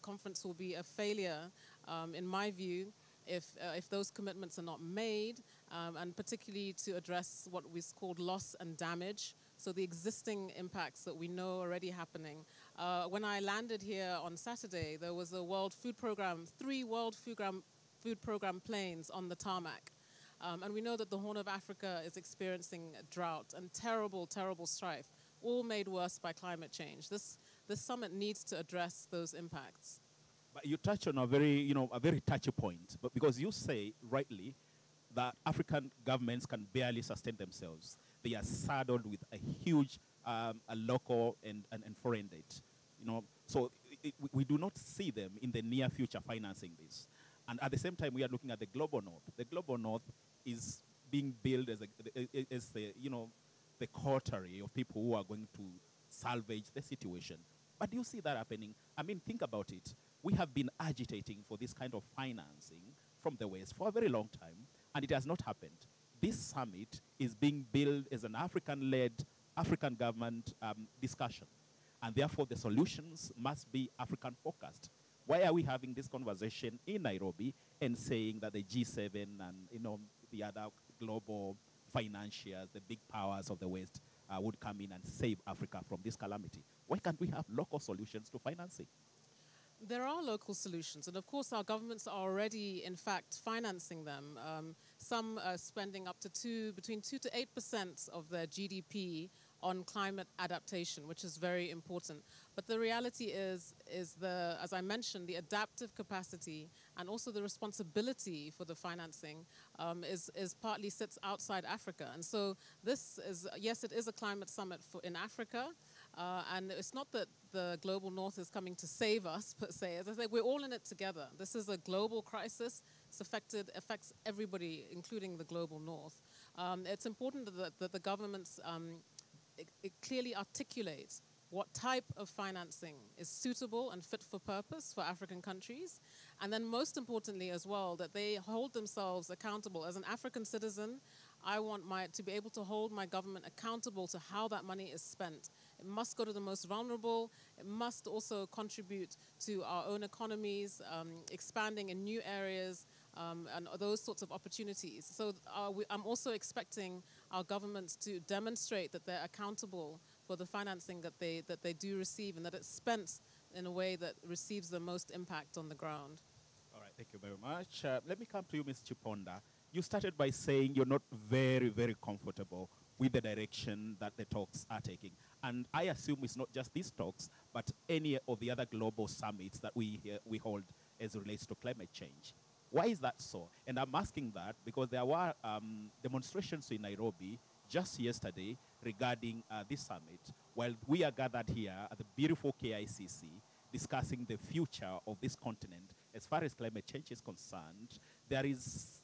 conference will be a failure, in my view, if those commitments are not made, and particularly to address what is called loss and damage. So the existing impacts that we know are already happening. When I landed here on Saturday, there was a World Food Program, 3 World Food Program planes on the tarmac. And we know that the Horn of Africa is experiencing drought and terrible, terrible strife, all made worse by climate change. This summit needs to address those impacts. But you touch on a very touchy point, but because you say rightly that African governments can barely sustain themselves. They are saddled with a huge a local and foreign debt. So we do not see them in the near future financing this. And at the same time, we are looking at the global north. The global north is being built as the coterie of people who are going to salvage the situation. But do you see that happening? I mean, think about it. We have been agitating for this kind of financing from the West for a very long time, and it has not happened. This summit is being built as an African-led, African government discussion, and therefore the solutions must be African-focused. Why are we having this conversation in Nairobi and saying that the G7 and the other global financiers, the big powers of the West, would come in and save Africa from this calamity? Why can't we have local solutions to financing? There are local solutions, and of course our governments are already, in fact, financing them. Some are spending up to between 2 to 8% of their GDP on climate adaptation, which is very important. But the reality is as I mentioned, the adaptive capacity and also the responsibility for the financing is partly sits outside Africa. And so this is, yes, it is a climate summit in Africa. And it's not that the global north is coming to save us, per se. As I say, we're all in it together. This is a global crisis. It's affects everybody, including the global north. It's important that the governments it clearly articulate what type of financing is suitable and fit for purpose for African countries. And then most importantly as well, that they hold themselves accountable. As an African citizen, I want to be able to hold my government accountable to how that money is spent. It must go to the most vulnerable. It must also contribute to our own economies, expanding in new areas, and those sorts of opportunities. So I'm also expecting our governments to demonstrate that they're accountable for the financing that they do receive, and that it's spent in a way that receives the most impact on the ground. All right, thank you very much. Let me come to you, Ms. Chiponda. You started by saying you're not very, very comfortable with the direction that the talks are taking. And I assume it's not just these talks, but any of the other global summits that we hold as it relates to climate change. Why is that so? And I'm asking that because there were demonstrations in Nairobi just yesterday regarding this summit, while we are gathered here at the beautiful KICC discussing the future of this continent. As far as climate change is concerned, there is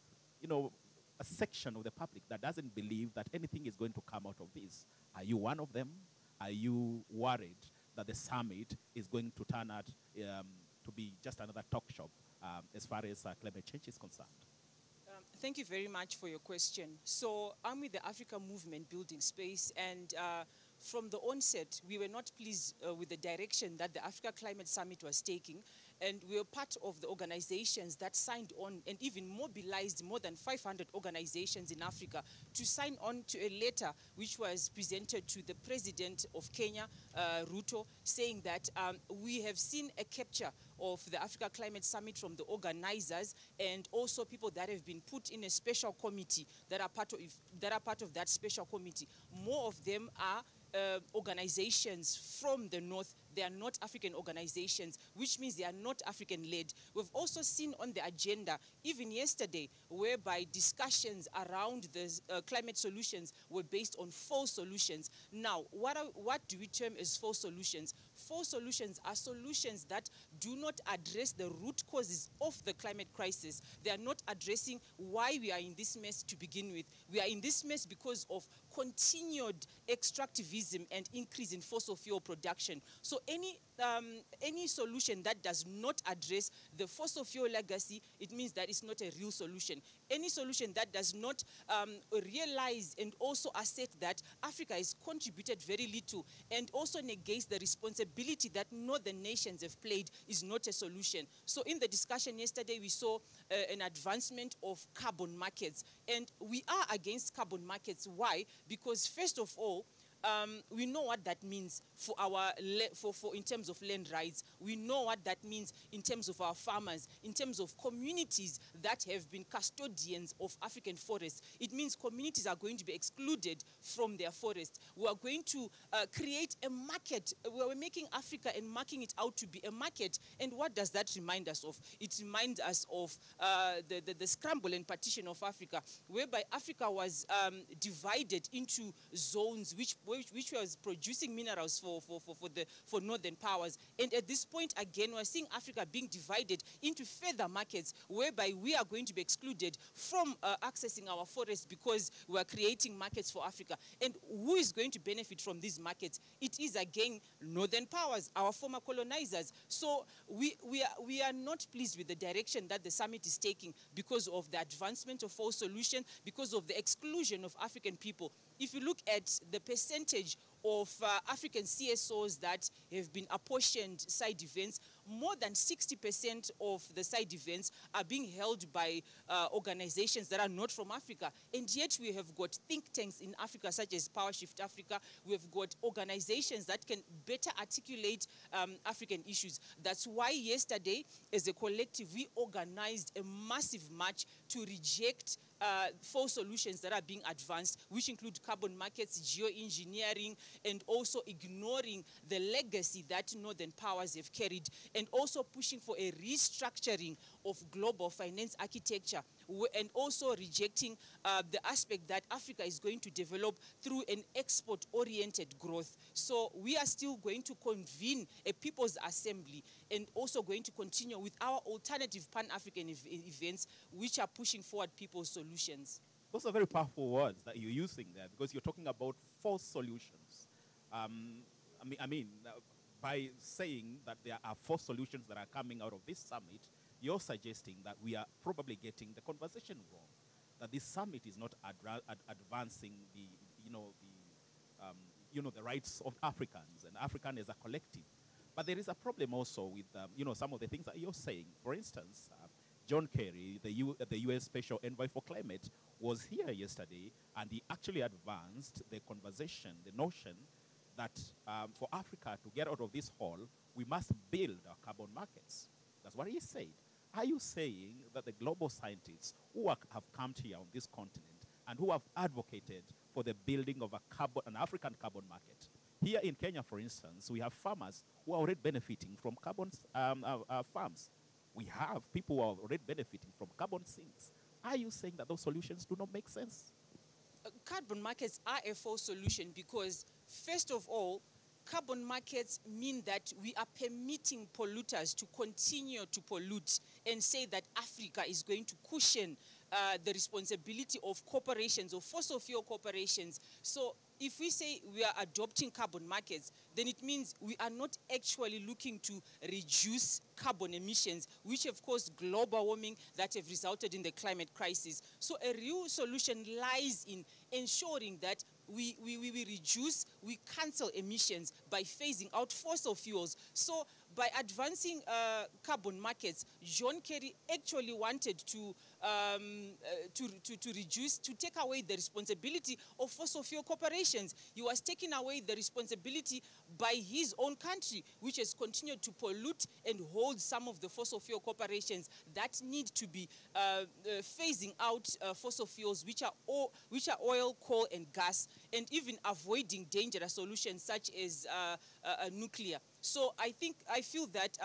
a section of the public that doesn't believe that anything is going to come out of this. Are you one of them? Are you worried that the summit is going to turn out to be just another talk shop as far as climate change is concerned? Thank you very much for your question. So I'm with the Africa Movement Building Space, and from the onset, we were not pleased with the direction that the Africa Climate Summit was taking. And we were part of the organizations that signed on and even mobilized more than 500 organizations in Africa to sign on to a letter which was presented to the president of Kenya, Ruto, saying that we have seen a capture of the Africa Climate Summit from the organizers and also people that have been put in a special committee that are part of that special committee. More of them are organizations from the north. They are not African organizations, which means they are not African-led. We've also seen on the agenda, even yesterday, whereby discussions around the climate solutions were based on false solutions. Now, what do we term as false solutions? False solutions are solutions that do not address the root causes of the climate crisis. They are not addressing why we are in this mess to begin with. We are in this mess because of continued extractivism and increase in fossil fuel production. So any solution that does not address the fossil fuel legacy, it means that it's not a real solution. Any solution that does not realize and also assert that Africa has contributed very little and also negates the responsibility responsibility that northern nations have played is not a solution. So in the discussion yesterday, we saw an advancement of carbon markets. And we are against carbon markets. Why? Because first of all, we know what that means for our in terms of land rights. We know what that means in terms of our farmers, in terms of communities that have been custodians of African forests. It means communities are going to be excluded from their forests. We are going to create a market. We're making Africa and marking it out to be a market. And what does that remind us of? It reminds us of the scramble and partition of Africa, whereby Africa was divided into zones which was producing minerals for northern powers. And at this point, again, we're seeing Africa being divided into further markets, whereby we are going to be excluded from accessing our forests because we are creating markets for Africa. And who is going to benefit from these markets? It is, again, northern powers, our former colonizers. So we are not pleased with the direction that the summit is taking because of the advancement of all solutions, because of the exclusion of African people. If you look at the percentage of African CSOs that have been apportioned side events, more than 60% of the side events are being held by organizations that are not from Africa. And yet we have got think tanks in Africa, such as PowerShift Africa. We have got organizations that can better articulate African issues. That's why yesterday, as a collective, we organized a massive march to reject false solutions that are being advanced, which include carbon markets, geoengineering, and also ignoring the legacy that northern powers have carried, and also pushing for a restructuring of global finance architecture, and also rejecting the aspect that Africa is going to develop through an export-oriented growth. So we are still going to convene a People's Assembly and also going to continue with our alternative Pan-African events, which are pushing forward people's solutions. Those are very powerful words that you're using there, because you're talking about false solutions. By saying that there are false solutions that are coming out of this summit, you're suggesting that we are probably getting the conversation wrong, that this summit is not advancing the rights of Africans and African as a collective. But there is a problem also with some of the things that you're saying. For instance, John Kerry, the U.S. Special Envoy for Climate, was here yesterday, and he actually advanced the conversation, the notion that for Africa to get out of this hole, we must build our carbon markets. That's what he said. Are you saying that the global scientists who have come here on this continent and who have advocated for the building of an African carbon market, here in Kenya, for instance, we have farmers who are already benefiting from carbon farms. We have people who are already benefiting from carbon sinks. Are you saying that those solutions do not make sense? Carbon markets are a false solution because, first of all, carbon markets mean that we are permitting polluters to continue to pollute and say that Africa is going to cushion the responsibility of corporations, of fossil fuel corporations. So if we say we are adopting carbon markets, then it means we are not actually looking to reduce carbon emissions, which have caused global warming that have resulted in the climate crisis. So a real solution lies in ensuring that we reduce, we cancel emissions by phasing out fossil fuels. So by advancing carbon markets, John Kerry actually wanted to reduce, to take away the responsibility of fossil fuel corporations. He was taking away the responsibility by his own country, which has continued to pollute and hold some of the fossil fuel corporations that need to be phasing out fossil fuels, which are oil, coal, and gas, and even avoiding dangerous solutions such as nuclear. So I feel that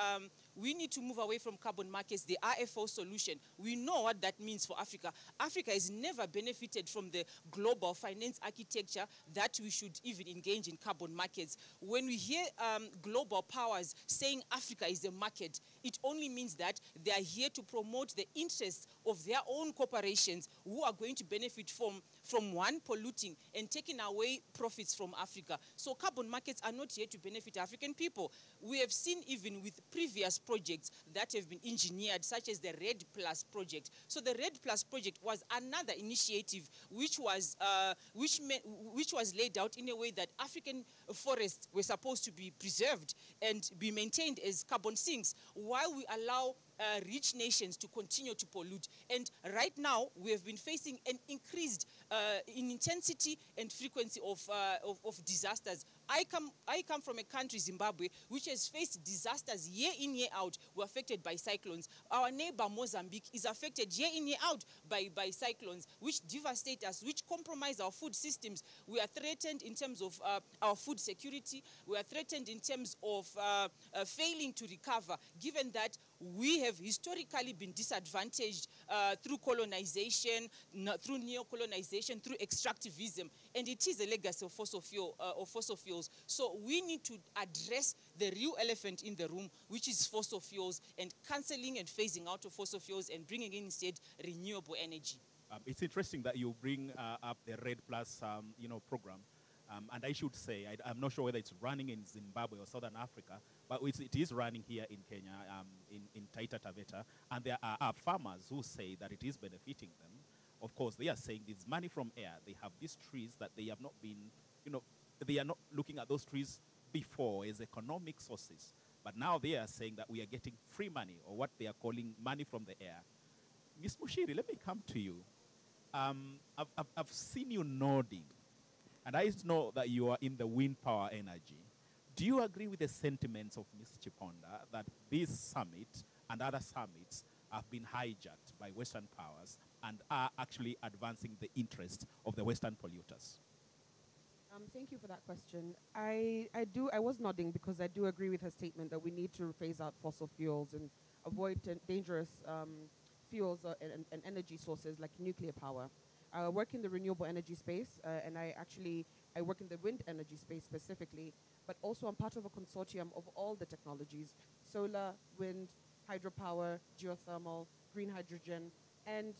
we need to move away from carbon markets. They are a false solution. We know what that means for Africa. Africa has never benefited from the global finance architecture that we should even engage in carbon markets. When we hear global powers saying Africa is a market, it only means that they are here to promote the interests of their own corporations who are going to benefit from one, polluting and taking away profits from Africa. So carbon markets are not here to benefit African people. We have seen even with previous projects that have been engineered, such as the RED Plus project. So the RED Plus project was another initiative which was laid out in a way that African forests were supposed to be preserved and be maintained as carbon sinks, while we allow rich nations to continue to pollute. And right now, we have been facing an increased in intensity and frequency of disasters. I come from a country, Zimbabwe, which has faced disasters year in, year out. We're affected by cyclones. Our neighbor, Mozambique, is affected year in, year out by cyclones, which devastate us, which compromise our food systems. We are threatened in terms of our food security. We are threatened in terms of failing to recover, given that we have historically been disadvantaged through colonization, through neo-colonization, through extractivism, and it is a legacy of fossil fuels. So we need to address the real elephant in the room, which is fossil fuels, and cancelling and phasing out of fossil fuels and bringing in instead renewable energy. It's interesting that you bring up the RED Plus, program. And I should say, I'm not sure whether it's running in Zimbabwe or Southern Africa, but it is running here in Kenya, in Taita Taveta. And there are farmers who say that it is benefiting them. Of course, they are saying this money from air. They have these trees that they have not been, they are not looking at those trees before as economic sources. But now they are saying that we are getting free money, or what they are calling money from the air. Ms. Mushiri, let me come to you. I've seen you nodding. And I know that you are in the wind power energy. Do you agree with the sentiments of Ms. Chiponda that this summit and other summits have been hijacked by Western powers and are actually advancing the interest of the Western polluters? Thank you for that question. I was nodding because I do agree with her statement that we need to phase out fossil fuels and avoid dangerous fuels and energy sources like nuclear power. I work in the renewable energy space, and I work in the wind energy space specifically, but also I'm part of a consortium of all the technologies: solar, wind, hydropower, geothermal, green hydrogen, and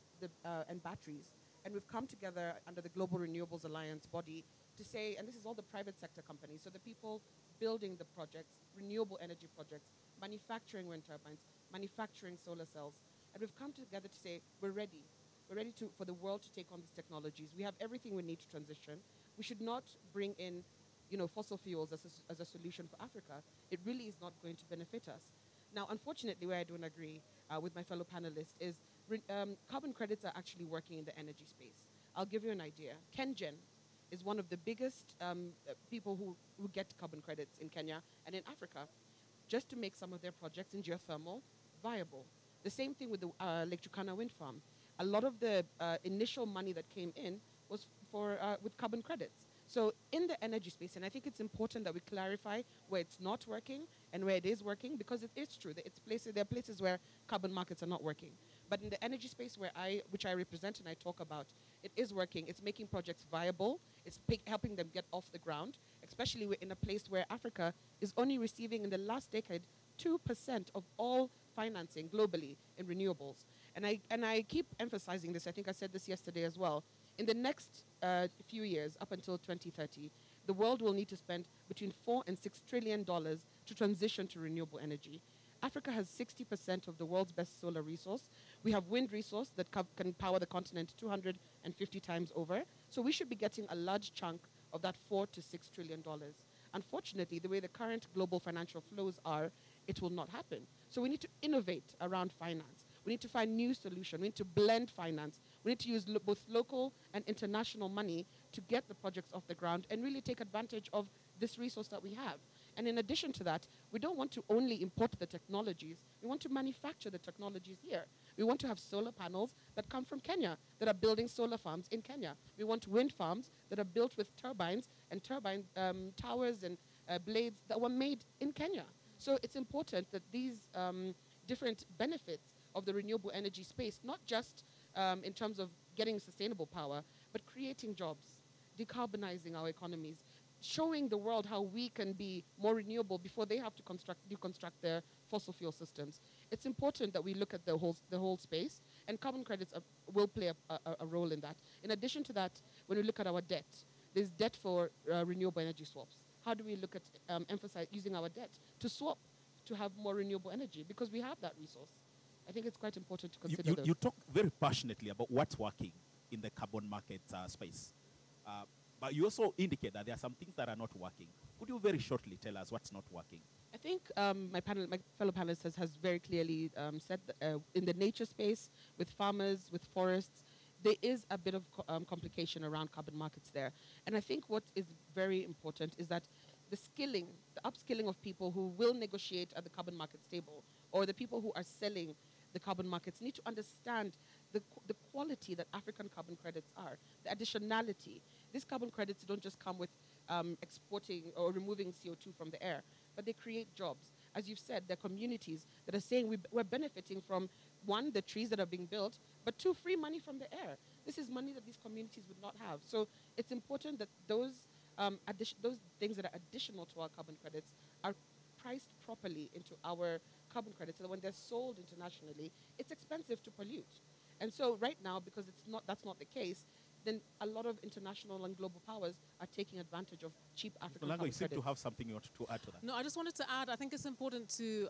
batteries. And we've come together under the Global Renewables Alliance body to say, and this is all the private sector companies, so the people building the projects, renewable energy projects, manufacturing wind turbines, manufacturing solar cells, and we've come together to say, we're ready. We're ready for the world to take on these technologies. We have everything we need to transition. We should not bring in, fossil fuels as a solution for Africa. It really is not going to benefit us. Now, unfortunately, where I don't agree with my fellow panelists is carbon credits are actually working in the energy space. I'll give you an idea. KenGen is one of the biggest people who get carbon credits in Kenya and in Africa, just to make some of their projects in geothermal viable. The same thing with the Lake Turkana wind farm. A lot of the initial money that came in was with carbon credits. So in the energy space, and I think it's important that we clarify where it's not working and where it is working, because it is true that there are places where carbon markets are not working. But in the energy space which I represent and I talk about, it is working. It's making projects viable. It's helping them get off the ground, especially in a place where Africa is only receiving in the last decade 2% of all financing globally in renewables. And I keep emphasizing this. I think I said this yesterday as well. In the next few years, up until 2030, the world will need to spend between $4 and $6 trillion to transition to renewable energy. Africa has 60% of the world's best solar resource. We have wind resource that can power the continent 250 times over. So we should be getting a large chunk of that $4 to $6 trillion. Unfortunately, the way the current global financial flows are, it will not happen. So we need to innovate around finance. We need to find new solutions. We need to blend finance. We need to use both local and international money to get the projects off the ground and really take advantage of this resource that we have. And in addition to that, we don't want to only import the technologies. We want to manufacture the technologies here. We want to have solar panels that come from Kenya, that are building solar farms in Kenya. We want wind farms that are built with turbines and turbine towers and blades that were made in Kenya. So it's important that these different benefits of the renewable energy space, not just in terms of getting sustainable power, but creating jobs, decarbonizing our economies, showing the world how we can be more renewable before they have to deconstruct their fossil fuel systems. It's important that we look at the whole space, and carbon credits will play a role in that. In addition to that, when we look at our debt, there's debt for renewable energy swaps. How do we look at emphasize using our debt to swap to have more renewable energy because we have that resource. I think it's quite important to You, consider you, those. you talk very passionately about what's working in the carbon market space. But you also indicate that there are some things that are not working. Could you very shortly tell us what's not working? I think my fellow panelist has very clearly said that in the nature space, with farmers, with forests, there is a bit of complication around carbon markets there. And I think what is very important is that the skilling, the upskilling of people who will negotiate at the carbon markets table, or the people who are selling the carbon markets, need to understand the quality that African carbon credits are, the additionality. These carbon credits don't just come with exporting or removing CO2 from the air, but they create jobs. As you've said, there are communities that are saying we're benefiting from, one, the trees that are being built, but two, free money from the air. This is money that these communities would not have. So it's important that those things that are additional to our carbon credits are priced properly into our carbon credits so that when they're sold internationally, it's expensive to pollute. And so right now, because that's not the case, then a lot of international and global powers are taking advantage of cheap African Lango, carbon you seem credits. to have something you want to add to that. No, I just wanted to add, I think it's important to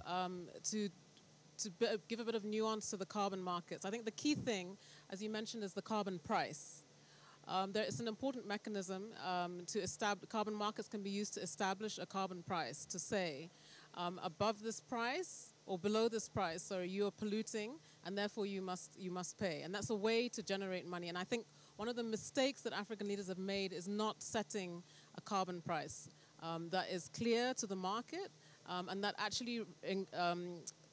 give a bit of nuance to the carbon markets. I think the key thing, as you mentioned, is the carbon price. There is an important mechanism to establish, carbon markets can be used to establish a carbon price, to say above this price or below this price, so you are polluting and therefore you must pay. And that's a way to generate money. And I think one of the mistakes that African leaders have made is not setting a carbon price that is clear to the market and that actually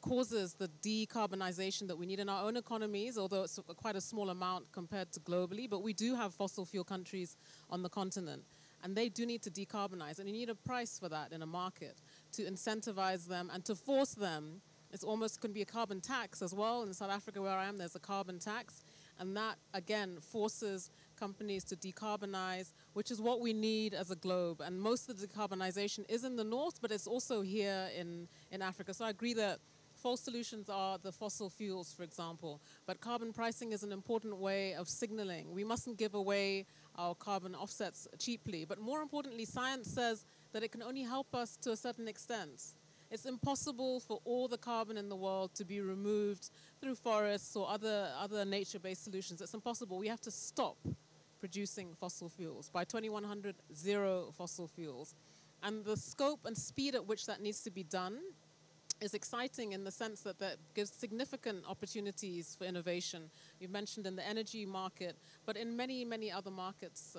causes the decarbonization that we need in our own economies, although it's quite a small amount compared to globally. But we do have fossil fuel countries on the continent, and they do need to decarbonize. And you need a price for that in a market to incentivize them and to force them. It's almost going to be a carbon tax as well. In South Africa, where I am, there's a carbon tax. And that, again, forces companies to decarbonize, which is what we need as a globe. And most of the decarbonization is in the north, but it's also here in Africa. So I agree that false solutions are the fossil fuels, for example. But carbon pricing is an important way of signaling. We mustn't give away our carbon offsets cheaply. But more importantly, science says that it can only help us to a certain extent. It's impossible for all the carbon in the world to be removed through forests or other nature-based solutions. It's impossible. We have to stop producing fossil fuels. By 2100, zero fossil fuels. And the scope and speed at which that needs to be done is exciting in the sense that that gives significant opportunities for innovation. You mentioned in the energy market, but in many, many other markets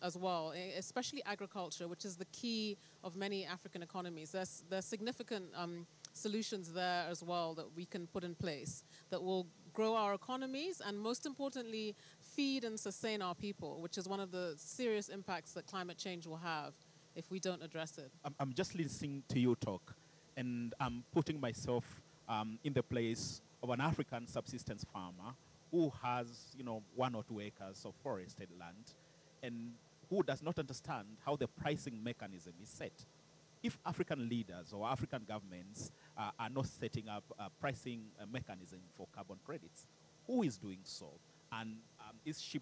as well, especially agriculture, which is the key of many African economies. There's significant solutions there as well that we can put in place that will grow our economies and, most importantly, feed and sustain our people, which is one of the serious impacts that climate change will have if we don't address it. I'm just listening to you talk, and I'm putting myself in the place of an African subsistence farmer who has, 1 or 2 acres of forested land, and who does not understand how the pricing mechanism is set. If African leaders or African governments are not setting up a pricing mechanism for carbon credits, who is doing so? And is she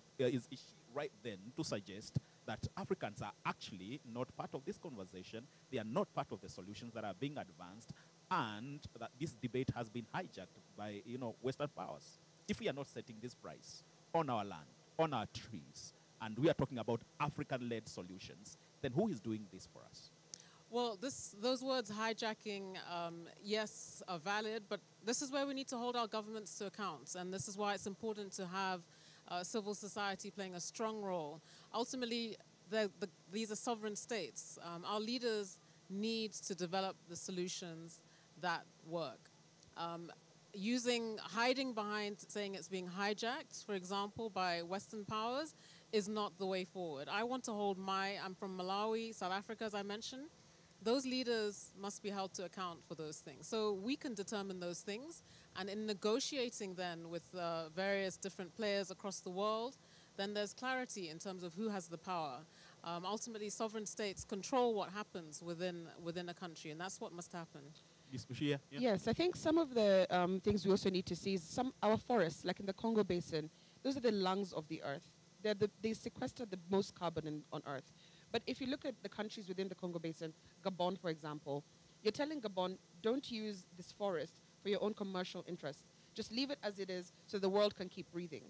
right then to suggest that Africans are actually not part of this conversation, they are not part of the solutions that are being advanced, and that this debate has been hijacked by, Western powers? If we are not setting this price on our land, on our trees, and we are talking about African-led solutions, then who is doing this for us? Well, those words, hijacking, yes, are valid, but this is where we need to hold our governments to account, and this is why it's important to have civil society playing a strong role. Ultimately, these are sovereign states. Our leaders need to develop the solutions that work. Hiding behind saying it's being hijacked, for example, by Western powers, is not the way forward. I want to hold I'm from Malawi, South Africa, as I mentioned. Those leaders must be held to account for those things. So we can determine those things. And in negotiating then with various different players across the world, then there's clarity in terms of who has the power. Ultimately, sovereign states control what happens within a country, and that's what must happen. Yeah. Yes, I think some of the things we also need to see is our forests, like in the Congo Basin, those are the lungs of the earth. They sequester the most carbon on earth. But if you look at the countries within the Congo Basin, Gabon, for example, You're telling Gabon, don't use this forest for your own commercial interests. Just leave it as it is so the world can keep breathing.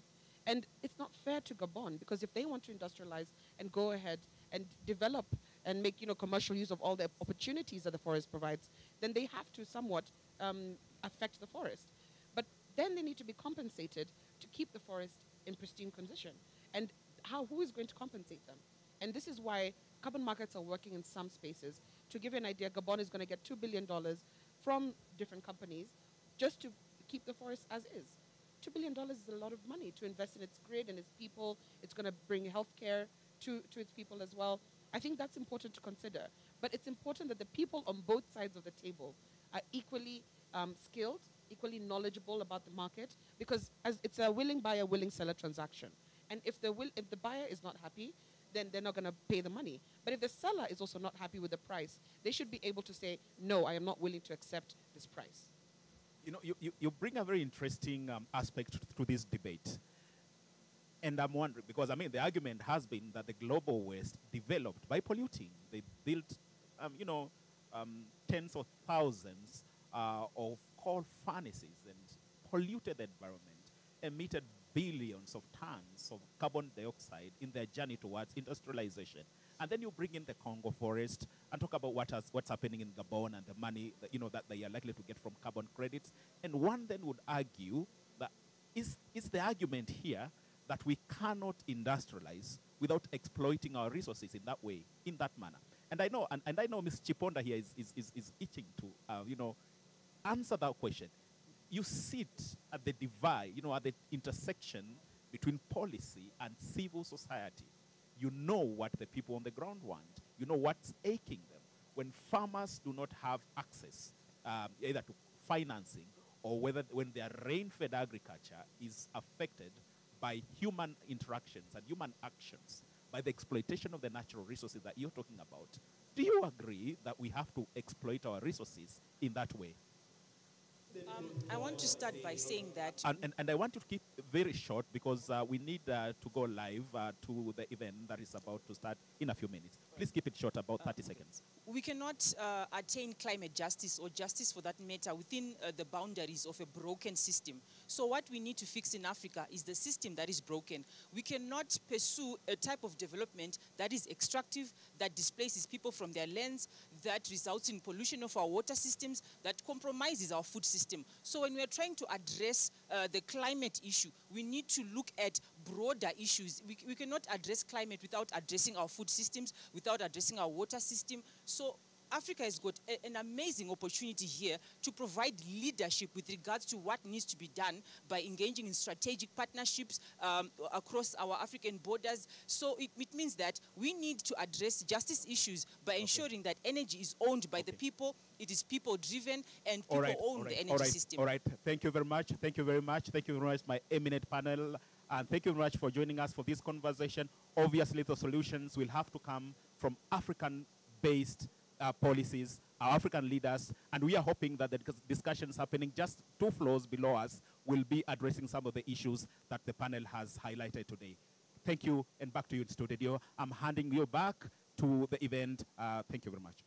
And it's not fair to Gabon because if they want to industrialize and go ahead and develop and make commercial use of all the opportunities that the forest provides, then they have to somewhat affect the forest. But then they need to be compensated to keep the forest in pristine condition. And who is going to compensate them? And this is why carbon markets are working in some spaces. To give you an idea, Gabon is going to get $2 billion from different companies just to keep the forest as is. $2 billion is a lot of money to invest in its grid and its people. It's going to bring healthcare to its people as well. I think that's important to consider. But it's important that the people on both sides of the table are equally skilled, equally knowledgeable about the market, because as it's a willing buyer, willing seller transaction. And if the buyer is not happy, then they're not going to pay the money. But if the seller is also not happy with the price, they should be able to say, no, I am not willing to accept this price. You bring a very interesting aspect to this debate. And I'm wondering, because, the argument has been that the global West developed by polluting. They built, tens of thousands of coal furnaces and polluted the environment, emitted billions of tons of carbon dioxide in their journey towards industrialization. And then you bring in the Congo forest and talk about what's happening in Gabon and the money that they are likely to get from carbon credits. And one then would argue that is the argument here that we cannot industrialize without exploiting our resources in that way, in that manner. And I know Ms. Chiponda here is itching to answer that question. You sit at the divide, at the intersection between policy and civil society. You know what the people on the ground want. You know what's aching them. When farmers do not have access either to financing or when their rain-fed agriculture is affected by human interactions and human actions, by the exploitation of the natural resources that you're talking about, do you agree that we have to exploit our resources in that way? I want to start by saying that... And I want to keep very short because we need to go live to the event that is about to start in a few minutes. Please keep it short, about 30 seconds. We cannot attain climate justice or justice for that matter within the boundaries of a broken system. So what we need to fix in Africa is the system that is broken. We cannot pursue a type of development that is extractive, that displaces people from their lands, that results in pollution of our water systems, that compromises our food system. So when we are trying to address the climate issue, we need to look at broader issues. We cannot address climate without addressing our food systems, without addressing our water system. So Africa has got an amazing opportunity here to provide leadership with regards to what needs to be done by engaging in strategic partnerships across our African borders. So it means that we need to address justice issues by ensuring that energy is owned by the people, it is people-driven, and people own the energy system. All right, thank you very much. Thank you very much. Thank you very much, my eminent panel. And thank you very much for joining us for this conversation. Obviously, the solutions will have to come from African-based policies, our African leaders, and we are hoping that the discussions happening just 2 floors below us will be addressing some of the issues that the panel has highlighted today. Thank you, and back to you in studio. I'm handing you back to the event. Thank you very much.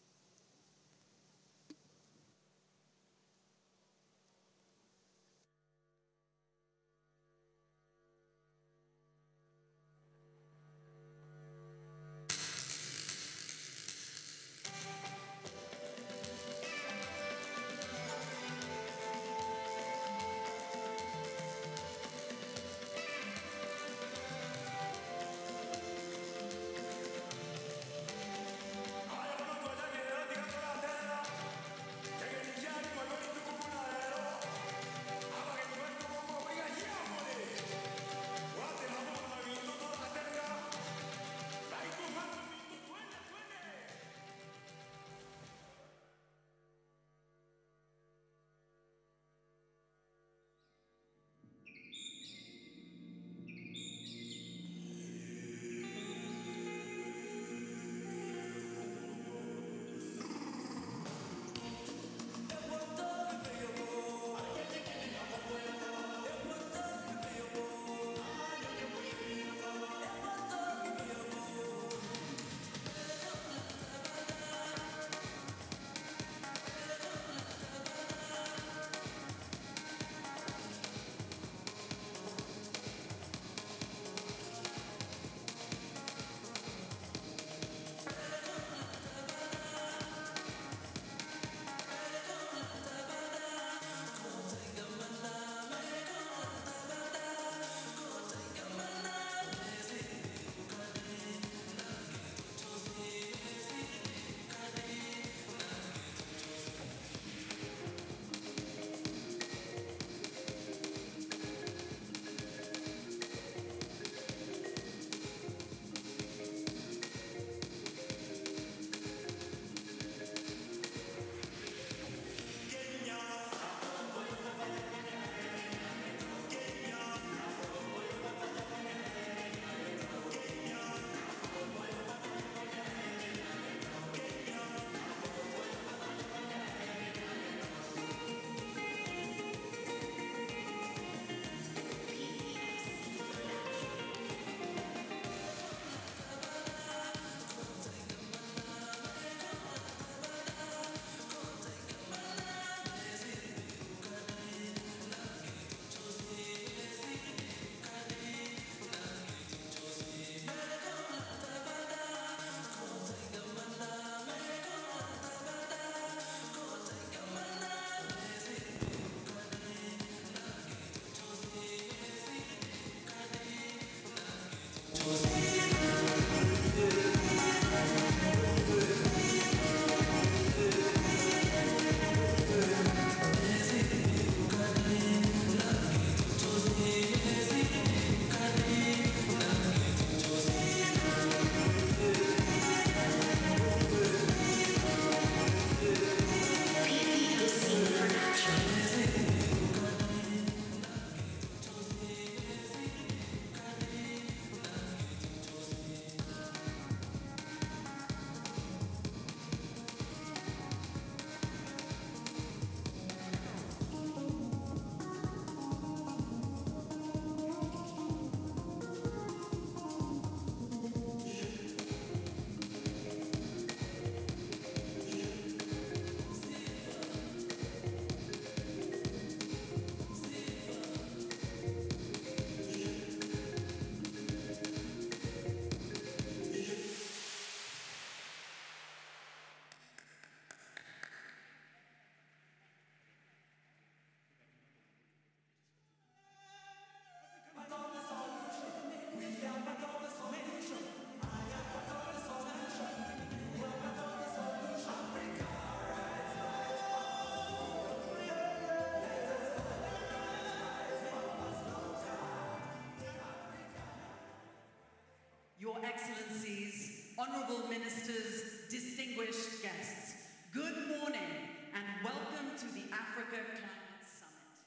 honorable ministers, distinguished guests, good morning and welcome to the Africa Climate Summit.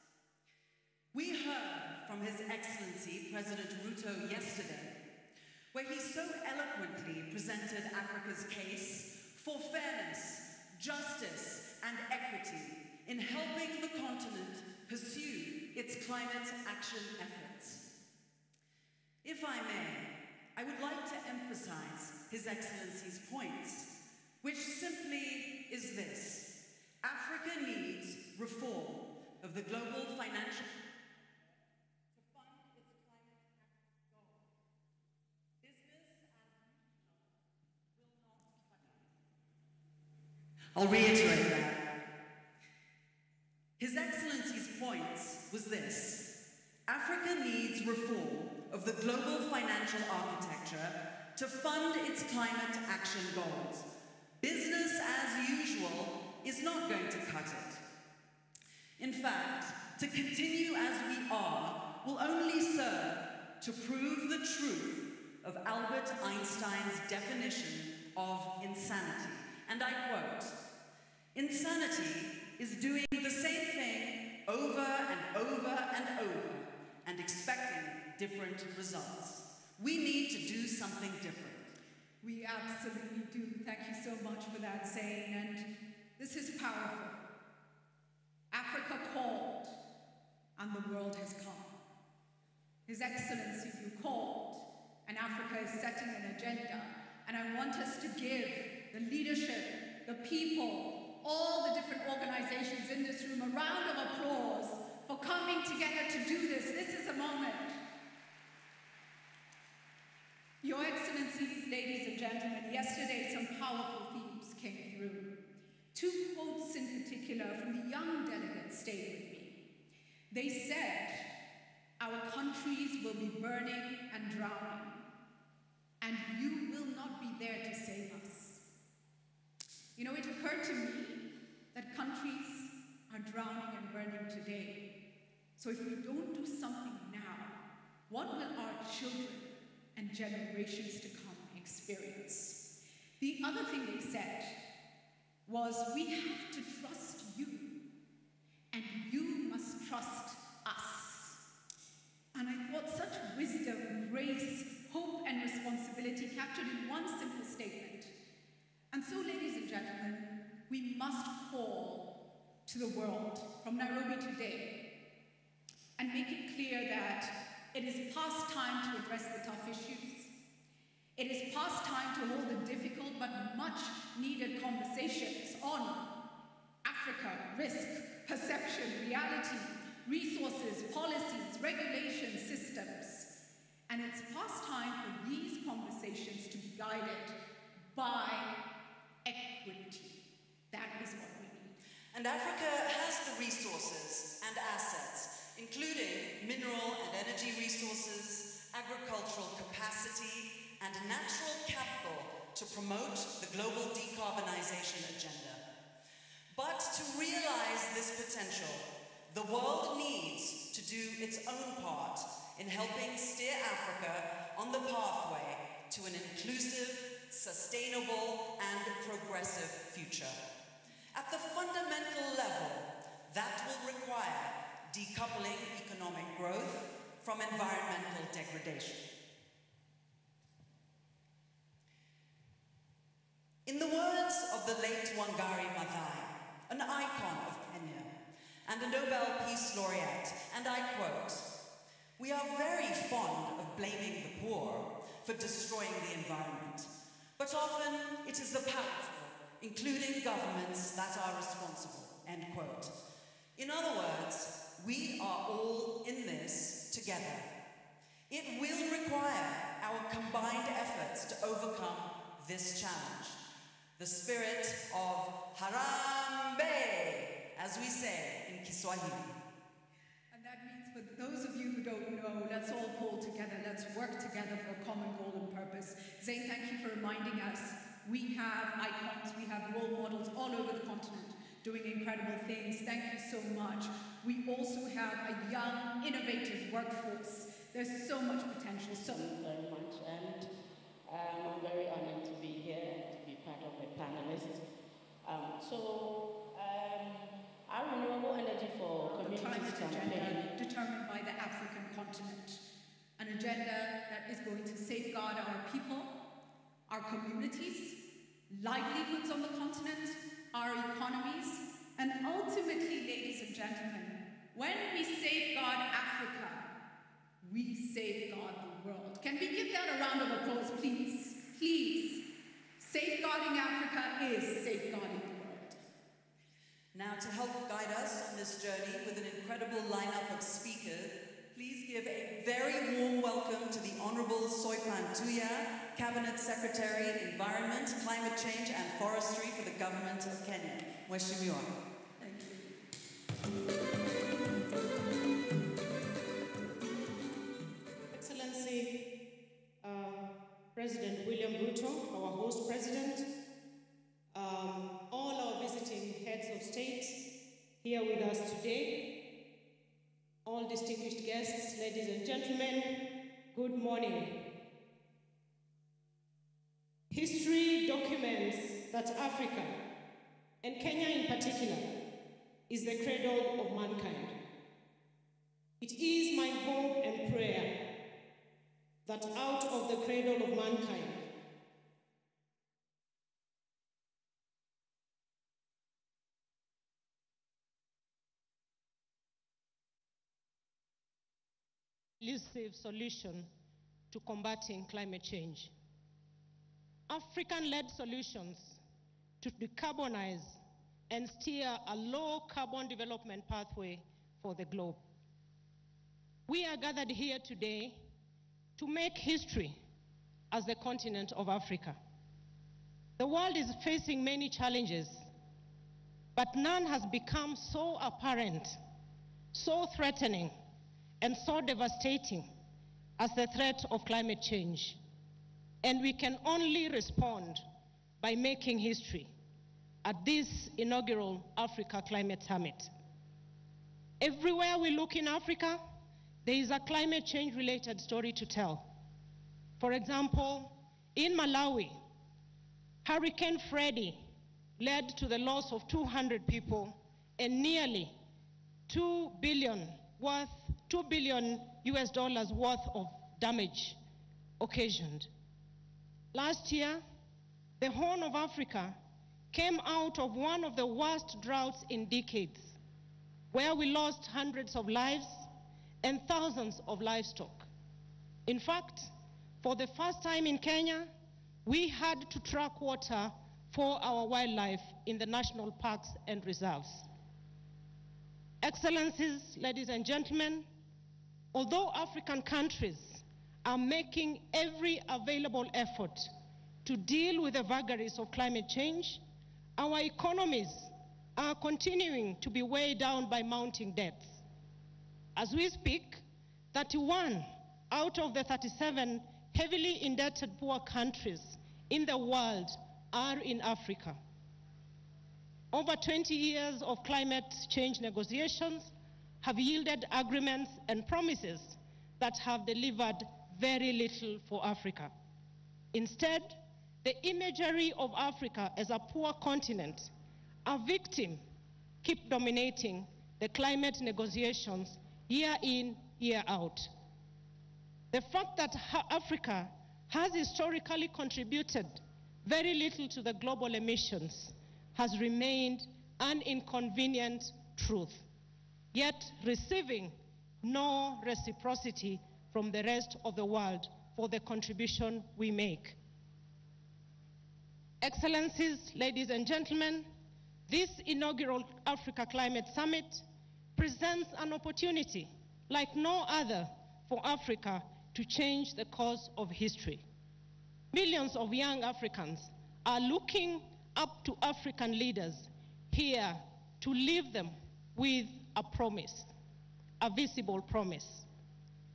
We heard from His Excellency President Ruto yesterday, where he so eloquently presented Africa's case for fairness, justice, and equity in helping the continent pursue its climate action efforts. If I may, I would like to emphasize His Excellency's points, which simply is this: Africa needs reform of the global financial to fund its climate action goals. Business as usual will not cut it. I'll reiterate that. His Excellency's points was this: Africa needs reform of the global financial architecture to fund its climate action goals. Business as usual is not going to cut it. In fact, to continue as we are will only serve to prove the truth of Albert Einstein's definition of insanity. And I quote, "Insanity is doing the same thing over and over and over and expecting different results. We need to do something different." We absolutely do. Thank you so much for that, Zain. And this is powerful. Africa called, and the world has come. His Excellency, you called, and Africa is setting an agenda. And I want us to give the leadership, the people, all the different organizations in this room a round of applause for coming together to do this. This is a moment. Your Excellencies, ladies and gentlemen, yesterday some powerful themes came through. Two quotes in particular from the young delegates stayed with me. They said, "Our countries will be burning and drowning, and you will not be there to save us." You know, it occurred to me that countries are drowning and burning today. So if we don't do something now, what will our children and generations to come experience? The other thing they said was, we have to trust you, and you must trust us. And I thought such wisdom, grace, hope, and responsibility captured in one simple statement. And so, ladies and gentlemen, we must call to the world from Nairobi today and make it clear that it is past time to address the tough issues. It is past time to hold the difficult but much needed conversations on Africa, risk, perception, reality, resources, policies, regulations, systems. And it's past time for these conversations to be guided by equity. That is what we need. And Africa has the resources and assets, including mineral and energy resources, agricultural capacity, and natural capital to promote the global decarbonization agenda. But to realize this potential, the world needs to do its own part in helping steer Africa on the pathway to an inclusive, sustainable, and progressive future. At the fundamental level, that will require decoupling economic growth from environmental degradation. In the words of the late Wangari Maathai, an icon of Kenya and a Nobel Peace Laureate, and I quote, "We are very fond of blaming the poor for destroying the environment, but often it is the powerful, including governments, that are responsible," end quote. In other words, we are all in this together. It will require our combined efforts to overcome this challenge. The spirit of Harambee, as we say in Kiswahili. And that means for those of you who don't know, let's all pull together, let's work together for a common goal and purpose. Zain, thank you for reminding us. We have icons, we have role models all over the continent doing incredible things. Thank you so much. We also have a young, innovative workforce. There's so much potential. Thank you very much. And I'm very honored to be here and to be part of the panelists. Our renewable energy for communities agenda determined by the African continent, an agenda that is going to safeguard our people, our communities, livelihoods on the continent, our economies, and ultimately, ladies and gentlemen, when we safeguard Africa, we safeguard the world. Can we give that a round of applause, please? Please. Safeguarding Africa is safeguarding the world. Now, to help guide us on this journey with an incredible lineup of speakers, please give a very warm welcome to the Honorable Soipan Tuya, Cabinet Secretary, Environment, Climate Change and Forestry for the Government of Kenya. Mheshimiwa. Thank you. Excellency, President William Ruto, our host president, all our visiting heads of state here with us today, all distinguished guests, ladies and gentlemen, good morning. History documents that Africa, and Kenya in particular, is the cradle of mankind. It is my hope and prayer that out of the cradle of mankind, elusive solution to combating climate change. African-led solutions to decarbonize and steer a low-carbon development pathway for the globe. We are gathered here today to make history as the continent of Africa. The world is facing many challenges, but none has become so apparent, so threatening, and so devastating as the threat of climate change. And we can only respond by making history at this inaugural Africa Climate Summit. Everywhere we look in Africa, there is a climate change-related story to tell. For example, in Malawi, Hurricane Freddy led to the loss of 200 people and nearly $2 billion US dollars worth of damage occasioned. Last year, the Horn of Africa came out of one of the worst droughts in decades, where we lost hundreds of lives and thousands of livestock. In fact, for the first time in Kenya, we had to track water for our wildlife in the national parks and reserves. Excellencies, ladies and gentlemen, although African countries are making every available effort to deal with the vagaries of climate change, our economies are continuing to be weighed down by mounting debts. As we speak, 31 out of the 37 heavily indebted poor countries in the world are in Africa. Over 20 years of climate change negotiations have yielded agreements and promises that have delivered very little for Africa. Instead, the imagery of Africa as a poor continent, a victim, keep dominating the climate negotiations year in, year out. The fact that Africa has historically contributed very little to the global emissions has remained an inconvenient truth, yet receiving no reciprocity from the rest of the world for the contribution we make. Excellencies, ladies and gentlemen, this inaugural Africa Climate Summit presents an opportunity like no other for Africa to change the course of history. Millions of young Africans are looking up to African leaders here to leave them with a promise, a visible promise,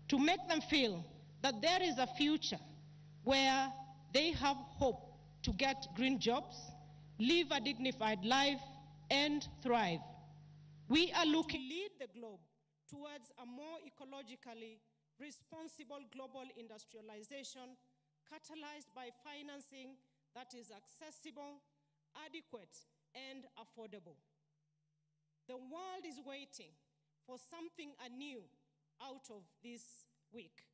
to make them feel that there is a future where they have hope to get green jobs, live a dignified life, and thrive. We are looking to lead the globe towards a more ecologically responsible global industrialization catalyzed by financing that is accessible, adequate, and affordable. The world is waiting for something anew out of this week.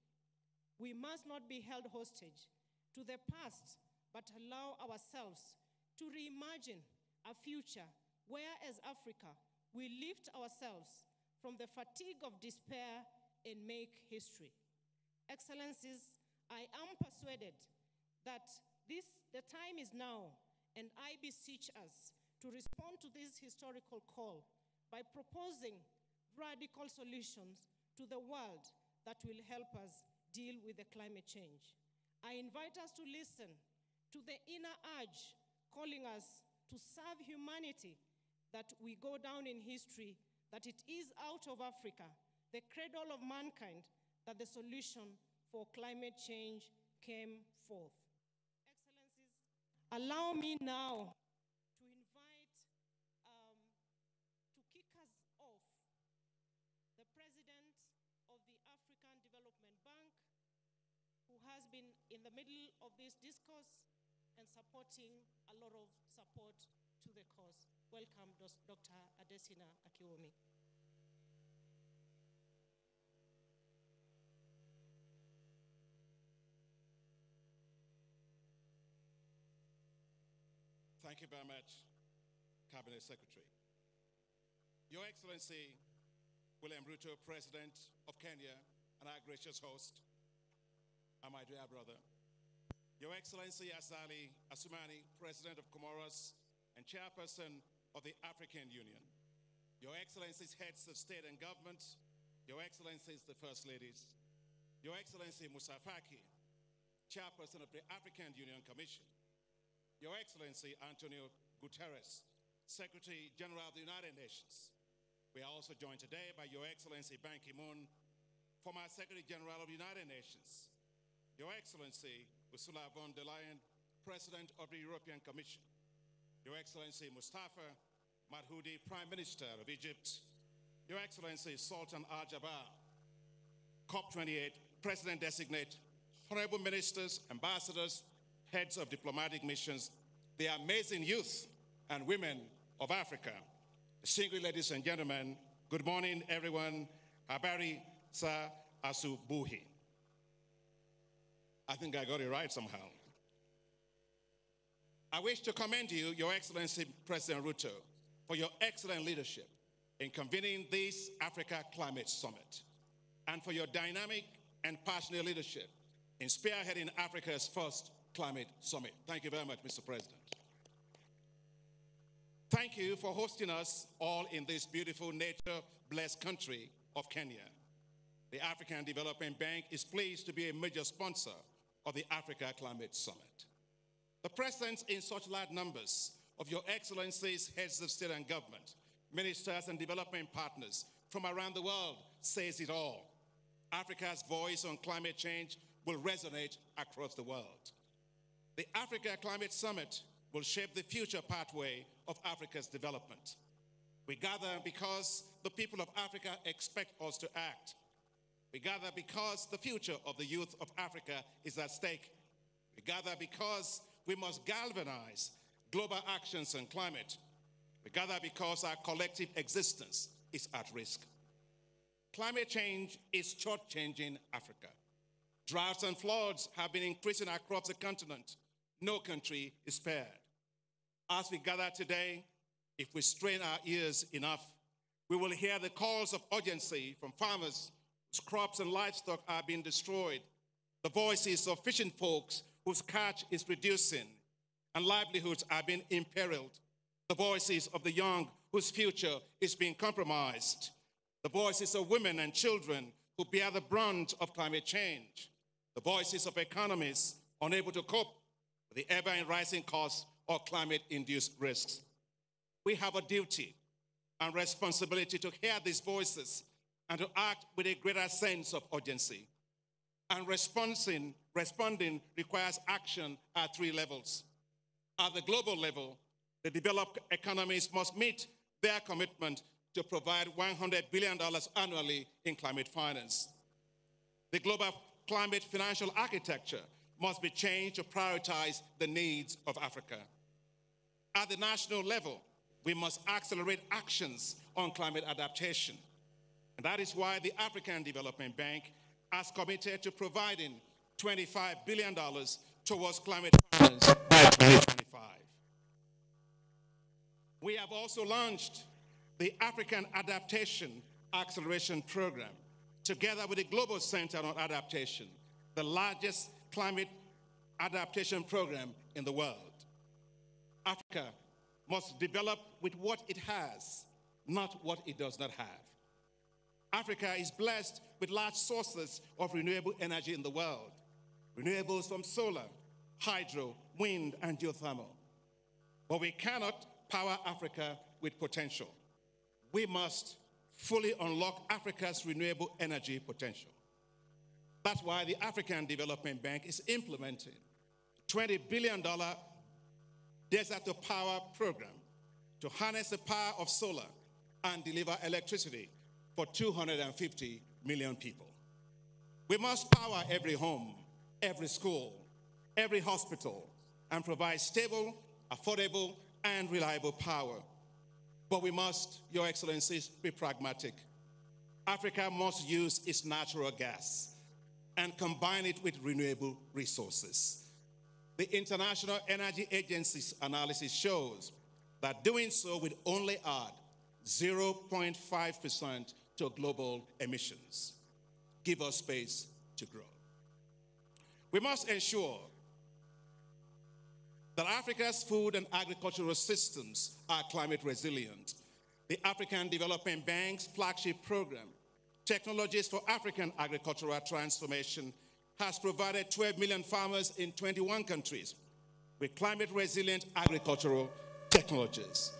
We must not be held hostage to the past, but allow ourselves to reimagine a future where, as Africa, we lift ourselves from the fatigue of despair and make history. Excellencies, I am persuaded that the time is now, and I beseech us to respond to this historical call by proposing radical solutions to the world that will help us deal with the climate change. I invite us to listen to the inner urge calling us to serve humanity, that we go down in history, that it is out of Africa, the cradle of mankind, that the solution for climate change came forth. Excellencies, allow me now to invite, to kick us off, the President of the African Development Bank, who has been in the middle of this discourse and supporting a lot of support to the cause. Welcome, Dr. Adesina Akiwumi. Thank you very much, Cabinet Secretary. Your Excellency, William Ruto, President of Kenya, and our gracious host, and my dear brother. Your Excellency Azali Assoumani, President of Comoros and Chairperson of the African Union. Your Excellencies, Heads of State and Government. Your Excellencies, the First Ladies. Your Excellency Moussa Faki, Chairperson of the African Union Commission. Your Excellency Antonio Guterres, Secretary General of the United Nations. We are also joined today by Your Excellency Ban Ki-moon, former Secretary General of the United Nations. Your Excellency Ursula von der Leyen, President of the European Commission. Your Excellency Mustafa Madhoudi, Prime Minister of Egypt. Your Excellency Sultan Al-Jaber, COP28 President-designate, honorable ministers, ambassadors, heads of diplomatic missions, the amazing youth and women of Africa. Distinguished ladies and gentlemen, good morning, everyone. Habari sa asubuhi. I think I got it right somehow. I wish to commend you, Your Excellency President Ruto, for your excellent leadership in convening this Africa Climate Summit, and for your dynamic and passionate leadership in spearheading Africa's first Climate Summit. Thank you very much, Mr. President. Thank you for hosting us all in this beautiful nature-blessed country of Kenya. The African Development Bank is pleased to be a major sponsor of the Africa Climate Summit. The presence in such large numbers of Your Excellencies, heads of state and government, ministers and development partners from around the world says it all. Africa's voice on climate change will resonate across the world. The Africa Climate Summit will shape the future pathway of Africa's development. We gather because the people of Africa expect us to act. We gather because the future of the youth of Africa is at stake. We gather because we must galvanize global actions on climate. We gather because our collective existence is at risk. Climate change is short-changing Africa. Droughts and floods have been increasing across the continent. No country is spared. As we gather today, if we strain our ears enough, we will hear the calls of urgency from farmers whose crops and livestock are being destroyed, the voices of fishing folks whose catch is reducing and livelihoods are being imperiled, the voices of the young whose future is being compromised, the voices of women and children who bear the brunt of climate change, the voices of economies unable to cope with the ever-rising costs of climate-induced risks. We have a duty and responsibility to hear these voices and to act with a greater sense of urgency. And responding requires action at three levels. At the global level, the developed economies must meet their commitment to provide $100 billion annually in climate finance. The global climate financial architecture must be changed to prioritize the needs of Africa. At the national level, we must accelerate actions on climate adaptation. And that is why the African Development Bank has committed to providing $25 billion towards climate finance by 2025. We have also launched the African Adaptation Acceleration Program, together with the Global Center on Adaptation, the largest climate adaptation program in the world. Africa must develop with what it has, not what it does not have. Africa is blessed with large sources of renewable energy in the world. Renewables from solar, hydro, wind, and geothermal. But we cannot power Africa with potential. We must fully unlock Africa's renewable energy potential. That's why the African Development Bank is implementing a $20 billion Desert to Power program to harness the power of solar and deliver electricity for 250 million people. We must power every home, every school, every hospital, and provide stable, affordable, and reliable power. But we must, Your Excellencies, be pragmatic. Africa must use its natural gas and combine it with renewable resources. The International Energy Agency's analysis shows that doing so would only add 0.5% to global emissions. Give us space to grow. We must ensure that Africa's food and agricultural systems are climate resilient. The African Development Bank's flagship program, Technologies for African Agricultural Transformation, has provided 12 million farmers in 21 countries with climate-resilient agricultural technologies.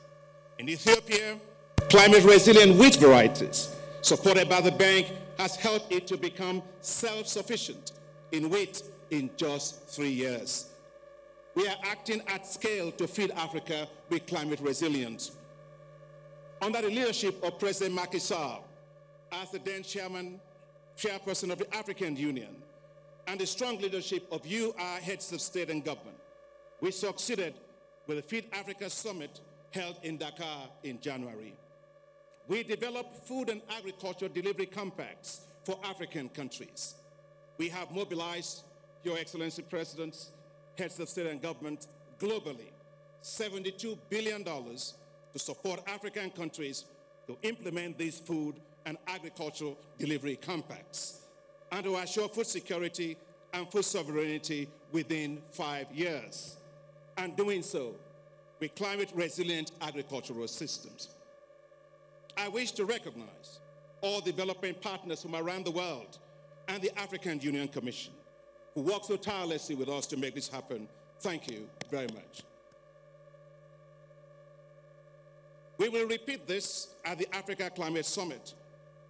In Ethiopia, climate-resilient wheat varieties supported by the bank has helped it to become self-sufficient in wheat in just 3 years. We are acting at scale to feed Africa with climate resilience. Under the leadership of President Macky Sall, as the then chairperson of the African Union, and the strong leadership of you, our heads of state and government, we succeeded with the Feed Africa Summit held in Dakar in January. We developed food and agriculture delivery compacts for African countries. We have mobilized, Your Excellency Presidents, heads of state and government globally, $72 billion to support African countries to implement these food and agricultural delivery compacts and to assure food security and food sovereignty within 5 years, and doing so with climate-resilient agricultural systems. I wish to recognize all development partners from around the world and the African Union Commission who work so tirelessly with us to make this happen. Thank you very much. We will repeat this at the Africa Climate Summit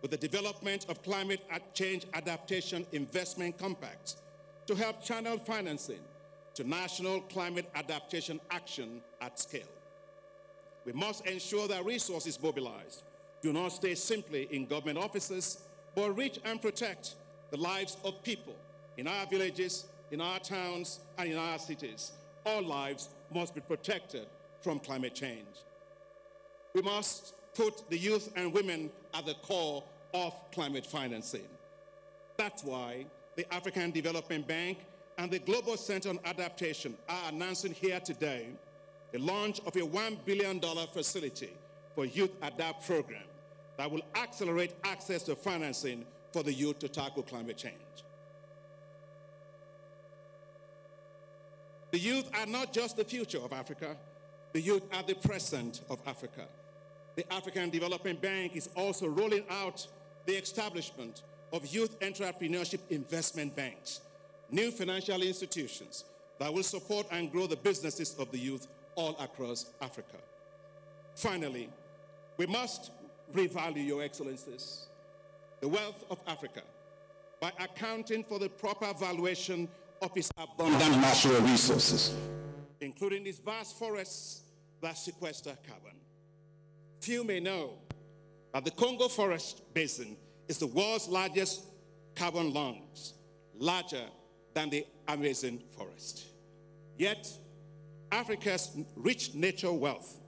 with the development of climate change adaptation investment compacts to help channel financing to national climate adaptation action at scale. We must ensure that resources mobilized do not stay simply in government offices, but reach and protect the lives of people in our villages, in our towns, and in our cities. All lives must be protected from climate change. We must put the youth and women at the core of climate financing. That's why the African Development Bank and the Global Center on Adaptation are announcing here today the launch of a $1 billion facility for Youth Adapt program that will accelerate access to financing for the youth to tackle climate change. The youth are not just the future of Africa, the youth are the present of Africa. The African Development Bank is also rolling out the establishment of youth entrepreneurship investment banks, new financial institutions that will support and grow the businesses of the youth all across Africa. Finally, we must revalue, Your Excellencies, the wealth of Africa by accounting for the proper valuation of its abundant natural resources, including its vast forests that sequester carbon. Few may know that the Congo Forest Basin is the world's largest carbon lungs, larger than the Amazon forest. Yet, Africa's rich natural wealth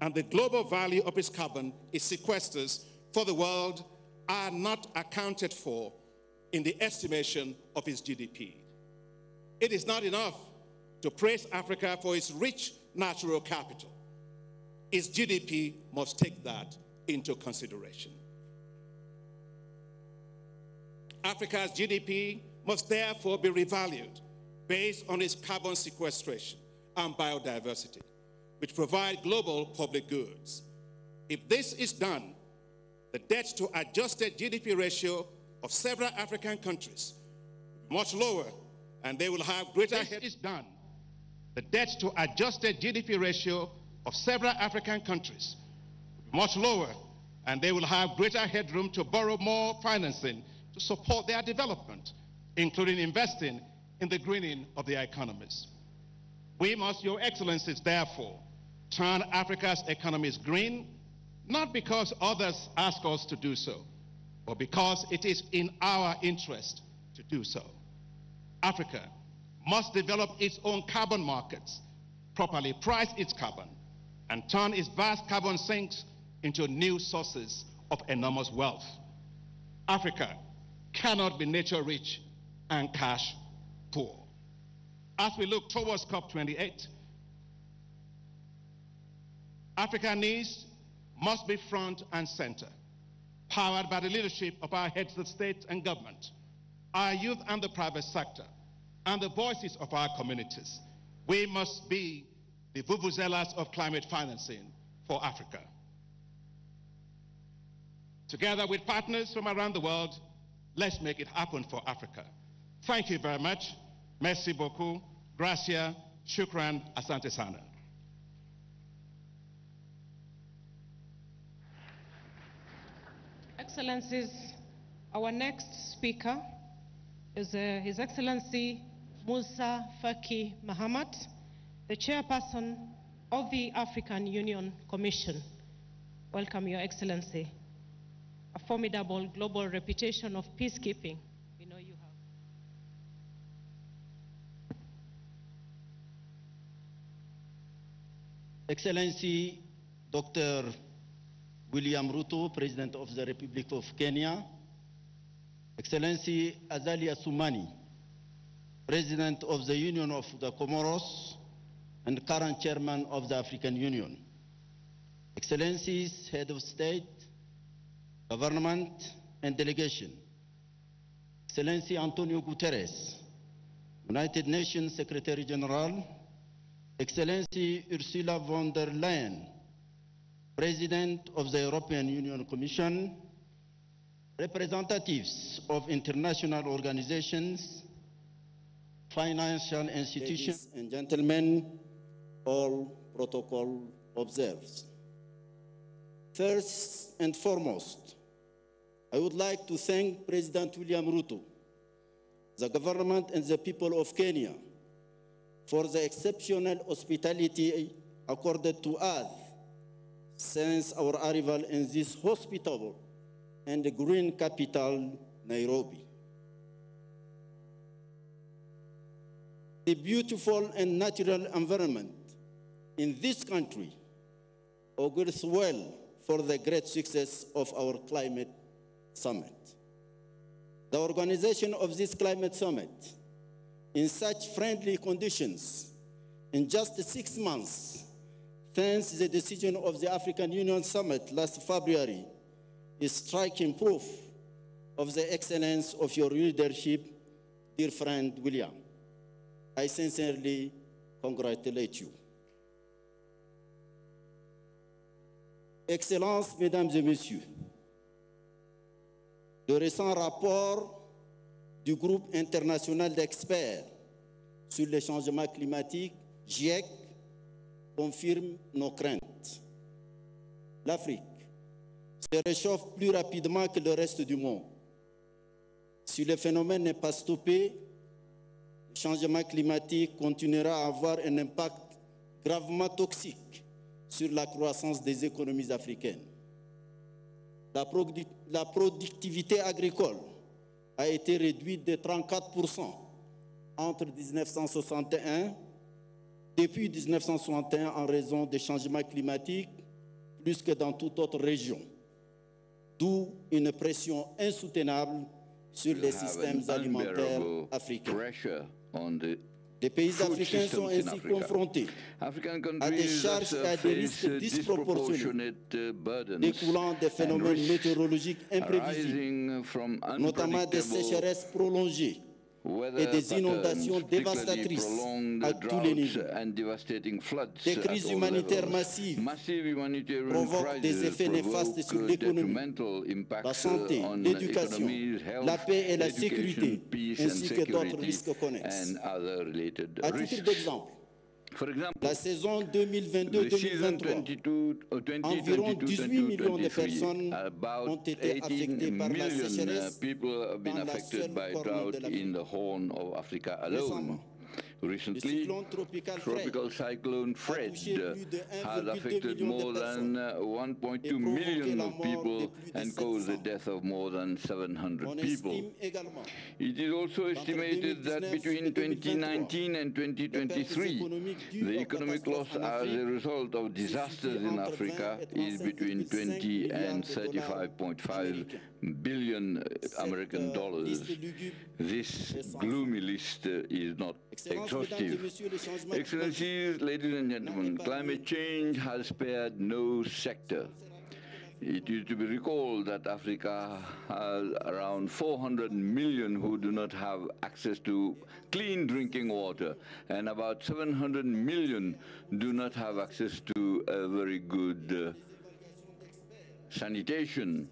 and the global value of its carbon it sequesters for the world are not accounted for in the estimation of its GDP. It is not enough to praise Africa for its rich natural capital. Its GDP must take that into consideration. Africa's GDP must therefore be revalued based on its carbon sequestration and biodiversity, which provide global public goods. If this is done, the debt-to-adjusted GDP ratio of several African countries will be much lower, and they will have greater headroom. This is done, the debt-to-adjusted GDP ratio of several African countries will be much lower, and they will have greater headroom to borrow more financing to support their development, including investing in the greening of their economies. We must, Your Excellencies, therefore, turn Africa's economies green, not because others ask us to do so, but because it is in our interest to do so. Africa must develop its own carbon markets, properly price its carbon, and turn its vast carbon sinks into new sources of enormous wealth. Africa cannot be nature rich and cash poor. As we look towards COP28, Africa's needs must be front and center, powered by the leadership of our heads of state and government, our youth and the private sector, and the voices of our communities. We must be the vuvuzelas of climate financing for Africa. Together with partners from around the world, let's make it happen for Africa. Thank you very much. Merci beaucoup. Gracias. Shukran. Asante sana. Excellencies, our next speaker is His Excellency Musa Faki Mahamat, the chairperson of the African Union Commission. Welcome, Your Excellency. A formidable global reputation of peacekeeping, we know you have. Excellency Dr. William Ruto, President of the Republic of Kenya, Excellency Azali Assoumani, President of the Union of the Comoros and current Chairman of the African Union, Excellencies, Head of State, Government and Delegation, Excellency Antonio Guterres, United Nations Secretary General, Excellency Ursula von der Leyen, President of the European Union Commission, representatives of international organizations, financial institutions, ladies and gentlemen, all protocol observed. First and foremost, I would like to thank President William Ruto, the government and the people of Kenya for the exceptional hospitality accorded to us since our arrival in this hospitable and green capital, Nairobi. The beautiful and natural environment in this country augurs well for the great success of our climate summit. The organization of this climate summit in such friendly conditions in just 6 months, thanks to the decision of the African Union Summit last February, is striking proof of the excellence of your leadership, dear friend William. I sincerely congratulate you. Excellences, Mesdames et Messieurs, le récent rapport du groupe international d'experts sur le changement climatique, GIEC, confirme nos craintes. L'Afrique se réchauffe plus rapidement que le reste du monde. Si le phénomène n'est pas stoppé, le changement climatique continuera à avoir un impact gravement toxique sur la croissance des économies africaines. La productivité agricole a été réduite de 34% entre 1961, depuis 1961 en raison des changements climatiques, plus que dans toute autre région, d'où une pression insoutenable sur les systèmes alimentaires africains. Les pays africains sont ainsi confrontés à des charges et à des risques disproportionnés découlant des phénomènes météorologiques imprévisibles, notamment des sécheresses prolongées et des inondations dévastatrices à tous les niveaux. Des crises humanitaires massives provoquent des effets néfastes sur l'économie, la santé, l'éducation, la paix et la sécurité, ainsi que d'autres risques connexes. À titre d'exemple, la saison 2022-2023, environ 18 millions de personnes ont été affectées par la sécheresse dans la seule corne de l'Afrique. Récemment, Recently, tropical cyclone Fred has affected more than 1.2 million people and caused the death of more than 700 people. It is also estimated that between 2019 and 2023, the economic loss as a result of disasters in Africa is between 20 and 35.5 billion American dollars. This gloomy list is not exhaustive. Excellencies, ladies and gentlemen, climate change has spared no sector. It is to be recalled that Africa has around 400 million who do not have access to clean drinking water, and about 700 million do not have access to a very good sanitation.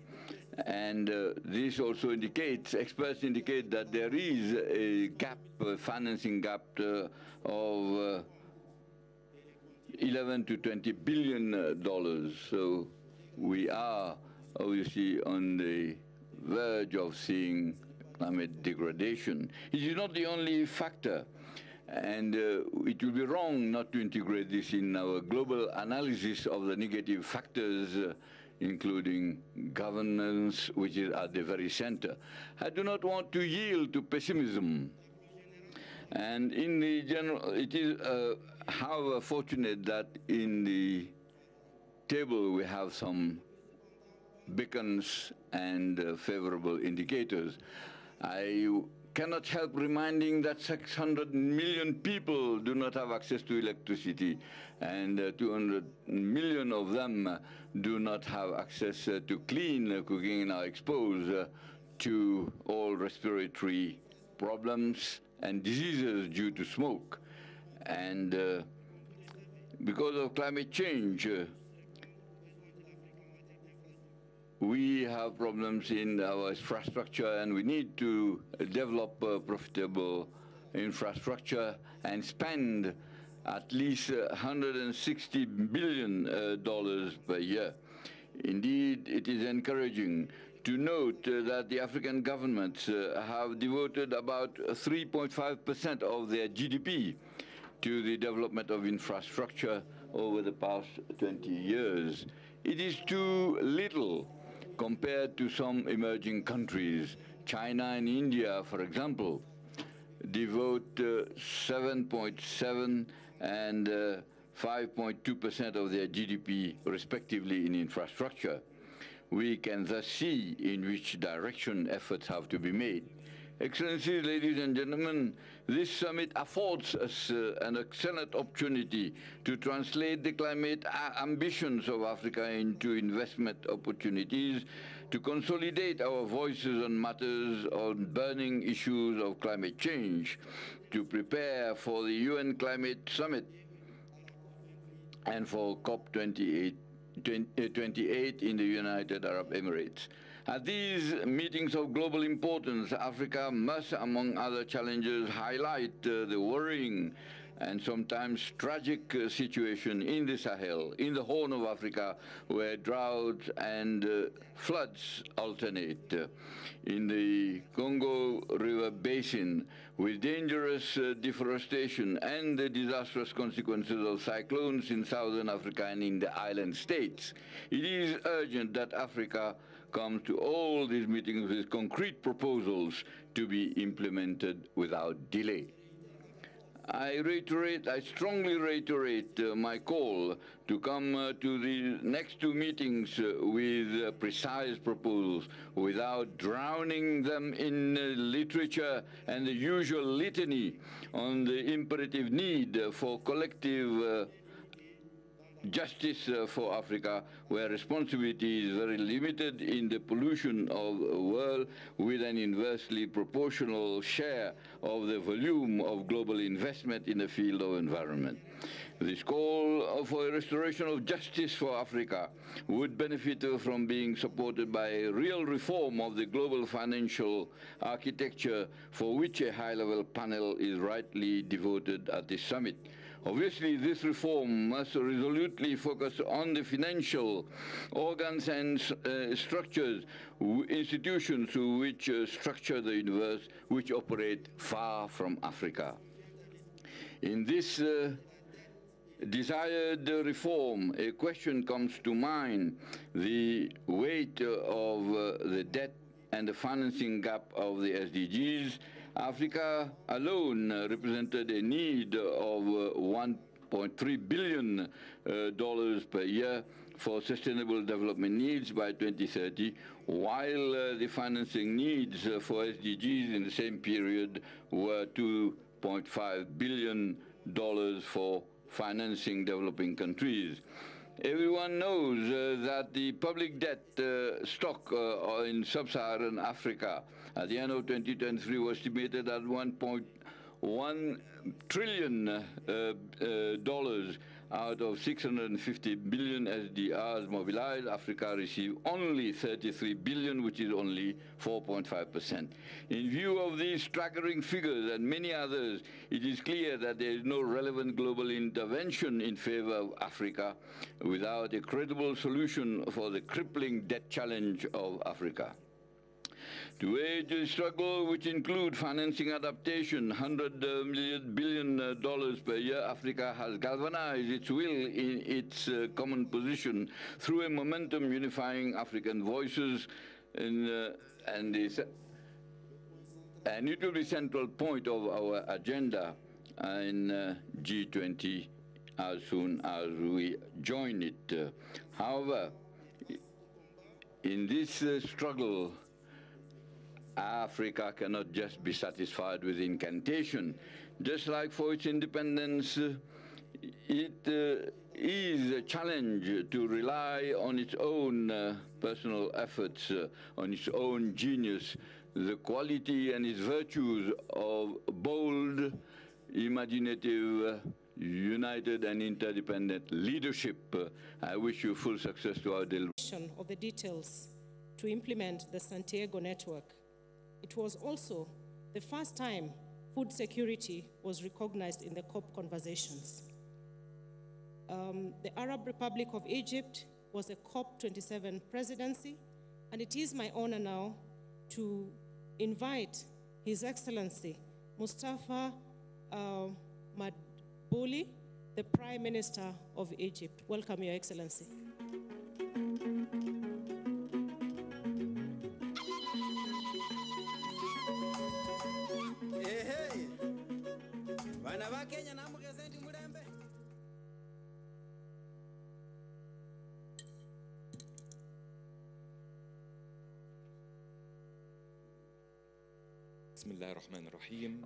And this also indicates, experts indicate that there is a gap, a financing gap of 11 to 20 billion dollars. So we are obviously on the verge of seeing climate degradation. It is not the only factor, and it will be wrong not to integrate this in our global analysis of the negative factors, including governance, which is at the very center. I do not want to yield to pessimism. And in the general, it is, however, fortunate that in the table we have some beacons and favorable indicators. I cannot help reminding that 600 million people do not have access to electricity, and 200 million of them do not have access to clean cooking and are exposed to all respiratory problems and diseases due to smoke. And because of climate change, we have problems in our infrastructure, and we need to develop profitable infrastructure and spend at least $160 billion per year. Indeed, it is encouraging to note that the African governments have devoted about 3.5% of their GDP to the development of infrastructure over the past 20 years. It is too little compared to some emerging countries. China and India, for example, devote 7.7 and 5.2% of their GDP, respectively, in infrastructure. We can thus see in which direction efforts have to be made. Excellencies, ladies and gentlemen, this summit affords us an excellent opportunity to translate the climate ambitions of Africa into investment opportunities, to consolidate our voices on matters on burning issues of climate change, to prepare for the UN Climate Summit and for COP28 in the United Arab Emirates. At these meetings of global importance, Africa must, among other challenges, highlight the worrying and sometimes tragic situation in the Sahel, in the Horn of Africa, where droughts and floods alternate. In the Congo River Basin, with dangerous deforestation and the disastrous consequences of cyclones in southern Africa and in the island states. It is urgent that Africa come to all these meetings with concrete proposals to be implemented without delay. I strongly reiterate my call to come to the next two meetings with precise proposals without drowning them in literature and the usual litany on the imperative need for collective justice for Africa, where responsibility is very limited in the pollution of the world with an inversely proportional share of the volume of global investment in the field of environment. This call for a restoration of justice for Africa would benefit from being supported by a real reform of the global financial architecture, for which a high-level panel is rightly devoted at this summit. Obviously, this reform must resolutely focus on the financial organs and structures, institutions which structure the universe, which operate far from Africa. In this desired reform, a question comes to mind: the weight of the debt and the financing gap of the SDGs. Africa alone represented a need of $1.3 billion per year for sustainable development needs by 2030, while the financing needs for SDGs in the same period were $2.5 billion for financing developing countries. Everyone knows that the public debt stock in sub-Saharan Africa at the end of 2023 was estimated at $1.1 trillion out of 650 billion SDRs mobilized. Africa received only 33 billion, which is only 4.5%. In view of these staggering figures and many others, it is clear that there is no relevant global intervention in favor of Africa without a credible solution for the crippling debt challenge of Africa. To wage a struggle which includes financing adaptation, $100 billion per year, Africa has galvanized its will in its common position through a momentum unifying African voices, and it will be a central point of our agenda in G20 as soon as we join it. However, in this struggle, Africa cannot just be satisfied with incantation. Just like for its independence, it is a challenge to rely on its own personal efforts, on its own genius, the quality and its virtues of bold, imaginative, united and interdependent leadership. I wish you full success to our deliberation. Of the details to implement the Santiago Network. It was also the first time food security was recognized in the COP conversations. The Arab Republic of Egypt was a COP27 presidency, and it is my honor now to invite His Excellency Mustafa Madbouli, the Prime Minister of Egypt. Welcome, Your Excellency.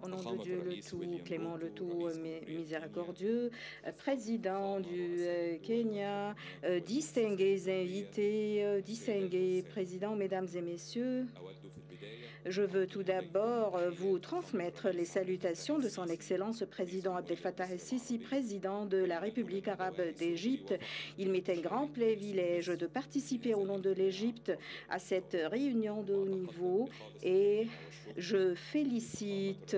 Au nom de Dieu le tout clément, le tout miséricordieux, président du Kenya, distingués invités, distingués présidents, mesdames et messieurs, je veux tout d'abord vous transmettre les salutations de son Excellence le Président Abdel Fattah el-Sisi, président de la République arabe d'Égypte. Il m'est un grand privilège de participer au nom de l'Égypte à cette réunion de haut niveau et je félicite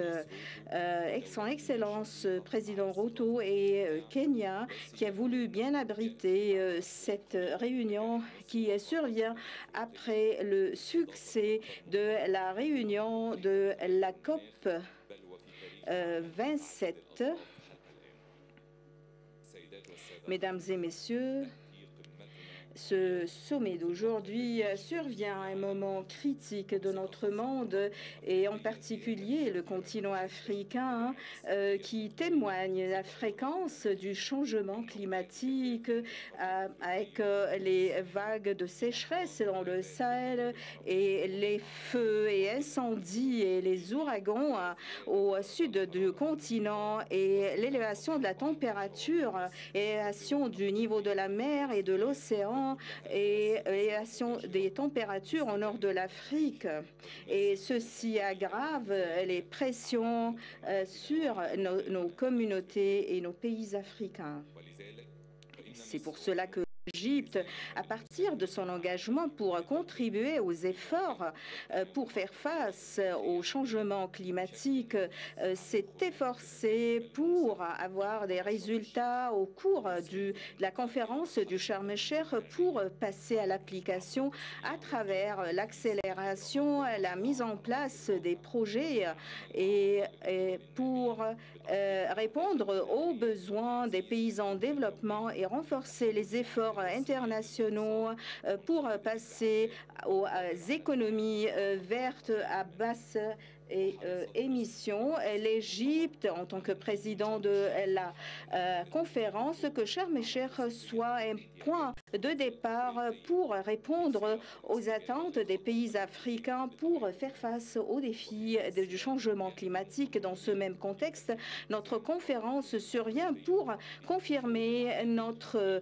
Son Excellence Président Ruto et Kenya qui a voulu bien abriter cette réunion qui survient après le succès de la réunion de la COP 27. Mesdames et messieurs, Ce sommet d'aujourd'hui survient à un moment critique de notre monde et en particulier le continent africain qui témoigne de la fréquence du changement climatique avec les vagues de sécheresse dans le Sahel et les feux et incendies et les ouragans au sud du continent et l'élévation de la température, l'élévation du niveau de la mer et de l'océan et l'élévation des températures au nord de l'Afrique. Et ceci aggrave les pressions sur nos communautés et nos pays africains. C'est pour cela que l'Égypte, à partir de son engagement pour contribuer aux efforts pour faire face au changement climatique, s'est efforcée pour avoir des résultats au cours de la conférence du Sharm el-Sheikh pour passer à l'application à travers l'accélération, la mise en place des projets et pour répondre aux besoins des pays en développement et renforcer les efforts internationaux pour passer aux économies vertes à basse émissions. L'Égypte, en tant que président de la conférence, que Sharm el-Sheikh soit un point de départ pour répondre aux attentes des pays africains pour faire face aux défis du changement climatique. Dans ce même contexte, notre conférence survient pour confirmer notre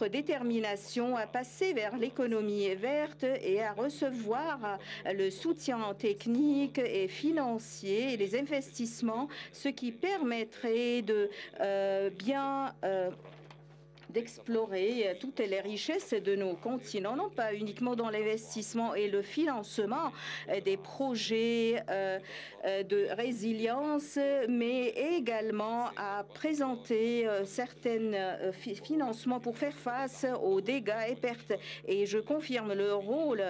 détermination à passer vers l'économie verte et à recevoir le soutien technique et financier et les investissements, ce qui permettrait de bien d'explorer toutes les richesses de nos continents, non pas uniquement dans l'investissement et le financement des projets de résilience, mais également à présenter certains financements pour faire face aux dégâts et pertes. Et je confirme le rôle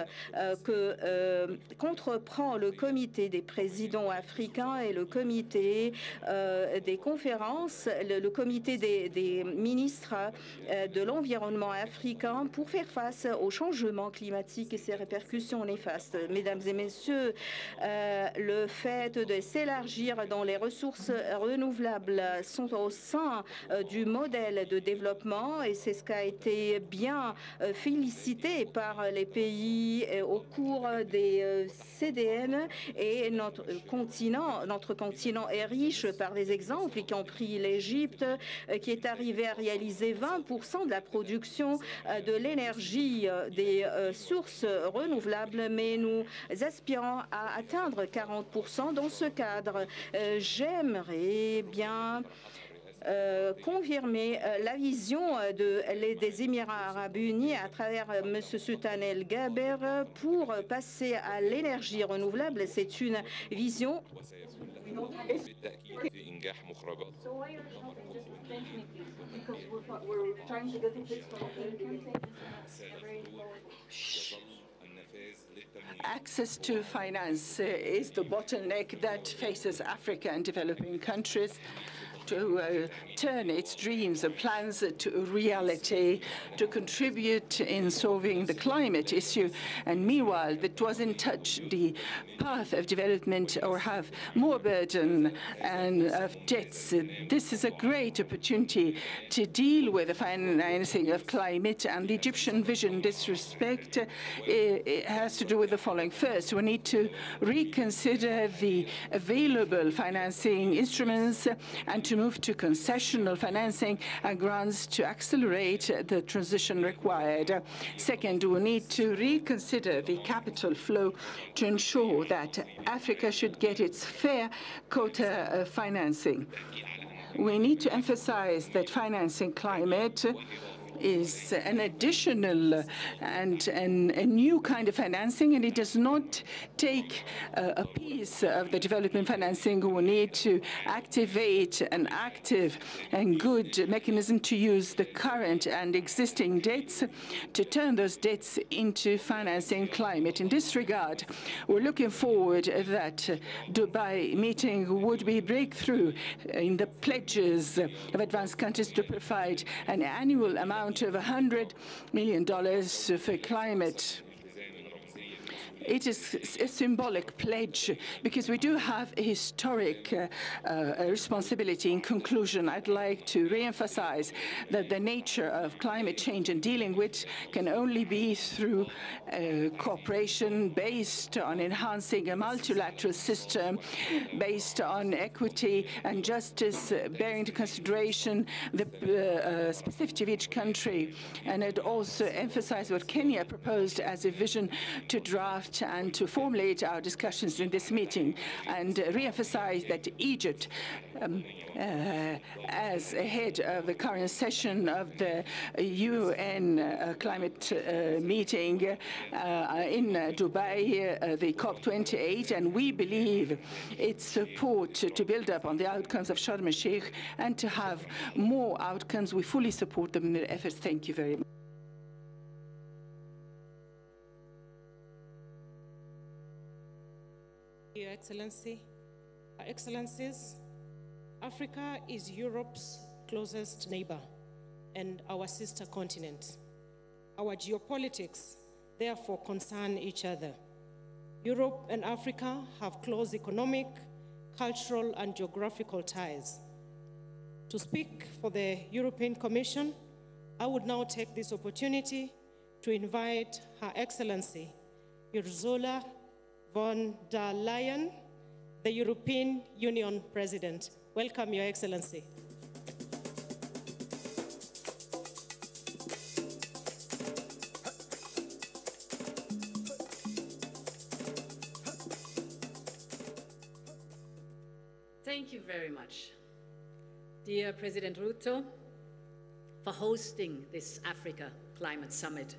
qu'entreprend le comité des présidents africains et le comité des conférences, le comité des ministres de l'environnement africain pour faire face au changement climatique et ses répercussions néfastes. Mesdames et messieurs, le fait de s'élargir dans les ressources renouvelables sont au sein du modèle de développement et c'est ce qui a été bien félicité par les pays au cours des CDN et notre continent est riche par des exemples qui ont pris l'Égypte qui est arrivé à réaliser 20% de la production de l'énergie des sources renouvelables, mais nous aspirons à atteindre 40% dans ce cadre. J'aimerais bien confirmer la vision des Émirats arabes unis à travers M. Sultan El Gaber pour passer à l'énergie renouvelable. C'est une vision. Access to finance is the bottleneck that faces Africa and developing countries to turn its dreams and plans to reality, to contribute in solving the climate issue. And meanwhile, that doesn't touch the path of development or have more burden and of debts. This is a great opportunity to deal with the financing of climate, and the Egyptian vision in this respect it has to do with the following. First, we need to reconsider the available financing instruments and to move to concessional financing and grants to accelerate the transition required. Second, we need to reconsider the capital flow to ensure that Africa should get its fair quota of financing. We need to emphasize that financing climate is an additional and a new kind of financing, and it does not take a piece of the development financing. We need to activate an active and good mechanism to use the current and existing debts to turn those debts into financing climate. In this regard, we're looking forward that Dubai meeting would be breakthrough in the pledges of advanced countries to provide an annual amount amount of $100 million for climate. It is a symbolic pledge because we do have a historic responsibility. In conclusion, I'd like to re-emphasize that the nature of climate change and dealing with can only be through cooperation based on enhancing a multilateral system, based on equity and justice, bearing into consideration the specificity of each country. And it also emphasized what Kenya proposed as a vision to draft and to formulate our discussions in this meeting, and re-emphasize that Egypt, as head of the current session of the UN climate meeting in Dubai, the COP28, and we believe its support to build up on the outcomes of Sharm el-Sheikh and to have more outcomes. We fully support them in their efforts. Thank you very much. Your Excellency, Excellencies, Africa is Europe's closest neighbor and our sister continent. Our geopolitics therefore concern each other. Europe and Africa have close economic, cultural, and geographical ties. To speak for the European Commission, I would now take this opportunity to invite Her Excellency Ursula von der Leyen, the European Union President. Welcome, Your Excellency. Thank you very much, dear President Ruto, for hosting this Africa Climate Summit.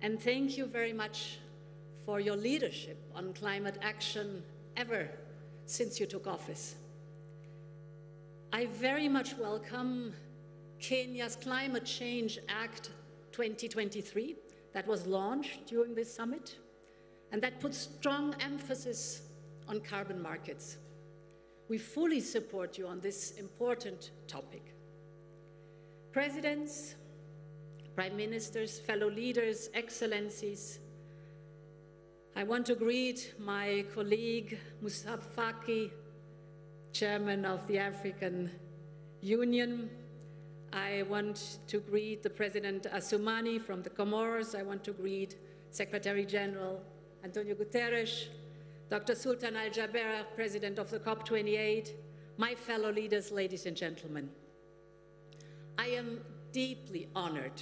And thank you very much for your leadership on climate action ever since you took office. I very much welcome Kenya's Climate Change Act 2023 that was launched during this summit and that puts strong emphasis on carbon markets. We fully support you on this important topic. Presidents, prime ministers, fellow leaders, excellencies, I want to greet my colleague, Moussa Faki, Chairman of the African Union. I want to greet the President Assoumani from the Comoros. I want to greet Secretary General Antonio Guterres, Dr. Sultan Al Jaber, President of the COP28, my fellow leaders, ladies and gentlemen. I am deeply honored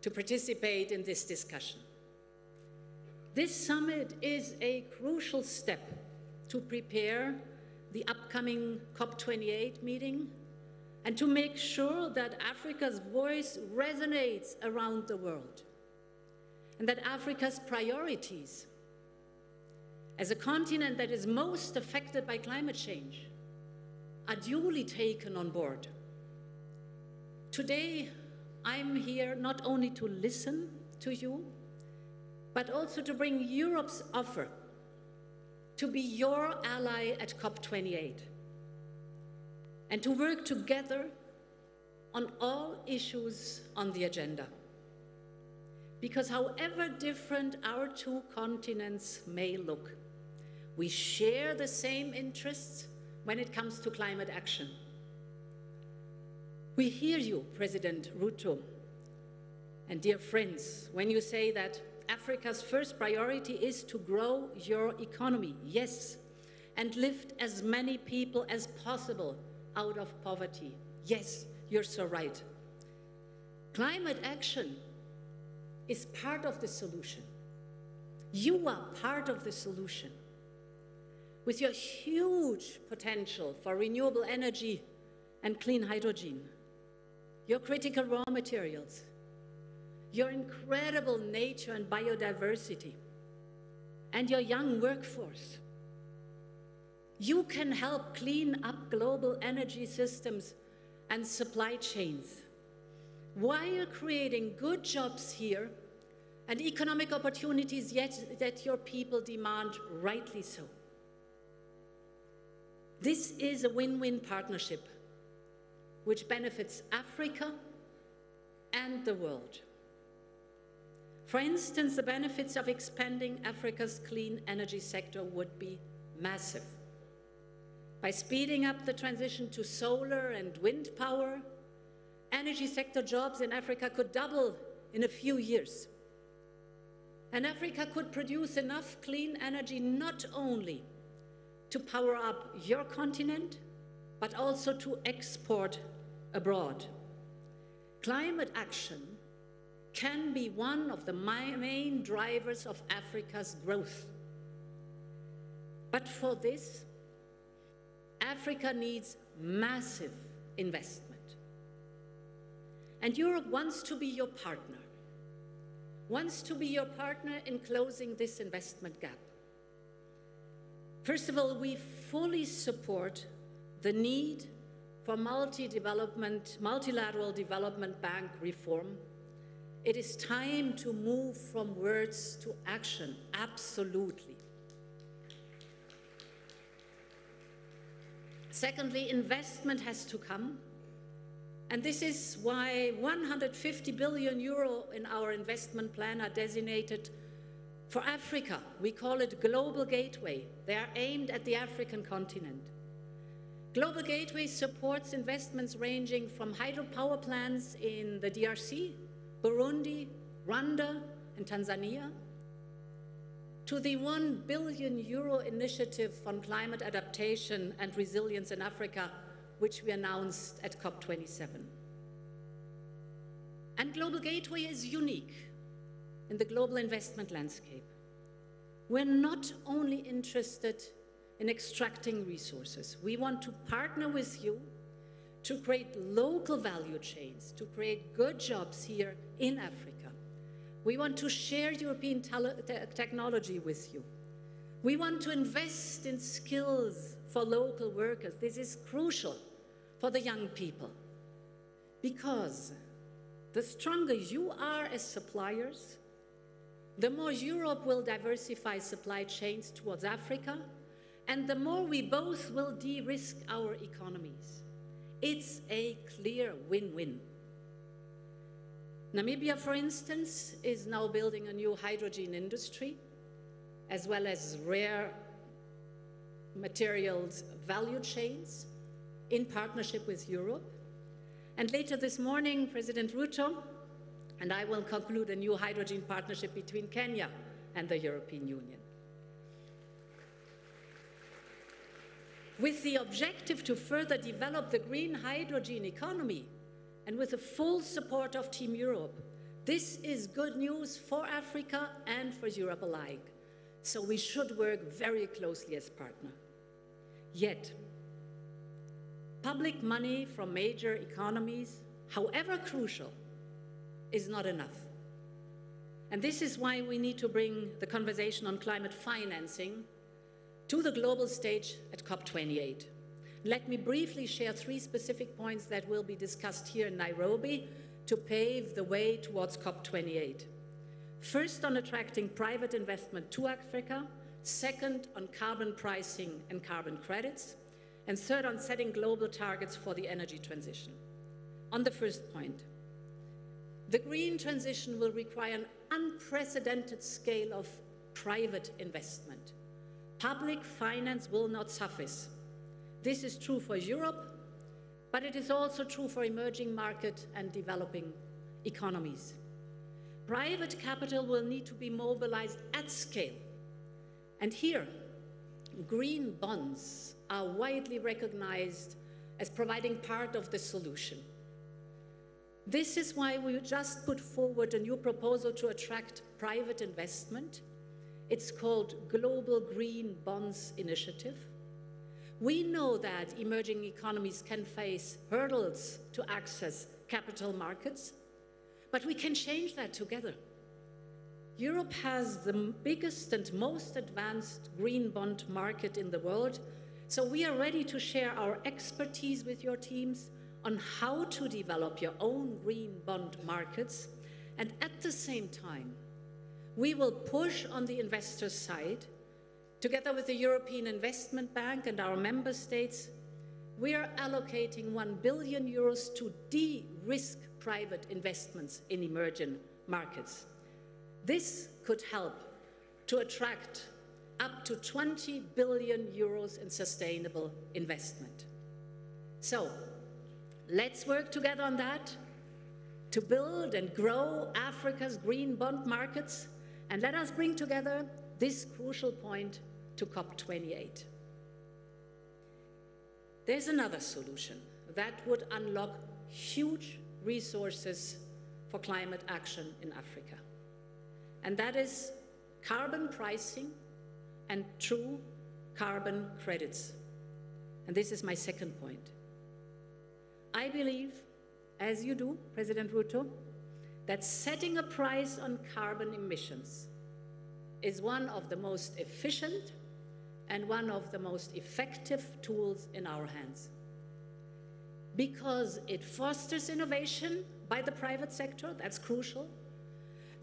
to participate in this discussion. This summit is a crucial step to prepare the upcoming COP28 meeting and to make sure that Africa's voice resonates around the world and that Africa's priorities as a continent that is most affected by climate change are duly taken on board. Today, I'm here not only to listen to you, but also to bring Europe's offer to be your ally at COP28 and to work together on all issues on the agenda. Because however different our two continents may look, we share the same interests when it comes to climate action. We hear you, President Ruto, and dear friends, when you say that Africa's first priority is to grow your economy, yes, and lift as many people as possible out of poverty. Yes, you're so right. Climate action is part of the solution. You are part of the solution. With your huge potential for renewable energy and clean hydrogen, your critical raw materials, your incredible nature and biodiversity, and your young workforce. You can help clean up global energy systems and supply chains while creating good jobs here and economic opportunities yet that your people demand, rightly so. This is a win-win partnership which benefits Africa and the world. For instance, the benefits of expanding Africa's clean energy sector would be massive. By speeding up the transition to solar and wind power, energy sector jobs in Africa could double in a few years. And Africa could produce enough clean energy not only to power up your continent, but also to export abroad. Climate action can be one of the main drivers of Africa's growth. But for this, Africa needs massive investment. And Europe wants to be your partner, in closing this investment gap. First of all, we fully support the need for multilateral development bank reform. It is time to move from words to action, absolutely. Secondly, investment has to come. And this is why 150 billion euro in our investment plan are designated for Africa. We call it Global Gateway. They are aimed at the African continent. Global Gateway supports investments ranging from hydropower plants in the DRC, Burundi, Rwanda, and Tanzania, to the 1 billion euro initiative on climate adaptation and resilience in Africa, which we announced at COP27. And Global Gateway is unique in the global investment landscape. We're not only interested in extracting resources. We want to partner with you to create local value chains, to create good jobs here in Africa. We want to share European technology with you. We want to invest in skills for local workers. This is crucial for the young people, because the stronger you are as suppliers, the more Europe will diversify supply chains towards Africa, and the more we both will de-risk our economies. It's a clear win-win. Namibia, for instance, is now building a new hydrogen industry, as well as rare materials value chains in partnership with Europe. And later this morning, President Ruto and I will conclude a new hydrogen partnership between Kenya and the European Union, with the objective to further develop the green hydrogen economy, and with the full support of Team Europe. This is good news for Africa and for Europe alike. So we should work very closely as partner. Yet, public money from major economies, however crucial, is not enough. And this is why we need to bring the conversation on climate financing to the global stage at COP28. Let me briefly share 3 specific points that will be discussed here in Nairobi to pave the way towards COP28. First, on attracting private investment to Africa. Second, on carbon pricing and carbon credits. And third, on setting global targets for the energy transition. On the first point, the green transition will require an unprecedented scale of private investment. Public finance will not suffice. This is true for Europe, but it is also true for emerging market and developing economies. Private capital will need to be mobilized at scale. And here, green bonds are widely recognized as providing part of the solution. This is why we just put forward a new proposal to attract private investment. It's called Global Green Bonds Initiative. We know that emerging economies can face hurdles to access capital markets, but we can change that together. Europe has the biggest and most advanced green bond market in the world, so we are ready to share our expertise with your teams on how to develop your own green bond markets, and at the same time, we will push on the investor side. Together with the European Investment Bank and our member states, we are allocating 1 billion euros to de-risk private investments in emerging markets. This could help to attract up to 20 billion euros in sustainable investment. So let's work together on that to build and grow Africa's green bond markets, and let us bring together this crucial point to COP28. There's another solution that would unlock huge resources for climate action in Africa, and that is carbon pricing and true carbon credits. And this is my second point. I believe, as you do, President Ruto, that setting a price on carbon emissions is one of the most efficient and one of the most effective tools in our hands, because it fosters innovation by the private sector, that's crucial,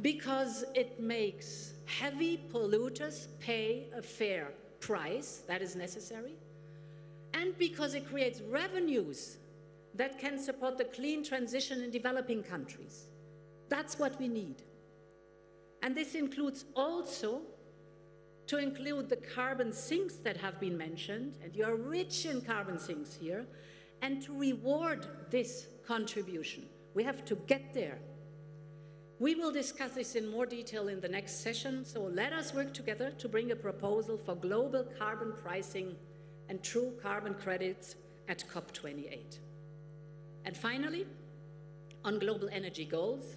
because it makes heavy polluters pay a fair price, that is necessary, and because it creates revenues that can support the clean transition in developing countries. That's what we need. And this includes also to include the carbon sinks that have been mentioned, and you are rich in carbon sinks here, and to reward this contribution. We have to get there. We will discuss this in more detail in the next session, so let us work together to bring a proposal for global carbon pricing and true carbon credits at COP28. And finally, on global energy goals,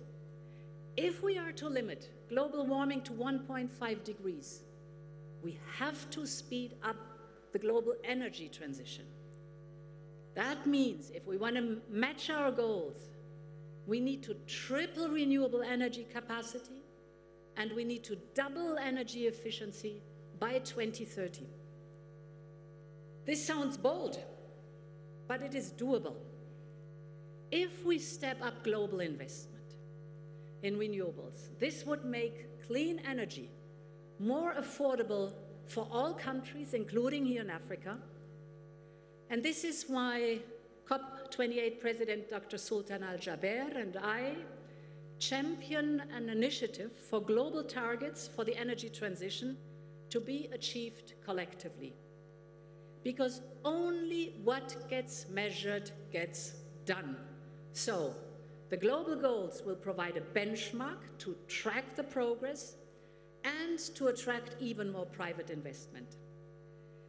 if we are to limit global warming to 1.5 degrees, we have to speed up the global energy transition. That means if we want to match our goals, we need to triple renewable energy capacity, and we need to double energy efficiency by 2030. This sounds bold, but it is doable. If we step up global investment in renewables, this would make clean energy more affordable for all countries, including here in Africa. And this is why COP28 President Dr. Sultan Al Jaber and I champion an initiative for global targets for the energy transition to be achieved collectively. Because only what gets measured gets done. So the global goals will provide a benchmark to track the progress and to attract even more private investment.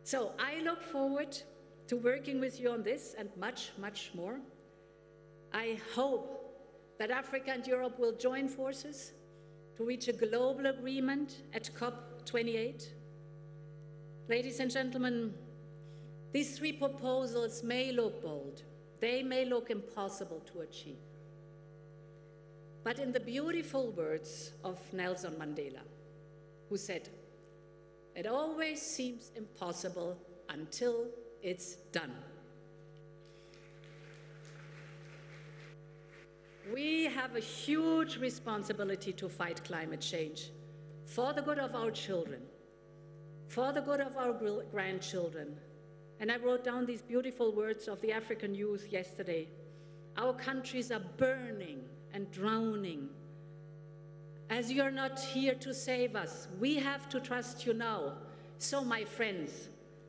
So I look forward to working with you on this and much, much more. I hope that Africa and Europe will join forces to reach a global agreement at COP28. Ladies and gentlemen, these three proposals may look bold. They may look impossible to achieve. But in the beautiful words of Nelson Mandela, who said, "It always seems impossible until it's done." We have a huge responsibility to fight climate change for the good of our children, for the good of our grandchildren. And I wrote down these beautiful words of the African youth yesterday. Our countries are burning and drowning. As you're not here to save us, we have to trust you now. So, my friends,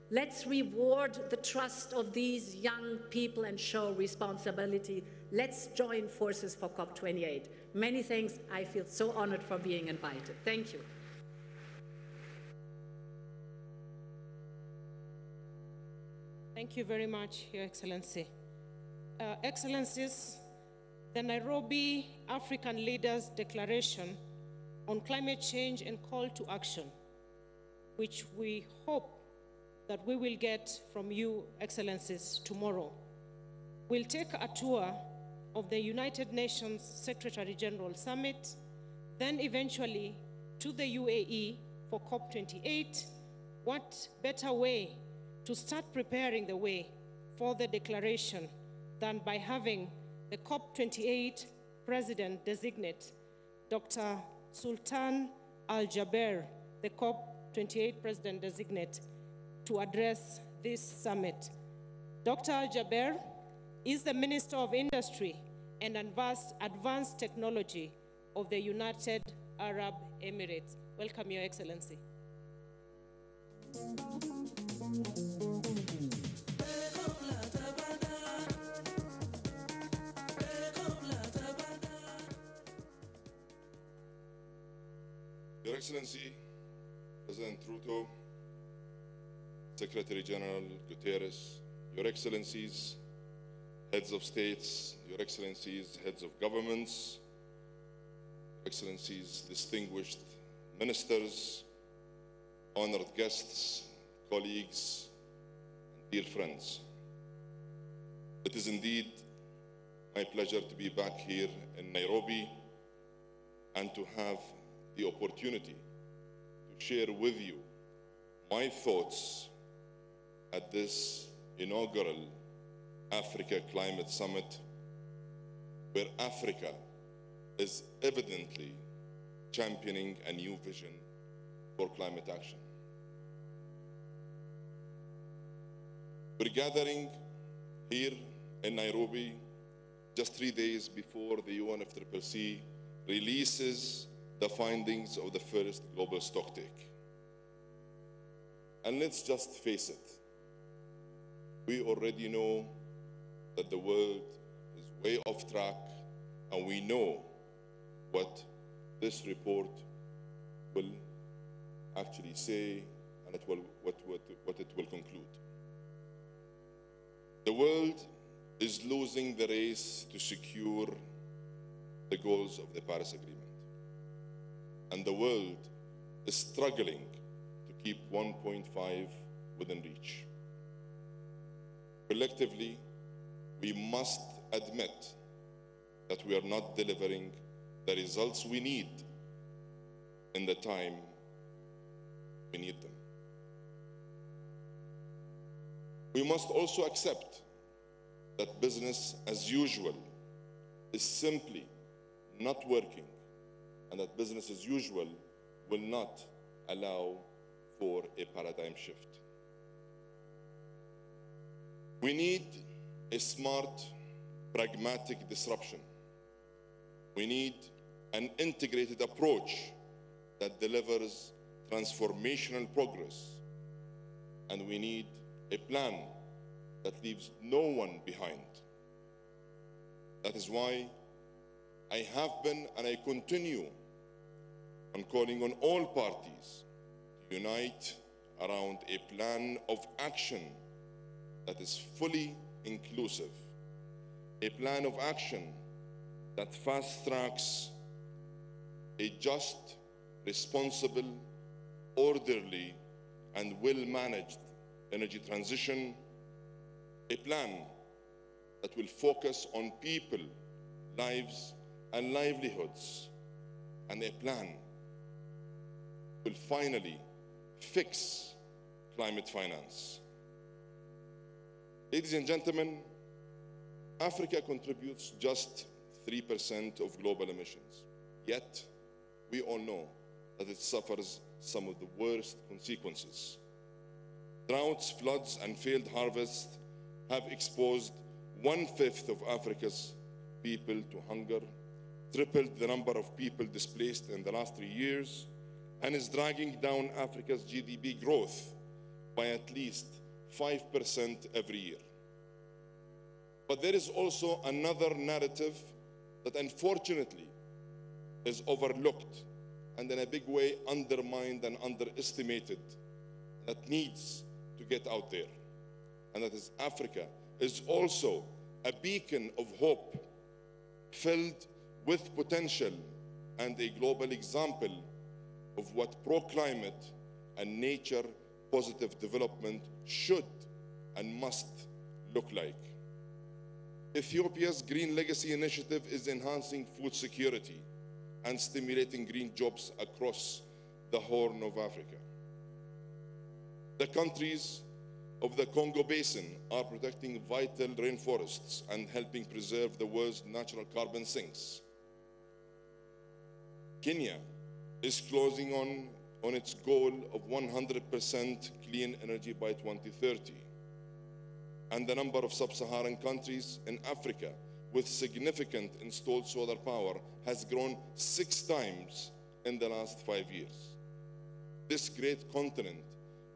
let's reward the trust of these young people and show responsibility. Let's join forces for COP28. Many thanks. I feel so honored for being invited. Thank you. Thank you very much, Your Excellency. Excellencies, the Nairobi African Leaders Declaration on Climate Change and Call to Action, which we hope that we will get from you, Excellencies, tomorrow, will take a tour of the United Nations Secretary General Summit, then eventually to the UAE for COP28. What better way to start preparing the way for the declaration than by having the COP28 President-designate, Dr. Sultan Al Jaber, the COP28 President-designate, to address this summit. Dr. Al Jaber is the Minister of Industry and advanced technology of the United Arab Emirates. Welcome, Your Excellency. Your Excellency, President Ruto, Secretary General Guterres, Your Excellencies, Heads of States, Your Excellencies, Heads of Governments, Your Excellencies, distinguished ministers, honored guests, colleagues, and dear friends. It is indeed my pleasure to be back here in Nairobi and to have the opportunity to share with you my thoughts at this inaugural Africa Climate Summit, where Africa is evidently championing a new vision for climate action. We're gathering here in Nairobi just 3 days before the UNFCCC releases the findings of the first global stocktake. And let's just face it, we already know that the world is way off track, and we know what this report will actually say and what it will conclude. The world is losing the race to secure the goals of the Paris Agreement. And the world is struggling to keep 1.5 within reach. Collectively, we must admit that we are not delivering the results we need in the time we need them. We must also accept that business as usual is simply not working, and that business as usual will not allow for a paradigm shift. We need a smart, pragmatic disruption. We need an integrated approach that delivers transformational progress. And we need a plan that leaves no one behind. That is why I have been and I continue on calling on all parties to unite around a plan of action that is fully inclusive, a plan of action that fast-tracks a just, responsible, orderly, and well-managed energy transition, a plan that will focus on people, lives, and livelihoods, and a plan will finally fix climate finance. Ladies and gentlemen, Africa contributes just 3% of global emissions. Yet, we all know that it suffers some of the worst consequences. Droughts, floods, and failed harvests have exposed 1/5 of Africa's people to hunger, tripled the number of people displaced in the last 3 years, and is dragging down Africa's GDP growth by at least 5% every year. But there is also another narrative that unfortunately is overlooked and in a big way undermined and underestimated, that needs to get out there. And that is, Africa is also a beacon of hope, filled with potential, and a global example of what pro-climate and nature-positive development should and must look like. Ethiopia's Green Legacy Initiative is enhancing food security and stimulating green jobs across the Horn of Africa. The countries of the Congo Basin are protecting vital rainforests and helping preserve the world's natural carbon sinks. Kenya is closing on its goal of 100% clean energy by 2030. And the number of sub-Saharan countries in Africa with significant installed solar power has grown 6 times in the last 5 years. This great continent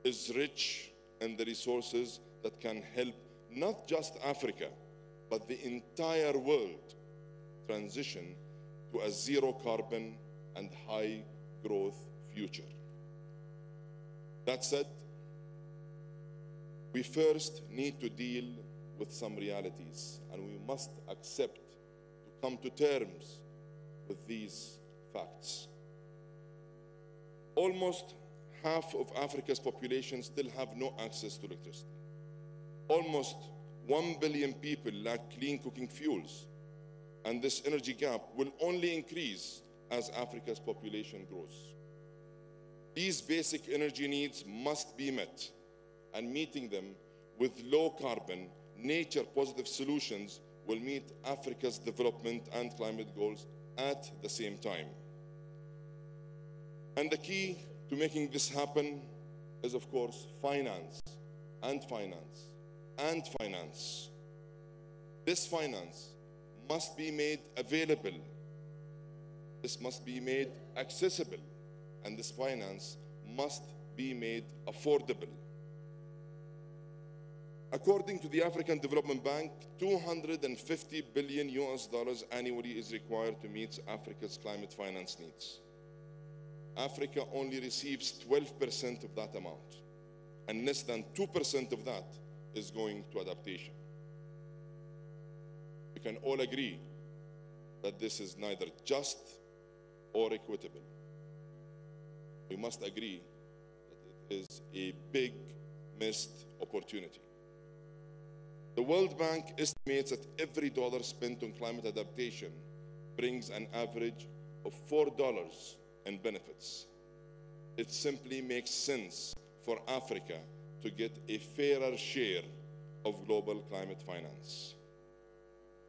is rich in the resources that can help not just Africa, but the entire world transition to a zero carbon and high growth future. That said, we first need to deal with some realities, and we must accept to come to terms with these facts. Almost half of Africa's population still have no access to electricity. Almost 1 billion people lack clean cooking fuels, and this energy gap will only increase as Africa's population grows. These basic energy needs must be met, and meeting them with low carbon, nature-positive solutions will meet Africa's development and climate goals at the same time. And the key to making this happen is, of course, finance and finance and finance. This finance must be made available. This must be made accessible. And this finance must be made affordable. According to the African Development Bank, $250 billion annually is required to meet Africa's climate finance needs. Africa only receives 12% of that amount, and less than 2% of that is going to adaptation. We can all agree that this is neither just or equitable. We must agree that it is a big missed opportunity. The World Bank estimates that every dollar spent on climate adaptation brings an average of $4 in benefits. It simply makes sense for Africa to get a fairer share of global climate finance.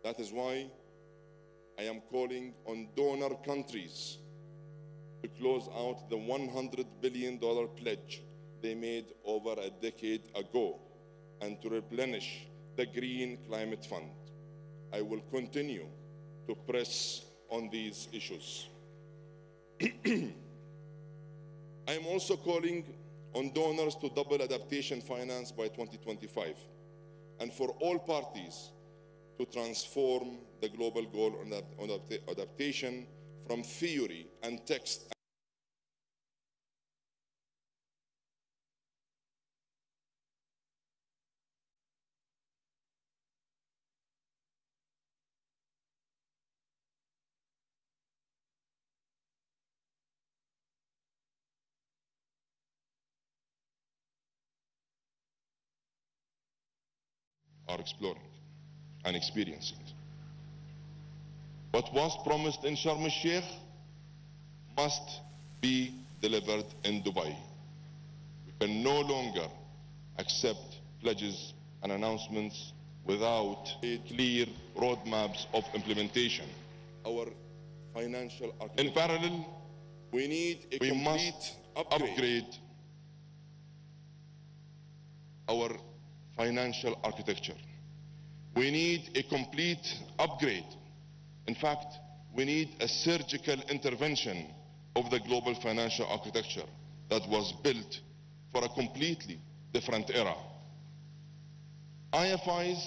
That is why I am calling on donor countries to close out the $100 billion pledge they made over a decade ago and to replenish the Green Climate Fund. I will continue to press on these issues. I am also calling on donors to double adaptation finance by 2025 and for all parties to transform the global goal on adaptation from theory and text are exploring and experiencing. What was promised in Sharm el-Sheikh must be delivered in Dubai. We can no longer accept pledges and announcements without clear roadmaps of implementation. Our financial architecture. In parallel, we must upgrade our financial architecture. We need a complete upgrade. In fact, we need a surgical intervention of the global financial architecture that was built for a completely different era. IFIs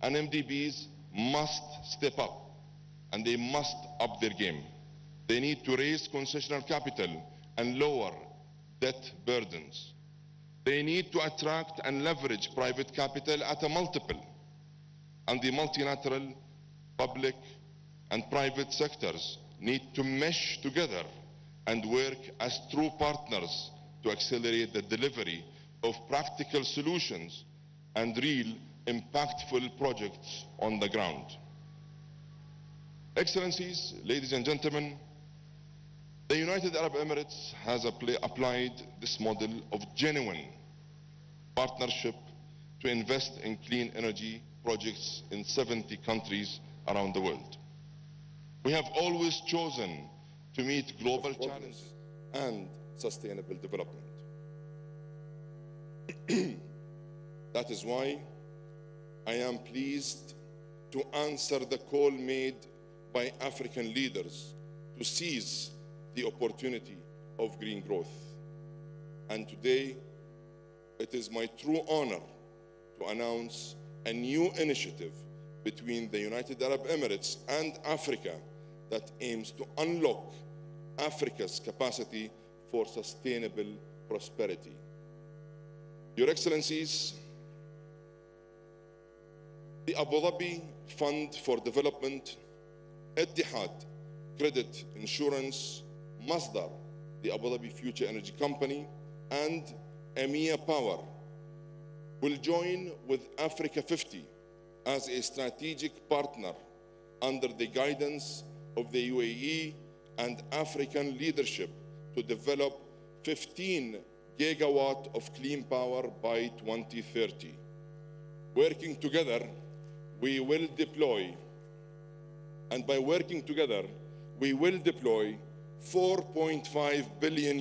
and MDBs must step up, and they must up their game. They need to raise concessional capital and lower debt burdens. They need to attract and leverage private capital at a multiple, and the multilateral, public, and private sectors need to mesh together and work as true partners to accelerate the delivery of practical solutions and real impactful projects on the ground. Excellencies, ladies and gentlemen, the United Arab Emirates has applied this model of genuine partnership to invest in clean energy projects in 70 countries around the world. We have always chosen to meet global challenges and sustainable development. That is why I am pleased to answer the call made by African leaders to seize the opportunity of green growth. And today, it is my true honor to announce a new initiative between the United Arab Emirates and Africa that aims to unlock Africa's capacity for sustainable prosperity. Your Excellencies, the Abu Dhabi Fund for Development, Etihad Credit Insurance, Masdar, the Abu Dhabi Future Energy Company, and EMEA Power will join with Africa 50 as a strategic partner under the guidance of the UAE and African leadership to develop 15 gigawatt of clean power by 2030. Working together, we will deploy, and by working together, we will deploy $4.5 billion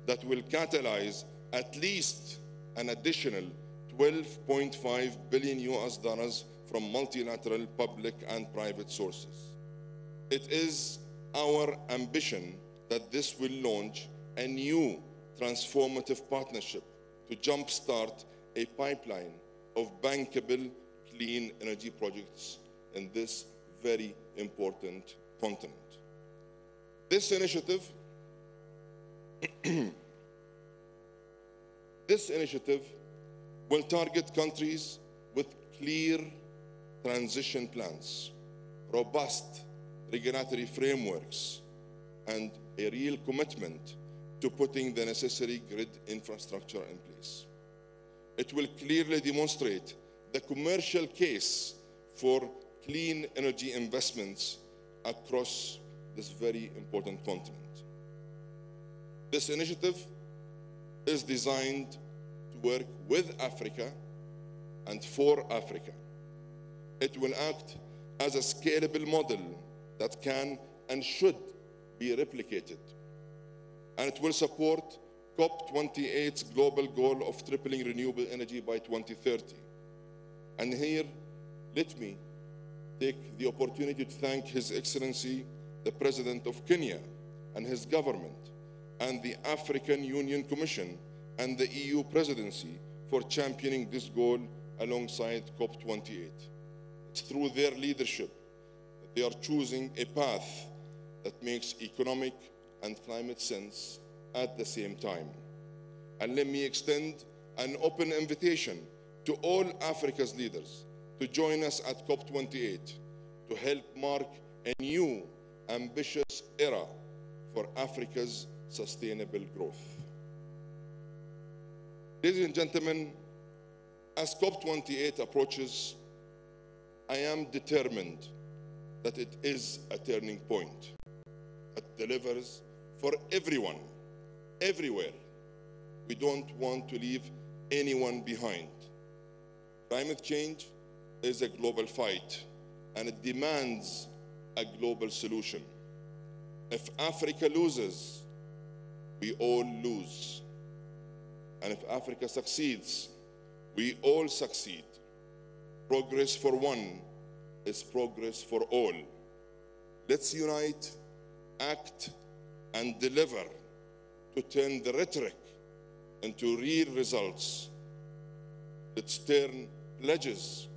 that will catalyze at least an additional $12.5 billion from multilateral public and private sources. It is our ambition that this will launch a new transformative partnership to jumpstart a pipeline of bankable clean energy projects in this very important continent. This initiative will target countries with clear transition plans, robust regulatory frameworks, and a real commitment to putting the necessary grid infrastructure in place. It will clearly demonstrate the commercial case for clean energy investments across this very important continent. This initiative is designed to work with Africa and for Africa. It will act as a scalable model that can and should be replicated. And it will support COP28's global goal of tripling renewable energy by 2030. And here, let me take the opportunity to thank His Excellency, the President of Kenya and his government, and the African Union Commission and the EU Presidency for championing this goal alongside COP28. It's through their leadership that they are choosing a path that makes economic and climate sense at the same time. And let me extend an open invitation to all Africa's leaders to join us at COP28 to help mark a new, ambitious era for Africa's sustainable growth. Ladies and gentlemen, as COP28 approaches, I am determined that it is a turning point that delivers for everyone, everywhere. We don't want to leave anyone behind. Climate change is a global fight, and it demands a global solution. If Africa loses, we all lose. And if Africa succeeds, we all succeed. Progress for one is progress for all. Let's unite, act, and deliver to turn the rhetoric into real results. Let's turn pledges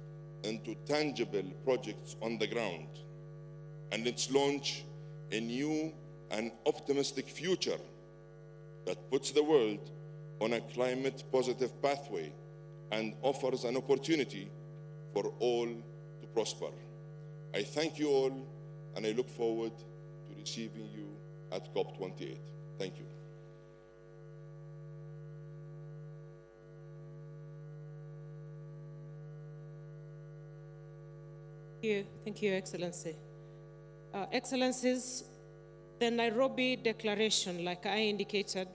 into tangible projects on the ground. And let's launch a new and optimistic future that puts the world on a climate-positive pathway and offers an opportunity for all to prosper. I thank you all, and I look forward to receiving you at COP28. Thank you. Thank you, Excellency. Excellencies, the Nairobi Declaration, like I indicated,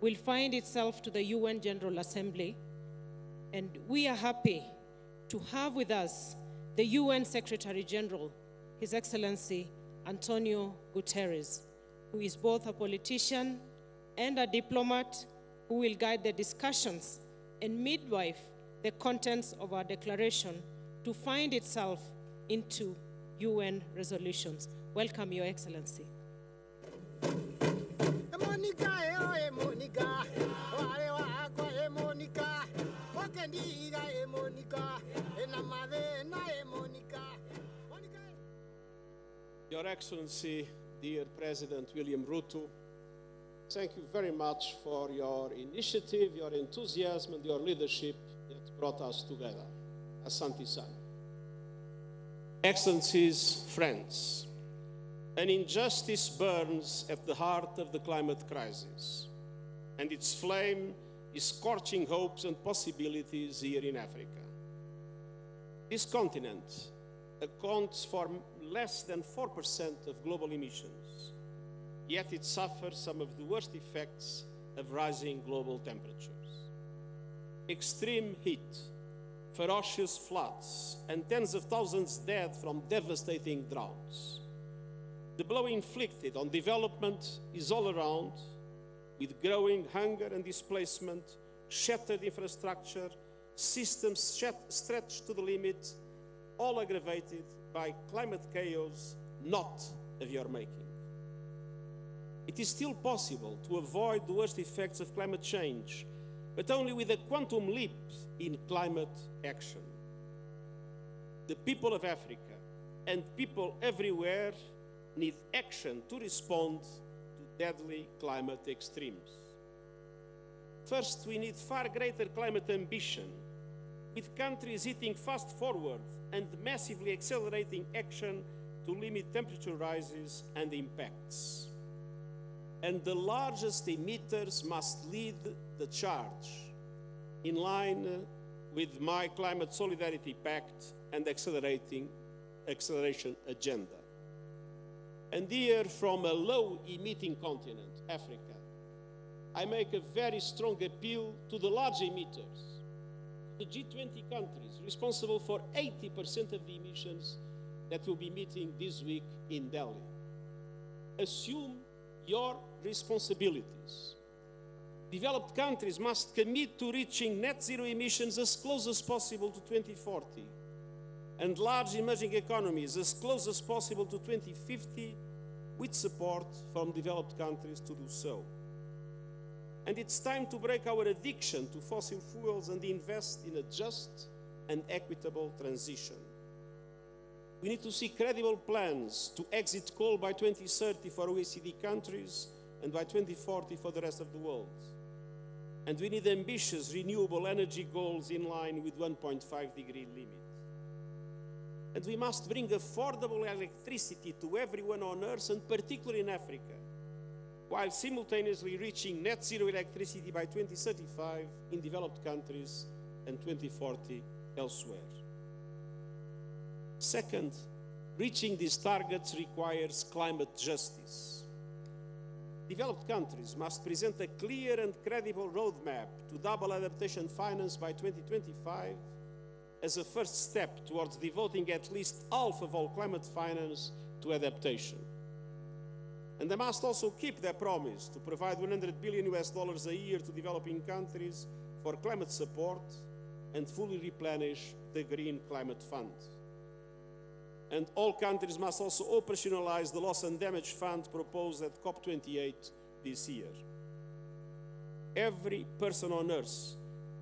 will find itself to the UN General Assembly, and we are happy to have with us the UN Secretary General, His Excellency Antonio Guterres, who is both a politician and a diplomat who will guide the discussions and midwife the contents of our declaration to find itself into UN resolutions. Welcome, Your Excellency. Your Excellency, dear President William Ruto, thank you very much for your initiative, your enthusiasm, and your leadership that brought us together. Asante Sana. Excellencies, friends, an injustice burns at the heart of the climate crisis, and its flame is scorching hopes and possibilities here in Africa. This continent accounts for less than 4% of global emissions, yet it suffers some of the worst effects of rising global temperatures. Extreme heat, ferocious floods, and tens of thousands dead from devastating droughts. The blow inflicted on development is all around, with growing hunger and displacement, shattered infrastructure, systems stretched to the limit, all aggravated by climate chaos not of your making. It is still possible to avoid the worst effects of climate change, but only with a quantum leap in climate action. The people of Africa and people everywhere need action to respond to deadly climate extremes. First, we need far greater climate ambition, with countries hitting fast forward and massively accelerating action to limit temperature rises and impacts. And the largest emitters must lead the charge, in line with my Climate Solidarity Pact and acceleration agenda. And here, from a low-emitting continent, Africa, I make a very strong appeal to the large emitters, the G20 countries responsible for 80% of the emissions that will be meeting this week in Delhi. Assume your responsibilities. Developed countries must commit to reaching net zero emissions as close as possible to 2040, and large emerging economies as close as possible to 2050, with support from developed countries to do so. And it's time to break our addiction to fossil fuels and invest in a just and equitable transition. We need to see credible plans to exit coal by 2030 for OECD countries and by 2040 for the rest of the world. And we need ambitious renewable energy goals in line with 1.5-degree limit. And we must bring affordable electricity to everyone on Earth, and particularly in Africa, while simultaneously reaching net zero electricity by 2035 in developed countries and 2040 elsewhere. Second, reaching these targets requires climate justice. Developed countries must present a clear and credible roadmap to double adaptation finance by 2025 as a first step towards devoting at least half of all climate finance to adaptation. And they must also keep their promise to provide $100 billion a year to developing countries for climate support and fully replenish the Green Climate Fund. And all countries must also operationalize the Loss and Damage Fund proposed at COP28 this year. Every person on Earth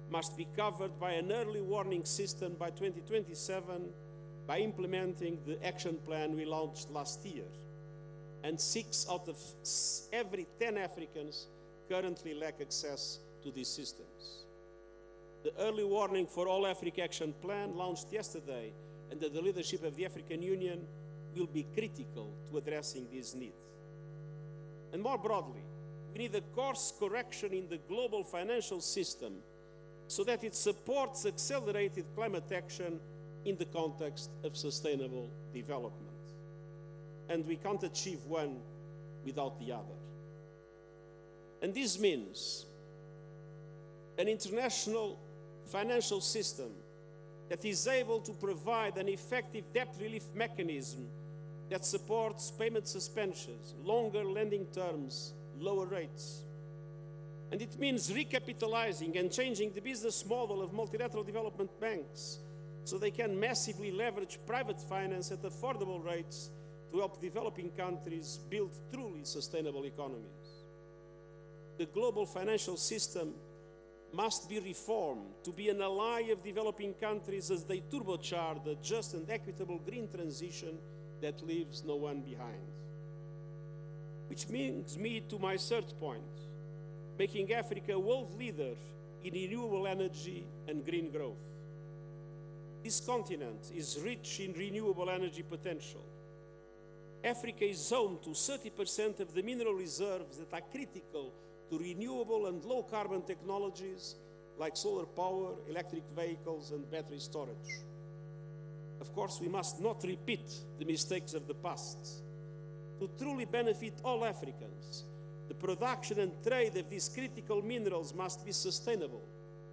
must be covered by an early warning system by 2027 by implementing the action plan we launched last year. And 6 out of every 10 Africans currently lack access to these systems. The Early Warning for All Africa Action Plan, launched yesterday under the leadership of the African Union, will be critical to addressing this need. And more broadly, we need a course correction in the global financial system so that it supports accelerated climate action in the context of sustainable development. And we can't achieve one without the other. And this means an international financial system that is able to provide an effective debt relief mechanism that supports payment suspensions, longer lending terms, lower rates. And it means recapitalizing and changing the business model of multilateral development banks so they can massively leverage private finance at affordable rates to help developing countries build truly sustainable economies. The global financial system must be reformed to be an ally of developing countries as they turbocharge the just and equitable green transition that leaves no one behind. Which brings me to my third point, making Africa a world leader in renewable energy and green growth. This continent is rich in renewable energy potential. Africa is home to 30% of the mineral reserves that are critical to renewable and low-carbon technologies like solar power, electric vehicles, and battery storage. Of course, we must not repeat the mistakes of the past. To truly benefit all Africans, the production and trade of these critical minerals must be sustainable,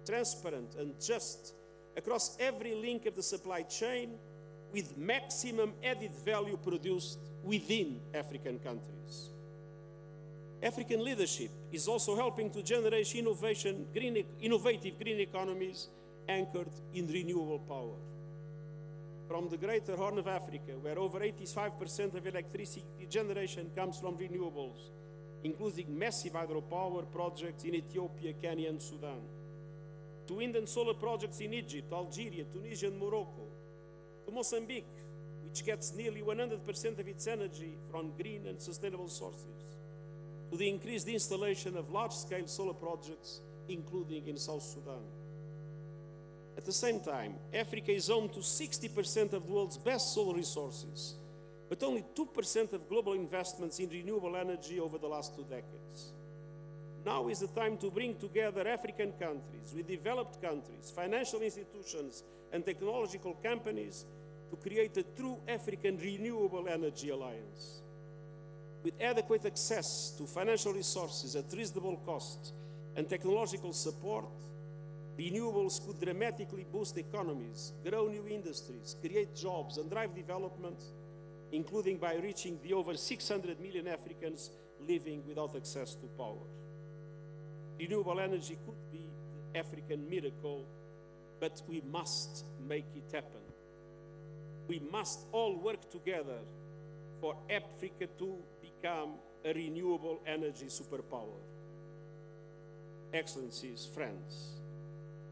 transparent, and just across every link of the supply chain, with maximum added value produced within African countries. African leadership is also helping to generate innovative green economies anchored in renewable power. From the greater Horn of Africa, where over 85% of electricity generation comes from renewables, including massive hydropower projects in Ethiopia, Kenya, and Sudan, to wind and solar projects in Egypt, Algeria, Tunisia, and Morocco, to Mozambique, which gets nearly 100% of its energy from green and sustainable sources, to the increased installation of large-scale solar projects, including in South Sudan. At the same time, Africa is home to 60% of the world's best solar resources, but only 2% of global investments in renewable energy over the last 2 decades. Now is the time to bring together African countries with developed countries, financial institutions, and technological companies to create a true African renewable energy alliance. With adequate access to financial resources at reasonable cost and technological support, renewables could dramatically boost economies, grow new industries, create jobs, and drive development, including by reaching the over 600 million Africans living without access to power. Renewable energy could be the African miracle, but we must make it happen. We must all work together for Africa to become a renewable energy superpower. Excellencies, friends,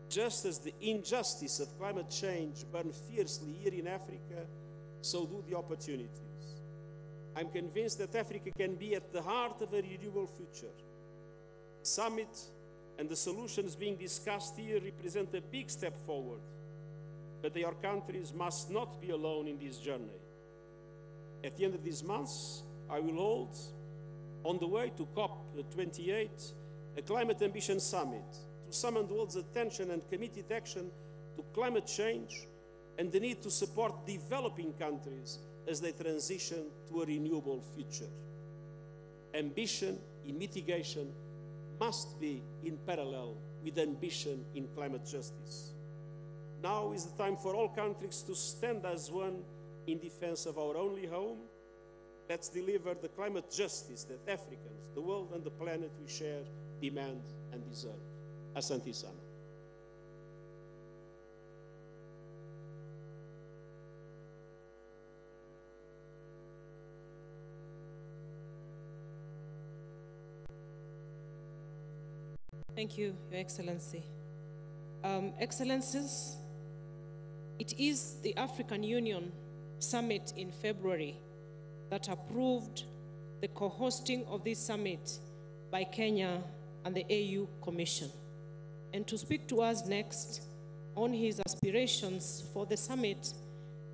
just as the injustice of climate change burns fiercely here in Africa, so do the opportunities. I'm convinced that Africa can be at the heart of a renewable future. The summit and the solutions being discussed here represent a big step forward, but our countries must not be alone in this journey. At the end of this month, I will hold, on the way to COP28, a Climate Ambition Summit to summon the world's attention and committed action to climate change and the need to support developing countries as they transition to a renewable future. Ambition in mitigation must be in parallel with ambition in climate justice. Now is the time for all countries to stand as one in defense of our only home. Let's deliver the climate justice that Africans, the world, and the planet we share demand and deserve. Asante sana. Thank you, Your Excellency. Excellencies, it is the African Union Summit in February that approved the co-hosting of this summit by Kenya and the AU Commission. And to speak to us next on his aspirations for the summit,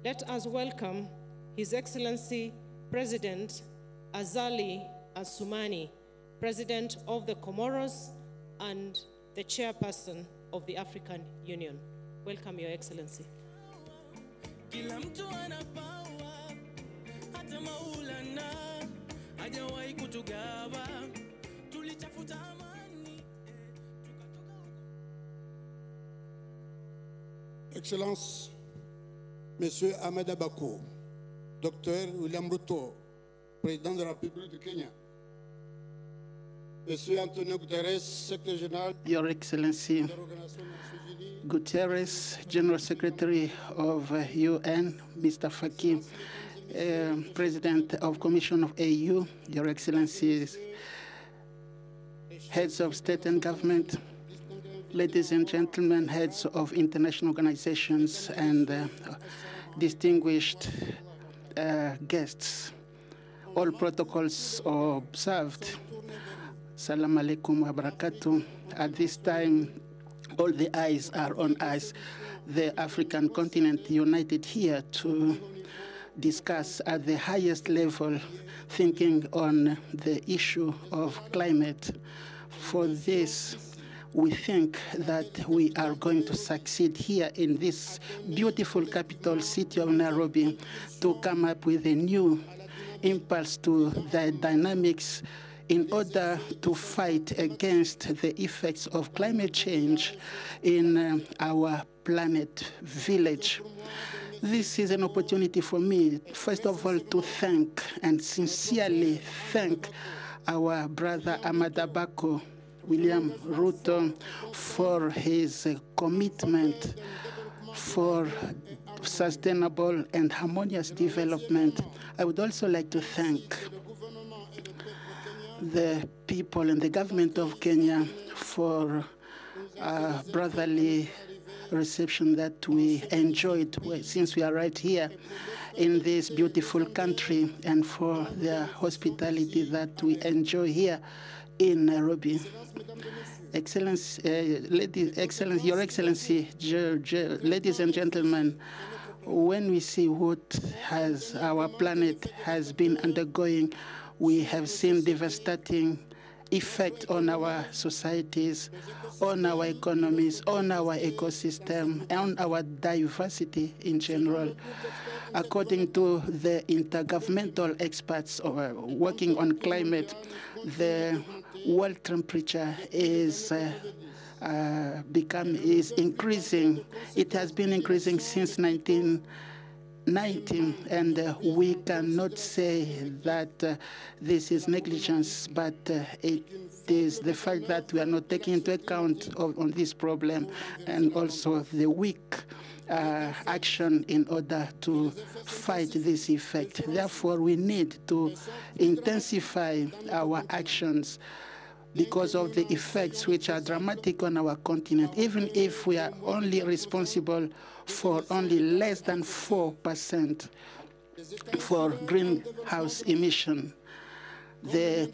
let us welcome His Excellency President Azali Assoumani, President of the Comoros and the Chairperson of the African Union. Welcome, Your Excellency. Excellences, Monsieur Ahmed Abako, Dr William Ruto, Président de la République du Kenya, Monsieur Antonio Guterres, Secrétaire Général Your Excellency, des Organisations des Nations Unies, Guterres, General Secretary of UN, Mr. Faki, President of Commission of AU, Your Excellencies, heads of state and government, ladies and gentlemen, heads of international organizations, and distinguished guests. All protocols are observed. Salam alaikum wa barakatuh. At this time, all the eyes are on us, the African continent, united here to discuss at the highest level, thinking on the issue of climate. For this, we think that we are going to succeed here in this beautiful capital city of Nairobi to come up with a new impulse to the dynamics in order to fight against the effects of climate change in our planet village. This is an opportunity for me, first of all, to thank and sincerely thank our brother Amada Bako, William Ruto, for his commitment for sustainable and harmonious development. I would also like to thank the people and the government of Kenya for brotherly reception that we enjoyed since we arrived here in this beautiful country, and for the hospitality that we enjoy here in Nairobi. Your Excellency, ladies and gentlemen, when we see what our planet has been undergoing, we have seen devastating effect on our societies, on our economies, on our ecosystem, on our diversity in general. According to the intergovernmental experts working on climate, the world temperature is increasing. It has been increasing since 1990, and we cannot say that this is negligence, but it is the fact that we are not taking into account on this problem, and also the weak action in order to fight this effect. Therefore, we need to intensify our actions because of the effects which are dramatic on our continent, even if we are only responsible for only less than 4% for greenhouse emission. The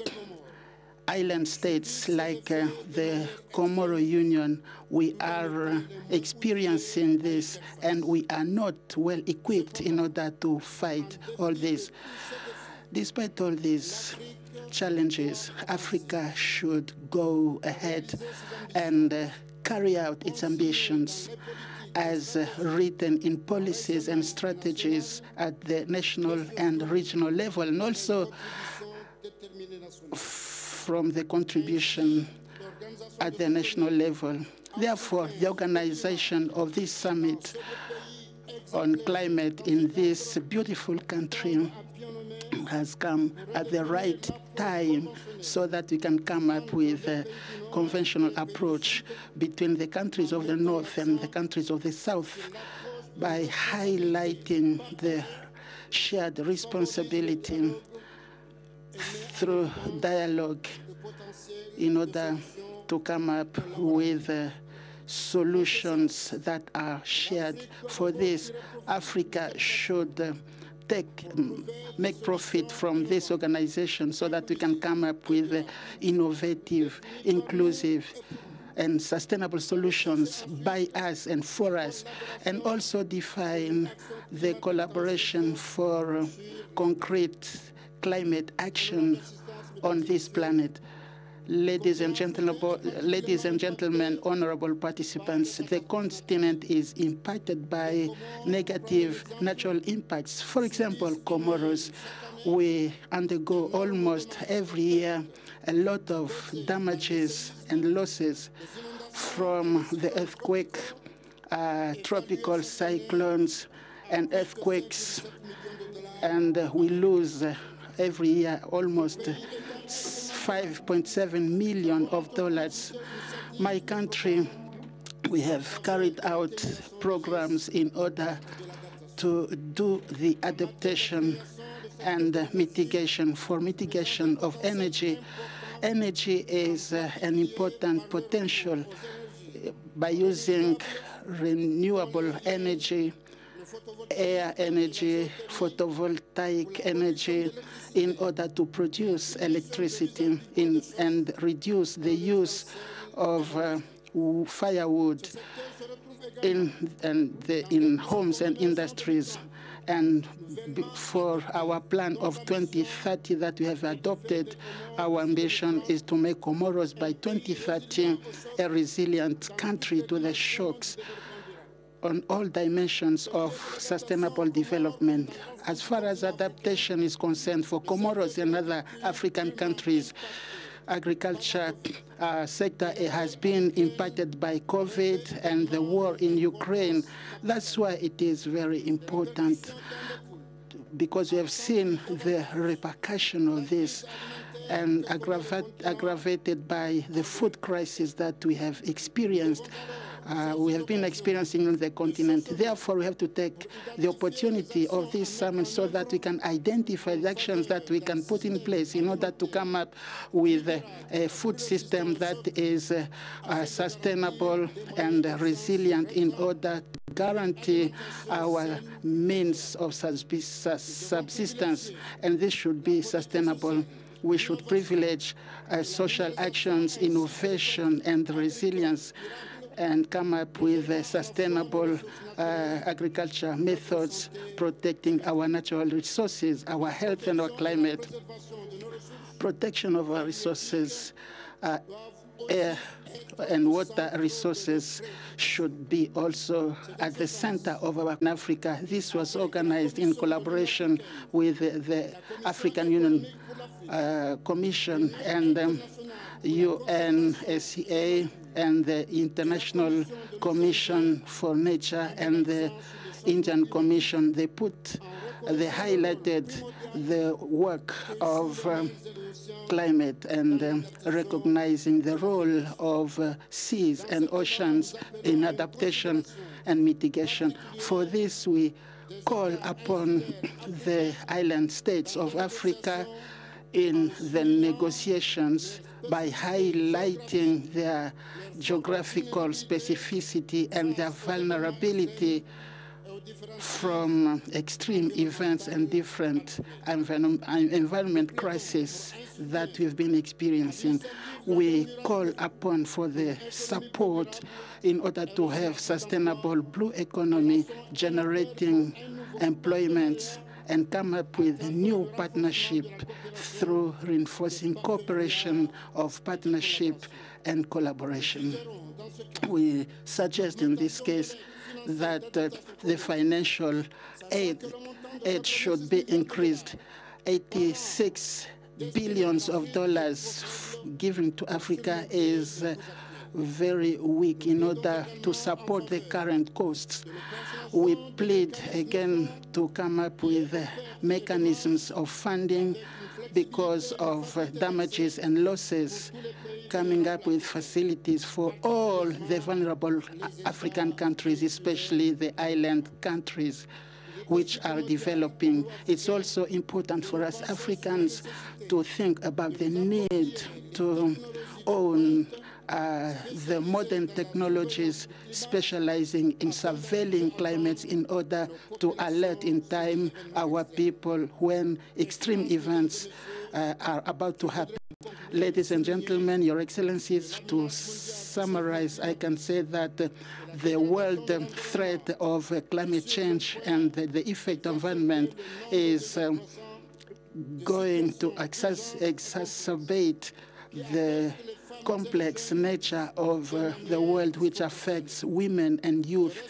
island states like the Comoro Union, we are experiencing this, and we are not well equipped in order to fight all this. Despite all these challenges, Africa should go ahead and carry out its ambitions as written in policies and strategies at the national and regional level, and also from the contribution at the national level. Therefore, the organization of this summit on climate in this beautiful country has come at the right time so that we can come up with a conventional approach between the countries of the north and the countries of the south by highlighting the shared responsibility through dialogue in order to come up with solutions that are shared. For this, Africa should make profit from this organization so that we can come up with innovative, inclusive, and sustainable solutions by us and for us, and also define the collaboration for concrete climate action on this planet. Ladies and gentlemen, honorable participants, the continent is impacted by negative natural impacts. For example, Comoros, we undergo almost every year a lot of damages and losses from the earthquake, tropical cyclones, and earthquakes, and we lose every year almost $5.7 million. My country We have carried out programs in order to do the adaptation and mitigation. For mitigation of energy, energy is an important potential. By using renewable energy, air energy, photovoltaic energy, in order to produce electricity and reduce the use of firewood in homes and industries. And for our plan of 2030 that we have adopted, our ambition is to make Comoros by 2030 a resilient country to the shocks on all dimensions of sustainable development. As far as adaptation is concerned, for Comoros and other African countries, agriculture sector has been impacted by COVID and the war in Ukraine. That's why it is very important, because we have seen the repercussion of this and aggravated by the food crisis that we have experienced. We have been experiencing on the continent. Therefore, we have to take the opportunity of this summit so that we can identify the actions that we can put in place in order to come up with a food system that is sustainable and resilient in order to guarantee our means of subsistence. And this should be sustainable. We should privilege social actions, innovation, and resilience, and come up with sustainable agriculture methods, protecting our natural resources, our health, and our climate. Protection of our resources, air and water resources should be also at the center of our Africa. This was organized in collaboration with the African Union Commission and UNSCA and the International Commission for Nature and the Indian Commission. They highlighted the work of climate and recognizing the role of seas and oceans in adaptation and mitigation. For this, we call upon the island states of Africa in the negotiations by highlighting their geographical specificity and their vulnerability from extreme events and different environment crises that we've been experiencing. We call upon for the support in order to have sustainable blue economy, generating employment, and come up with a new partnership through reinforcing cooperation of partnership and collaboration. We suggest in this case that the financial aid should be increased. $86 billion given to Africa is very weak in order to support the current costs. We plead again to come up with mechanisms of funding because of damages and losses, coming up with facilities for all the vulnerable African countries, especially the island countries which are developing. It's also important for us Africans to think about the need to own the modern technologies specializing in surveilling climates in order to alert in time our people when extreme events are about to happen. Ladies and gentlemen, Your Excellencies, to summarize, I can say that the world threat of climate change and the effect of environment is going to exacerbate the complex nature of the world, which affects women and youth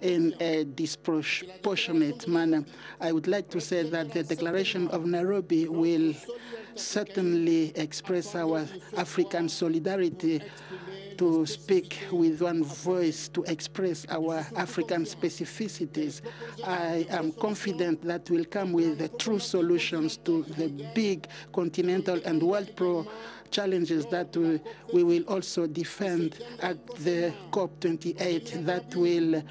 in a disproportionate manner. I would like to say that the Declaration of Nairobi will certainly express our African solidarity to speak with one voice to express our African specificities. I am confident that we'll come with the true solutions to the big continental and world challenges that we will also defend at the COP28 that will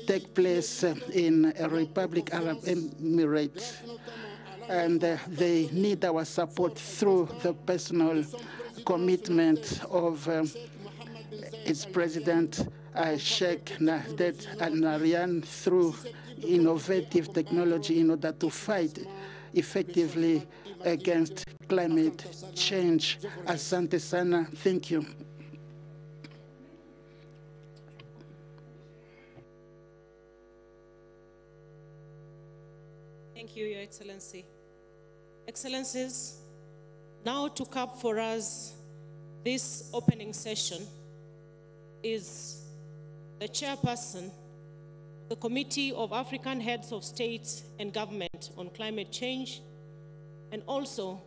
take place in Republic Arab Emirates. And they need our support through the personal commitment of its president, Sheikh Nahdet Al Nahyan, through innovative technology in order to fight effectively against climate change. Asante sana. Thank you. Thank you, Your Excellency. Excellencies, now to cap for us this opening session is the chairperson of the Committee of African Heads of State and Government on Climate Change, and also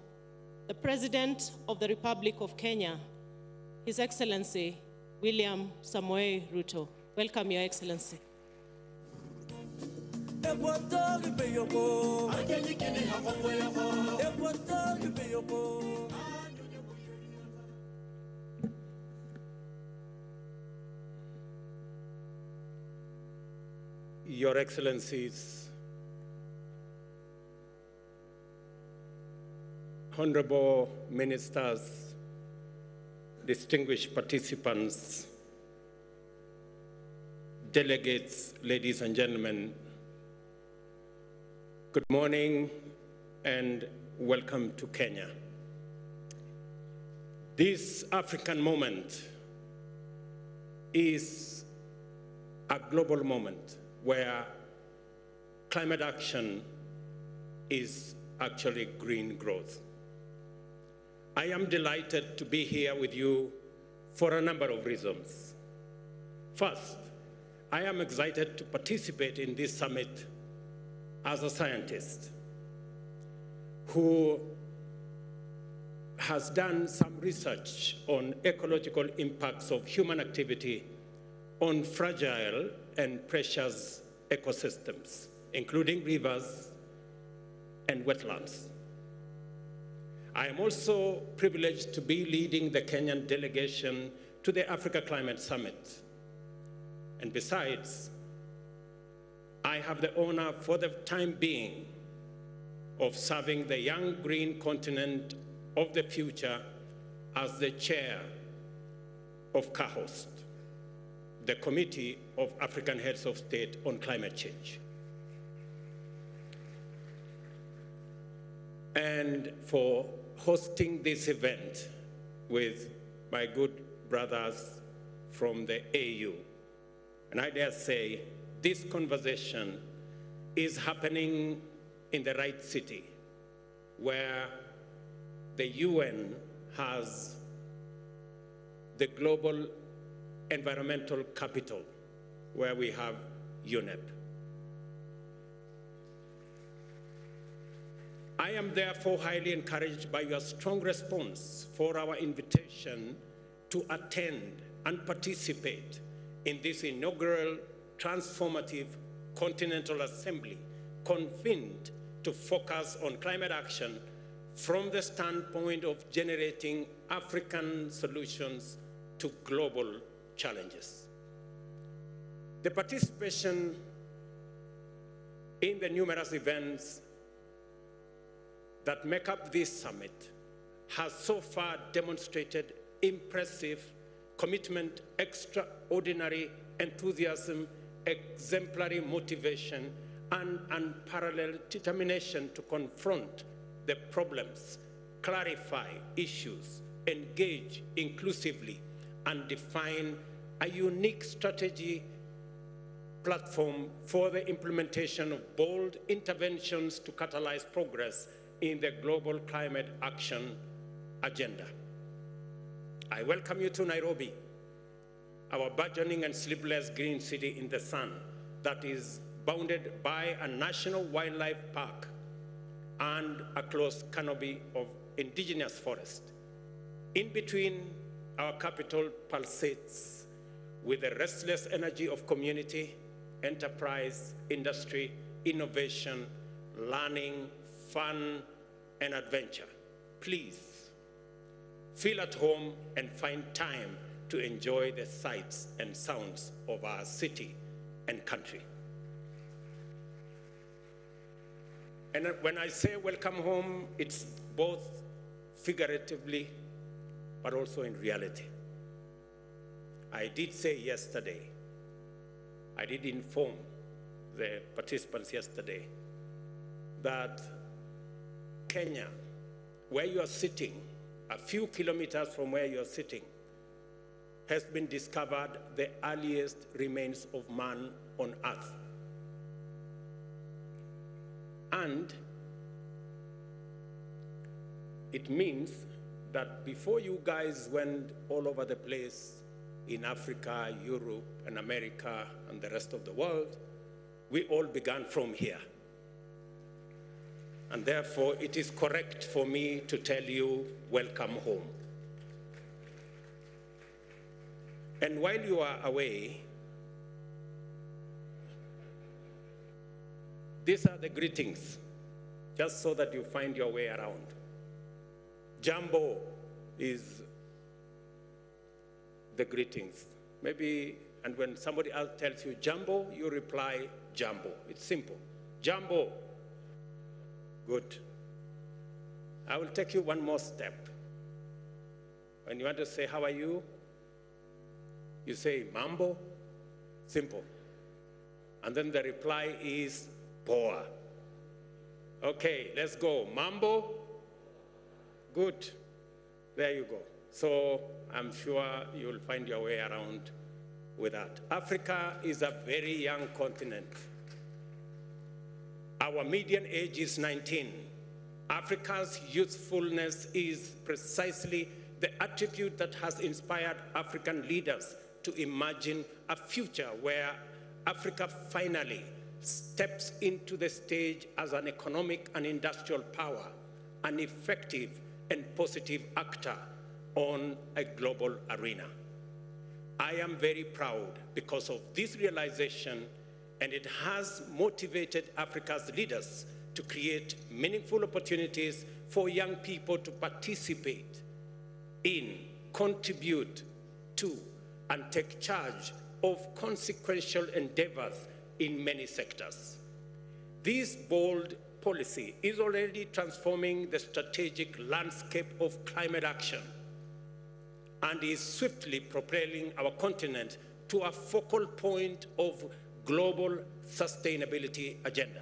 the President of the Republic of Kenya, His Excellency William Samoei Ruto. Welcome, Your Excellency. Your Excellencies, honorable ministers, distinguished participants, delegates, ladies and gentlemen, good morning and welcome to Kenya. This African moment is a global moment where climate action is actually green growth. I am delighted to be here with you for a number of reasons. First, I am excited to participate in this summit as a scientist who has done some research on ecological impacts of human activity on fragile and precious ecosystems, including rivers and wetlands. I am also privileged to be leading the Kenyan delegation to the Africa Climate Summit. And besides, I have the honor for the time being of serving the young green continent of the future as the chair of CAHOST, the Committee of African Heads of State on Climate Change. And for hosting this event with my good brothers from the AU. And I dare say, this conversation is happening in the right city, where the UN has the global environmental capital, where we have UNEP. I am therefore highly encouraged by your strong response for our invitation to attend and participate in this inaugural transformative Continental Assembly convened to focus on climate action from the standpoint of generating African solutions to global challenges. The participation in the numerous events that make up this summit has so far demonstrated impressive commitment, extraordinary enthusiasm, exemplary motivation, and unparalleled determination to confront the problems, clarify issues, engage inclusively, and define a unique strategy platform for the implementation of bold interventions to catalyze progress in the global climate action agenda. I welcome you to Nairobi, our burgeoning and sleepless green city in the sun that is bounded by a national wildlife park and a close canopy of indigenous forest. In between our capital pulsates with the restless energy of community, enterprise, industry, innovation, learning, fun, and adventure. Please, feel at home and find time to enjoy the sights and sounds of our city and country. And when I say welcome home, it's both figuratively, but also in reality. I did say yesterday, I did inform the participants yesterday that Kenya, where you are sitting, a few kilometers from where you are sitting, has been discovered the earliest remains of man on Earth. And it means that before you guys went all over the place in Africa, Europe, and America, and the rest of the world, we all began from here. And therefore, it is correct for me to tell you, welcome home. And while you are away, these are the greetings, just so that you find your way around. Jambo is the greetings. Maybe, and when somebody else tells you Jambo, you reply Jambo. It's simple. Jambo. Good. I will take you one more step. When you want to say, how are you? You say Mambo. Simple. And then the reply is Poa. Okay, let's go. Mambo. Good. There you go. So I'm sure you'll find your way around with that. Africa is a very young continent. Our median age is 19. Africa's youthfulness is precisely the attribute that has inspired African leaders to imagine a future where Africa finally steps into the stage as an economic and industrial power, an effective and positive actor on a global arena. I am very proud because of this realization, and it has motivated Africa's leaders to create meaningful opportunities for young people to participate in, contribute to, and take charge of consequential endeavors in many sectors. This bold policy is already transforming the strategic landscape of climate action and is swiftly propelling our continent to a focal point of global sustainability agenda.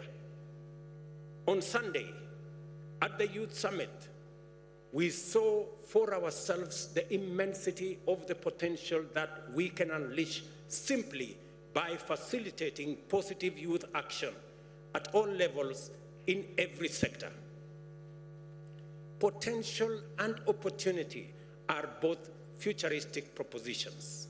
On Sunday, at the Youth Summit, we saw for ourselves the immensity of the potential that we can unleash simply by facilitating positive youth action at all levels in every sector. Potential and opportunity are both futuristic propositions.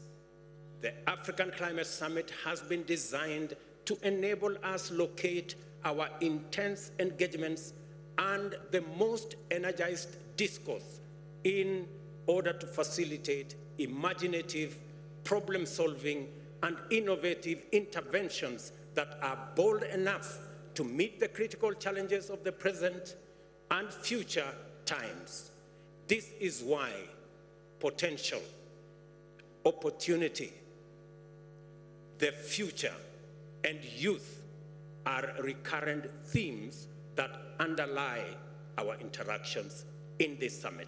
The African Climate Summit has been designed to enable us locate our intense engagements and the most energized discourse in order to facilitate imaginative, problem-solving, and innovative interventions that are bold enough to meet the critical challenges of the present and future times. This is why potential, opportunity, the future, and youth are recurrent themes that underlie our interactions in this summit.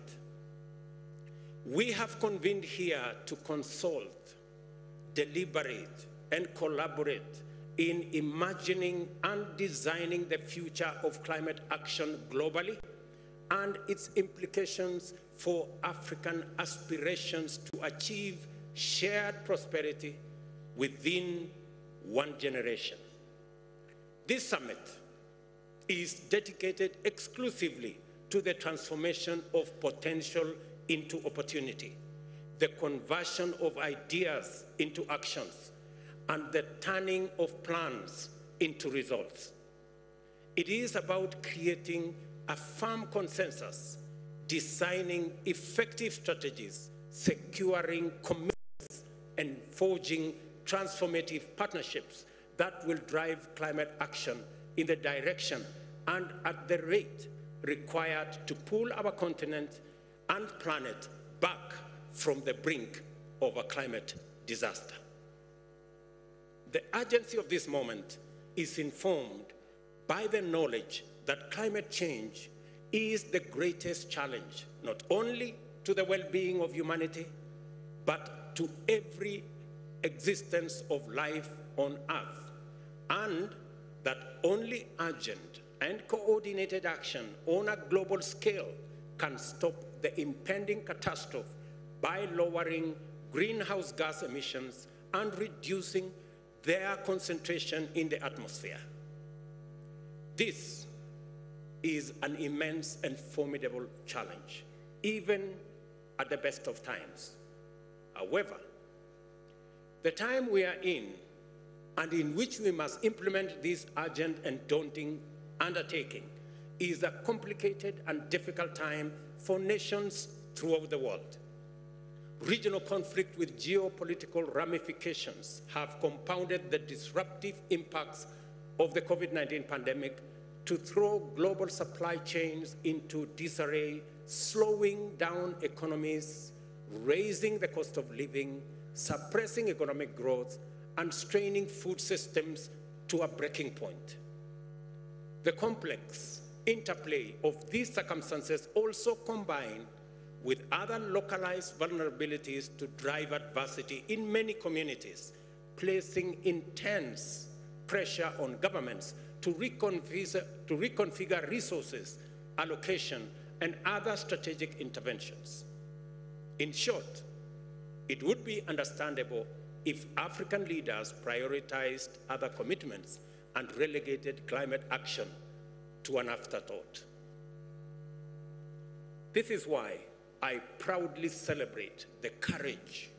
We have convened here to consult, deliberate, and collaborate in imagining and designing the future of climate action globally and its implications for African aspirations to achieve shared prosperity within one generation. This summit is dedicated exclusively to the transformation of potential into opportunity, the conversion of ideas into actions, and the turning of plans into results. It is about creating a firm consensus, designing effective strategies, securing commitments and forging transformative partnerships that will drive climate action in the direction and at the rate required to pull our continent and planet back from the brink of a climate disaster. The urgency of this moment is informed by the knowledge that climate change is the greatest challenge, not only to the well-being of humanity, but to every existence of life on Earth, and that only urgent and coordinated action on a global scale can stop the impending catastrophe by lowering greenhouse gas emissions and reducing their concentration in the atmosphere. This is an immense and formidable challenge, even at the best of times. However, the time we are in, and in which we must implement this urgent and daunting undertaking, is a complicated and difficult time for nations throughout the world. Regional conflict with geopolitical ramifications have compounded the disruptive impacts of the COVID-19 pandemic to throw global supply chains into disarray, slowing down economies, raising the cost of living, suppressing economic growth, and straining food systems to a breaking point. The complex interplay of these circumstances also combine with other localized vulnerabilities to drive adversity in many communities, placing intense pressure on governments to reconfigure resources, allocation, and other strategic interventions. In short, it would be understandable if African leaders prioritized other commitments and relegated climate action to an afterthought. This is why I proudly celebrate the courage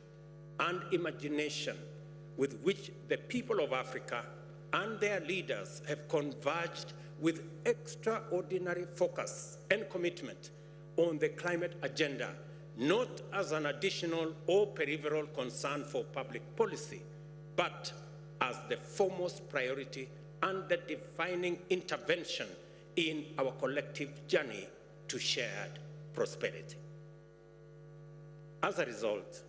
and imagination with which the people of Africa and their leaders have converged with extraordinary focus and commitment on the climate agenda, not as an additional or peripheral concern for public policy, but as the foremost priority and the defining intervention in our collective journey to shared prosperity. As a result,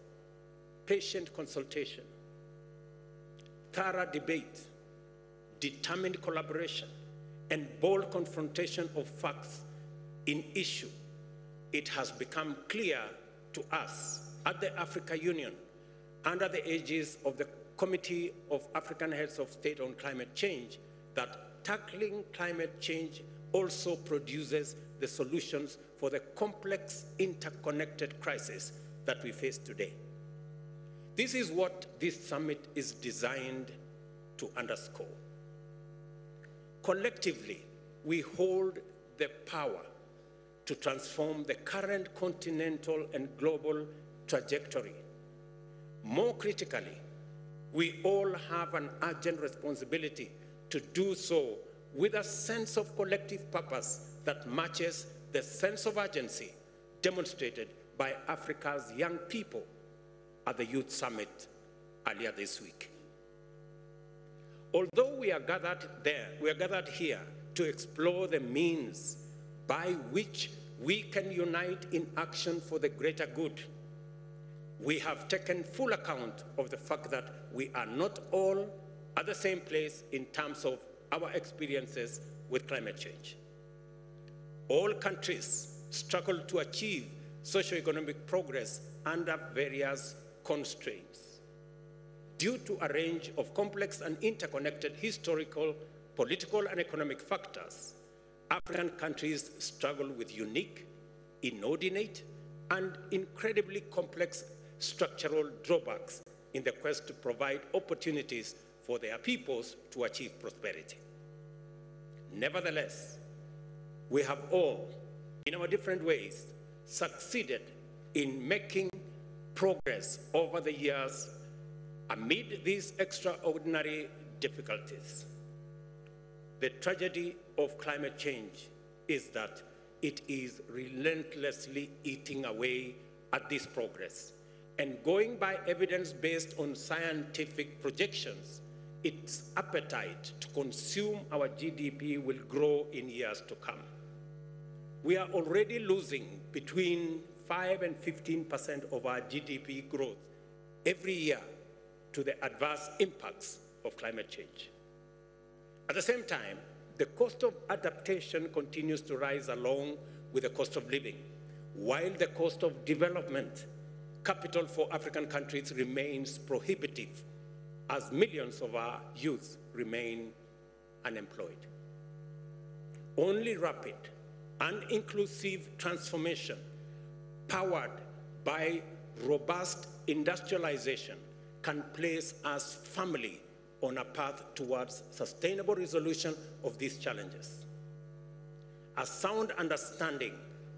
patient consultation, thorough debate, determined collaboration, and bold confrontation of facts in issue, it has become clear to us at the Africa Union, under the aegis of the Committee of African Heads of State on Climate Change, that tackling climate change also produces the solutions for the complex interconnected crisis that we face today. This is what this summit is designed to underscore. Collectively, we hold the power to transform the current continental and global trajectory. More critically, we all have an urgent responsibility to do so with a sense of collective purpose that matches the sense of urgency demonstrated by Africa's young people at the Youth Summit earlier this week. Although we are gathered here to explore the means by which we can unite in action for the greater good, we have taken full account of the fact that we are not all at the same place in terms of our experiences with climate change. All countries struggle to achieve socio-economic progress under various constraints. Due to a range of complex and interconnected historical, political, and economic factors, African countries struggle with unique, inordinate, and incredibly complex structural drawbacks in the quest to provide opportunities for their peoples to achieve prosperity. Nevertheless, we have all, in our different ways, succeeded in making progress over the years amid these extraordinary difficulties. The tragedy of climate change is that it is relentlessly eating away at this progress And going by evidence based on scientific projections, its appetite to consume our GDP will grow in years to come. We are already losing between 5 and 15% of our GDP growth every year to the adverse impacts of climate change. At the same time, the cost of adaptation continues to rise along with the cost of living, while the cost of development capital for African countries remains prohibitive as millions of our youth remain unemployed. Only rapid and inclusive transformation powered by robust industrialization can place us firmly on a path towards sustainable resolution of these challenges. A sound understanding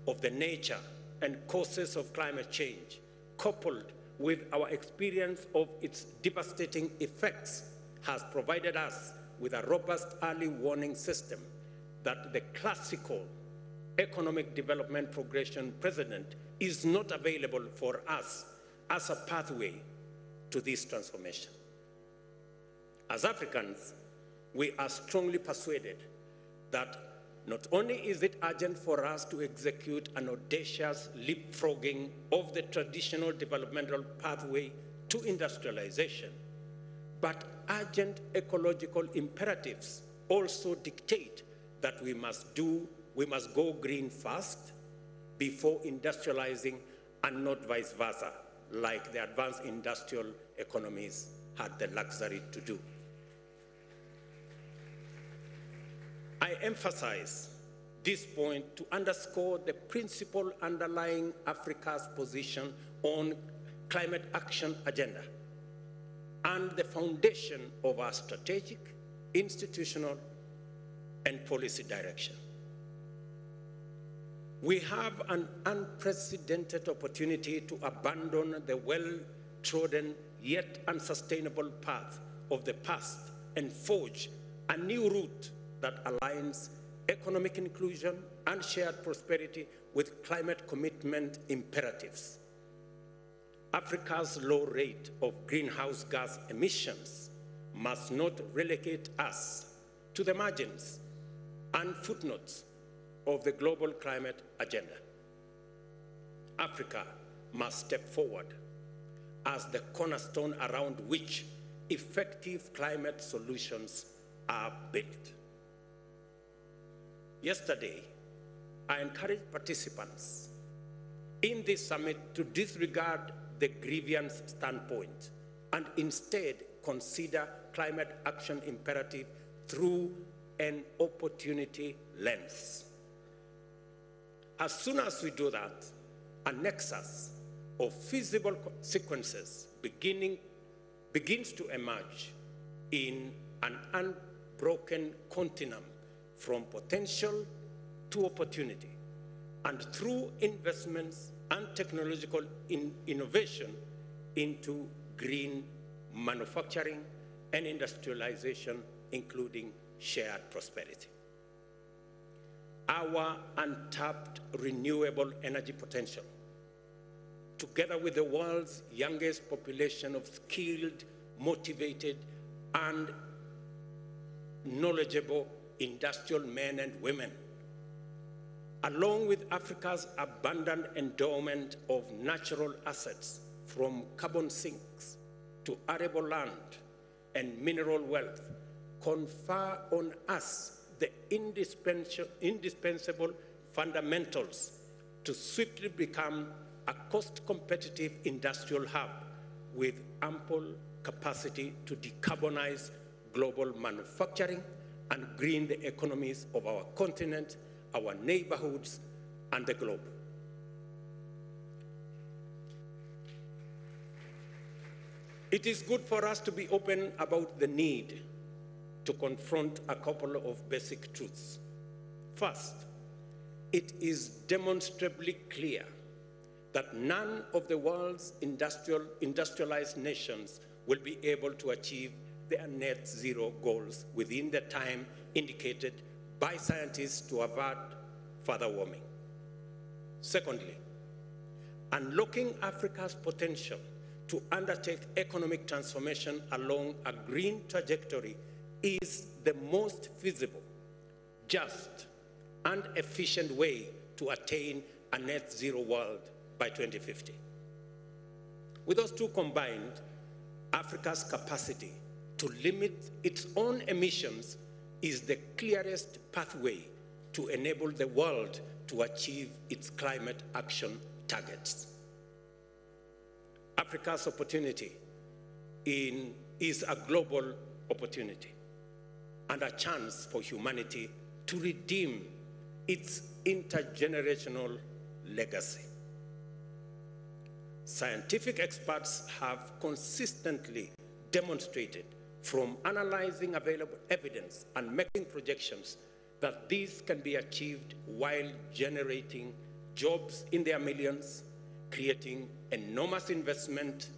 of the nature and causes of climate change, coupled with our experience of its devastating effects, has provided us with a robust early warning system that the classical economic development progression precedent is not available for us as a pathway to this transformation. As Africans, we are strongly persuaded that not only is it urgent for us to execute an audacious leapfrogging of the traditional developmental pathway to industrialization, but urgent ecological imperatives also dictate that we must go green first before industrializing, and not vice versa, like the advanced industrial economies had the luxury to do. I emphasize this point to underscore the principle underlying Africa's position on climate action agenda and the foundation of our strategic, institutional, and policy direction. We have an unprecedented opportunity to abandon the well-trodden yet unsustainable path of the past and forge a new route that aligns economic inclusion and shared prosperity with climate commitment imperatives. Africa's low rate of greenhouse gas emissions must not relegate us to the margins and footnotes of the global climate agenda. Africa must step forward as the cornerstone around which effective climate solutions are built. Yesterday, I encouraged participants in this summit to disregard the grievance standpoint and instead consider climate action imperative through an opportunity lens. As soon as we do that, a nexus of feasible sequences begins to emerge in an unbroken continuum from potential to opportunity, and through investments and technological innovation into green manufacturing and industrialization, including shared prosperity. Our untapped renewable energy potential, together with the world's youngest population of skilled, motivated, and knowledgeable industrial men and women, along with Africa's abundant endowment of natural assets from carbon sinks to arable land and mineral wealth, confer on us the indispensable fundamentals to swiftly become a cost-competitive industrial hub with ample capacity to decarbonize global manufacturing and green the economies of our continent, our neighborhoods, and the globe. It is good for us to be open about the need to confront a couple of basic truths. First, it is demonstrably clear that none of the world's industrialized nations will be able to achieve their net zero goals within the time indicated by scientists to avert further warming. Secondly, unlocking Africa's potential to undertake economic transformation along a green trajectory is the most feasible, just, and efficient way to attain a net zero world by 2050. With those two combined, Africa's capacity to limit its own emissions is the clearest pathway to enable the world to achieve its climate action targets. Africa's opportunity is a global opportunity and a chance for humanity to redeem its intergenerational legacy. Scientific experts have consistently demonstrated, from analyzing available evidence and making projections, that these can be achieved while generating jobs in their millions, creating enormous investment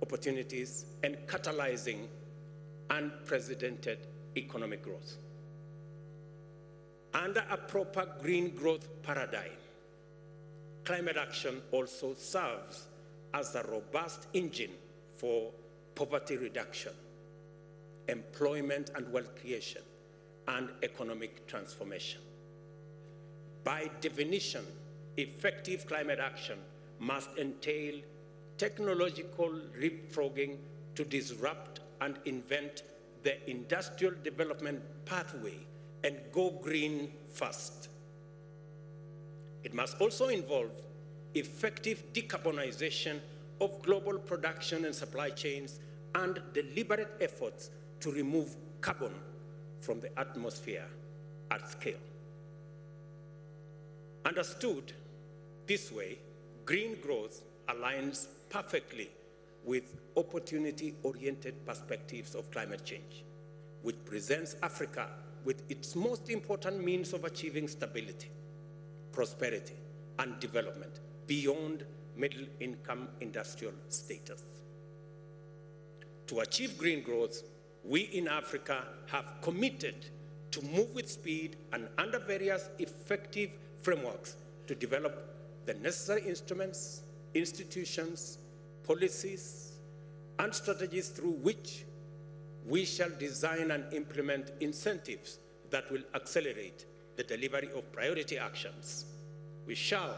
opportunities, and catalyzing unprecedented economic growth. Under a proper green growth paradigm, climate action also serves as a robust engine for poverty reduction, employment and wealth creation, and economic transformation. By definition, effective climate action must entail technological leapfrogging to disrupt and invent the industrial development pathway and go green fast. It must also involve effective decarbonization of global production and supply chains and deliberate efforts to remove carbon from the atmosphere at scale. Understood this way, green growth aligns perfectly with opportunity-oriented perspectives of climate change, which presents Africa with its most important means of achieving stability, prosperity, and development beyond middle-income industrial status. To achieve green growth, we in Africa have committed to move with speed and under various effective frameworks to develop the necessary instruments, institutions, policies, and strategies through which we shall design and implement incentives that will accelerate the delivery of priority actions. We shall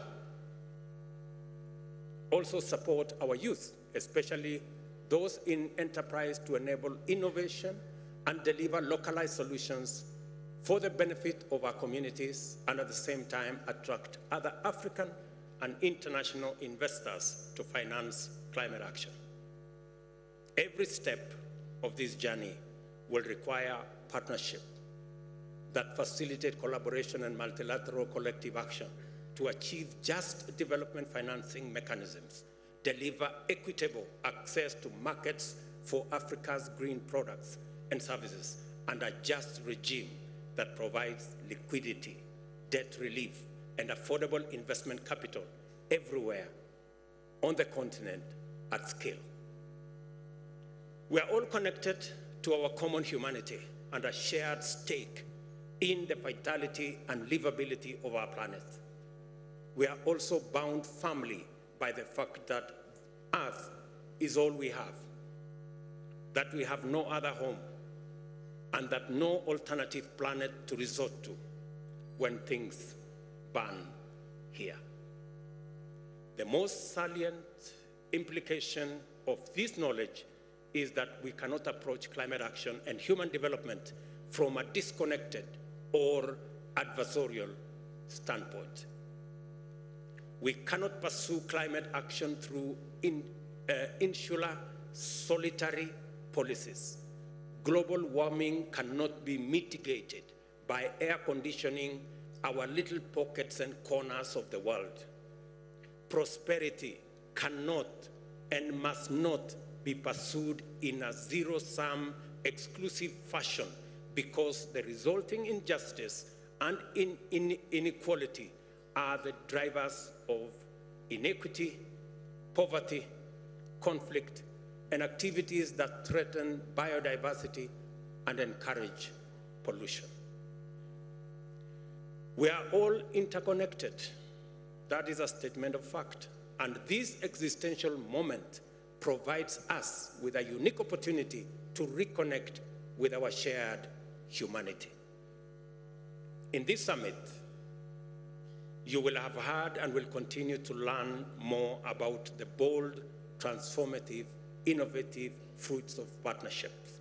also support our youth, especially those in enterprise, to enable innovation and deliver localized solutions for the benefit of our communities, and at the same time attract other African and international investors to finance climate action. Every step of this journey will require partnership that facilitate collaboration and multilateral collective action to achieve just development financing mechanisms, deliver equitable access to markets for Africa's green products and services, and a just regime that provides liquidity, debt relief, and affordable investment capital everywhere on the continent at scale. We are all connected to our common humanity and a shared stake in the vitality and livability of our planet. We are also bound firmly by the fact that Earth is all we have, that we have no other home, and that no alternative planet to resort to when things burn here. The most salient implication of this knowledge is that we cannot approach climate action and human development from a disconnected or adversarial standpoint. We cannot pursue climate action through insular, solitary policies. Global warming cannot be mitigated by air conditioning our little pockets and corners of the world. Prosperity cannot and must not be pursued in a zero-sum, exclusive fashion, because the resulting injustice and inequality are the drivers of inequity, poverty, conflict, and activities that threaten biodiversity and encourage pollution. We are all interconnected. That is a statement of fact. And this existential moment provides us with a unique opportunity to reconnect with our shared humanity. In this summit, you will have heard and will continue to learn more about the bold, transformative, innovative fruits of partnerships,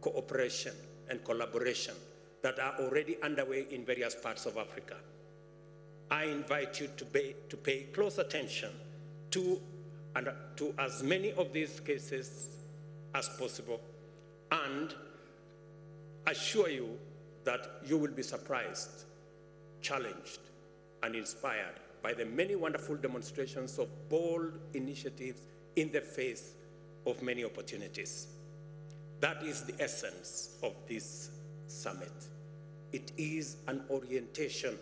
cooperation, and collaboration that are already underway in various parts of Africa. I invite you to pay close attention to as many of these cases as possible, and assure you that you will be surprised, challenged, and inspired by the many wonderful demonstrations of bold initiatives in the face of many opportunities. That is the essence of this summit. It is an orientation,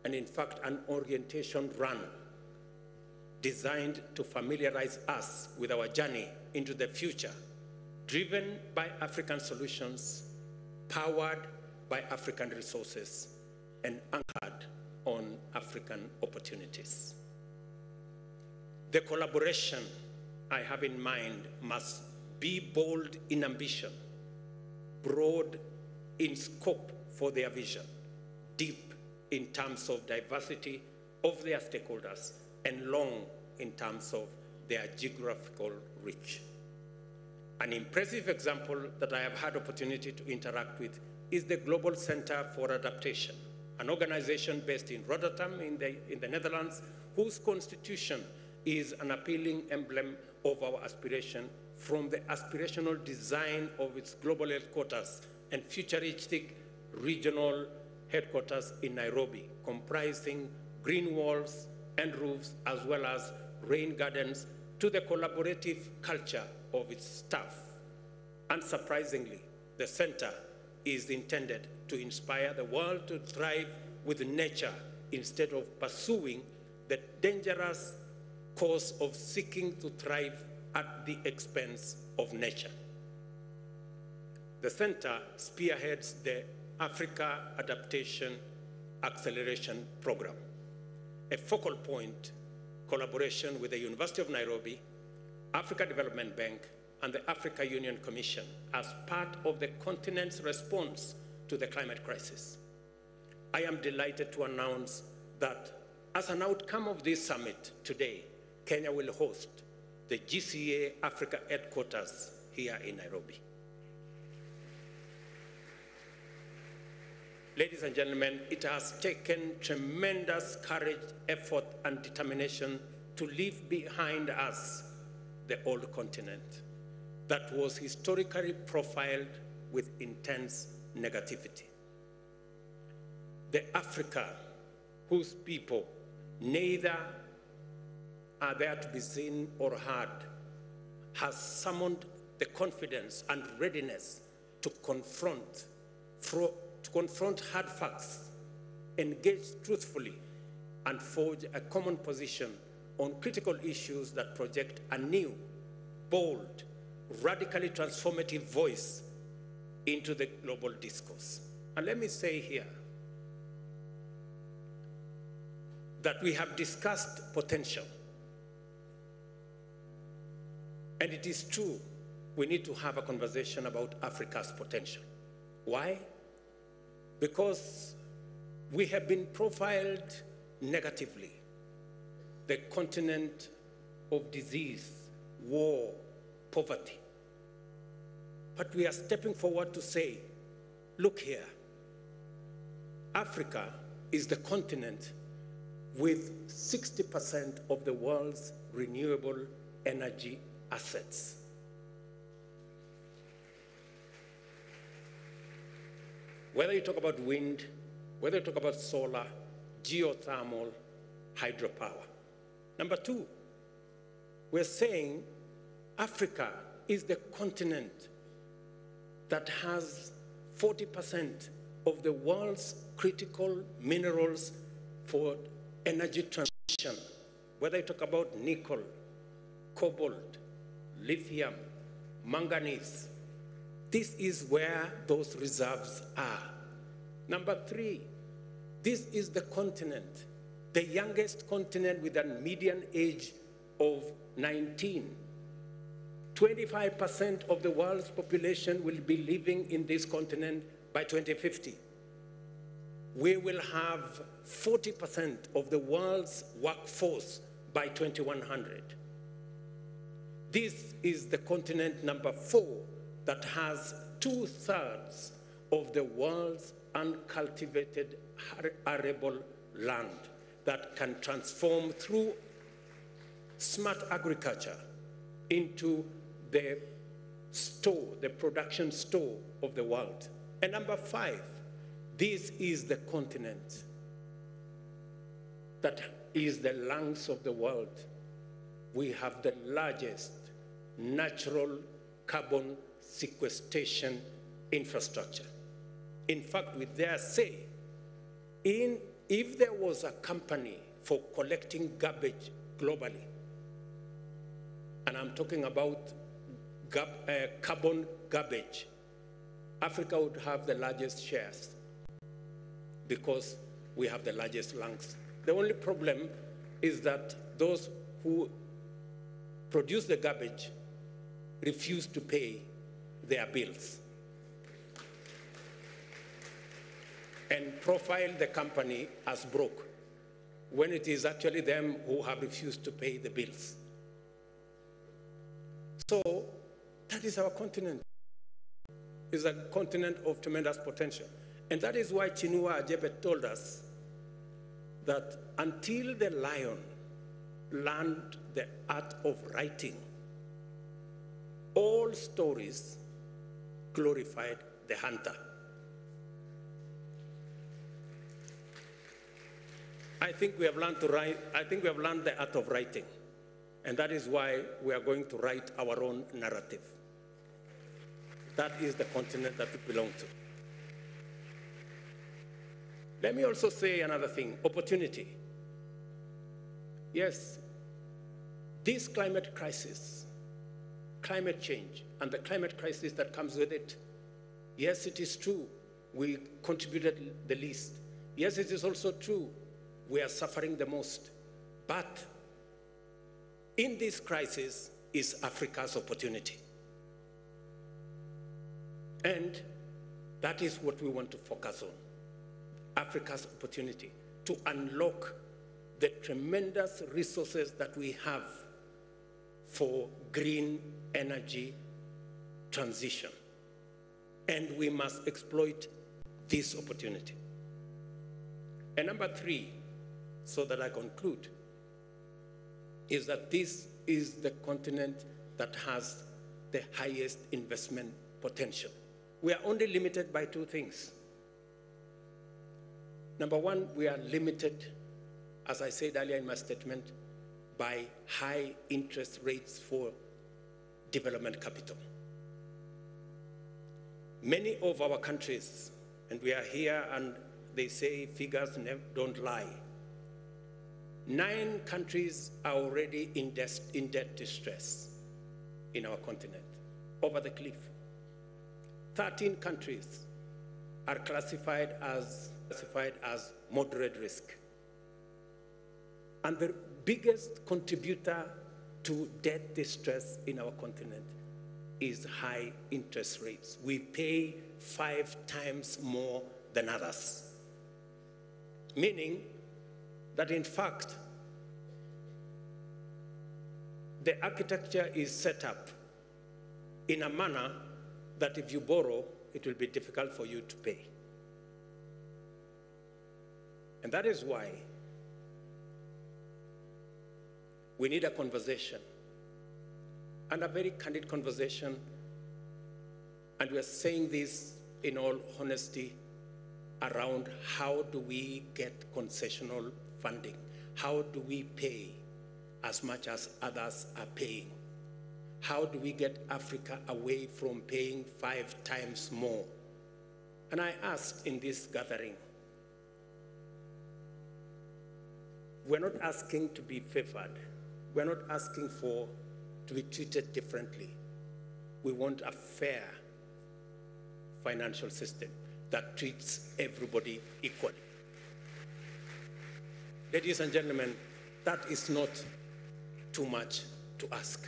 and in fact, an orientation run designed to familiarize us with our journey into the future, driven by African solutions, powered by African resources, and anchored on African opportunities. The collaboration I have in mind must be bold in ambition, broad in scope for their vision, deep in terms of diversity of their stakeholders, and long in terms of their geographical reach. An impressive example that I have had opportunity to interact with is the Global Center for Adaptation, an organization based in Rotterdam in the Netherlands, whose constitution is an appealing emblem of our aspiration, from the aspirational design of its global headquarters and futuristic regional headquarters in Nairobi, comprising green walls and roofs, as well as rain gardens, to the collaborative culture of its staff. Unsurprisingly, the center is intended to inspire the world to thrive with nature instead of pursuing the dangerous course of seeking to thrive at the expense of nature. The center spearheads the Africa Adaptation Acceleration Program, a focal point collaboration with the University of Nairobi, Africa Development Bank, and the Africa Union Commission as part of the continent's response to the climate crisis. I am delighted to announce that as an outcome of this summit today, Kenya will host the GCA Africa headquarters here in Nairobi. Ladies and gentlemen, it has taken tremendous courage, effort, and determination to leave behind us the old continent that was historically profiled with intense negativity. The Africa whose people neither are there to be seen or heard has summoned the confidence and readiness to confront hard facts, engage truthfully, and forge a common position on critical issues that project a new, bold, radically transformative voice into the global discourse. And let me say here that we have discussed potential. And it is true, we need to have a conversation about Africa's potential. Why? Because we have been profiled negatively. The continent of disease, war, poverty. But we are stepping forward to say, look here, Africa is the continent with 60% of the world's renewable energy assets. Whether you talk about wind, whether you talk about solar, geothermal, hydropower. Number two, we're saying Africa is the continent that has 40% of the world's critical minerals for energy transition. Whether you talk about nickel, cobalt, lithium, manganese, this is where those reserves are. Number three, this is the continent, the youngest continent with a median age of 19. 25% of the world's population will be living in this continent by 2050. We will have 40% of the world's workforce by 2100. This is the continent number 4 that has 2/3 of the world's uncultivated arable land that can transform through smart agriculture into the store, the production store of the world. And number 5, this is the continent that is the lungs of the world. We have the largest natural carbon sequestration infrastructure. In fact, we dare say, if there was a company for collecting garbage globally, and I'm talking about carbon garbage, Africa would have the largest shares because we have the largest lungs. The only problem is that those who produce the garbage refuse to pay their bills and profile the company as broke when it is actually them who have refused to pay the bills. So that is our continent. It's a continent of tremendous potential. And that is why Chinua Achebe told us that until the lion learned the art of writing, all stories glorified the hunter. I think we have learned to write, I think we have learned the art of writing. And that is why we are going to write our own narrative. That is the continent that we belong to. Let me also say another thing, opportunity. Yes, this climate crisis, climate change, and the climate crisis that comes with it, yes, it is true, we contributed the least. Yes, it is also true, we are suffering the most. But in this crisis is Africa's opportunity. And that is what we want to focus on. Africa's opportunity to unlock the tremendous resources that we have for green energy transition. And we must exploit this opportunity. And number 3, so that I conclude, is that this is the continent that has the highest investment potential. We are only limited by 2 things. Number 1, we are limited, as I said earlier in my statement, by high interest rates for development capital. Many of our countries, and we are here and they say figures don't lie, 9 countries are already in debt distress in our continent, over the cliff. 13 countries are classified as moderate risk. And the biggest contributor to debt distress in our continent is high interest rates. We pay 5 times more than others. Meaning that in fact, the architecture is set up in a manner that if you borrow, it will be difficult for you to pay. And that is why we need a conversation, and a very candid conversation, and we are saying this in all honesty, around how do we get concessional funding? How do we pay as much as others are paying? How do we get Africa away from paying 5 times more? And I asked in this gathering, we're not asking to be favored. We're not asking to be treated differently. We want a fair financial system that treats everybody equally. ladies and gentlemen, that is not too much to ask.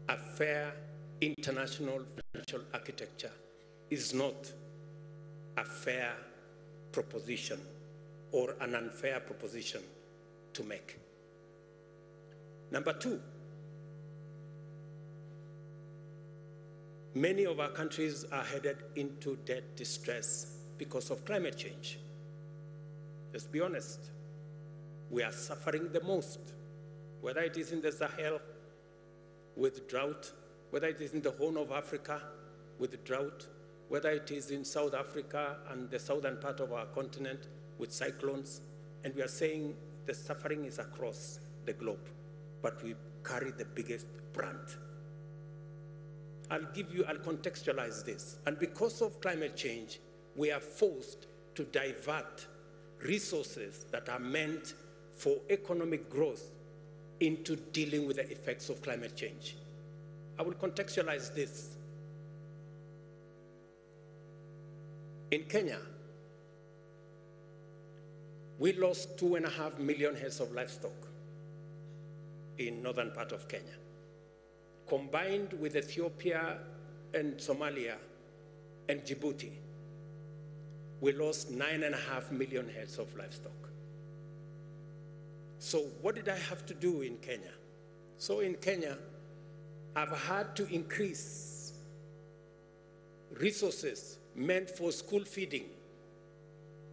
A fair international financial architecture is not a fair proposition or an unfair proposition to make. Number two, many of our countries are headed into debt distress because of climate change. Let's be honest, we are suffering the most, whether it is in the Sahel with drought, whether it is in the Horn of Africa with drought, whether it is in South Africa and the southern part of our continent with cyclones, and we are saying the suffering is across the globe, but we carry the biggest brunt. I'll contextualize this. And because of climate change, we are forced to divert resources that are meant for economic growth into dealing with the effects of climate change. I will contextualize this. In Kenya, we lost 2.5 million heads of livestock in northern part of Kenya. Combined with Ethiopia and Somalia and Djibouti, we lost 9.5 million heads of livestock. So what did I have to do in Kenya? So in Kenya, I've had to increase resources meant for school feeding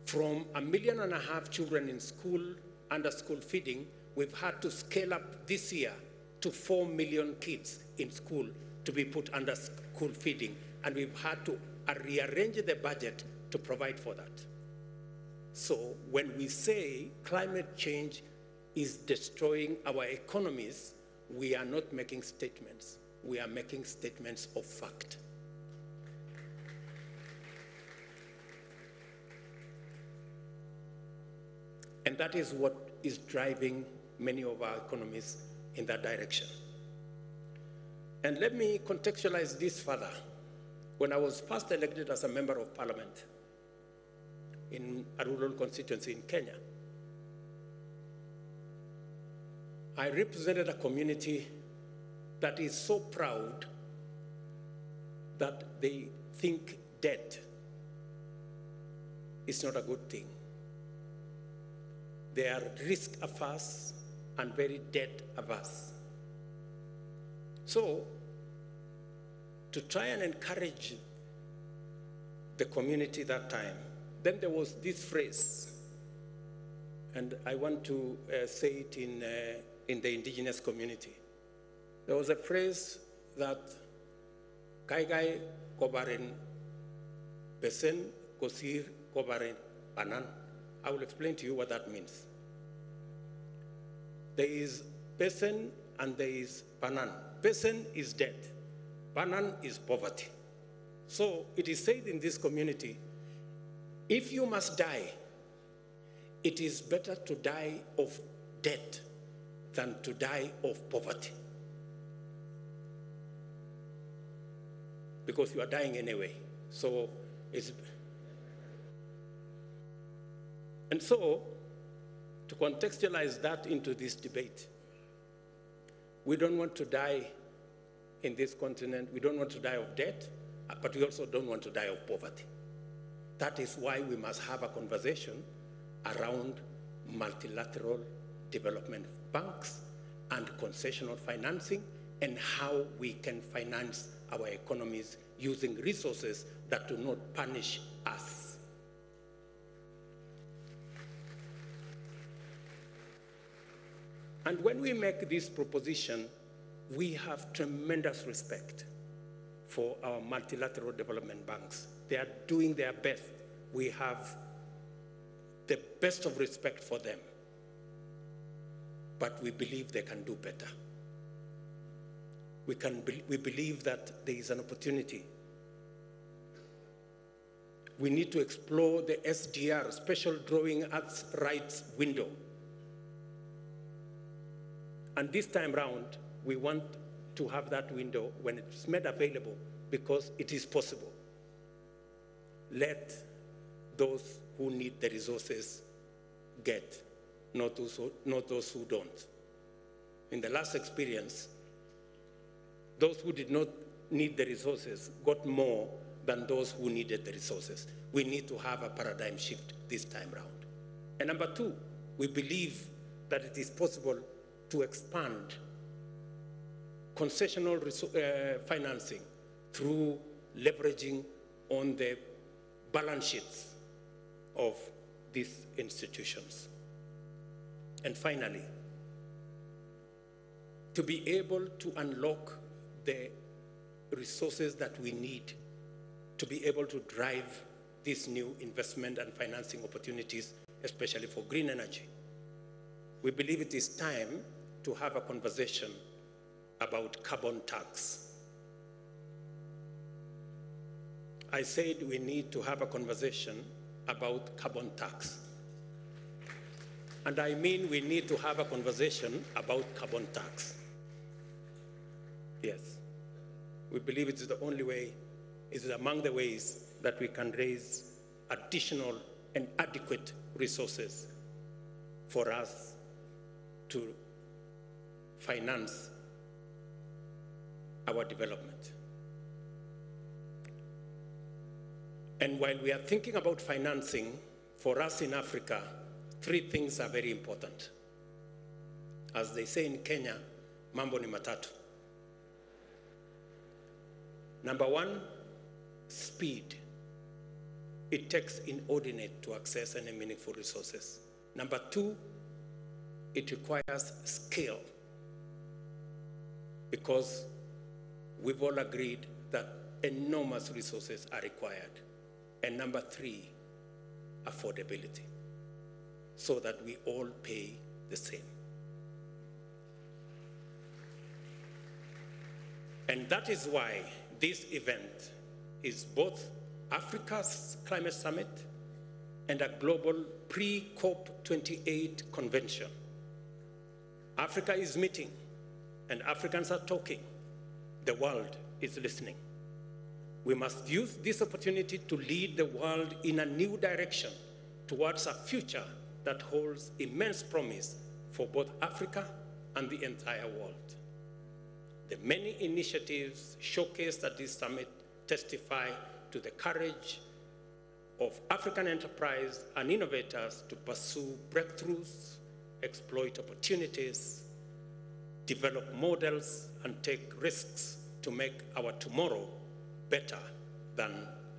from 1.5 million children in school, under school feeding. We've had to scale up this year to 4 million kids in school to be put under school feeding. And we've had to rearrange the budget to provide for that. So when we say climate change is destroying our economies, we are not making statements. We are making statements of fact. And that is what is driving many of our economies in that direction. And let me contextualize this further. When I was first elected as a member of parliament in a rural constituency in Kenya, I represented a community that is so proud that they think debt is not a good thing. They are risk averse and very debt averse. So, to try and encourage the community that time, then there was this phrase, and I want to say it in the indigenous community. There was a phrase that Kaigai Kobarin Besen Kosir Kobarin Banan. I will explain to you what that means. There is Besen and there is Banan. Besen is debt. Banan is poverty. So it is said in this community, if you must die, it is better to die of debt than to die of poverty. Because you are dying anyway. So it's... And so, to contextualize that into this debate, we don't want to die in this continent. We don't want to die of debt, but we also don't want to die of poverty. That is why we must have a conversation around multilateral development banks and concessional financing and how we can finance our economies using resources that do not punish us. And when we make this proposition, we have tremendous respect for our multilateral development banks. They are doing their best. We have the best of respect for them. But we believe they can do better. We believe that there is an opportunity. We need to explore the SDR, Special Drawing Rights window. And this time round, we want to have that window when it's made available because it is possible. Let those who need the resources get, not those who don't. In the last experience, those who did not need the resources got more than those who needed the resources. We need to have a paradigm shift this time around. And number two, we believe that it is possible to expand concessional financing through leveraging on the balance sheets of these institutions. And finally, to be able to unlock the resources that we need to be able to drive these new investment and financing opportunities, especially for green energy. We believe it is time to have a conversation about carbon tax. I said we need to have a conversation about carbon tax. And I mean we need to have a conversation about carbon tax. Yes. We believe it is the only way, it is among the ways that we can raise additional and adequate resources for us to finance our development. And while we are thinking about financing, for us in Africa, three things are very important. As they say in Kenya, mambo ni matatu. Number one, speed. It takes inordinate to access any meaningful resources. Number two, it requires scale, because we've all agreed that enormous resources are required. And number three, affordability, so that we all pay the same. And that is why this event is both Africa's Climate Summit and a global pre-COP28 convention. Africa is meeting, and Africans are talking. The world is listening. We must use this opportunity to lead the world in a new direction towards a future that holds immense promise for both Africa and the entire world. The many initiatives showcased at this summit testify to the courage of African enterprise and innovators to pursue breakthroughs, exploit opportunities, develop models, and take risks to make our tomorrow better than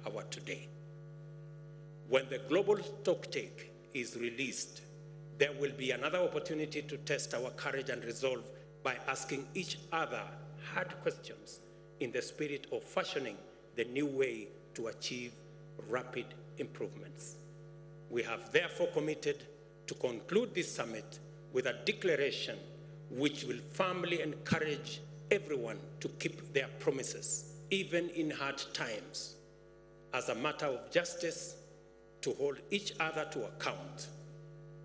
our today. When the global stocktake is released, there will be another opportunity to test our courage and resolve by asking each other hard questions in the spirit of fashioning the new way to achieve rapid improvements. We have therefore committed to conclude this summit with a declaration which will firmly encourage everyone to keep their promises, even in hard times, as a matter of justice, to hold each other to account,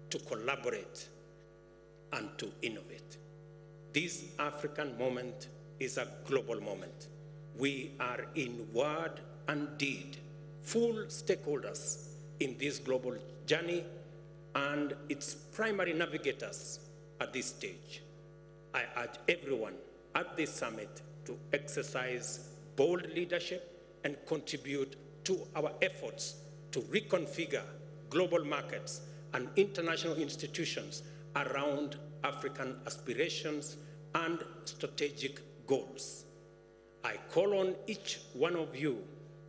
to collaborate, and to innovate. This African moment is a global moment. We are in word and deed full stakeholders in this global journey and its primary navigators at this stage. I urge everyone at this summit to exercise bold leadership and contribute to our efforts to reconfigure global markets and international institutions around African aspirations and strategic goals. I call on each one of you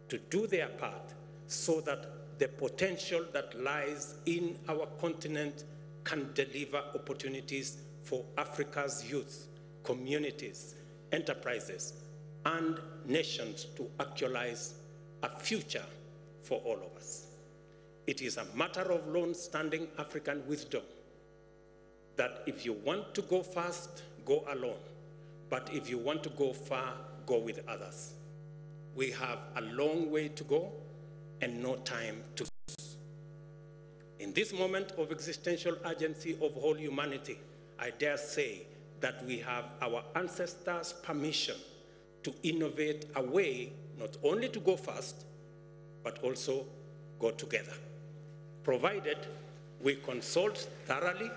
to do their part so that the potential that lies in our continent can deliver opportunities for Africa's youth, communities, enterprises, and nations to actualize a future for all of us. It is a matter of long-standing African wisdom that if you want to go fast, go alone. But if you want to go far, go with others. We have a long way to go and no time to lose. In this moment of existential urgency of whole humanity, I dare say that we have our ancestors' permission to innovate a way not only to go fast, but also go together, provided we consult thoroughly,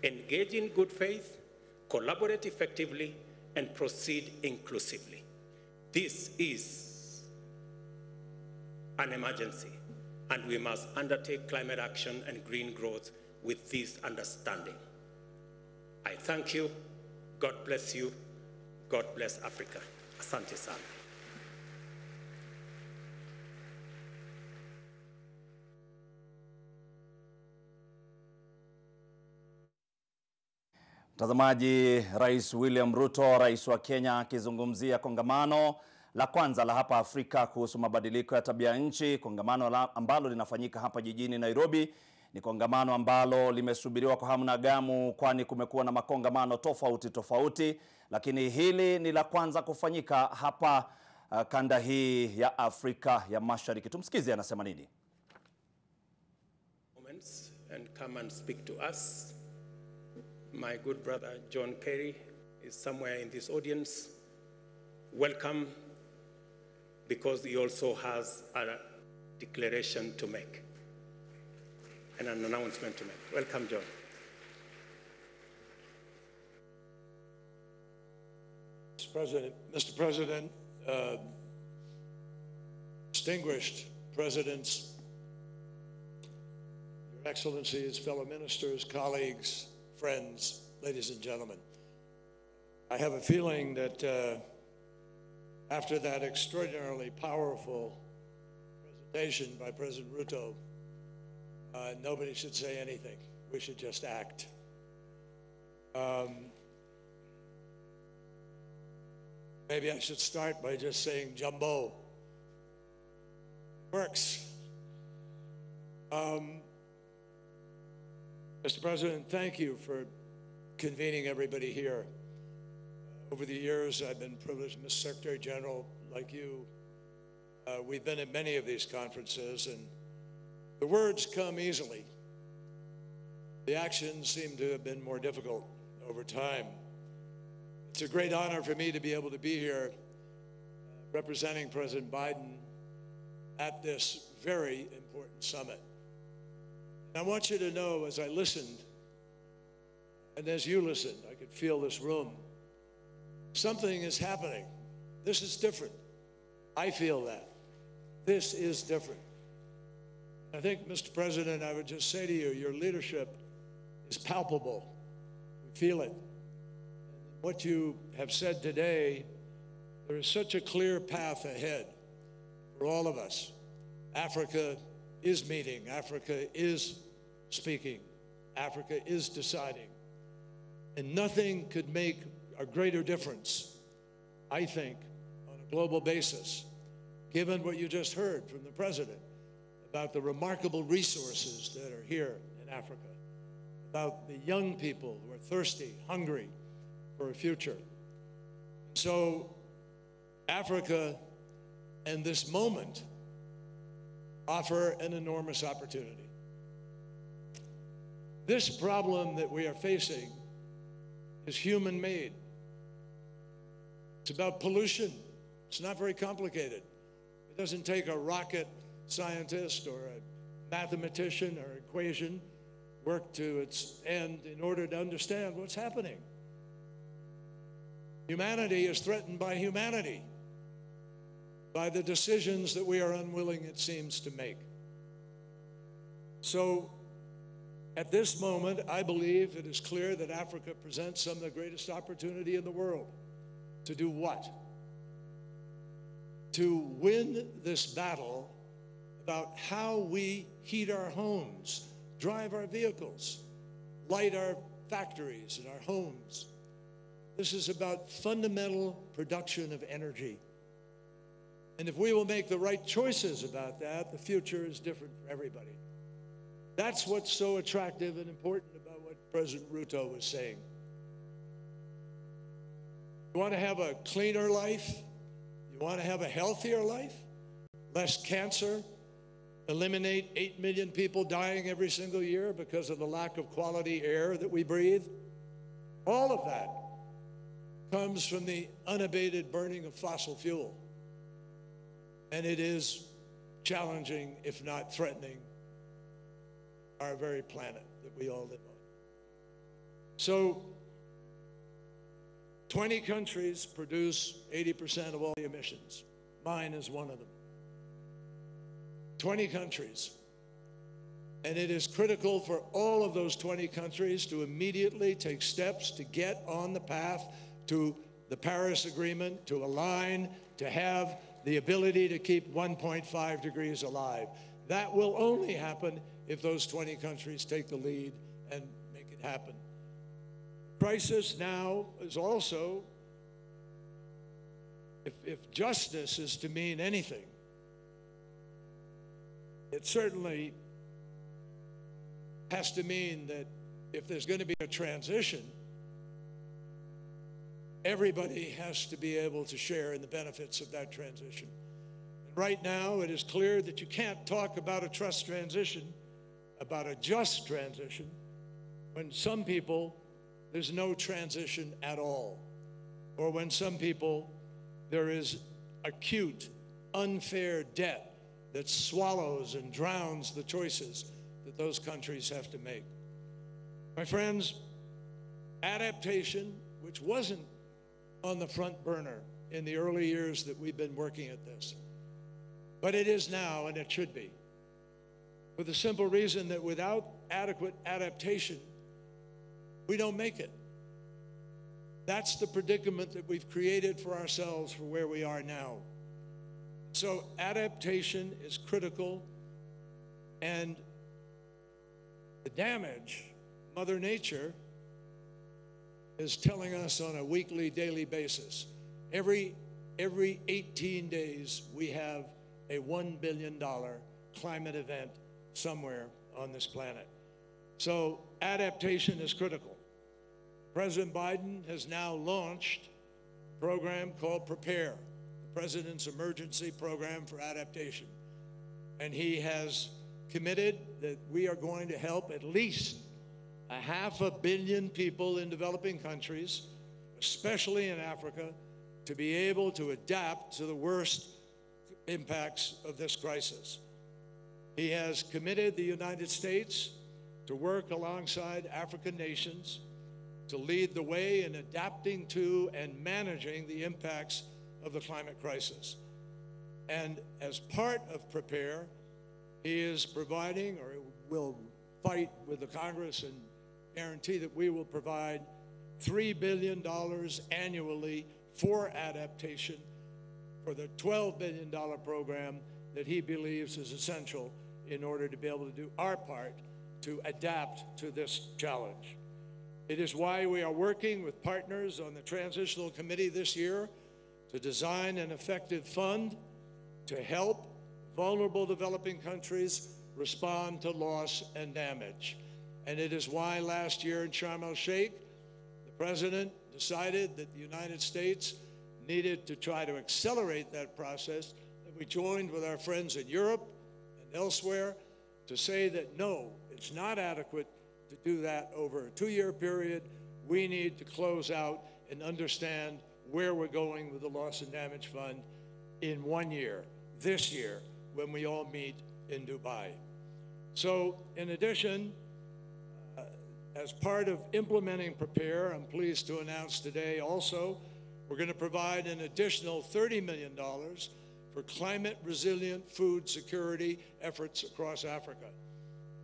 engage in good faith, collaborate effectively, and proceed inclusively. This is an emergency, and we must undertake climate action and green growth with this understanding. I thank you. God bless you. God bless Africa. Asante sana. Mtazamaji, Rais William Ruto, rais wa Kenya, akizungumzia kongamano la kwanza la hapa Afrika kuhusu mabadiliko ya tabia nchi, kongamano ambalo linafanyika hapa jijini Nairobi. Ni kongamano ambalo limesubiriwa kwa hamu na gamu, kwani kumekuwa na makongamano tofauti, lakini hili ni la kwanza kufanyika hapa kanda hii ya Afrika ya Mashariki. Tumsikize anasema nini. And come and speak to us. My good brother John Kerry is somewhere in this audience. Welcome, because he also has a declaration to make and an announcement to make. Welcome, John. Mr. President, distinguished presidents, Your Excellencies, fellow ministers, colleagues, friends, ladies and gentlemen. I have a feeling that after that extraordinarily powerful presentation by President Ruto, nobody should say anything. We should just act. Maybe I should start by just saying Jumbo. Works. Mr. President, thank you for convening everybody here. Over the years, I've been privileged, Mr. Secretary General, like you. We've been at many of these conferences, and the words come easily. The actions seem to have been more difficult over time. It's a great honor for me to be able to be here representing President Biden at this very important summit. And I want you to know, as I listened, and as you listened, I could feel this room, something is happening. This is different. I feel that. This is different. I think, Mr. President, I would just say to you, your leadership is palpable. We feel it. What you have said today, there is such a clear path ahead for all of us. Africa is meeting. Africa is speaking. Africa is deciding. And nothing could make a greater difference, I think, on a global basis, given what you just heard from the President about the remarkable resources that are here in Africa, about the young people who are thirsty, hungry for a future. So Africa and this moment offer an enormous opportunity. This problem that we are facing is human-made. It's about pollution. It's not very complicated. It doesn't take a rocket scientist or a mathematician or equation work to its end in order to understand what's happening. Humanity is threatened by humanity, by the decisions that we are unwilling, it seems, to make. So, at this moment, I believe it is clear that Africa presents some of the greatest opportunity in the world. To do what? To win this battle about how we heat our homes, drive our vehicles, light our factories and our homes. This is about fundamental production of energy. And if we will make the right choices about that, the future is different for everybody. That's what's so attractive and important about what President Ruto was saying. You want to have a cleaner life? You want to have a healthier life? Less cancer? Eliminate 8 million people dying every single year because of the lack of quality air that we breathe? All of that comes from the unabated burning of fossil fuel. And it is challenging, if not threatening, our very planet that we all live on. So 20 countries produce 80% of all the emissions. Mine is one of them. 20 countries. And it is critical for all of those 20 countries to immediately take steps to get on the path to the Paris Agreement, to align, to have the ability to keep 1.5 degrees alive. That will only happen if those 20 countries take the lead and make it happen. Crisis now is also, if justice is to mean anything, it certainly has to mean that if there's going to be a transition, everybody has to be able to share in the benefits of that transition. And right now, it is clear that you can't talk about a just transition, when some people, there's no transition at all. Or when some people, there is acute, unfair debt that swallows and drowns the choices that those countries have to make. My friends, adaptation, which wasn't on the front burner in the early years that we've been working at this, but it is now, and it should be, for the simple reason that without adequate adaptation, we don't make it. That's the predicament that we've created for ourselves for where we are now. So adaptation is critical, and the damage, Mother Nature is telling us on a weekly, daily basis. Every 18 days, we have a $1 billion climate event somewhere on this planet. So adaptation is critical. President Biden has now launched a program called PREPARE, the President's Emergency Program for Adaptation. And he has committed that we are going to help at least 500 million people in developing countries, especially in Africa, to be able to adapt to the worst impacts of this crisis. He has committed the United States to work alongside African nations to lead the way in adapting to and managing the impacts of the climate crisis. And as part of PREPARE, he is providing, or will fight with the Congress and guarantee that we will provide $3 billion annually for adaptation for the $12 billion program that he believes is essential in order to be able to do our part to adapt to this challenge. It is why we are working with partners on the Transitional Committee this year to design an effective fund to help vulnerable developing countries respond to loss and damage. And it is why last year in Sharm el-Sheikh, the President decided that the United States needed to try to accelerate that process, and we joined with our friends in Europe and elsewhere to say that no, it's not adequate to do that over a 2-year period. We need to close out and understand where we're going with the Loss and Damage Fund in 1 year, this year, when we all meet in Dubai. So in addition, as part of implementing PREPARE, I'm pleased to announce today also, we're going to provide an additional $30 million for climate-resilient food security efforts across Africa.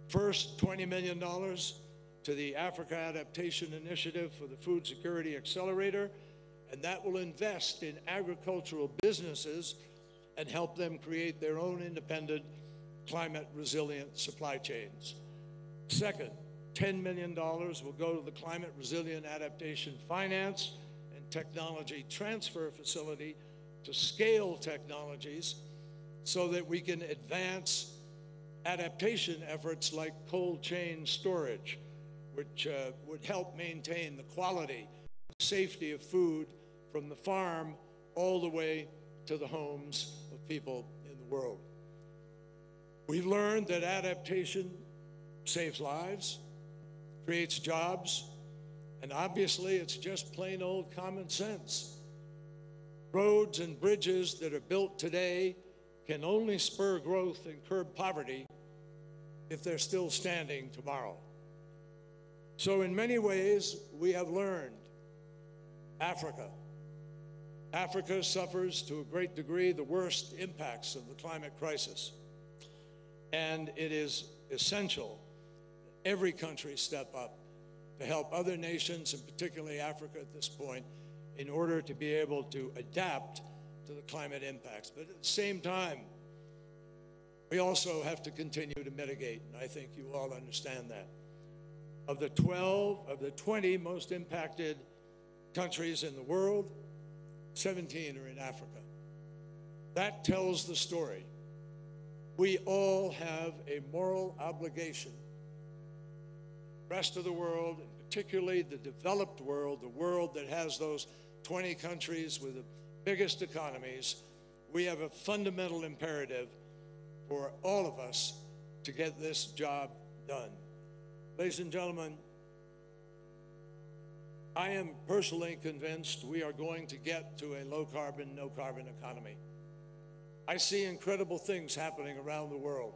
First, $20 million to the Africa Adaptation Initiative for the Food Security Accelerator, and that will invest in agricultural businesses and help them create their own independent climate-resilient supply chains. Second, $10 million will go to the Climate Resilient Adaptation Finance and Technology Transfer Facility to scale technologies so that we can advance adaptation efforts like cold chain storage, which would help maintain the quality, safety of food from the farm all the way to the homes of people in the world. We've learned that adaptation saves lives, creates jobs, and obviously it's just plain old common sense. Roads and bridges that are built today can only spur growth and curb poverty if they're still standing tomorrow. So in many ways, we have learned Africa suffers to a great degree the worst impacts of the climate crisis. And it is essential that every country step up to help other nations, and particularly Africa at this point, in order to be able to adapt to the climate impacts. But at the same time, we also have to continue to mitigate, and I think you all understand that. Of the 20 most impacted countries in the world, 17 are in Africa. That tells the story. We all have a moral obligation. The rest of the world, and particularly the developed world, the world that has those 20 countries with the biggest economies, we have a fundamental imperative for all of us to get this job done. Ladies and gentlemen, I am personally convinced we are going to get to a low-carbon, no-carbon economy. I see incredible things happening around the world.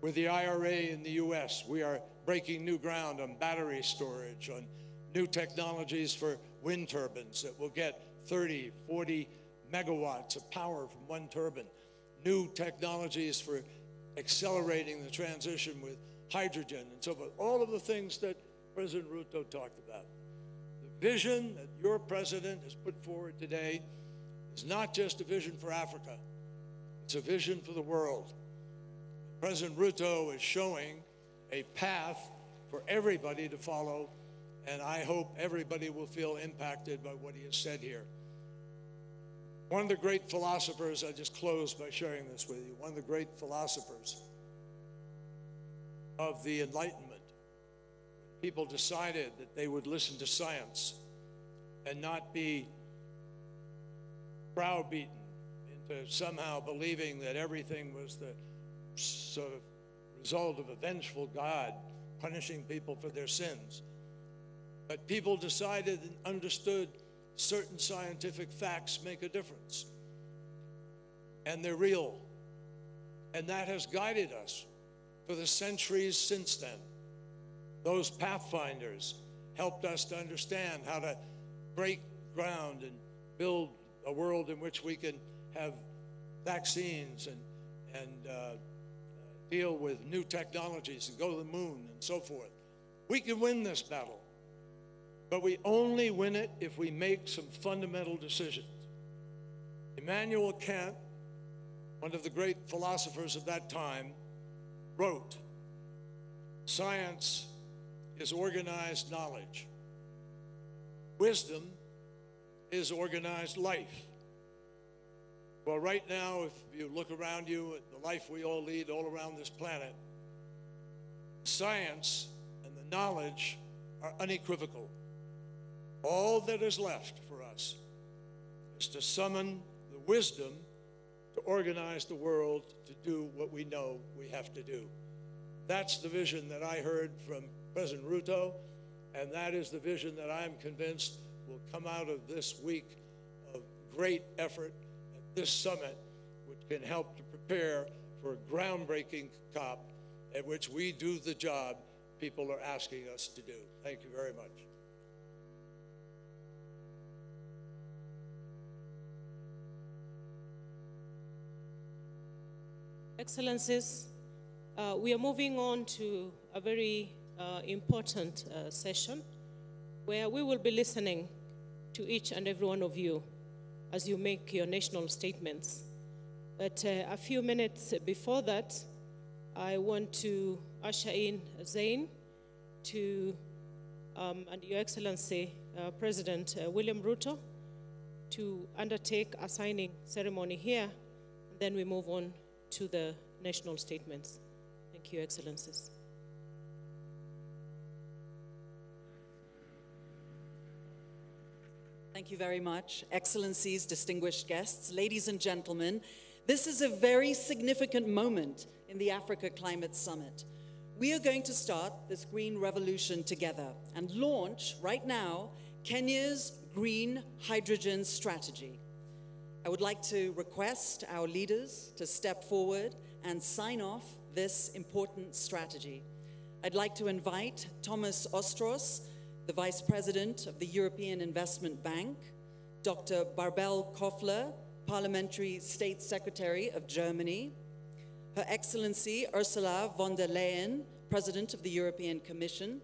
With the IRA in the US, we are breaking new ground on battery storage, on new technologies for wind turbines that will get 30, 40 megawatts of power from one turbine, new technologies for accelerating the transition with hydrogen and so forth, all of the things that President Ruto talked about. The vision that your president has put forward today is not just a vision for Africa, it's a vision for the world. President Ruto is showing a path for everybody to follow, and I hope everybody will feel impacted by what he has said here. One of the great philosophers, I just close by sharing this with you, one of the great philosophers of the Enlightenment, people decided that they would listen to science and not be browbeaten into somehow believing that everything was the sort of result of a vengeful God punishing people for their sins. But people decided and understood certain scientific facts make a difference. And they're real. And that has guided us for the centuries since then. Those pathfinders helped us to understand how to break ground and build a world in which we can have vaccines and deal with new technologies and go to the moon and so forth. We can win this battle, but we only win it if we make some fundamental decisions. Immanuel Kant, one of the great philosophers of that time, wrote, "Science is organized knowledge. Wisdom is organized life." Well, right now, if you look around you at the life we all lead all around this planet, science and the knowledge are unequivocal. All that is left for us is to summon the wisdom to organize the world to do what we know we have to do. That's the vision that I heard from President Ruto, and that is the vision that I'm convinced will come out of this week of great effort at this summit, which can help to prepare for a groundbreaking COP at which we do the job people are asking us to do. Thank you very much. Excellencies, we are moving on to a very important session where we will be listening to each and every one of you as you make your national statements. But a few minutes before that, I want to usher in Zain to, and Your Excellency, President William Ruto, to undertake a signing ceremony here. And then we move on to the national statements. Thank you, Excellencies. Thank you very much. Excellencies, distinguished guests, ladies and gentlemen, this is a very significant moment in the Africa Climate Summit. We are going to start this green revolution together and launch right now Kenya's green hydrogen strategy. I would like to request our leaders to step forward and sign off this important strategy. I'd like to invite Thomas Ostros, the Vice President of the European Investment Bank, Dr. Barbel Koffler, Parliamentary State Secretary of Germany, Her Excellency Ursula von der Leyen, President of the European Commission,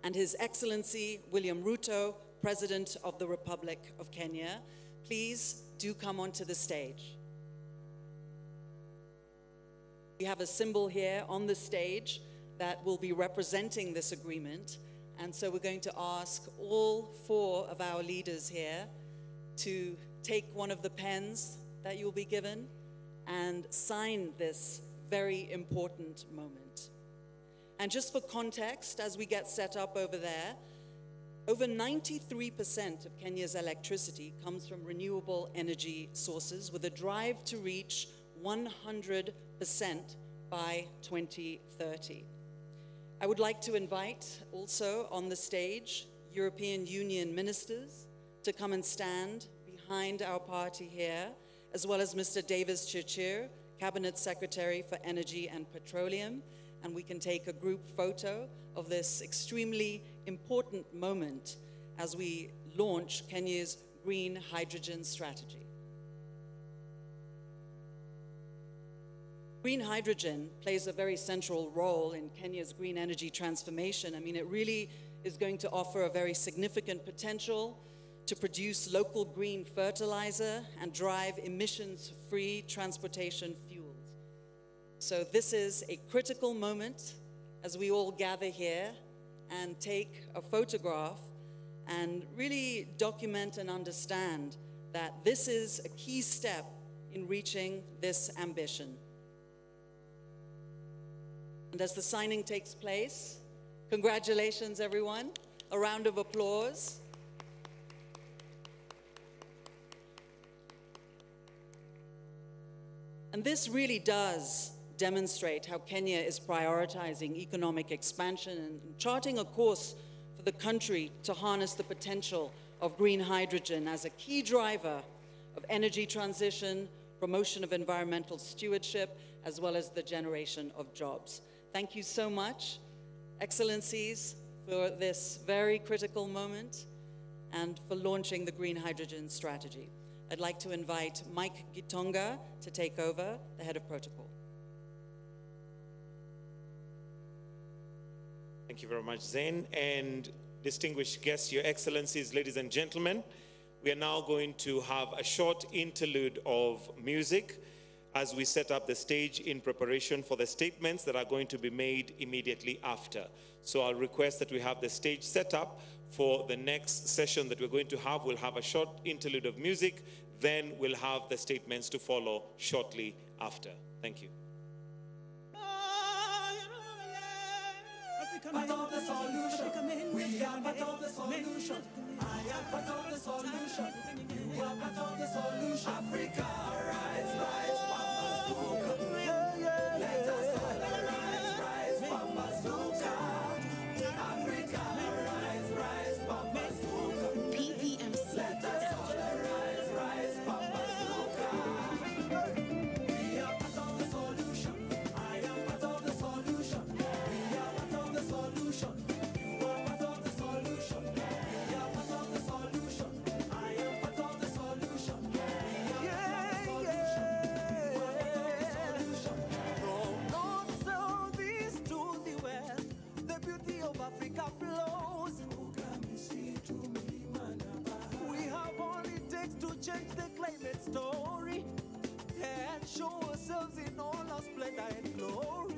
and His Excellency William Ruto, President of the Republic of Kenya. Please do come onto the stage. We have a symbol here on the stage that will be representing this agreement. And so we're going to ask all 4 of our leaders here to take one of the pens that you'll be given and sign this very important moment. And just for context, as we get set up over there, over 93% of Kenya's electricity comes from renewable energy sources, with a drive to reach 100% by 2030. I would like to invite also on the stage European Union ministers to come and stand behind our party here, as well as Mr. Davis Chirchir, Cabinet Secretary for Energy and Petroleum, and we can take a group photo of this extremely important moment as we launch Kenya's green hydrogen strategy. Green hydrogen plays a very central role in Kenya's green energy transformation. I mean, it really is going to offer a very significant potential to produce local green fertilizer and drive emissions-free transportation fuels. So this is a critical moment as we all gather here and take a photograph and really document and understand that this is a key step in reaching this ambition. And as the signing takes place, congratulations, everyone. A round of applause. And this really does demonstrate how Kenya is prioritizing economic expansion and charting a course for the country to harness the potential of green hydrogen as a key driver of energy transition, promotion of environmental stewardship, as well as the generation of jobs. Thank you so much, Excellencies, for this very critical moment and for launching the green hydrogen strategy. I'd like to invite Mike Gitonga to take over, the head of protocol. Thank you very much, Zain. And distinguished guests, Your Excellencies, ladies and gentlemen, we are now going to have a short interlude of music as we set up the stage in preparation for the statements that are going to be made immediately after. So I'll request that we have the stage set up for the next session that we're going to have. We'll have a short interlude of music, then we'll have the statements to follow shortly after. Thank you. Part of the solution. We are part of the solution. I am part of the solution. You are part of the solution. Africa, rise, rise, Pambazuka. Let us all rise, Pambazuka. Africa, rise, rise, Pambazuka. PEMC. Let us all rise, Pambazuka. We are part of the solution. I am part of the solution. We are part of the solution. You are part of the solution. We are part of the solution. I am part of the solution. We are part of the solution. You are part of the solution. From north, south, east to the west, the beauty of Africa flows. We have all it takes to change the climate story and show ourselves in all our splendor and glory.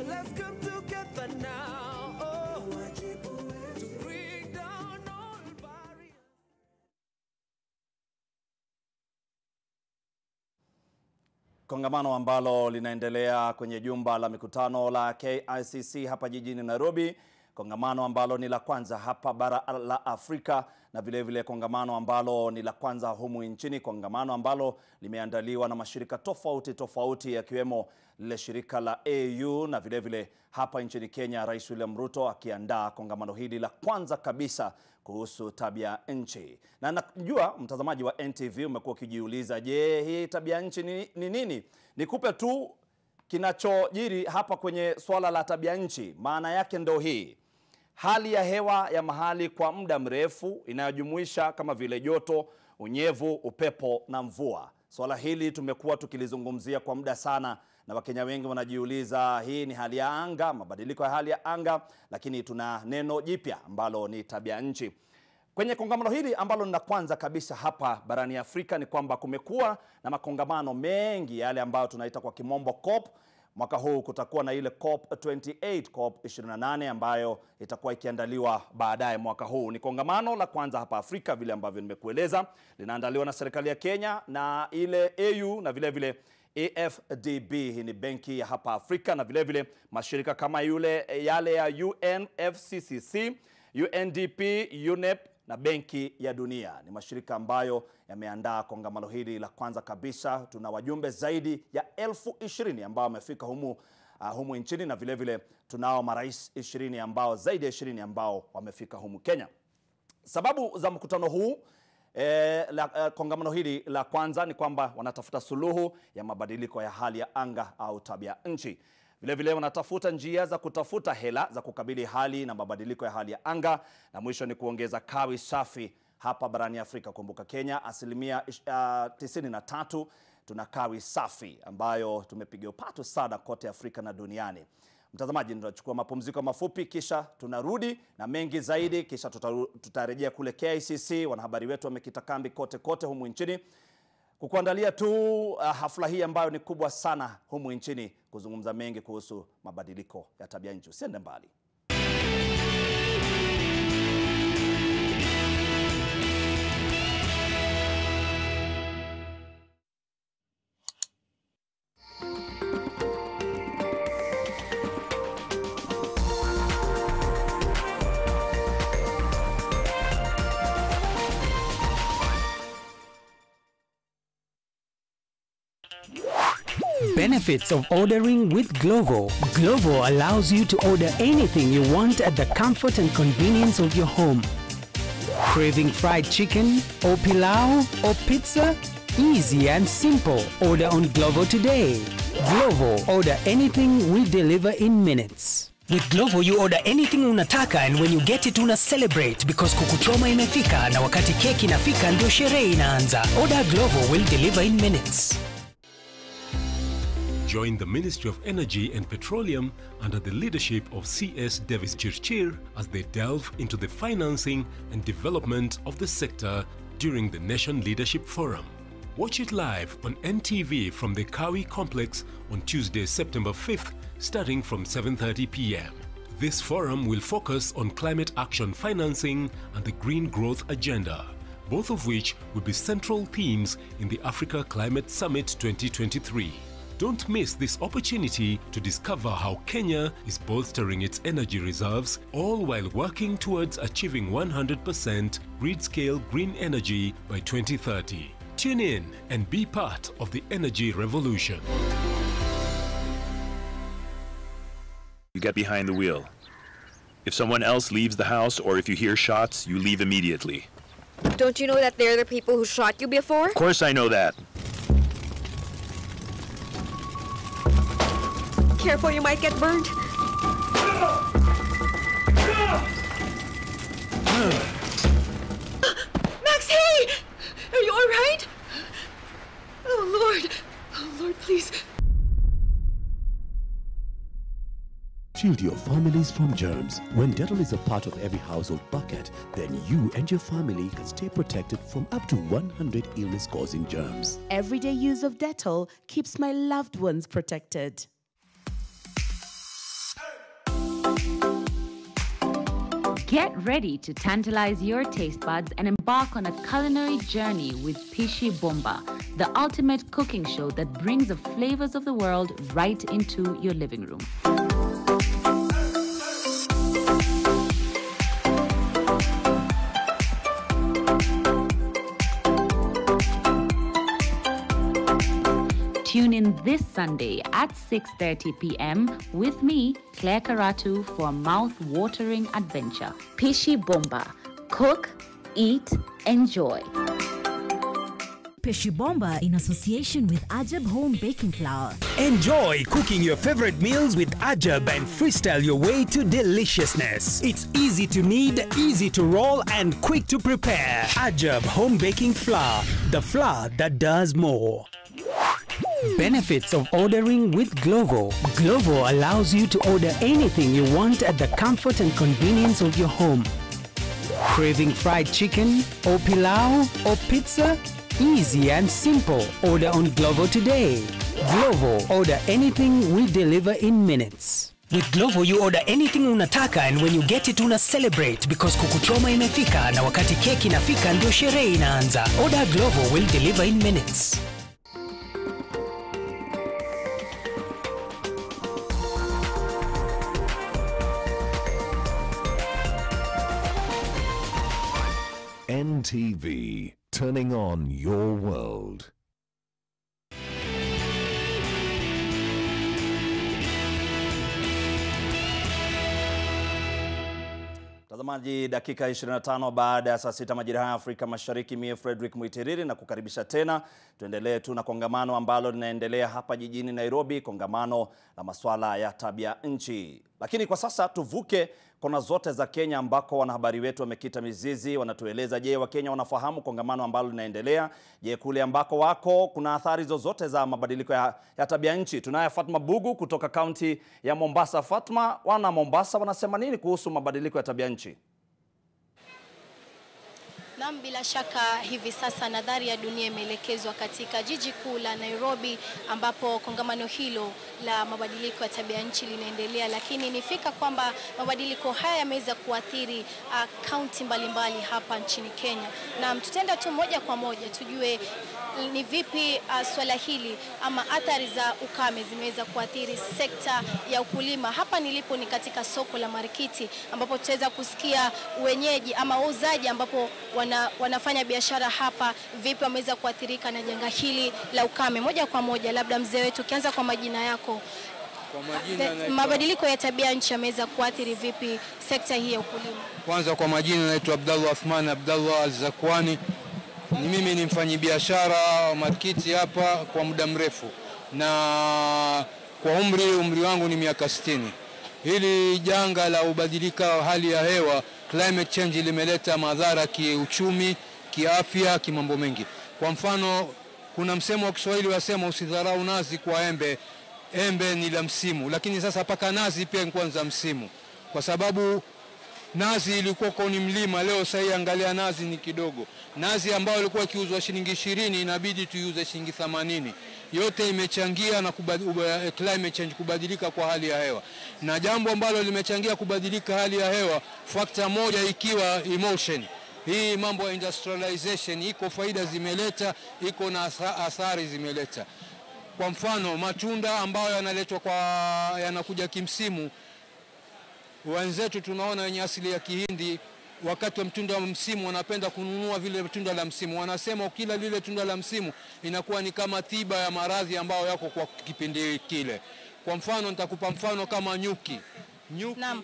Let's come together now to bring down all barriers. Kongamano ambalo linaendelea kwenye jumba la mikutano la KICC hapa jijini Nairobi kongamano ambalo ni la kwanza hapa bara la Afrika na vile vile kongamano ambalo ni la kwanza humu nchini, kongamano ambalo limeandaliwa na mashirika tofauti yakiwemo lile shirika la AU na vile vile hapa nchini Kenya Rais William Ruto akiandaa kongamano hili la kwanza kabisa kuhusu tabia nchi. Na najua mtazamaji wa NTV umekuwa ukijiuliza, je, hii tabia nchi ni nini? Nikupe tu kinachojiri hapa kwenye swala la tabia nchi. Maana yake ndo hii: hali ya hewa ya mahali kwa muda mrefu inayojumuisha kama vile joto, unyevu, upepo na mvua. Swala hili tumekuwa tukilizungumzia kwa muda sana na Wakenya wengi wanajiuliza, hii ni hali ya anga, mabadiliko ya hali ya anga, lakini tuna neno jipya ambalo ni tabia nchi. Kwenye kongamano hili ambalo ni la kwanza kabisa hapa barani Afrika ni kwamba kumekuwa na makongamano mengi yale ambayo tunaita kwa kimombo COP. Mwaka huu kutakuwa na ile COP 28, COP 28 ambayo itakuwa ikiandaliwa baadaye mwaka huu. Ni kongamano la kwanza hapa Afrika vile ambavyo nimekueleza, linaandaliwa na serikali ya Kenya na ile AU na vile vile AFDB, hii ni benki ya hapa Afrika, na vile vile mashirika kama yale ya UNFCCC, UNDP, UNEP na Benki ya Dunia. Ni mashirika ambayo yameandaa kongamano hili la kwanza kabisa. Tuna wajumbe zaidi ya 20,000 ambao wamefika humu nchini, na vile vile tunao marais 20 ambao zaidi ya 20 ambao wamefika humu Kenya. Sababu za mkutano huu kongamano hili la kwanza ni kwamba wanatafuta suluhu ya mabadiliko ya hali ya anga au tabia nchi. Vile vile wanatafuta njia za kutafuta hela za kukabili hali na mabadiliko ya hali ya anga, na mwisho ni kuongeza kawi safi hapa barani Afrika. Kumbuka Kenya asilimia 93 tuna kawi safi ambayo tumepiga upatu sana kote Afrika na duniani. Mtazamaji, tunachukua mapumziko mafupi kisha tunarudi na mengi zaidi, kisha tutarejea kule KICC. Wanahabari wetu wamekita kambi kote humu nchini kukuandalia tu hafla hii ambayo ni kubwa sana humu nchini, kuzungumza mengi kuhusu mabadiliko ya tabia nchi. Usiende mbali. Benefits of ordering with Glovo. Glovo allows you to order anything you want at the comfort and convenience of your home. Craving fried chicken or pilau or pizza? Easy and simple. Order on Glovo today. Glovo, order anything, we deliver in minutes. With Glovo, you order anything unataka, and when you get it una celebrate because kukuchoma imefika, na wakati keki inafika ndio sherehe inaanza. Order Glovo, will deliver in minutes. Join the Ministry of Energy and Petroleum under the leadership of CS Davis Chirchir as they delve into the financing and development of the sector during the Nation Leadership Forum. Watch it live on NTV from the Kawi Complex on Tuesday, September 5th, starting from 7:30 p.m. This forum will focus on climate action financing and the green growth agenda, both of which will be central themes in the Africa Climate Summit 2023. Don't miss this opportunity to discover how Kenya is bolstering its energy reserves, all while working towards achieving 100% grid-scale green energy by 2030. Tune in and be part of the energy revolution. You get behind the wheel. If someone else leaves the house or if you hear shots, you leave immediately. Don't you know that they're the people who shot you before? Of course I know that. Careful, you might get burned. Max, hey! Are you all right? Oh, Lord, please. Shield your families from germs. When Dettol is a part of every household bucket, then you and your family can stay protected from up to 100 illness-causing germs. Everyday use of Dettol keeps my loved ones protected. Get ready to tantalize your taste buds and embark on a culinary journey with Pishi Bomba, the ultimate cooking show that brings the flavors of the world right into your living room. Tune in this Sunday at 6:30 p.m. with me, Claire Karatu, for a mouth-watering adventure. Pishi Bomba. Cook, eat, enjoy. Pishi Bomba in association with Ajab Home Baking Flour. Enjoy cooking your favorite meals with Ajab and freestyle your way to deliciousness. It's easy to knead, easy to roll, and quick to prepare. Ajab Home Baking Flour, the flour that does more. Benefits of ordering with Glovo. Glovo allows you to order anything you want at the comfort and convenience of your home. Craving fried chicken, or pilau, or pizza? Easy and simple. Order on Glovo today. Glovo, order anything, we deliver in minutes. With Glovo, you order anything unataka, and when you get it, una celebrate because kukuchoma imefika, na wakati keki inafika ndio sherehe inaanza. Order Glovo, will deliver in minutes. NTV, turning on your world. Mtazamaji, dakika 25 baada ya saa 6 majira ya Afrika Mashariki, mie Frederick Muitiriri na kukaribisha tena. Tuendelee tu na kongamano ambalo linaendelea hapa jijini Nairobi, kongamano la masuala ya tabia nchi. Lakini kwa sasa tuvuke kona zote za Kenya ambako wanahabari wetu wamekita mizizi, wanatueleza je, Wakenya wanafahamu kongamano ambalo linaendelea? Je, kule ambako wako kuna athari zozote za mabadiliko ya tabia nchi? Tunaye Fatma Bugu kutoka kaunti ya Mombasa. Fatma, wana Mombasa wanasema nini kuhusu mabadiliko ya tabia nchi? Naam, bila shaka hivi sasa nadhari ya dunia imeelekezwa katika jiji kuu la Nairobi ambapo kongamano hilo la mabadiliko ya tabia nchi linaendelea, lakini nifika kwamba mabadiliko haya yameweza kuathiri kaunti mbalimbali hapa nchini Kenya. Na tutaenda tu moja kwa moja tujue ni vipi swala hili ama athari za ukame zimeweza kuathiri sekta ya ukulima. Hapa nilipo ni katika soko la Marikiti ambapo tutaweza kusikia wenyeji ama wauzaji ambapo wanafanya biashara hapa vipi wameweza kuathirika na janga hili la ukame. Moja kwa moja, labda mzee wetu ukianza kwa majina yako. Kwa majina mabadiliko ya tabia nchi yameweza kuathiri vipi sekta hii ya ukulima? Kwanza kwa majina naitwa Abdallah Athman Abdallah Al-Zakwani. Mimi ni mfanyabiashara wa Marikiti hapa kwa muda mrefu, na kwa umri wangu ni miaka 60. Hili janga la ubadilika hali ya hewa, climate change, limeleta madhara kiuchumi, kiafya, kimambo mengi. Kwa mfano, kuna msemo wa Kiswahili wasema usidharau nazi kwa embe, embe ni la msimu, lakini sasa paka nazi pia ni kwanza msimu, kwa sababu nazi ilikuwa ni mlima, leo sasa angalia nazi ni kidogo. Nazi ambayo ilikuwa ikiuzwa shilingi 20 inabidi tuiuze shilingi 80. Yote imechangia na climate change, kubadilika kwa hali ya hewa. Na jambo ambalo limechangia kubadilika hali ya hewa, factor moja ikiwa emotion. Hii mambo ya industrialization iko faida zimeleta, iko na athari zimeleta. Kwa mfano, matunda ambayo yanakuja kimsimu, wenzetu tunaona wenye asili ya Kihindi wakati wa mtunda wa msimu wanapenda kununua vile tunda la msimu. Wanasema ukila lile tunda la msimu inakuwa ni kama tiba ya maradhi ambayo yako kwa kipindi kile. Kwa mfano, nitakupa mfano kama nyuki. Naam,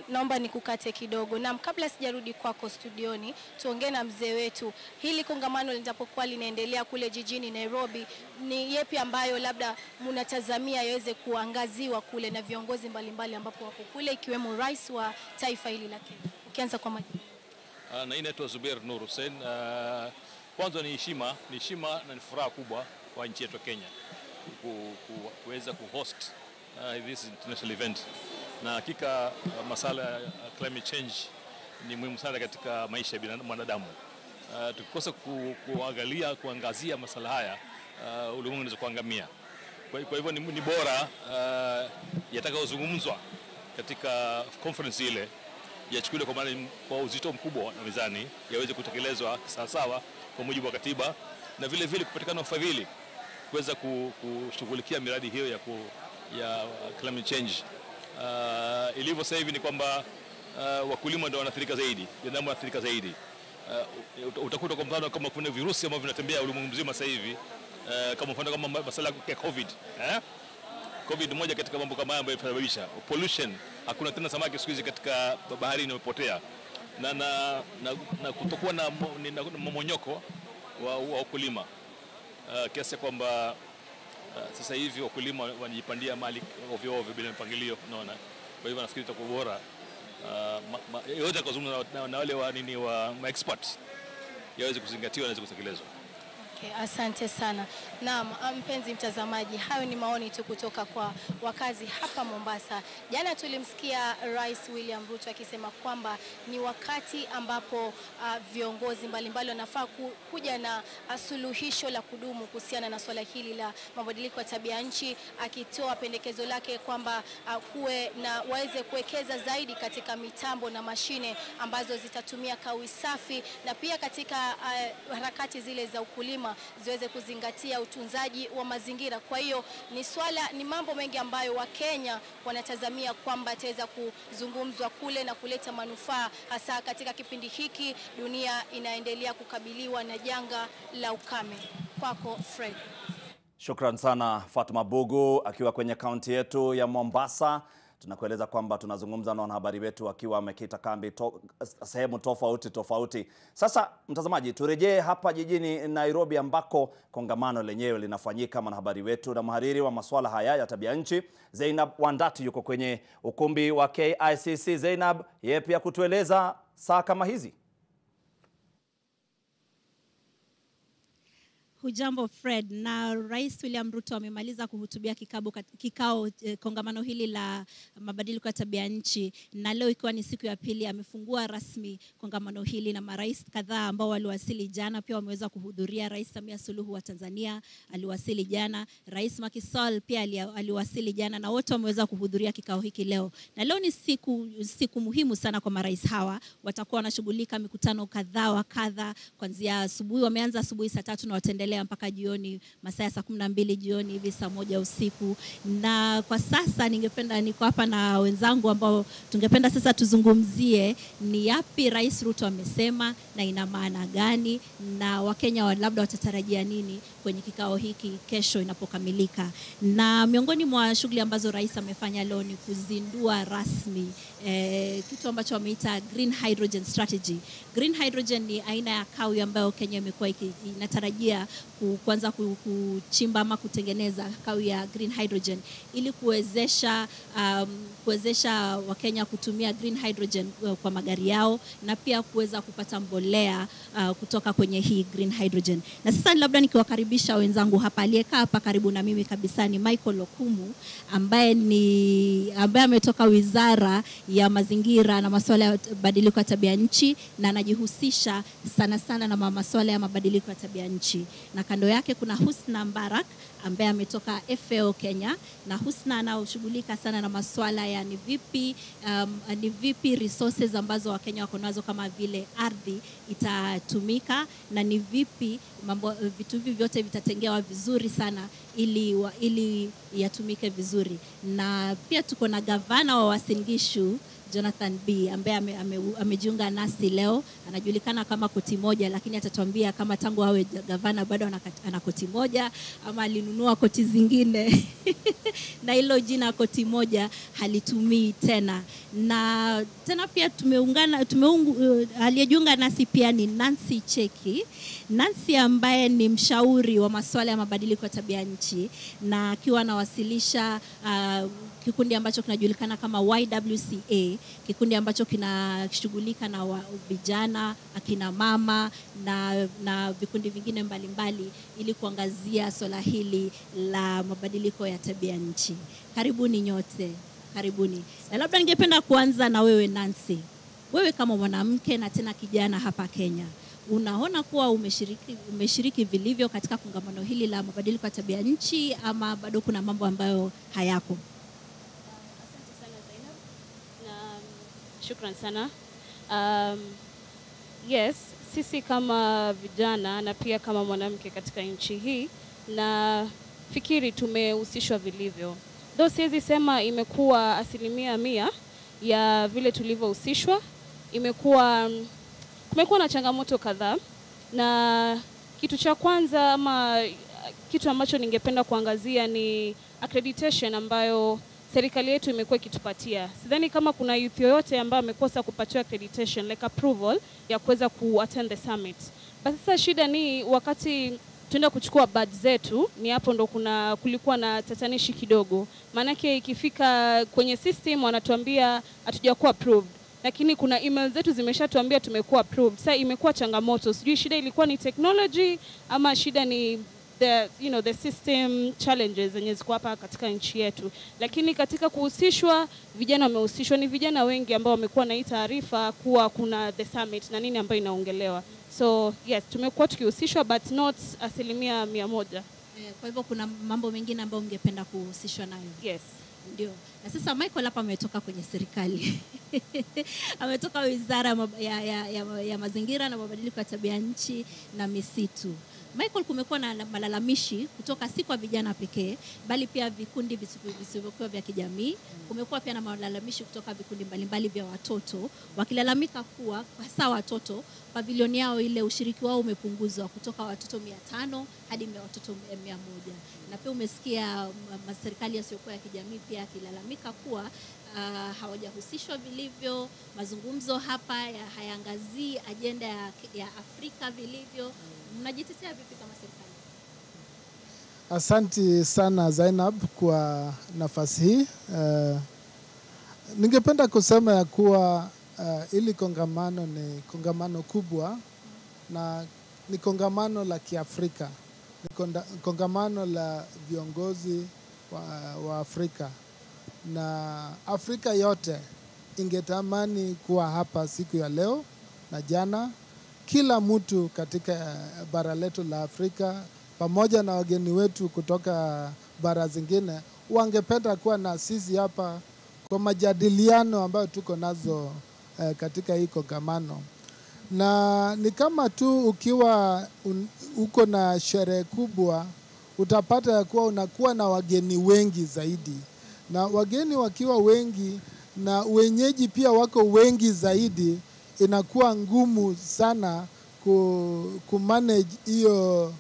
naomba nikukate kidogo. Naam, kabla sijarudi kwako studioni, tuongee na mzee wetu. Hili kongamano litapokuwa linaendelea kule jijini Nairobi, ni yepi ambayo labda mnatazamia yaweze kuangaziwa kule na viongozi mbalimbali ambapo wako kule, ikiwemo rais wa taifa hili la Kenya? Ukianza kwa majina. Na naitwa Zubair Nur Hussein. Kwanza ni heshima na ni furaha kubwa kwa nchi yetu Kenya kuweza kuhost this international event. Na hakika masala ya climate change ni muhimu sana katika maisha ya mwanadamu. Tukikosa kuangazia masala haya, ulimwengu unaweza kuangamia. Kwa hivyo ni bora yatakayozungumzwa katika conference ile yachukuliwe kwa uzito mkubwa na mizani, yaweze kutekelezwa sawasawa kwa mujibu wa katiba, na vile vile kupatikana ufadhili kuweza kushughulikia miradi hiyo ya climate change. Ilivyo sasa hivi ni kwamba wakulima ndio wanaathirika zaidi, binadamu wanaathirika zaidi. Utakuta kwa mfano kama kuna virusi ambavyo vinatembea ulimwengu mzima sasa hivi, kama mfano kama masuala ya COVID. COVID moja katika mambo kama haya ambayo yanasababisha pollution. Hakuna tena samaki siku hizi katika bahari inayopotea. Na kutokuwa na mmonyoko wa ukulima. Kiasi kwamba sasa hivi wakulima wanajipandia mali ovyo ovyo bila mpangilio, unaona. Kwa hivyo nafikiri itakuwa bora yote kuzungumza na wale wa experts yaweze kuzingatiwa na kutekelezwa. Asante sana. Naam, mpenzi mtazamaji, hayo ni maoni tu kutoka kwa wakazi hapa Mombasa. Jana tulimsikia Rais William Ruto akisema kwamba ni wakati ambapo viongozi mbalimbali wanafaa kuja na suluhisho la kudumu kuhusiana na swala hili la mabadiliko ya tabia nchi, akitoa pendekezo lake kwamba kuwe na waweze kuwekeza zaidi katika mitambo na mashine ambazo zitatumia kawi safi, na pia katika harakati zile za ukulima ziweze kuzingatia utunzaji wa mazingira. Kwa hiyo ni mambo mengi ambayo Wakenya wanatazamia kwamba itaweza kuzungumzwa kule na kuleta manufaa, hasa katika kipindi hiki dunia inaendelea kukabiliwa na janga la ukame. Kwako Fred. Shukran sana Fatma Bugu akiwa kwenye kaunti yetu ya Mombasa. Tunakueleza kwamba tunazungumza na wanahabari wetu akiwa amekita kambi sehemu tofauti. Sasa mtazamaji, turejee hapa jijini Nairobi ambako kongamano lenyewe linafanyika. Mwanahabari wetu na mhariri wa masuala haya ya tabia nchi Zainab Wandati yuko kwenye ukumbi wa KICC. Zainab, yeye pia kutueleza saa kama hizi. Hujambo Fred. Na Rais William Ruto amemaliza kuhutubia kikao kongamano hili la mabadiliko ya tabia nchi, na leo ikiwa ni siku ya pili amefungua rasmi kongamano hili, na marais kadhaa ambao waliwasili jana pia wameweza kuhudhuria. Rais Samia Suluhu wa Tanzania aliwasili jana, Rais Macky Sall pia aliwasili jana, na wote wameweza kuhudhuria kikao hiki leo. Na leo ni siku muhimu sana kwa marais hawa. Watakuwa wanashughulika mikutano kadha kuanzia asubuhi. Wameanza asubuhi saa 3 na wataendelea mpaka jioni, masaa ya saa 12 jioni hivi saa 1 usiku. Na kwa sasa niko hapa na wenzangu ambao tungependa sasa tuzungumzie ni yapi Rais Ruto amesema na ina maana gani, na Wakenya labda watatarajia nini kwenye kikao hiki kesho inapokamilika. Na miongoni mwa shughuli ambazo rais amefanya leo ni kuzindua rasmi kitu ambacho wameita Green Hydrogen Strategy. Green Hydrogen ni aina ya kawi ambayo Kenya imekuwa inatarajia kuanza kuchimba ama kutengeneza kawi ya green hydrogen ili kuwezesha Wakenya kutumia green hydrogen kwa magari yao, na pia kuweza kupata mbolea kutoka kwenye hii green hydrogen. Na sasa labda nikiwakaribisha wenzangu hapa, aliyekaa hapa karibu na mimi kabisa ni Michael Okumu ambaye ametoka Wizara ya Mazingira na masuala ya mabadiliko ya tabia nchi, na anajihusisha sana na masuala ya mabadiliko ya tabia nchi. Na kando yake kuna Husna Mbarak ambaye ametoka FAO Kenya, na Husna anaoshughulika sana na masuala ya ni vipi resources ambazo Wakenya wako nazo kama vile ardhi itatumika, na ni vipi vitu hivi vyote vitatengewa vizuri sana ili yatumike vizuri. Na pia tuko na gavana wa Uasin Gishu Jonathan B ambaye amejiunga nasi leo. Anajulikana kama koti moja, lakini atatuambia kama tangu awe gavana bado ana koti moja ama alinunua koti zingine na hilo jina koti moja halitumii tena. Na tena pia aliyejiunga nasi pia ni Nancy Cheki. Nancy ambaye ni mshauri wa masuala ya mabadiliko ya tabia nchi, na akiwa anawasilisha kikundi ambacho kinajulikana kama YWCA, kikundi ambacho kinashughulika na vijana, akina mama na vikundi vingine mbalimbali ili kuangazia swala hili la mabadiliko ya tabia nchi. Karibuni nyote, karibuni. Na labda ningependa kuanza na wewe Nancy. Wewe kama mwanamke na tena kijana hapa Kenya, unaona kuwa umeshiriki vilivyo katika kongamano hili la mabadiliko ya tabia nchi, ama bado kuna mambo ambayo hayako? Asante sana Zainab. Na shukran sana. Yes, sisi kama vijana na pia kama mwanamke katika nchi hii, na fikiri tumehusishwa vilivyo. Though siwezi sema imekuwa 100% ya vile tulivyohusishwa. Kumekuwa na changamoto kadhaa, na kitu cha kwanza ama kitu ambacho ningependa kuangazia ni accreditation ambayo serikali yetu imekuwa ikitupatia. Sidhani kama kuna youth yoyote ambaye amekosa kupatiwa accreditation like approval ya kuweza attend the summit. Basi sasa shida ni wakati tuenda kuchukua badge zetu, ni hapo ndo kulikuwa na tatanishi kidogo. Maanake ikifika kwenye system wanatuambia hatujakuwa approved. Lakini kuna email zetu zimeshatuambia tumekuwa approved. Sasa imekuwa changamoto. Sijui shida ilikuwa ni technology ama shida ni the system challenges zenye ziko hapa katika nchi yetu. Lakini katika kuhusishwa, vijana wamehusishwa, ni vijana wengi ambao wamekuwa na hii taarifa kuwa kuna the summit na nini ambayo inaongelewa. So yes, tumekuwa tukihusishwa but not 100%. Kwa hivyo kuna mambo mengine ambayo ungependa kuhusishwa nayo? Yes. Ndio. Na sasa Michael hapa ametoka kwenye serikali. Ametoka Wizara ya Mazingira na Mabadiliko ya Tabia Nchi na Misitu. Michael, kumekuwa na malalamishi kutoka si kwa vijana pekee bali pia vikundi visivyokuwa vya kijamii. Kumekuwa pia na malalamishi kutoka vikundi mbalimbali vya watoto wakilalamika kuwa hasa watoto pavilioni yao ile ushiriki wao umepunguzwa kutoka watoto 500 hadi watoto 100. Na pia umesikia serikali yasiyokuwa ya kijamii pia akilalamika kuwa hawajahusishwa vilivyo. Mazungumzo hapa hayaangazii ajenda ya Afrika vilivyo. Mnajitetea vipi kama serikali? Asante sana Zainab kwa nafasi hii. Ningependa kusema ya kuwa ili kongamano ni kongamano kubwa na ni kongamano la Kiafrika. Ni kongamano la viongozi wa Afrika. Na Afrika yote ingetamani kuwa hapa siku ya leo na jana. Kila mtu katika bara letu la Afrika pamoja na wageni wetu kutoka bara zingine wangependa kuwa na sisi hapa kwa majadiliano ambayo tuko nazo katika hii kongamano. Na ni kama tu ukiwa uko na sherehe kubwa utapata ya kuwa unakuwa na wageni wengi zaidi. Na wageni wakiwa wengi na wenyeji pia wako wengi zaidi, inakuwa ngumu sana kumanage hiyo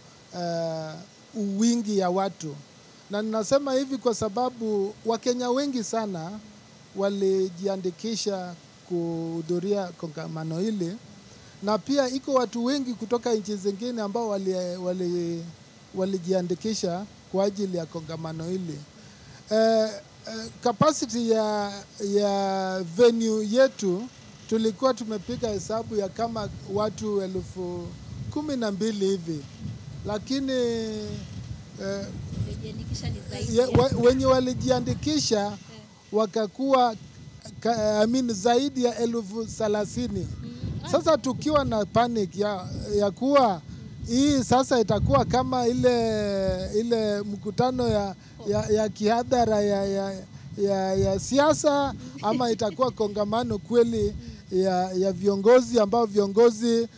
wingi ya watu. Na ninasema hivi kwa sababu Wakenya wengi sana walijiandikisha kuhudhuria kongamano hili, na pia iko watu wengi kutoka nchi zingine ambao walijiandikisha kwa ajili ya kongamano hili. Capacity ya venue yetu tulikuwa tumepiga hesabu ya kama watu 12,000 hivi, lakini wenye walijiandikisha wakakuwa zaidi ya 30,000. Sasa tukiwa na panic ya kuwa hii sasa itakuwa kama ile mkutano ya kihadhara ya siasa, ama itakuwa kongamano kweli ya viongozi ambao viongozi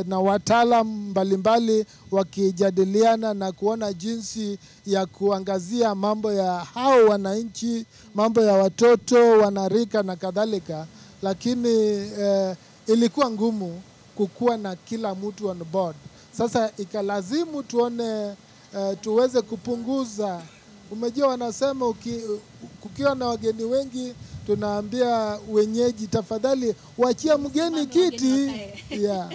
na wataalamu mbalimbali wakijadiliana na kuona jinsi ya kuangazia mambo ya hao wananchi, mambo ya watoto, wanarika na kadhalika. Lakini ilikuwa ngumu kukuwa na kila mtu on board. Sasa ikalazimu tuone tuweze kupunguza. Umejua wanasema kukiwa na wageni wengi tunaambia wenyeji tafadhali wachia mgeni kiti. Yeah.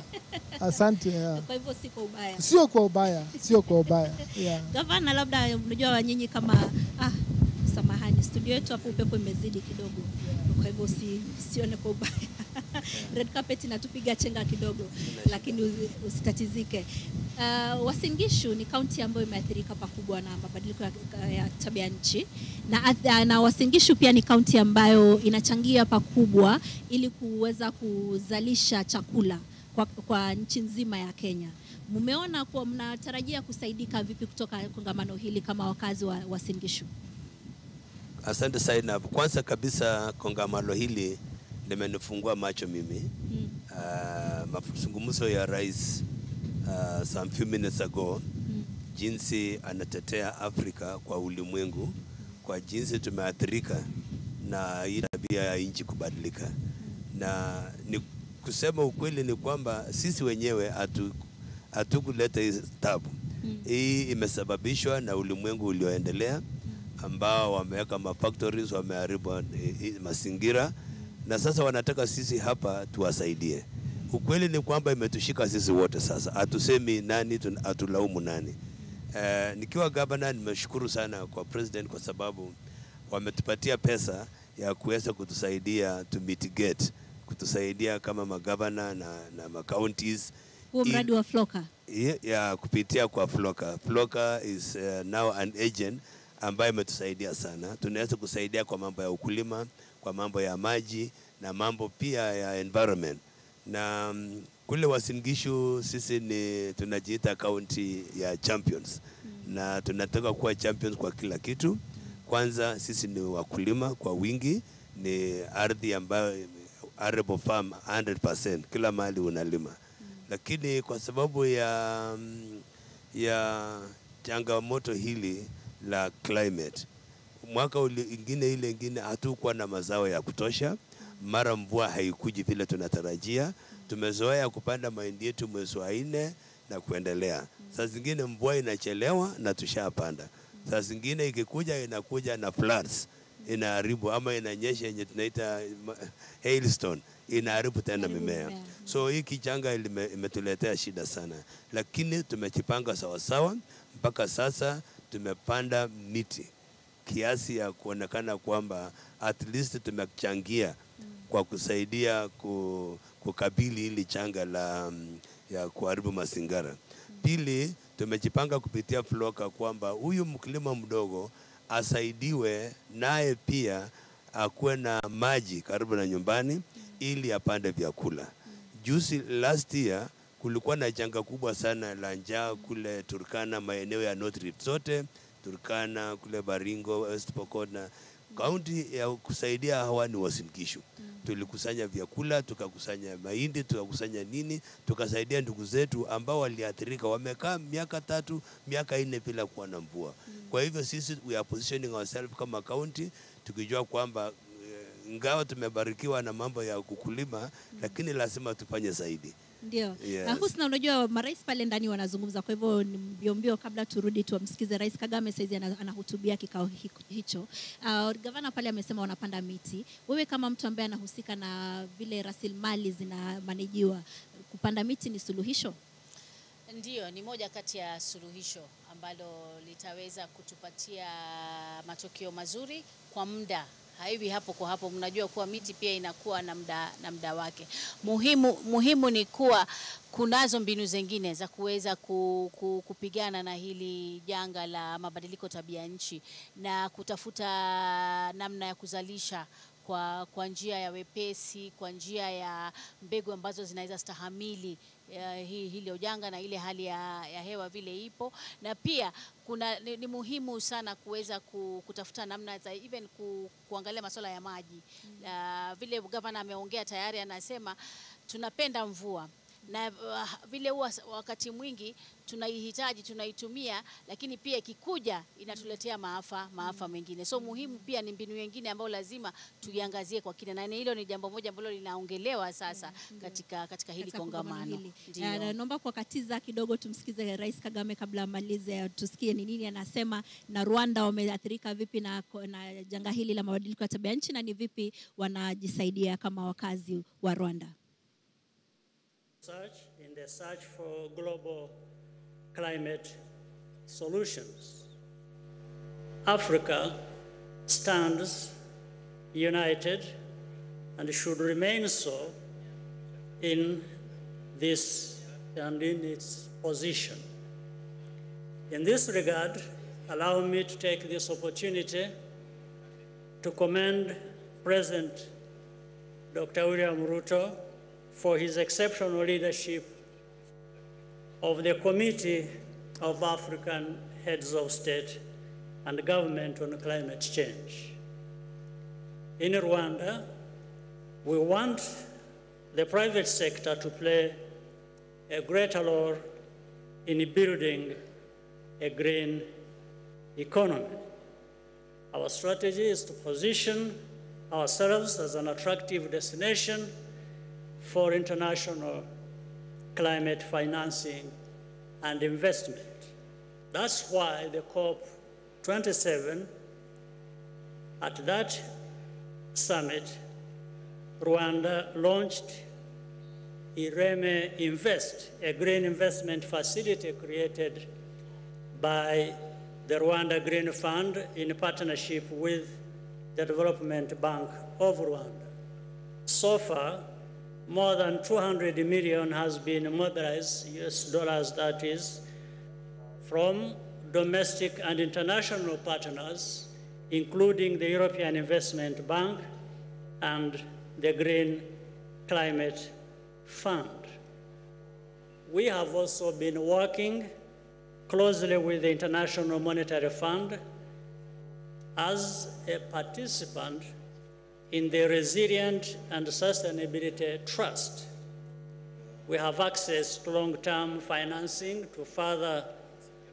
Asante. Yeah. Kwa hivyo si kwa ubaya. Sio kwa ubaya. Yeah. Gavana, labda unajua nyinyi kama samahani, studio yetu hapo upepo imezidi kidogo. Kwa hivyo sione kwa ubaya. Red carpet inatupiga chenga kidogo, lakini usitatizike. Uasin ni kaunti ambayo imeathirika pakubwa na mabadiliko ya tabia nchi, na Uasin Gishu pia ni kaunti ambayo inachangia pakubwa ili kuweza kuzalisha chakula kwa nchi nzima ya Kenya. Mumeona kuwa mnatarajia kusaidika vipi kutoka kongamano hili kama wakazi wa Uasin Gishu? Asante Zainab. Kwanza kabisa kongamano hili limenifungua macho mimi. Mazungumzo ya rais some few minutes ago, jinsi anatetea Afrika kwa ulimwengu, kwa jinsi tumeathirika na hii tabia ya nchi kubadilika. Na ni kusema ukweli ni kwamba sisi wenyewe hatukuleta hii tabu. Hii imesababishwa na ulimwengu ulioendelea ambao wameweka mafactories, wameharibu mazingira, na sasa wanataka sisi hapa tuwasaidie. Ukweli ni kwamba imetushika sisi wote sasa. Hatusemi nani, hatulaumu nani. Nikiwa governor nimeshukuru sana kwa president kwa sababu wametupatia pesa ya kuweza kutusaidia to mitigate, kutusaidia kama magavana na ma-counties. Huo mradi wa Floka. Yeah, kupitia kwa Floka. Floka is now an agent ambaye imetusaidia sana. Tunaweza kusaidia kwa mambo ya ukulima, kwa mambo ya maji na mambo pia ya environment. Na kule Uasin Gishu sisi tunajiita county ya champions. Na tunataka kuwa champions kwa kila kitu. Kwanza sisi ni wakulima kwa wingi, ni ardhi ambayo arable farm 100%, kila mahali unalima. Lakini kwa sababu ya changamoto hili la climate, mwaka ingine hatukuwa na mazao ya kutosha, mara mvua haikuji vile tunatarajia. Tumezoea kupanda mahindi yetu mwezi wa 4 na kuendelea. Saa zingine mvua inachelewa na tushapanda. Saa zingine ikikuja inakuja na floods, inaharibu, ama inanyesha yenye tunaita hailstone, inaharibu tena mimea. So hii kichanga imetuletea shida sana, lakini tumejipanga sawa sawa. Mpaka sasa tumepanda miti kiasi ya kuonekana kwamba at least tumechangia kwa kusaidia kukabili hili changa ya kuharibu mazingira. Pili, tumejipanga kupitia Floka kwamba huyu mkulima mdogo asaidiwe naye pia akuwe na maji karibu na nyumbani ili apande vyakula. Juzi last year kulikuwa na janga kubwa sana la njaa kule Turkana, maeneo ya North Rift zote, Turkana, kule Baringo, West Pokot, na kaunti ya kusaidia hawa ni Uasin Gishu. Tulikusanya vyakula, tukakusanya mahindi, tukakusanya nini, tukasaidia ndugu zetu ambao waliathirika, wamekaa miaka 3, miaka 4 bila kuwa na mvua. Kwa hivyo sisi we are positioning ourselves kama county tukijua kwamba ingawa tumebarikiwa na mambo ya kukulima, lakini lazima tufanye zaidi. Ndio. Yes. Husna, unajua marais pale ndani wanazungumza, kwa hivyo ni mbio kabla turudi tumsikize Rais Kagame saizi anahutubia kikao hicho. Gavana pale amesema wanapanda miti. Wewe kama mtu ambaye anahusika na vile rasilimali zinamanajiwa, kupanda miti ni suluhisho? Ndiyo, ni moja kati ya suluhisho ambalo litaweza kutupatia matokeo mazuri kwa muda. Haiwi hapo kwa hapo. Mnajua kuwa miti pia inakuwa na muda wake. Muhimu ni kuwa kunazo mbinu zingine za kuweza kupigana na hili janga la mabadiliko tabia nchi na kutafuta namna ya kuzalisha kwa njia ya wepesi, kwa njia ya mbegu ambazo zinaweza stahamili hili janga na ile hali ya hewa vile ipo. Na pia ni muhimu sana kuweza kutafuta namna za even kuangalia masuala ya maji. Vile gavana ameongea tayari, anasema tunapenda mvua na vile wakati mwingi tunaihitaji, tunaitumia, lakini pia ikikuja inatuletea maafa mengine. So muhimu pia ni mbinu nyingine ambayo lazima tuiangazie kwa kina, na hilo ni jambo moja ambalo linaongelewa sasa katika hili kongamano. Naomba kuwakatiza kidogo tumsikize Rais Kagame kabla amalize, tusikie ni nini anasema, na Rwanda wameathirika vipi na janga hili la mabadiliko ya tabia nchi na ni vipi wanajisaidia kama wakazi wa Rwanda. In the search for global climate solutions, Africa stands united and should remain so in this and in its position. In this regard, allow me to take this opportunity to commend President Dr. William Ruto for his exceptional leadership of the Committee of African Heads of State and Government on Climate Change. In Rwanda, we want the private sector to play a greater role in building a green economy. Our strategy is to position ourselves as an attractive destination for international climate financing and investment. That's why the COP27, at that summit, Rwanda launched Ireme Invest, a green investment facility created by the Rwanda Green Fund in partnership with the Development Bank of Rwanda. So far, more than 200 million has been mobilized, US dollars that is, from domestic and international partners, including the European Investment Bank and the Green Climate Fund. We have also been working closely with the International Monetary Fund as a participant in the Resilient and Sustainability Trust. We have access to long-term financing to further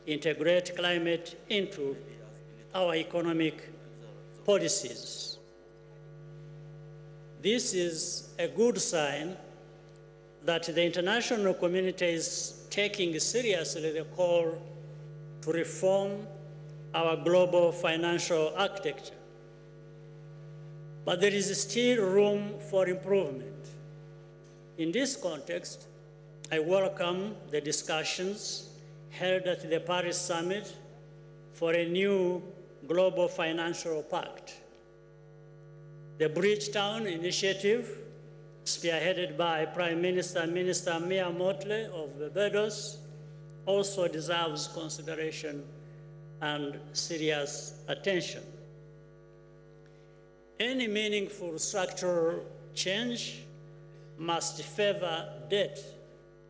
integrate climate into our economic policies. This is a good sign that the international community is taking seriously the call to reform our global financial architecture. But there is still room for improvement. In this context, I welcome the discussions held at the Paris Summit for a new global financial pact. The Bridgetown Initiative, spearheaded by Prime Minister Mia Mottley of Barbados, also deserves consideration and serious attention. Any meaningful structural change must favor debt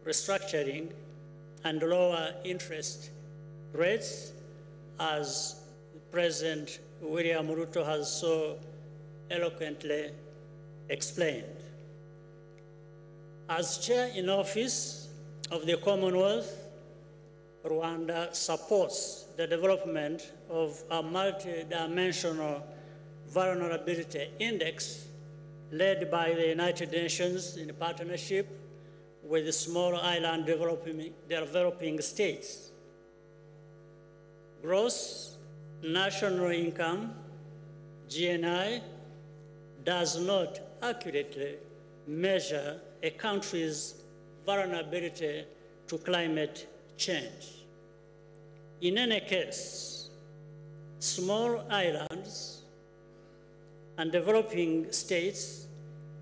restructuring and lower interest rates, as President William Ruto has so eloquently explained. As chair in office of the Commonwealth, Rwanda supports the development of a multi-dimensional vulnerability index led by the United Nations in partnership with the small island developing states. Gross national income, GNI, does not accurately measure a country's vulnerability to climate change. In any case, small islands and developing states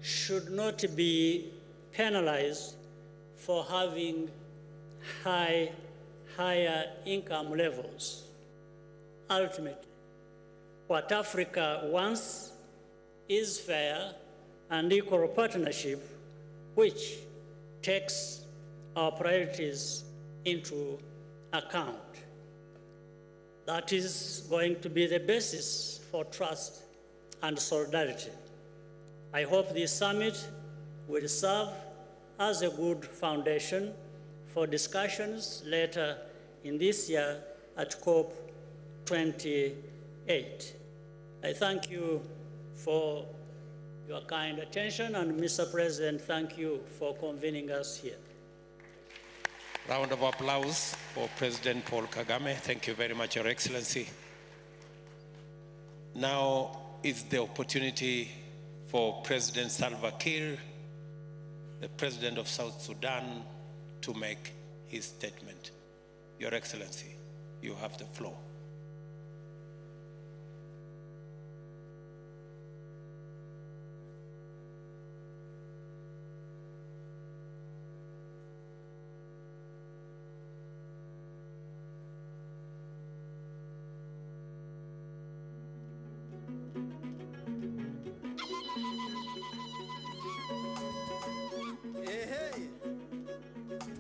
should not be penalized for having higher income levels. Ultimately, what Africa wants is fair and equal partnership, which takes our priorities into account. That is going to be the basis for trust and solidarity. I hope this summit will serve as a good foundation for discussions later in this year at COP28. I thank you for your kind attention, and Mr. President, thank you for convening us here. Round of applause for President Paul Kagame. Thank you very much, Your Excellency. Now is the opportunity for President Salva Kiir, the President of South Sudan, to make his statement. Your Excellency, you have the floor.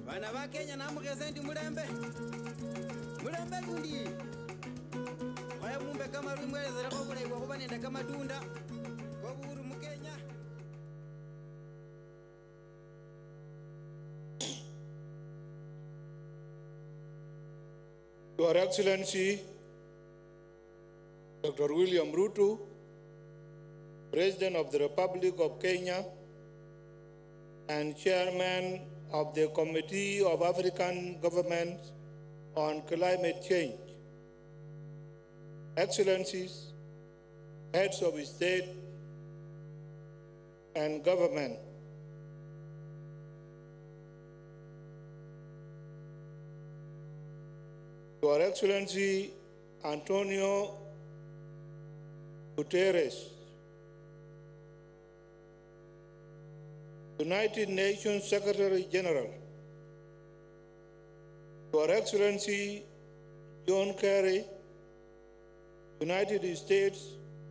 Bana ba Kenya namugeze ndi mulembe gundi waya mumbe kama rumwelezera ko kulegwa kuba nenda kama tunda ko buru mu Kenya. Your Excellency Dr. William Ruto, President of the Republic of Kenya and Chairman of the Committee of African Governments on climate change. Excellencies, heads of state and government, Your Excellency Antonio Guterres, United Nations Secretary General, Your Excellency John Kerry, United States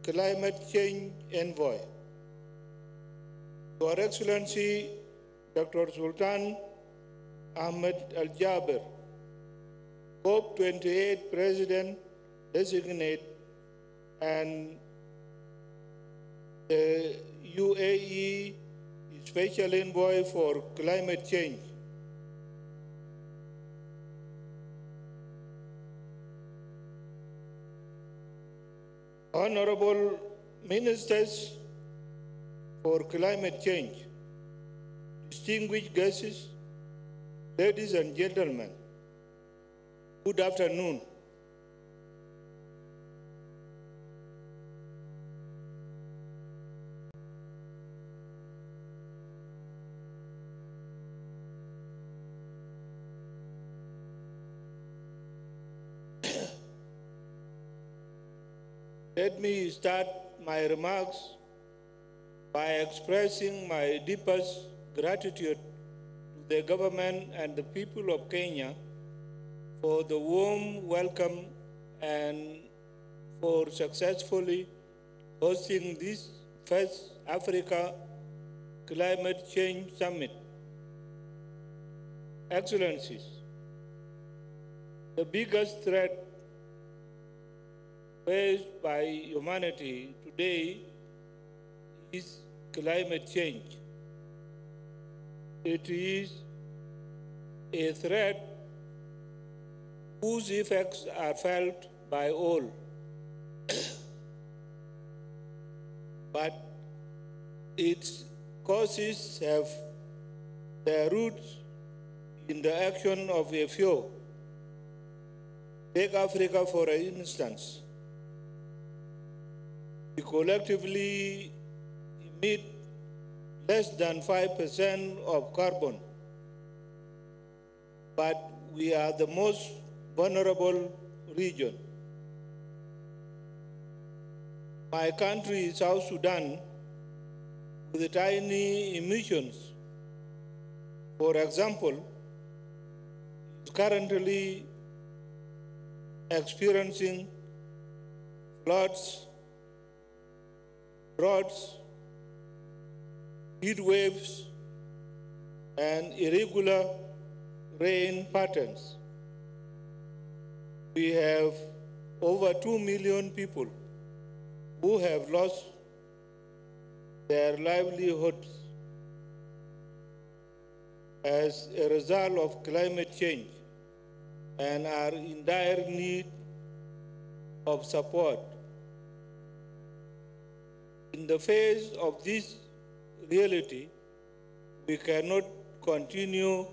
Climate Change Envoy, Your Excellency Dr. Sultan Ahmed Al-Jaber, COP28 President Designate and the UAE Special Envoy for Climate Change. Honorable Ministers for Climate Change, distinguished guests, ladies and gentlemen, good afternoon. Let me start my remarks by expressing my deepest gratitude to the government and the people of Kenya for the warm welcome and for successfully hosting this first Africa Climate Change Summit. Excellencies, the biggest threat faced by humanity today is climate change. It is a threat whose effects are felt by all. But its causes have their roots in the action of a few. Take Africa for instance. We collectively emit less than 5% of carbon, but we are the most vulnerable region. My country, South Sudan, with tiny emissions, for example, is currently experiencing floods, droughts, heat waves, and irregular rain patterns. We have over 2 million people who have lost their livelihoods as a result of climate change and are in dire need of support. In the face of this reality, we cannot continue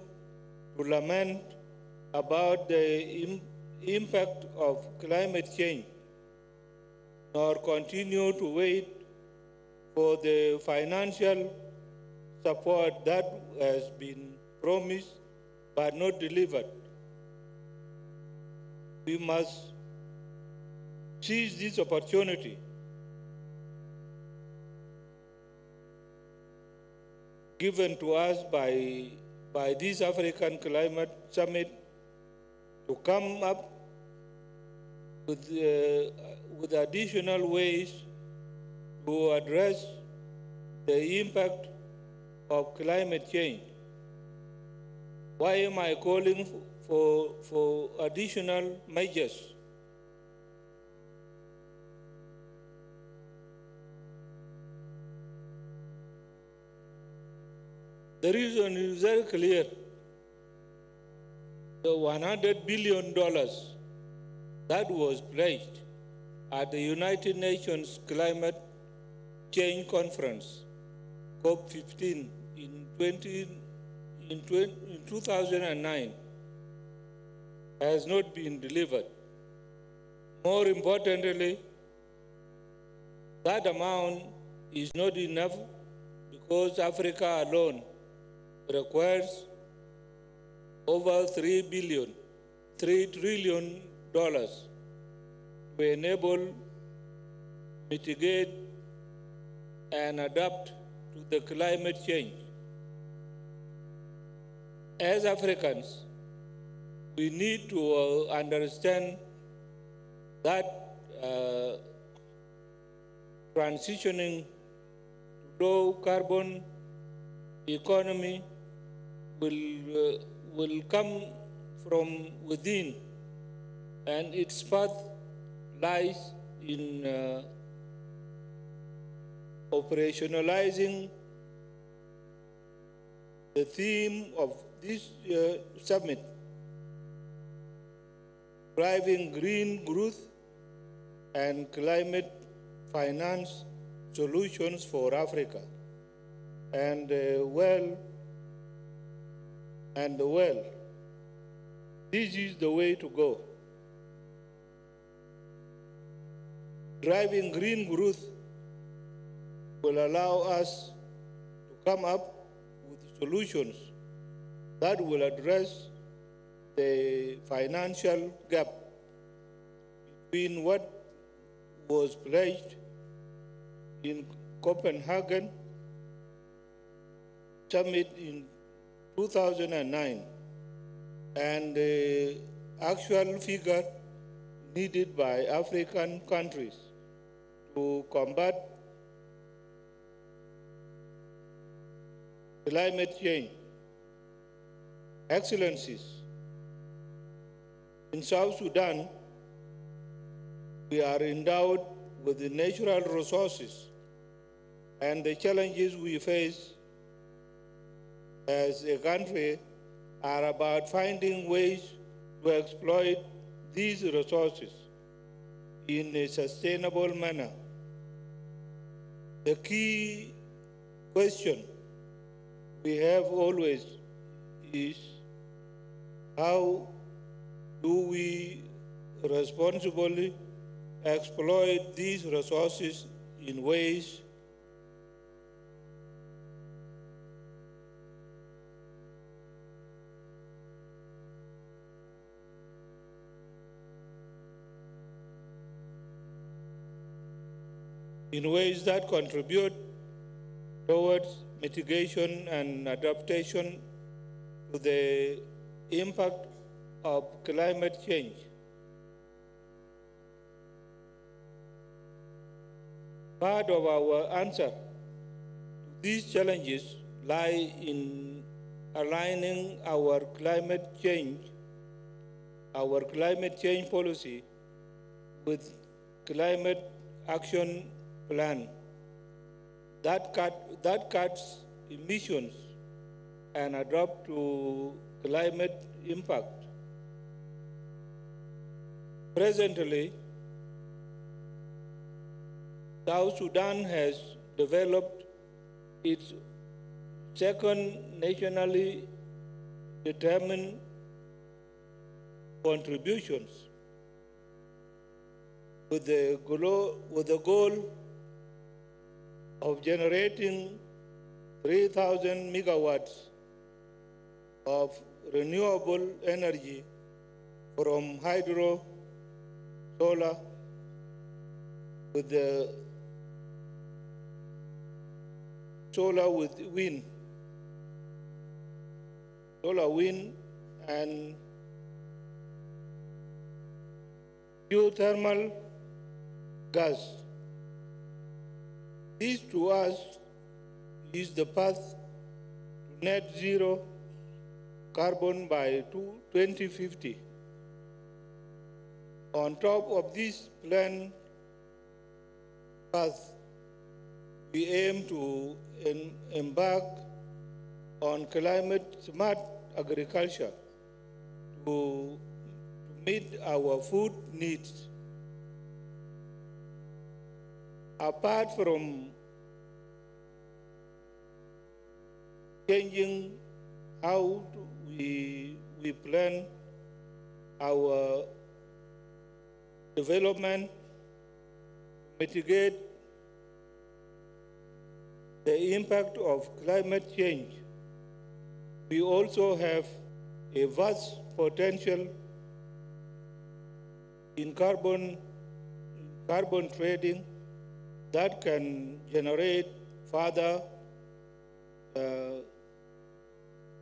to lament about the impact of climate change, nor continue to wait for the financial support that has been promised but not delivered. We must seize this opportunity given to us by this African Climate Summit to come up with additional ways to address the impact of climate change. Why am I calling for additional measures? The reason is very clear. The $100 billion that was pledged at the United Nations Climate Change Conference, COP15, in 2009, has not been delivered. More importantly, that amount is not enough because Africa alone requires over $3 trillion to enable, mitigate, and adapt to the climate change. As Africans, we need to understand that transitioning to low carbon economy will come from within, and its path lies in operationalizing the theme of this summit, driving green growth and climate finance solutions for Africa, and well. This is the way to go. Driving green growth will allow us to come up with solutions that will address the financial gap between what was pledged in Copenhagen summit in 2009 and the actual figure needed by African countries to combat climate change. Excellencies, in South Sudan, we are endowed with the natural resources, and the challenges we face as a country are about finding ways to exploit these resources in a sustainable manner. The key question we have always is, how do we responsibly exploit these resources in ways that contribute towards mitigation and adaptation to the impact of climate change. Part of our answer to these challenges lie in aligning our climate change policy with climate action plan that cuts emissions and adapt to climate impact. Presently, South Sudan has developed its second nationally determined contributions with the goal of generating 3,000 megawatts of renewable energy from hydro, solar, with the solar with wind, and geothermal gas. This to us is the path to net zero carbon by 2050. On top of this planned path, we aim to embark on climate-smart agriculture to meet our food needs. Apart from changing how we plan our development, mitigate the impact of climate change. We also have a vast potential in carbon trading that can generate further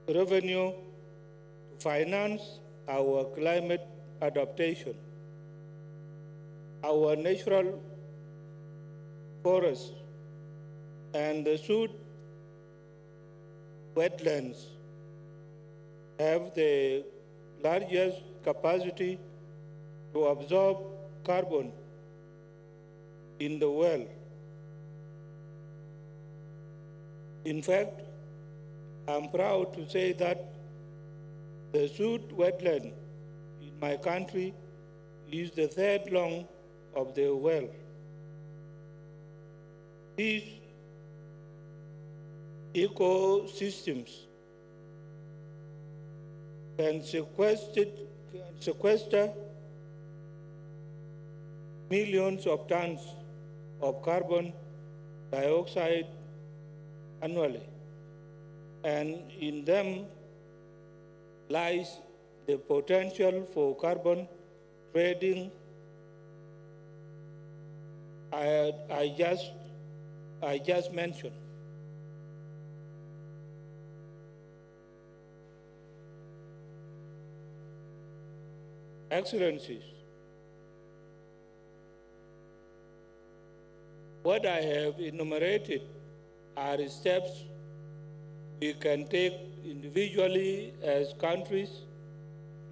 revenue to finance our climate adaptation. Our natural forests and the Sud wetlands have the largest capacity to absorb carbon in the world. In fact, I'm proud to say that the Sud wetland in my country is the third long of the world. These ecosystems can sequester millions of tons of carbon dioxide annually, and in them lies the potential for carbon trading I just mentioned. Excellencies, what I have enumerated are steps we can take individually as countries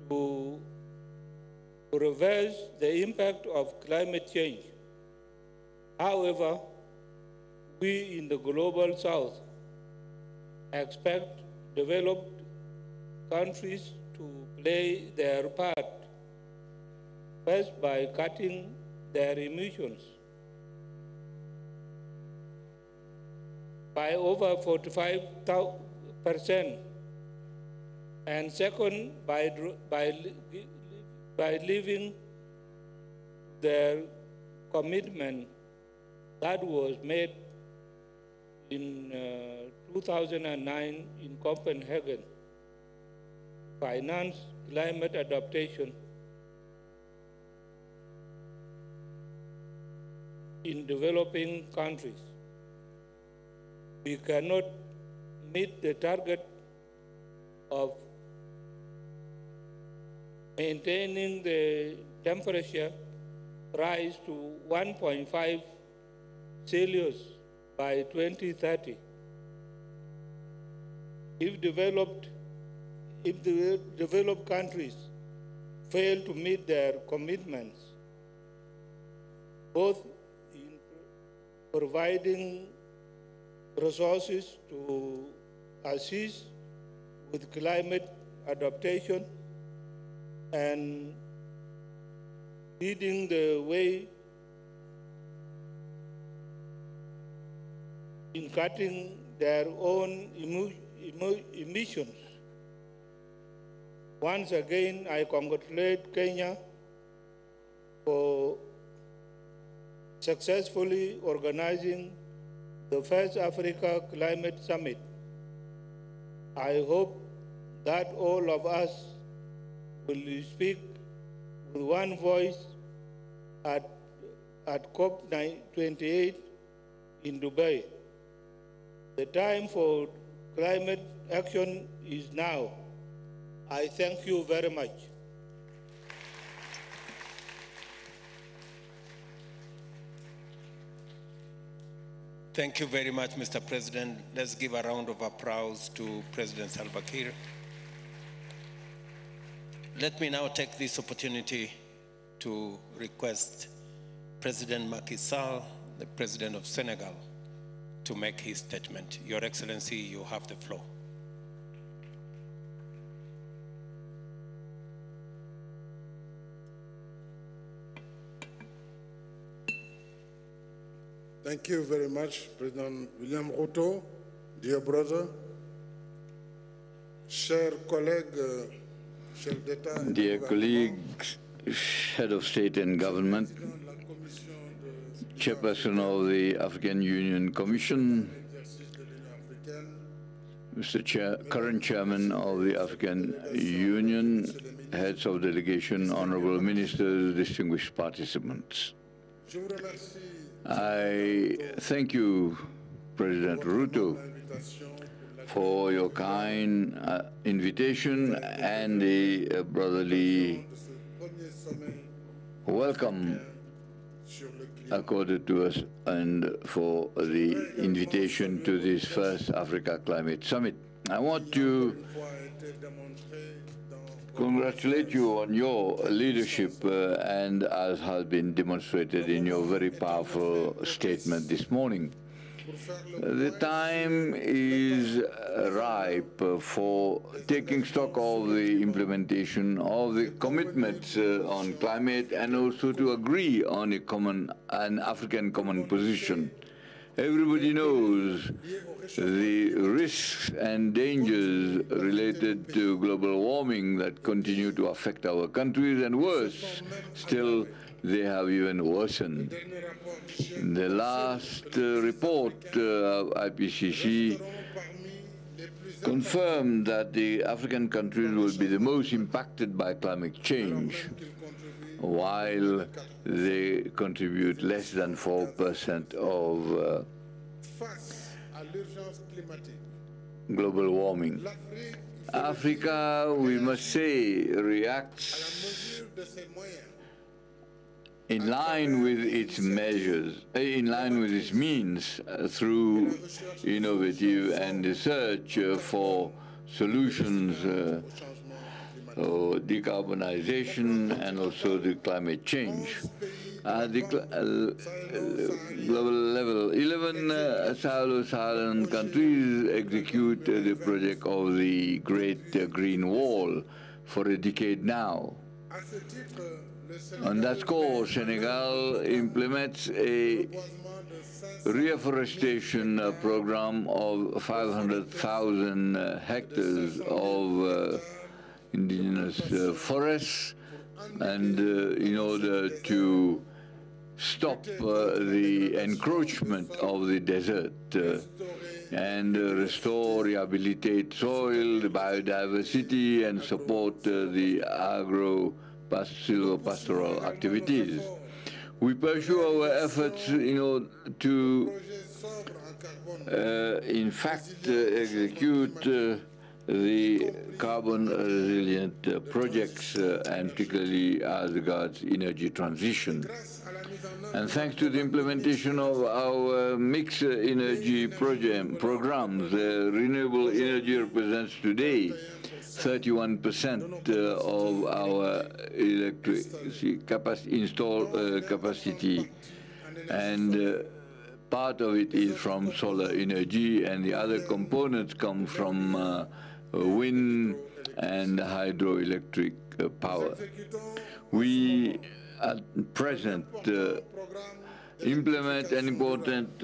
to reverse the impact of climate change. However, we in the global south expect developed countries to play their part, first by cutting their emissions by over 45%, and second, by living their commitment that was made in 2009 in Copenhagen, finance climate adaptation in developing countries. We cannot meet the target of maintaining the temperature rise to 1.5 Celsius by 2030 if the developed countries fail to meet their commitments, both in providing resources to assist with climate adaptation and leading the way in cutting their own emissions. Once again, I congratulate Kenya for successfully organizing the first Africa Climate Summit. I hope that all of us will speak with one voice at COP28 in Dubai. The time for climate action is now. I thank you very much. Thank you very much, Mr. President. Let's give a round of applause to President Salva Kiir. Let me now take this opportunity to request President Macky Sall, the President of Senegal, to make his statement. Your Excellency, you have the floor. Thank you very much, President William Ruto, dear brother, chers collègues Dear colleagues, Head of State and Government, Chairperson of the African Union Commission, Mr. Current Chairman of the African Union, heads of delegation, honorable ministers, distinguished participants. I thank you, President Ruto, for your kind invitation and the brotherly welcome accorded to us and for the invitation to this first Africa Climate Summit. I want to congratulate you on your leadership and as has been demonstrated in your very powerful statement this morning. The time is ripe for taking stock of the implementation of the commitments on climate and also to agree on an African common position. Everybody knows the risks and dangers related to global warming that continue to affect our countries, and worse still, they have even worsened. The last report of IPCC confirmed that the African countries will be the most impacted by climate change, while they contribute less than 4% of global warming. Africa, we must say, reacts in line with its measures, in line with its means, through innovative and research for solutions or decarbonization and also the climate change. At the global level, 11 Saharan countries execute the project of the Great Green Wall for a decade now. On that score, Senegal implements a reforestation program of 500,000 hectares of indigenous forests, and in order to stop the encroachment of the desert and restore, rehabilitate soil, the biodiversity, and support the silvopastoral activities. We pursue our efforts, to, in fact, execute the carbon resilient projects, and particularly as regards energy transition. And thanks to the implementation of our mixed energy programs, renewable energy represents today 31% of our electricity installed capacity, and part of it is from solar energy, and the other components come from wind and hydroelectric power. We at present implement an important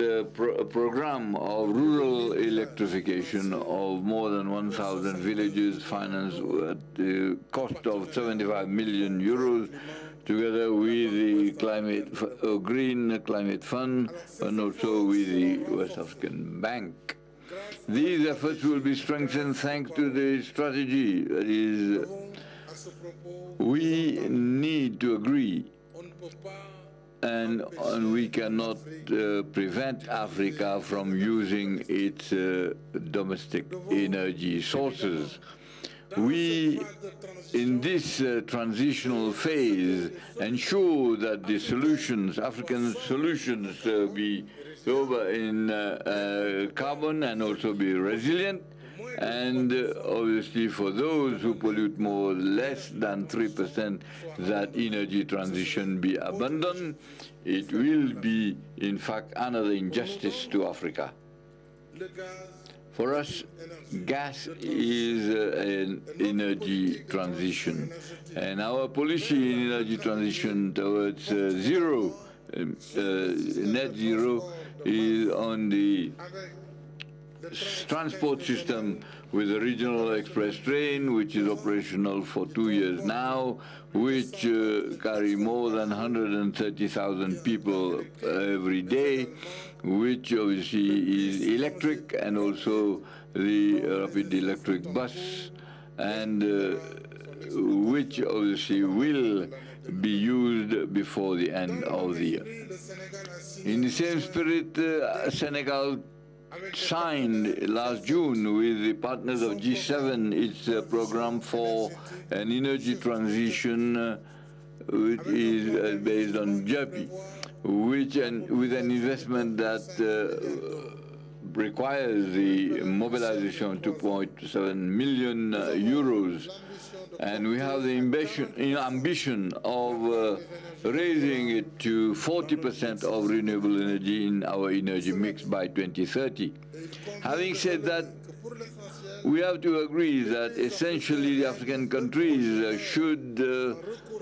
program of rural electrification of more than 1,000 villages, financed at the cost of 75 million euros, together with the Green Climate Fund and also with the West African Bank. These efforts will be strengthened thanks to the strategy. That is, we need to agree, and we cannot prevent Africa from using its domestic energy sources. We, in this transitional phase, ensure that the solutions, African solutions, be lower in carbon and also be resilient, and obviously for those who pollute more, less than 3%, that energy transition be abandoned. It will be, in fact, another injustice to Africa. For us, gas is an energy transition, and our policy in energy transition towards net zero is on the transport system with a regional express train, which is operational for 2 years now, which carry more than 130,000 people every day, which obviously is electric, and also the rapid electric bus, and which obviously will be used before the end of the year. In the same spirit, Senegal signed last June with the partners of G7 its program for an energy transition, which is based on JEPI, with an investment that requires the mobilization of 2.7 million euros. And we have the ambition of raising it to 40% of renewable energy in our energy mix by 2030. Having said that, we have to agree that essentially the African countries should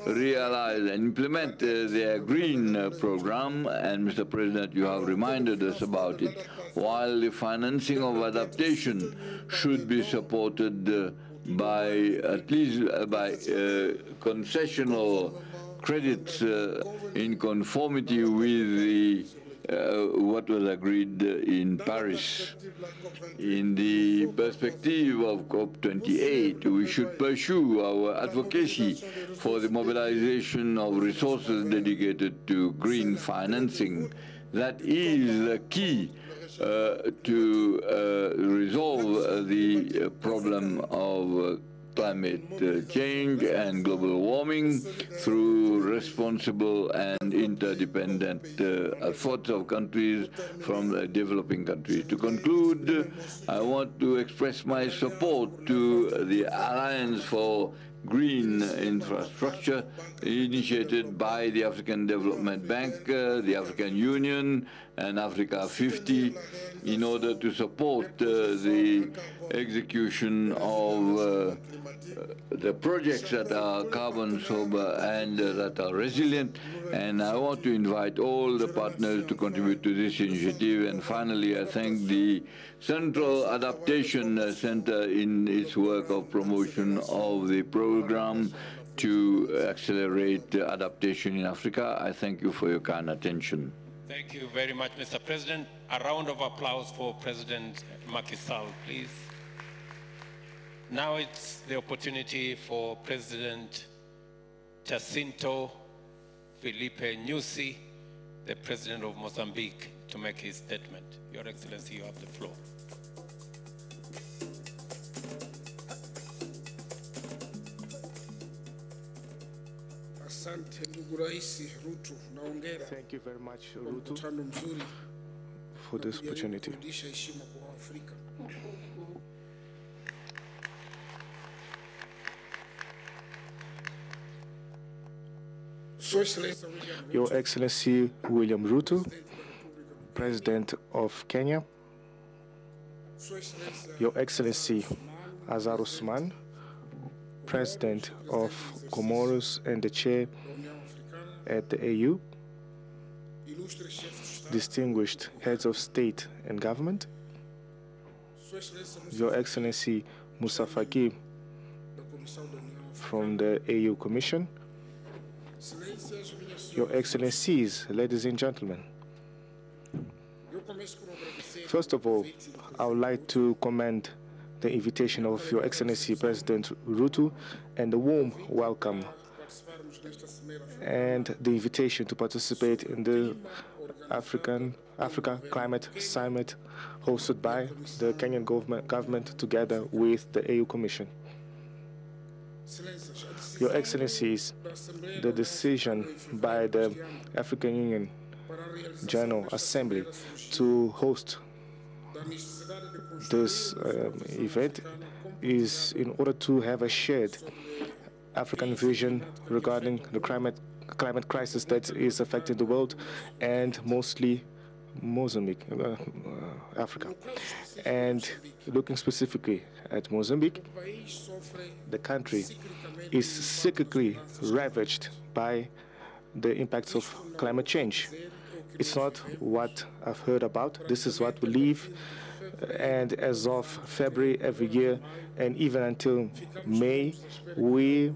realize and implement their green program, and Mr. President, you have reminded us about it, while the financing of adaptation should be supported by at least by concessional credits in conformity with the what was agreed in Paris. In the perspective of COP28, we should pursue our advocacy for the mobilization of resources dedicated to green financing. That is the key to resolve the problem of climate change and global warming through responsible and interdependent efforts of countries from developing countries. To conclude, I want to express my support to the Alliance for Green Infrastructure initiated by the African Development Bank, the African Union, and Africa 50 in order to support the execution of the projects that are carbon sober and that are resilient. And I want to invite all the partners to contribute to this initiative. And finally, I thank the Central Adaptation Center in its work of promotion of the program to accelerate adaptation in Africa. I thank you for your kind attention. Thank you very much, Mr. President. A round of applause for President Macky Sall, please. Now it's the opportunity for President Jacinto Felipe Nyusi, the President of Mozambique, to make his statement. Your Excellency, you have the floor. Thank you very much, Ruto, for this opportunity. Your Excellency William Ruto, President of Kenya, Your Excellency Azar Ousmane, President of Comoros and the Chair at the AU, distinguished heads of state and government, Your Excellency Moussa Faki from the AU Commission, Your Excellencies, ladies and gentlemen. First of all, I would like to commend the invitation of Your Excellency President Ruto and the warm welcome and the invitation to participate in the Africa Climate Summit hosted by the Kenyan government together with the AU Commission. Your Excellencies, the decision by the African Union General Assembly to host this event is in order to have a shared African vision regarding the climate crisis that is affecting the world, and mostly Mozambique, Africa. And looking specifically at Mozambique, the country is cyclically ravaged by the impacts of climate change. It's not what I've heard about. This is what we live And as of February every year, and even until May, we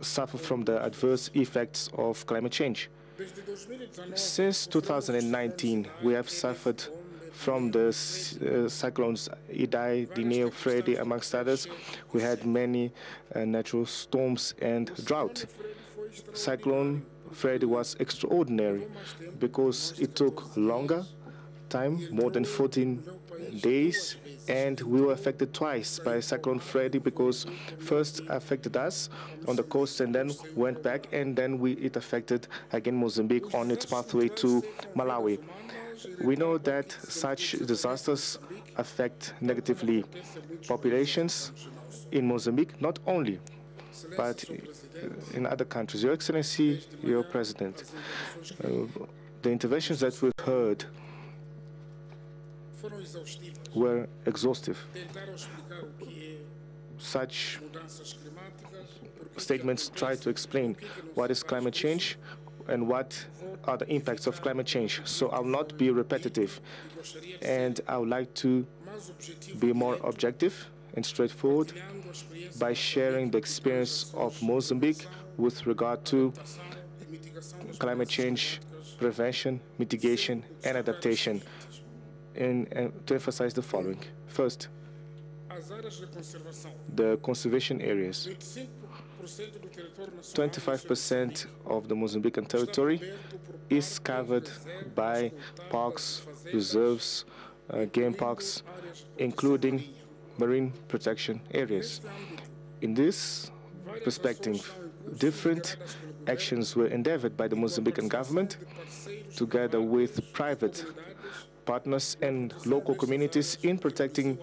suffer from the adverse effects of climate change. Since 2019, we have suffered from the cyclones Idai, Dineo, Freddy, amongst others. We had many natural storms and drought. Cyclone Freddy was extraordinary because it took longer time, more than 14 days, and we were affected twice by Cyclone Freddy because first affected us on the coast and then went back, and then it affected again Mozambique on its pathway to Malawi. We know that such disasters affect negatively populations in Mozambique, not only, but in other countries. Your Excellency, your President, the interventions that we've heard were exhaustive. Such statements try to explain what is climate change and what are the impacts of climate change. So I'll not be repetitive, and I would like to be more objective and straightforward by sharing the experience of Mozambique with regard to climate change, prevention, mitigation, and adaptation, and to emphasize the following. First, the conservation areas. 25% of the Mozambican territory is covered by parks, reserves, game parks, including marine protection areas. In this perspective, different actions were endeavored by the Mozambican government together with private partners and local communities in protecting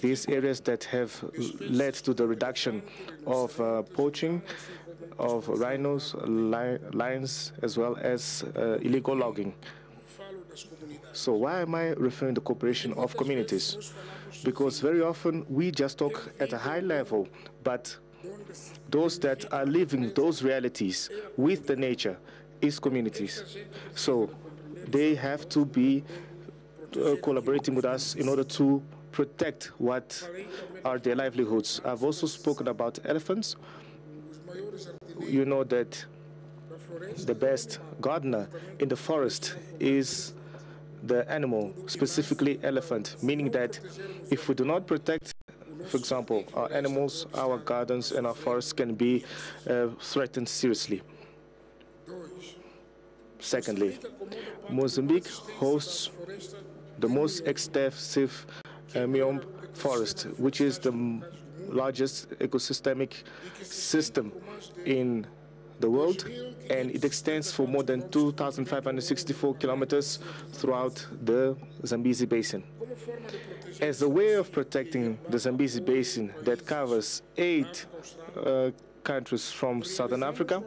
these areas that have led to the reduction of poaching of rhinos, lions, as well as illegal logging. So why am I referring to the cooperation of communities? Because very often we just talk at a high level, but those that are living those realities with the nature is communities. So they have to be collaborating with us in order to protect what are their livelihoods. I've also spoken about elephants. You know that the best gardener in the forest is the animal, specifically elephant, meaning that if we do not protect, for example, our animals, our gardens and our forests can be threatened seriously. Secondly, Mozambique hosts the most extensive Miombo forest, which is the largest ecosystemic system in the world, and it extends for more than 2,564 kilometers throughout the Zambezi Basin. As a way of protecting the Zambezi Basin that covers 8 countries from Southern Africa,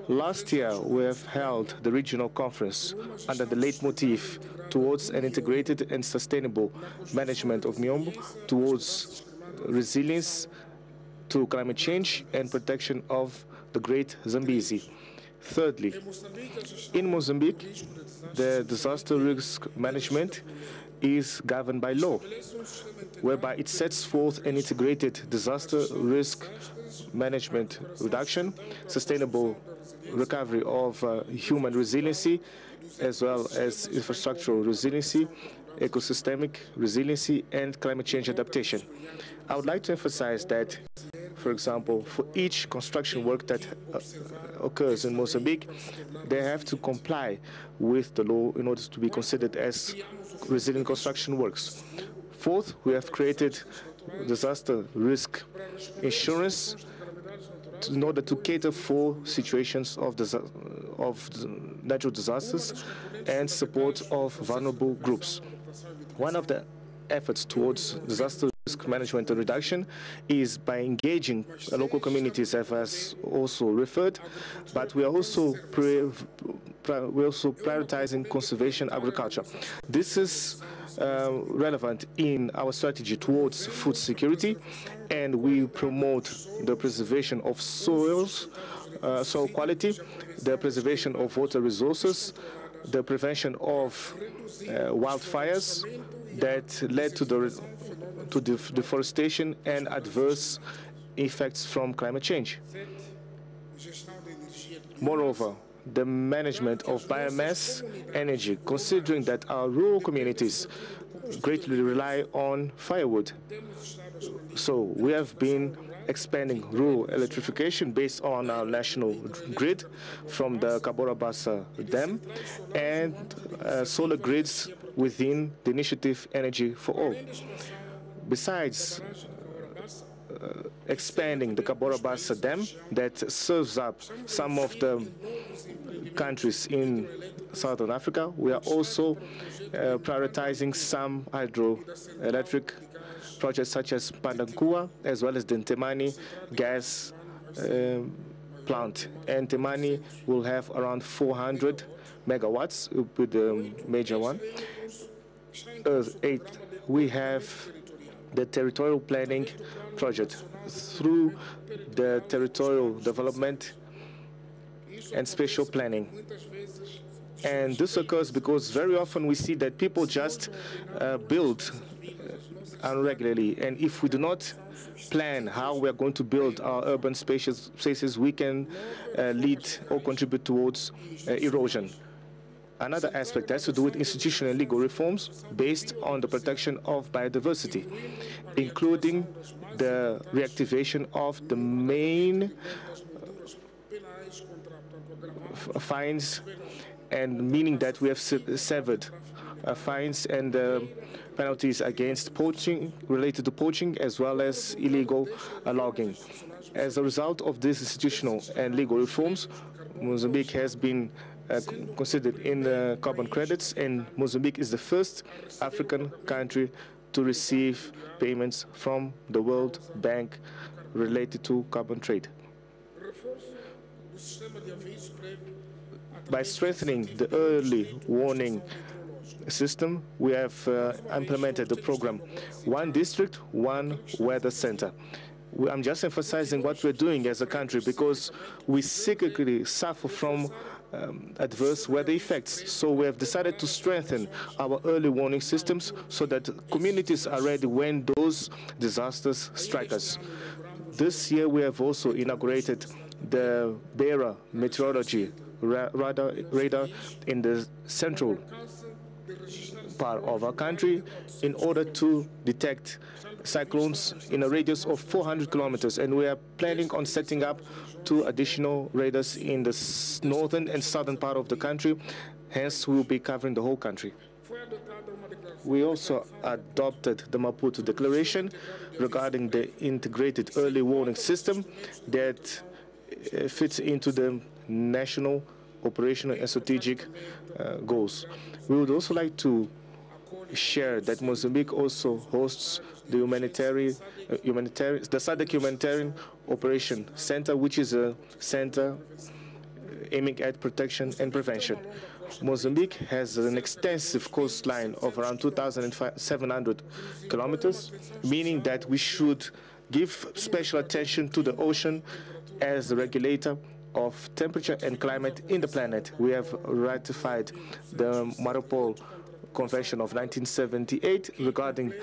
last year we have held the regional conference under the leitmotif towards an integrated and sustainable management of Miombo, towards resilience to climate change and protection of the Great Zambezi. Thirdly, in Mozambique, the disaster risk management is governed by law, whereby it sets forth an integrated disaster risk management reduction, sustainable recovery of human resiliency, as well as infrastructural resiliency, ecosystemic resiliency, and climate change adaptation. I would like to emphasize that, for example, for each construction work that occurs in Mozambique, they have to comply with the law in order to be considered as resilient construction works. Fourth, we have created disaster risk insurance in order to cater for situations of natural disasters and support of vulnerable groups. One of the efforts towards disaster risk management and reduction is by engaging local communities, as also referred, but we are also prioritizing conservation agriculture. This is relevant in our strategy towards food security, and we promote the preservation of soils, soil quality, the preservation of water resources, the prevention of wildfires that led to deforestation and adverse effects from climate change. Moreover, the management of biomass energy, considering that our rural communities greatly rely on firewood. So we have been expanding rural electrification based on our national grid from the Cabora Bassa Dam and solar grids within the initiative Energy for All. Besides expanding the Cabora Bassa Dam that serves up some of the countries in Southern Africa, we are also prioritizing some hydroelectric projects such as Pandankua, as well as the Ntemani gas plant. And Ntemani will have around 400 megawatts, with the major one. We have the territorial planning project. Through the territorial development and spatial planning. And this occurs because very often we see that people just build irregularly. And if we do not plan how we are going to build our urban spaces, we can lead or contribute towards erosion. Another aspect has to do with institutional and legal reforms based on the protection of biodiversity, including the reactivation of the main fines, and meaning that we have severed fines and penalties against poaching, related to poaching, as well as illegal logging. As a result of these institutional and legal reforms, Mozambique has been considered in carbon credits, and Mozambique is the first African country to receive payments from the World Bank related to carbon trade. By strengthening the early warning system, we have implemented the program One District, One Weather Center. I'm just emphasizing what we're doing as a country because we cyclically suffer from adverse weather effects. So we have decided to strengthen our early warning systems so that communities are ready when those disasters strike us. This year we have also inaugurated the Beira meteorology radar in the central part of our country in order to detect cyclones in a radius of 400 kilometers, and we are planning on setting up 2 additional radars in the northern and southern part of the country. Hence, we will be covering the whole country. We also adopted the Maputo Declaration regarding the integrated early warning system that fits into the national operational and strategic goals. We would also like to share that Mozambique also hosts the the SADC Humanitarian Operation Center, which is a center aiming at protection and prevention. Mozambique has an extensive coastline of around 2,700 kilometers, meaning that we should give special attention to the ocean as the regulator of temperature and climate in the planet. We have ratified the Marpol Convention of 1978 regarding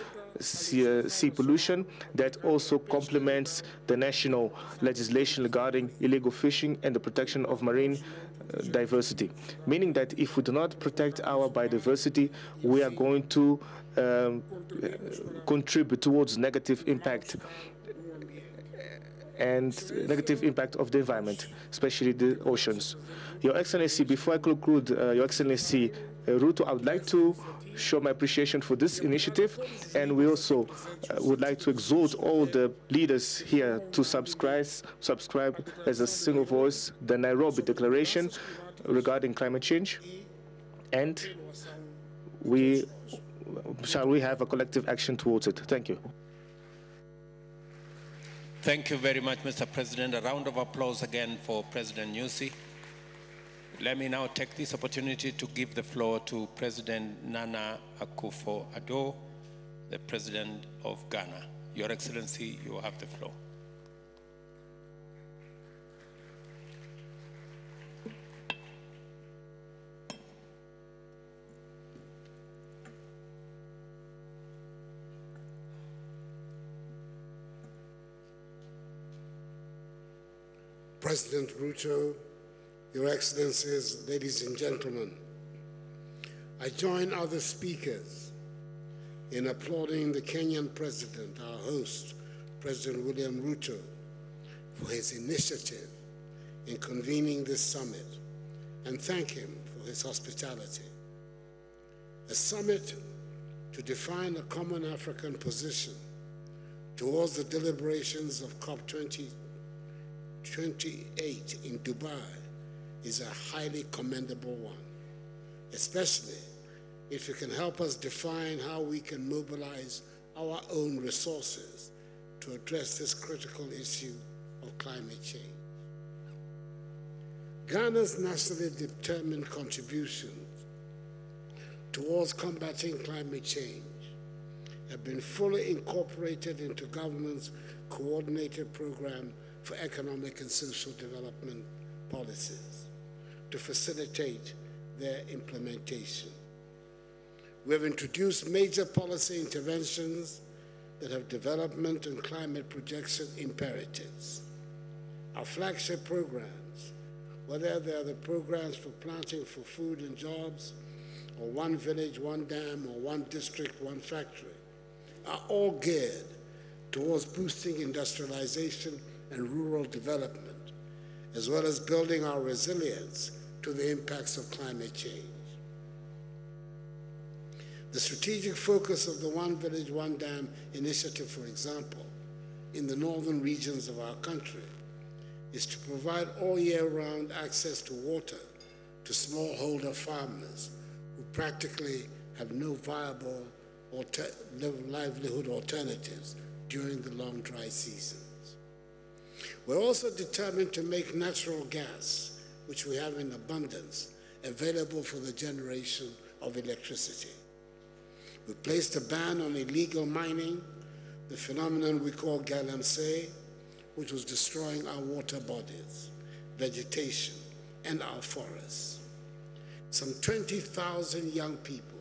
sea pollution that also complements the national legislation regarding illegal fishing and the protection of marine diversity, meaning that if we do not protect our biodiversity, we are going to contribute towards negative impact of the environment, especially the oceans. Your Excellency, before I conclude, Your Excellency Ruto, I would like to show my appreciation for this initiative, and we also would like to exhort all the leaders here to subscribe as a single voice the Nairobi Declaration regarding climate change, and shall we have a collective action towards it. Thank you. Thank you very much, Mr. President. A round of applause again for President Nyusi. Let me now take this opportunity to give the floor to President Nana Akufo-Addo, the President of Ghana. Your Excellency, you have the floor. President Ruto, Your Excellencies, ladies and gentlemen, I join other speakers in applauding the Kenyan President, our host, President William Ruto, for his initiative in convening this summit, and thank him for his hospitality. A summit to define a common African position towards the deliberations of COP28 in Dubai is a highly commendable one, especially if it can help us define how we can mobilize our own resources to address this critical issue of climate change. Ghana's nationally determined contributions towards combating climate change have been fully incorporated into government's coordinated program for economic and social development policies to facilitate their implementation. We have introduced major policy interventions that have development and climate projection imperatives. Our flagship programs, whether they are the programs for planting for food and jobs, or One Village, One Dam, or One District, One Factory, are all geared towards boosting industrialization and rural development, as well as building our resilience to the impacts of climate change. The strategic focus of the One Village, One Dam initiative, for example, in the northern regions of our country, is to provide all year-round access to water to smallholder farmers who practically have no viable livelihood alternatives during the long dry seasons. We're also determined to make natural gas, which we have in abundance, available for the generation of electricity. We placed a ban on illegal mining, the phenomenon we call galamsey, which was destroying our water bodies, vegetation, and our forests. Some 20,000 young people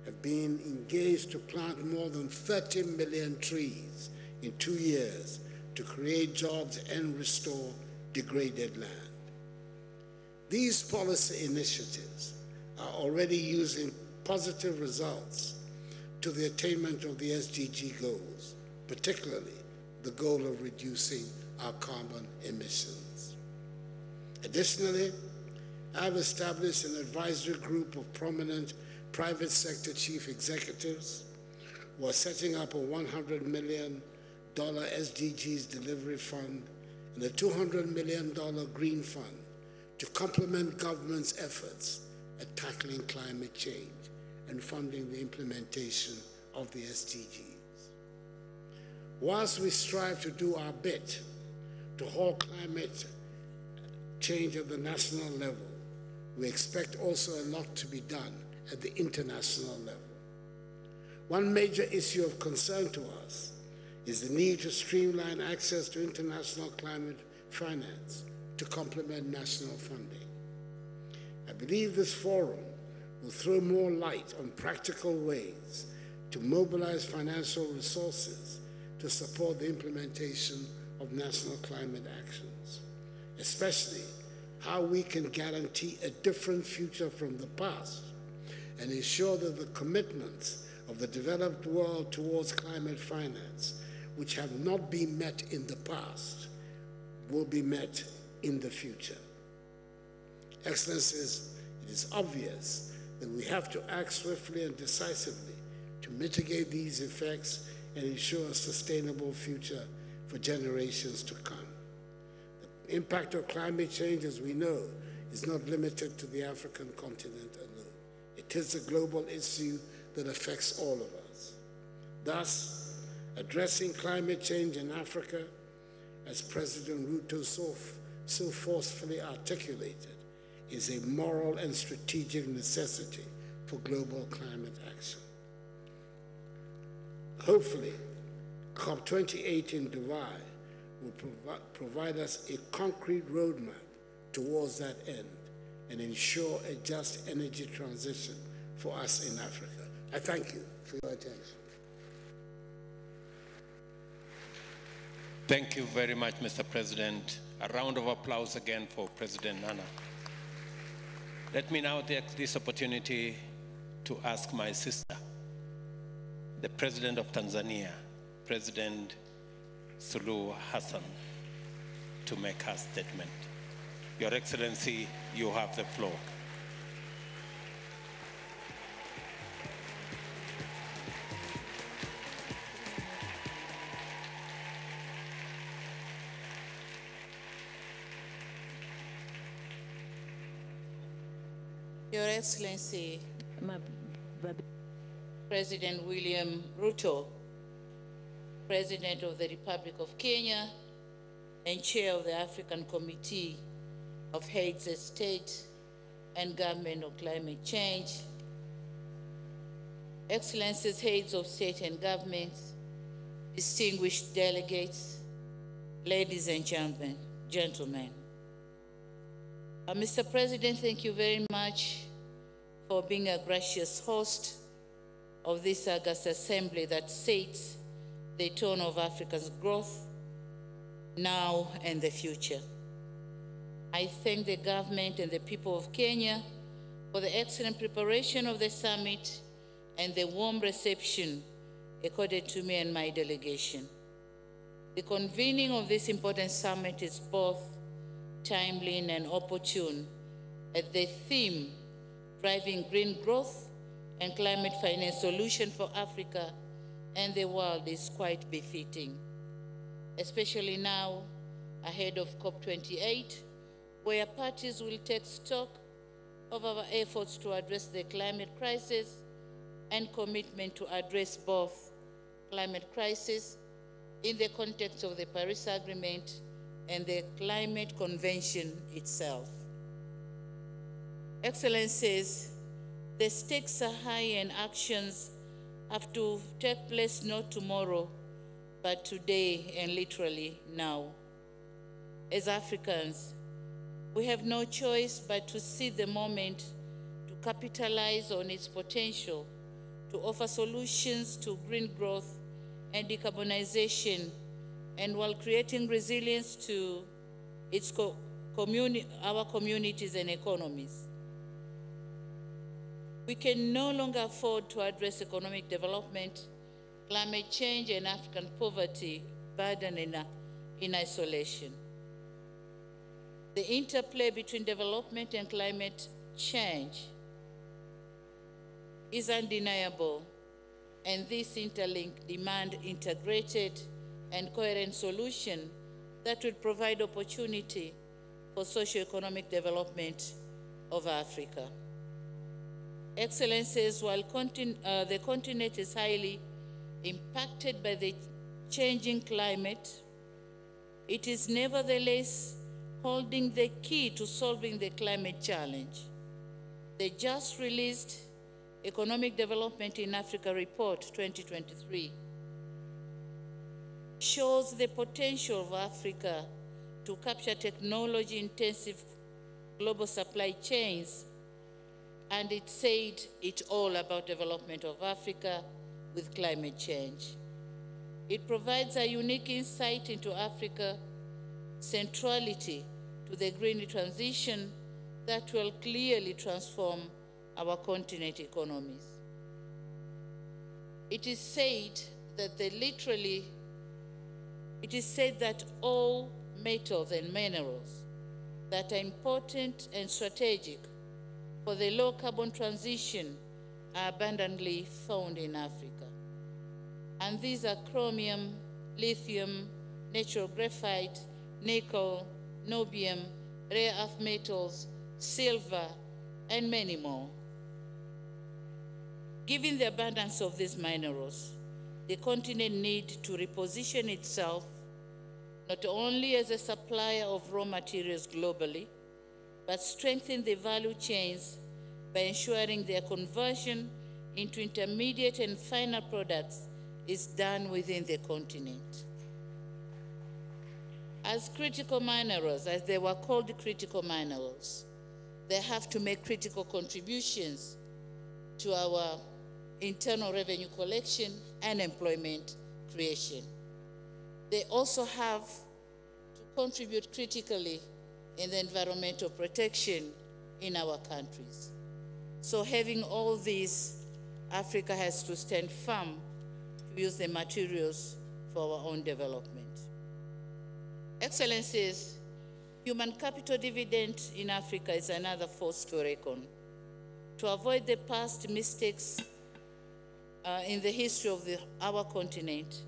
have been engaged to plant more than 30 million trees in 2 years to create jobs and restore degraded land. These policy initiatives are already using positive results to the attainment of the SDG goals, particularly the goal of reducing our carbon emissions. Additionally, I've established an advisory group of prominent private sector chief executives who are setting up a $100 million SDGs delivery fund and a $200 million green fund to complement government's efforts at tackling climate change and funding the implementation of the SDGs. Whilst we strive to do our bit to halt climate change at the national level, we expect also a lot to be done at the international level. One major issue of concern to us is the need to streamline access to international climate finance to complement national funding. I believe this forum will throw more light on practical ways to mobilize financial resources to support the implementation of national climate actions, especially how we can guarantee a different future from the past and ensure that the commitments of the developed world towards climate finance, which have not been met in the past, will be met in the future. Excellencies, it is obvious that we have to act swiftly and decisively to mitigate these effects and ensure a sustainable future for generations to come. The impact of climate change, as we know, is not limited to the African continent alone. It is a global issue that affects all of us. Thus, addressing climate change in Africa, as President Ruto so forcefully articulated, is a moral and strategic necessity for global climate action. Hopefully, COP28 in Dubai will provide us a concrete roadmap towards that end and ensure a just energy transition for us in Africa. I thank you for your attention. Thank you very much, Mr. President. A round of applause again for President Nana. Let me now take this opportunity to ask my sister, the President of Tanzania, President Suluhu Hassan, to make her statement. Your Excellency, you have the floor. Your Excellency, President William Ruto, President of the Republic of Kenya and Chair of the African Committee of Heads of State and Government on Climate Change, Excellencies, Heads of State and Governments, distinguished delegates, ladies and gentlemen. Mr. President, thank you very much for being a gracious host of this August Assembly that sets the tone of Africa's growth now and the future. I thank the government and the people of Kenya for the excellent preparation of the summit and the warm reception accorded to me and my delegation. The convening of this important summit is both timely and opportune, as the theme, driving green growth and climate finance solution for Africa and the world, is quite befitting, especially now ahead of COP28, where parties will take stock of our efforts to address the climate crisis and commitment to address both climate crisis in the context of the Paris Agreement and the Climate Convention itself. Excellencies, the stakes are high and actions have to take place not tomorrow, but today and literally now. As Africans, we have no choice but to seize the moment to capitalize on its potential to offer solutions to green growth and decarbonization, and while creating resilience to its our communities and economies. We can no longer afford to address economic development, climate change, and African poverty burden in isolation. The interplay between development and climate change is undeniable, and this interlink demand integrated and coherent solution that will provide opportunity for socio-economic development of Africa. Excellencies, while the continent is highly impacted by the changing climate, it is nevertheless holding the key to solving the climate challenge. The just released Economic Development in Africa Report 2023 shows the potential of Africa to capture technology-intensive global supply chains, and it said it all about development of Africa with climate change. It provides a unique insight into Africa's centrality to the green transition that will clearly transform our continent economies. It is said that all metals and minerals that are important and strategic for the low carbon transition are abundantly found in Africa. And these are chromium, lithium, natural graphite, nickel, niobium, rare earth metals, silver, and many more. Given the abundance of these minerals, the continent needs to reposition itself not only as a supplier of raw materials globally, but strengthen the value chains by ensuring their conversion into intermediate and final products is done within the continent. As critical minerals, as they were called critical minerals, they have to make critical contributions to our internal revenue collection and employment creation. they also have to contribute critically in the environmental protection in our countries. So having all these, Africa has to stand firm to use the materials for our own development. Excellencies, human capital dividend in Africa is another force to reckon. To avoid the past mistakes in the history of our continent,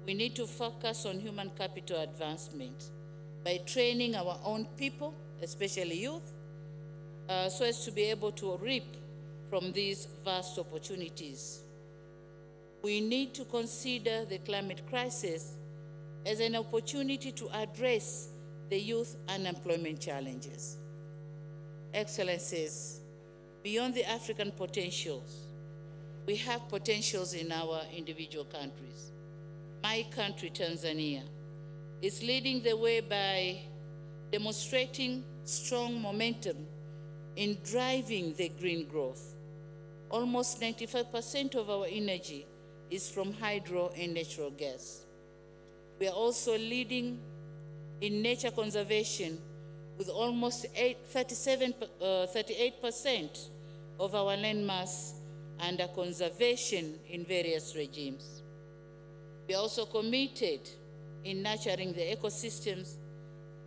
we need to focus on human capital advancement by training our own people, especially youth, so as to be able to reap from these vast opportunities. We need to consider the climate crisis as an opportunity to address the youth unemployment challenges. Excellencies, beyond the African potentials, we have potentials in our individual countries. My country, Tanzania, is leading the way by demonstrating strong momentum in driving the green growth. Almost 95% of our energy is from hydro and natural gas. We are also leading in nature conservation with almost 38% of our landmass under conservation in various regimes. We are also committed in nurturing the ecosystems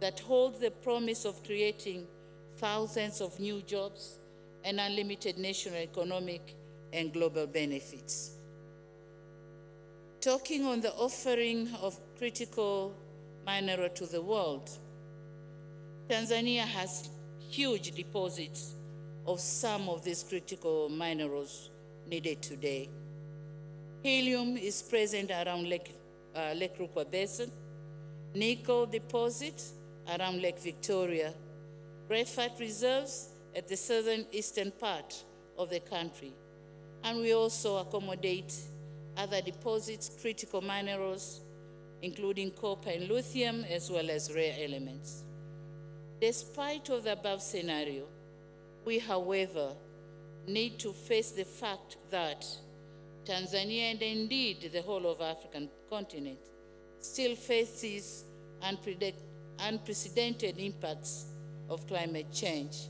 that hold the promise of creating thousands of new jobs and unlimited national economic and global benefits. Talking on the offering of critical mineral to the world, Tanzania has huge deposits of some of these critical minerals needed today. Helium is present around Lake Rukwa Basin, nickel deposit around Lake Victoria, graphite reserves at the southern eastern part of the country, and we also accommodate other deposits, critical minerals, including copper and lithium, as well as rare elements. Despite of the above scenario, we, however, need to face the fact that Tanzania, and indeed the whole of African continent, still faces unprecedented impacts of climate change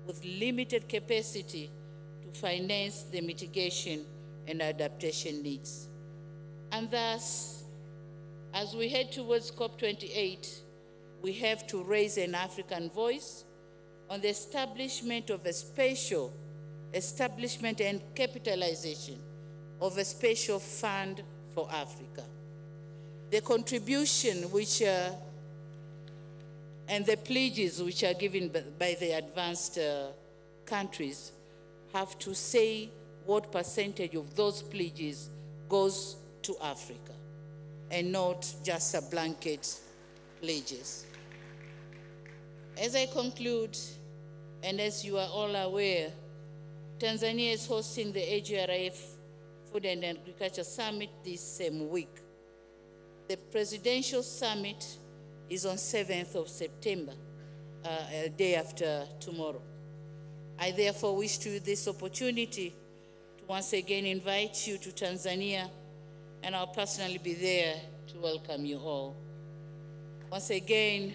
with limited capacity to finance the mitigation and adaptation needs. And thus, as we head towards COP28, we have to raise an African voice on the establishment and capitalization of a special fund for Africa. The contribution and the pledges which are given by the advanced countries have to say what percentage of those pledges goes to Africa and not just a blanket pledges. As I conclude, and as you are all aware, Tanzania is hosting the AGRIF Food and Agriculture Summit this same week. The presidential summit is on 7th of September, a day after tomorrow. I therefore wish to use this opportunity to once again invite you to Tanzania, and I'll personally be there to welcome you all. Once again,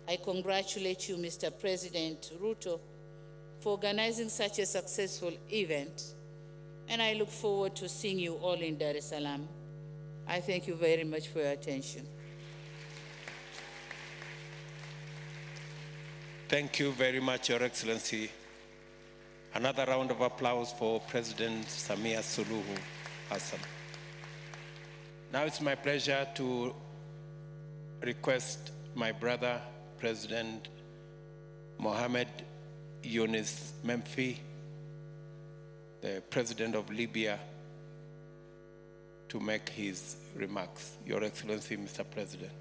I congratulate you, Mr. President Ruto, for organizing such a successful event, and I look forward to seeing you all in Dar es Salaam. I thank you very much for your attention. Thank you very much, Your Excellency. Another round of applause for President Samia Suluhu Hassan. Now it's my pleasure to request my brother, President Mohamed Yunus Memphi, the President of Libya, to make his remarks. Your Excellency, Mr. President.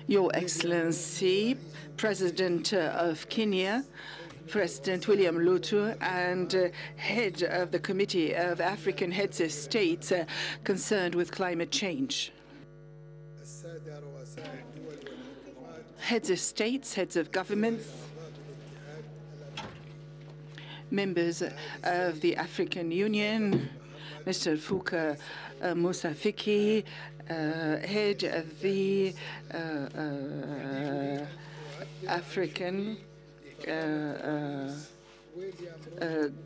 Your Excellency, President of Kenya, President William Ruto, and head of the Committee of African Heads of States concerned with climate change. heads of states, heads of governments, members of the African Union, Mr. Fouka Moussa Fiki, head of the African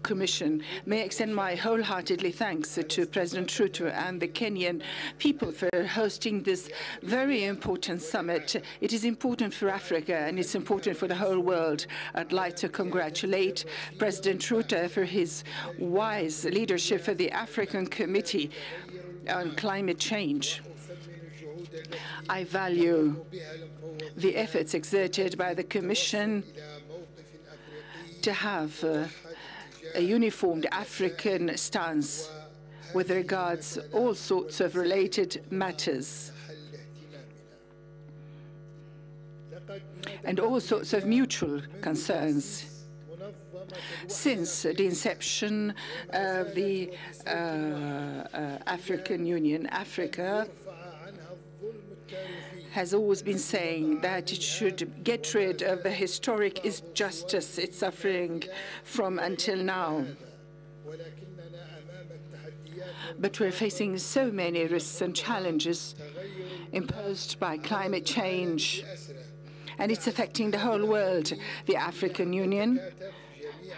Commission. May I extend my wholeheartedly thanks to President Ruto and the Kenyan people for hosting this very important summit. It is important for Africa and it's important for the whole world. I'd like to congratulate President Ruto for his wise leadership for the African Committee on Climate Change. I value the efforts exerted by the Commission to have a uniformed African stance with regards all sorts of related matters and all sorts of mutual concerns. Since the inception of the African Union, Africa has always been saying that it should get rid of the historic injustice it's suffering from until now. But we're facing so many risks and challenges imposed by climate change, and it's affecting the whole world. The African Union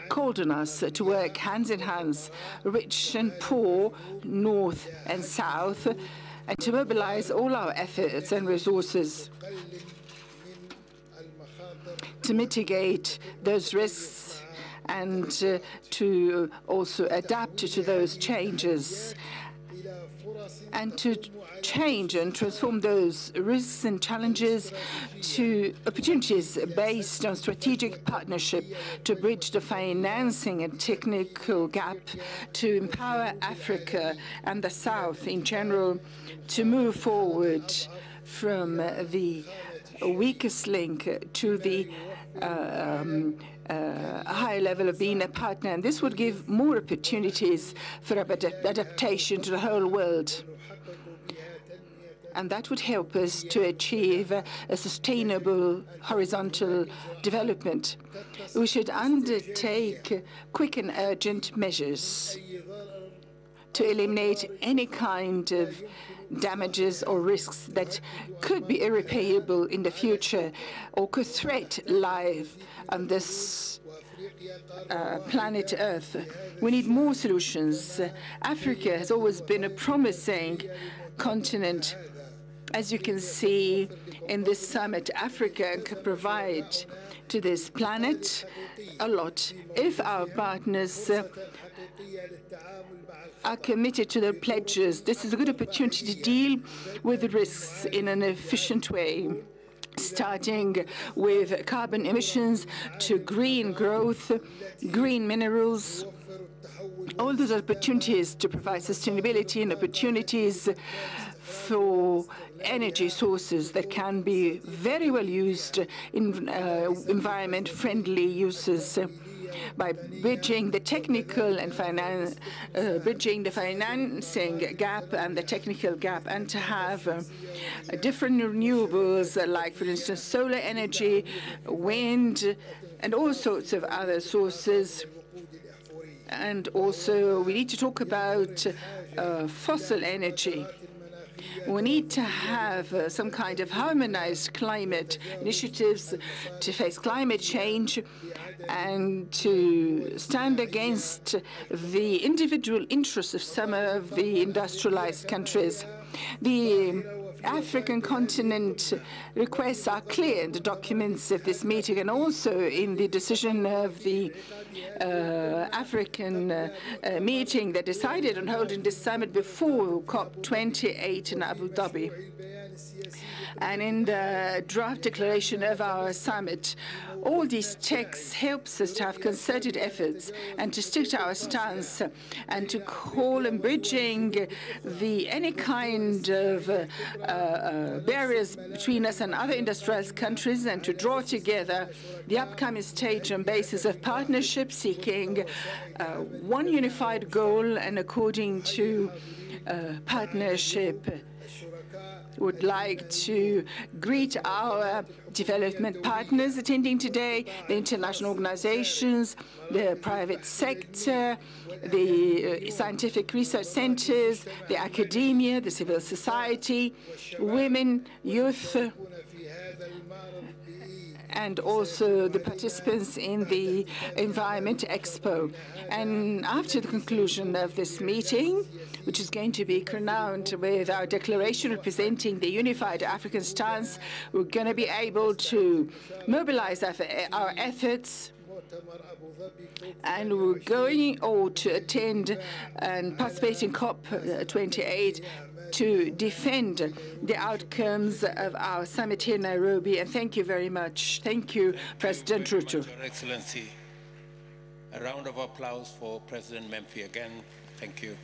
called on us to work hands in hands, rich and poor, north and south, and to mobilize all our efforts and resources to mitigate those risks and to also adapt to those changes and to change and transform those risks and challenges to opportunities based on strategic partnership to bridge the financing and technical gap, to empower Africa and the South in general to move forward from the weakest link to the high level of being a partner. And this would give more opportunities for adaptation to the whole world. And that would help us to achieve a sustainable horizontal development. We should undertake quick and urgent measures to eliminate any kind of damages or risks that could be irreparable in the future or could threaten life on this planet Earth. We need more solutions. Africa has always been a promising continent. As you can see in this summit, Africa can provide to this planet a lot if our partners are committed to their pledges. This is a good opportunity to deal with the risks in an efficient way, starting with carbon emissions to green growth, green minerals. All those opportunities to provide sustainability and opportunities for energy sources that can be very well used in environment-friendly uses by bridging the technical and bridging the financing gap and the technical gap, and to have different renewables like, for instance, solar energy, wind, and all sorts of other sources. And also, we need to talk about fossil energy. We need to have some kind of harmonized climate initiatives to face climate change and to stand against the individual interests of some of the industrialized countries. The African continent requests are clear in the documents of this meeting and also in the decision of the African meeting that decided on holding this summit before COP28 in Abu Dhabi. And in the draft declaration of our summit, all these texts helps us to have concerted efforts and to stick to our stance and to call on bridging any kind of barriers between us and other industrialized countries, and to draw together the upcoming stage on basis of partnership, seeking one unified goal and according to partnership would like to greet our development partners attending today, the international organizations, the private sector, the scientific research centers, the academia, the civil society, women, youth, and also the participants in the Environment Expo. And after the conclusion of this meeting, which is going to be crowned with our declaration representing the unified African stance, we're going to be able to mobilize our efforts, and we're going to attend and participate in COP28 to defend the outcomes of our summit here in Nairobi. And thank you very much. Thank you, President Ruto. Your Excellency, a round of applause for President Memphi again. Thank you.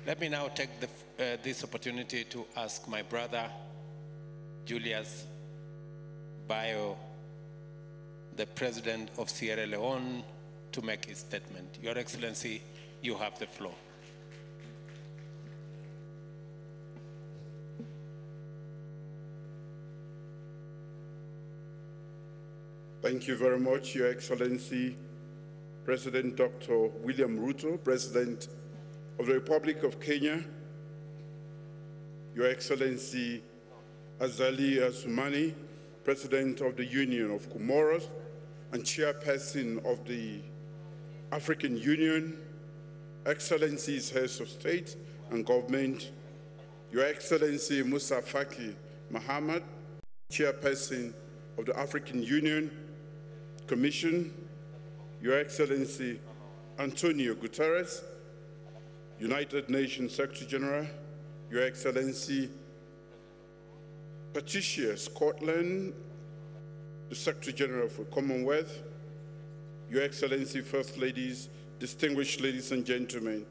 Let me now take this opportunity to ask my brother, Julius Bio, the President of Sierra Leone, to make his statement. Your Excellency, you have the floor. Thank you very much, Your Excellency, President Dr. William Ruto, President of the Republic of Kenya, Your Excellency Azali Assoumani, President of the Union of Comoros and Chairperson of the African Union, Excellencies, Heads of State and Government, Your Excellency Musa Faki Mahamat, Chairperson of the African Union Commission, Your Excellency Antonio Guterres, United Nations Secretary General, Your Excellency Patricia Scotland, the Secretary General for Commonwealth, Your Excellency First Ladies, distinguished ladies and gentlemen,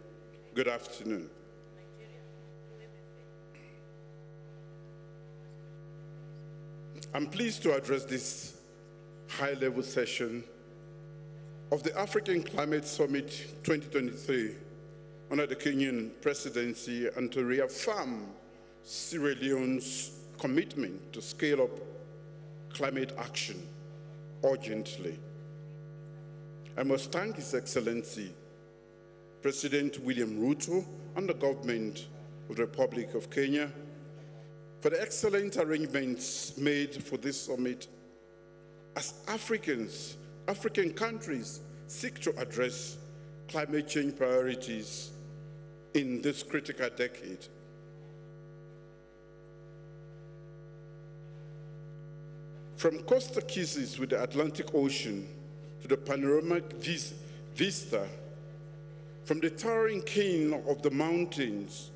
good afternoon. I'm pleased to address this high-level session of the African Climate Summit 2023 under the Kenyan presidency and to reaffirm Sierra Leone's commitment to scale up climate action urgently. I must thank His Excellency, President William Ruto and the government of the Republic of Kenya for the excellent arrangements made for this summit as African countries seek to address climate change priorities in this critical decade. From coastal kisses with the Atlantic Ocean to the panoramic vista, from the towering cane of the mountains,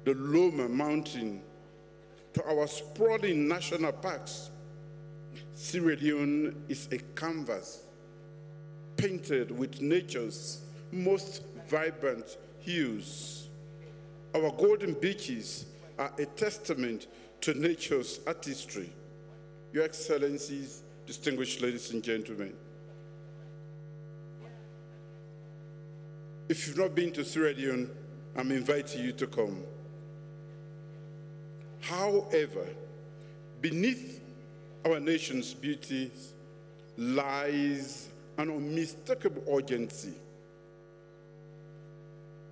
the Loma Mountain, to our sprawling national parks, Sierra Leone is a canvas painted with nature's most vibrant hues. Our golden beaches are a testament to nature's artistry. Your Excellencies, distinguished ladies and gentlemen, if you've not been to Sierra Leone, I'm inviting you to come. However, beneath our nation's beauties lies an unmistakable urgency.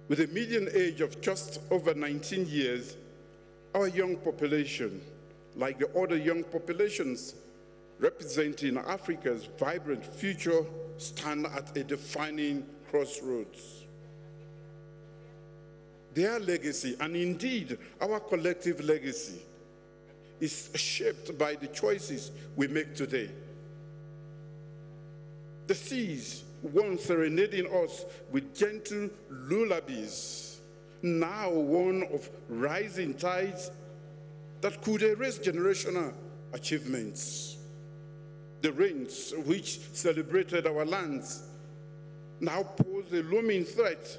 With a median age of just over 19 years, our young population, like the other young populations representing Africa's vibrant future, stand at a defining crossroads. Their legacy, and indeed our collective legacy, is shaped by the choices we make today. The seas, once serenading us with gentle lullabies, now one of rising tides that could erase generational achievements. The rains which celebrated our lands now pose a looming threat.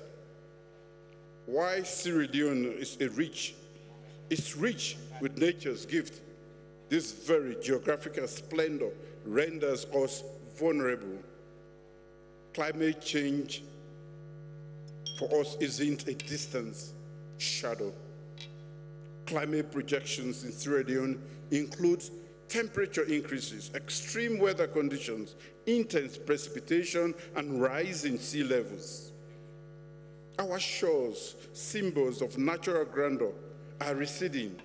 Why Sierra Leone is rich with nature's gift. This very geographical splendor renders us vulnerable. Climate change for us isn't a distant shadow. climate projections in Sierra Leone include temperature increases, extreme weather conditions, intense precipitation, and rising sea levels. Our shores, symbols of natural grandeur, are receding.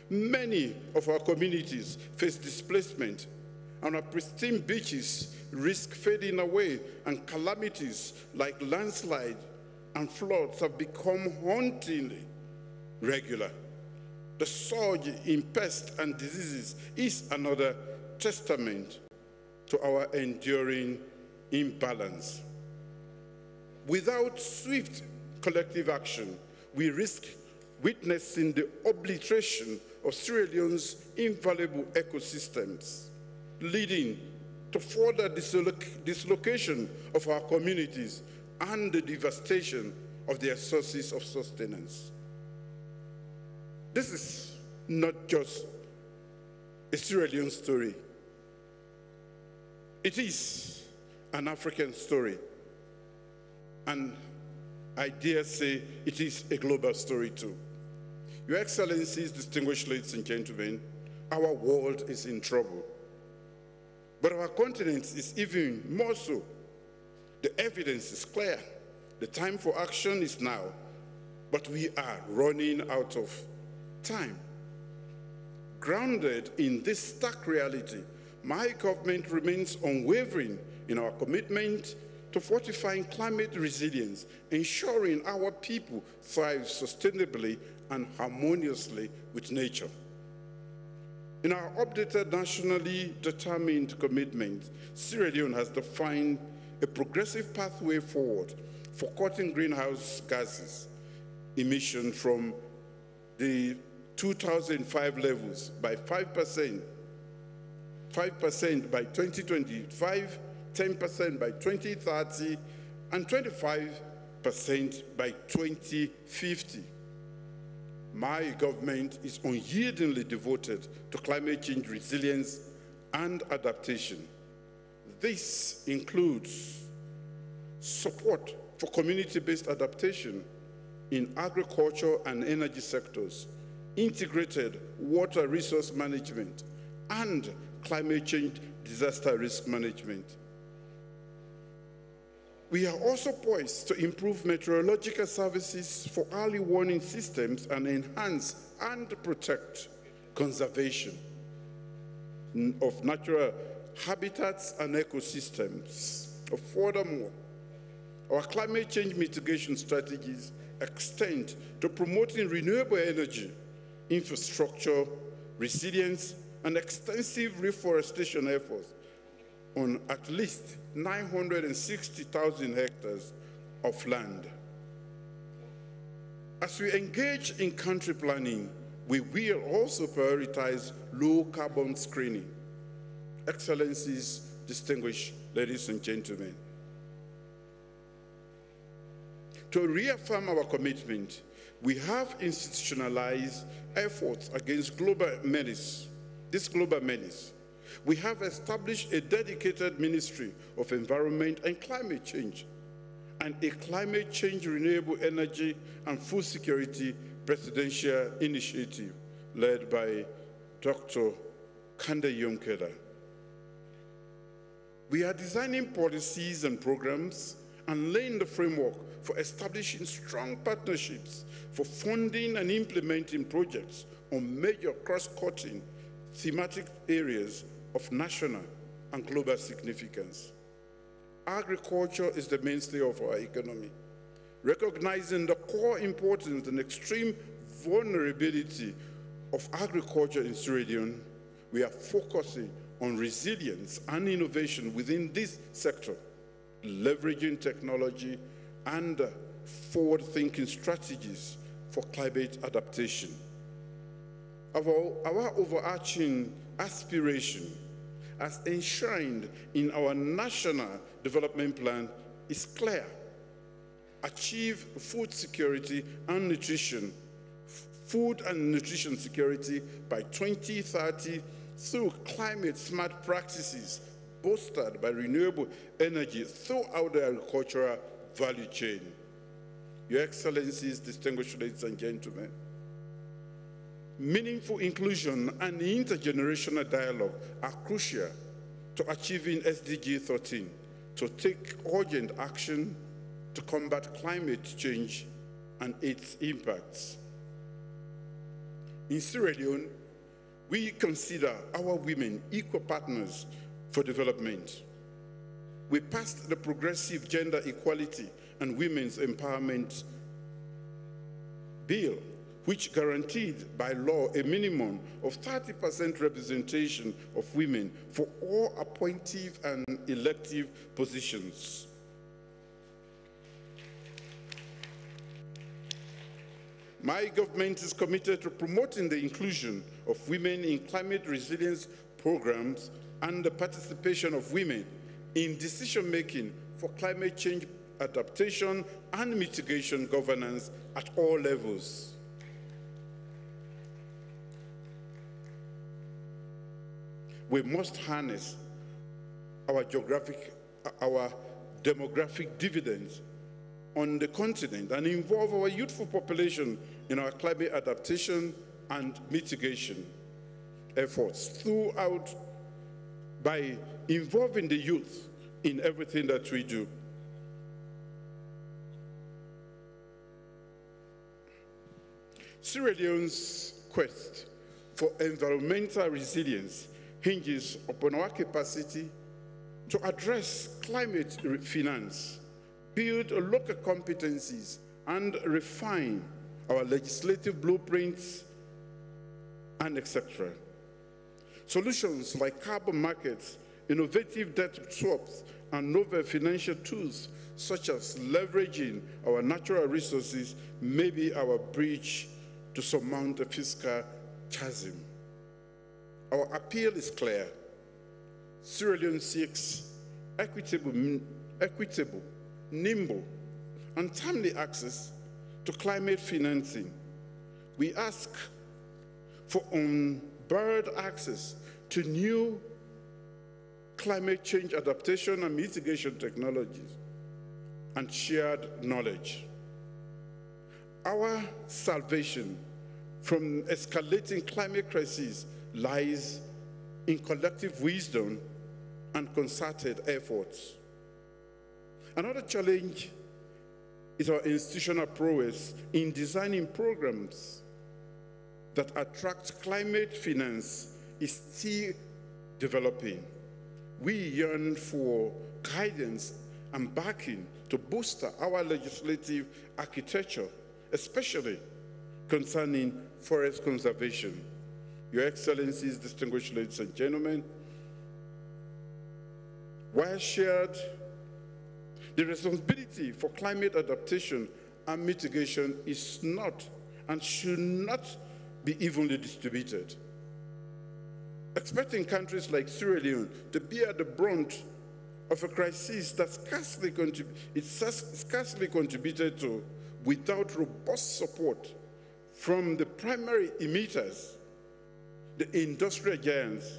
Many of our communities face displacement, and our pristine beaches risk fading away, and calamities like landslide and floods have become hauntingly regular. The surge in pests and diseases is another testament to our enduring imbalance. Without swift collective action, we risk witnessing the obliteration of Sierra Leone's invaluable ecosystems, leading to further dislocation of our communities and the devastation of their sources of sustenance. This is not just a Sierra Leone story. It is an African story. And I dare say it is a global story too. Your Excellencies, distinguished ladies and gentlemen, our world is in trouble. But our continent is even more so. The evidence is clear. The time for action is now, but we are running out of time. Grounded in this stark reality, my government remains unwavering in our commitment to fortifying climate resilience, ensuring our people thrive sustainably and harmoniously with nature. In our updated nationally determined commitment, Sierra Leone has defined a progressive pathway forward for cutting greenhouse gases emissions from the 2005 levels by 5% by 2025, 10% by 2030, and 25% by 2050. My government is unyieldingly devoted to climate change resilience and adaptation. This includes support for community-based adaptation in agriculture and energy sectors, integrated water resource management, and climate change disaster risk management. We are also poised to improve meteorological services for early warning systems and enhance and protect conservation of natural habitats and ecosystems. Furthermore, our climate change mitigation strategies extend to promoting renewable energy, infrastructure, resilience, and extensive reforestation efforts on at least 960,000 hectares of land. As we engage in country planning, we will also prioritize low carbon screening. Excellencies, distinguished ladies and gentlemen, to reaffirm our commitment, we have institutionalized efforts against this global menace. We have established a dedicated Ministry of Environment and Climate Change and a Climate Change, Renewable Energy and Food Security Presidential Initiative led by Dr. Kande Yonkela. We are designing policies and programs and laying the framework for establishing strong partnerships for funding and implementing projects on major cross-cutting thematic areas of national and global significance. Agriculture is the mainstay of our economy. Recognizing the core importance and extreme vulnerability of agriculture in Sierra Leone, we are focusing on resilience and innovation within this sector, leveraging technology and forward-thinking strategies for climate adaptation. Our overarching aspiration, as enshrined in our National Development Plan, is clear. Achieve food and nutrition security by 2030 through climate-smart practices bolstered by renewable energy throughout the agricultural value chain. Your Excellencies, distinguished ladies and gentlemen, meaningful inclusion and intergenerational dialogue are crucial to achieving SDG 13, to take urgent action to combat climate change and its impacts. In Sierra Leone, we consider our women equal partners for development. We passed the Progressive Gender Equality and Women's Empowerment Bill, which guaranteed by law a minimum of 30% representation of women for all appointive and elective positions. My government is committed to promoting the inclusion of women in climate resilience programs and the participation of women in decision-making for climate change adaptation and mitigation governance at all levels. We must harness our demographic dividends on the continent and involve our youthful population in our climate adaptation and mitigation efforts throughout by involving the youth in everything that we do. Sierra Leone's quest for environmental resilience hinges upon our capacity to address climate finance, build local competencies, and refine our legislative blueprints, and etc. Solutions like carbon markets, innovative debt swaps, and novel financial tools such as leveraging our natural resources may be our bridge to surmount the fiscal chasm. Our appeal is clear. Sierra Leone seeks equitable, nimble, and timely access to climate financing. We ask for unbarred access to new climate change adaptation and mitigation technologies and shared knowledge. Our salvation from escalating climate crises lies in collective wisdom and concerted efforts. Another challenge is our institutional prowess in designing programs that attract climate finance is still developing. We yearn for guidance and backing to bolster our legislative architecture, especially concerning forest conservation. Your Excellencies, distinguished ladies and gentlemen, while shared, the responsibility for climate adaptation and mitigation is not and should not be evenly distributed. Expecting countries like Sierra Leone to bear the brunt of a crisis that scarcely contributed to without robust support from the primary emitters, the industrial giants,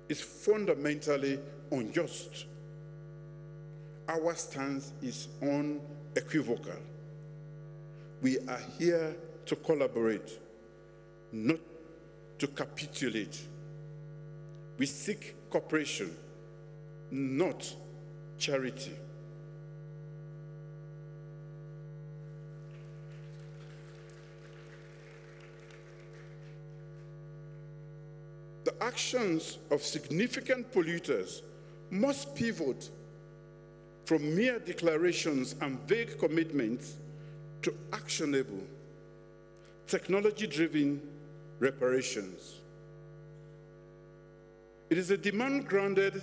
is fundamentally unjust. Our stance is unequivocal. We are here to collaborate, not to capitulate. We seek cooperation, not charity. The actions of significant polluters must pivot from mere declarations and vague commitments to actionable, technology-driven reparations. It is a demand grounded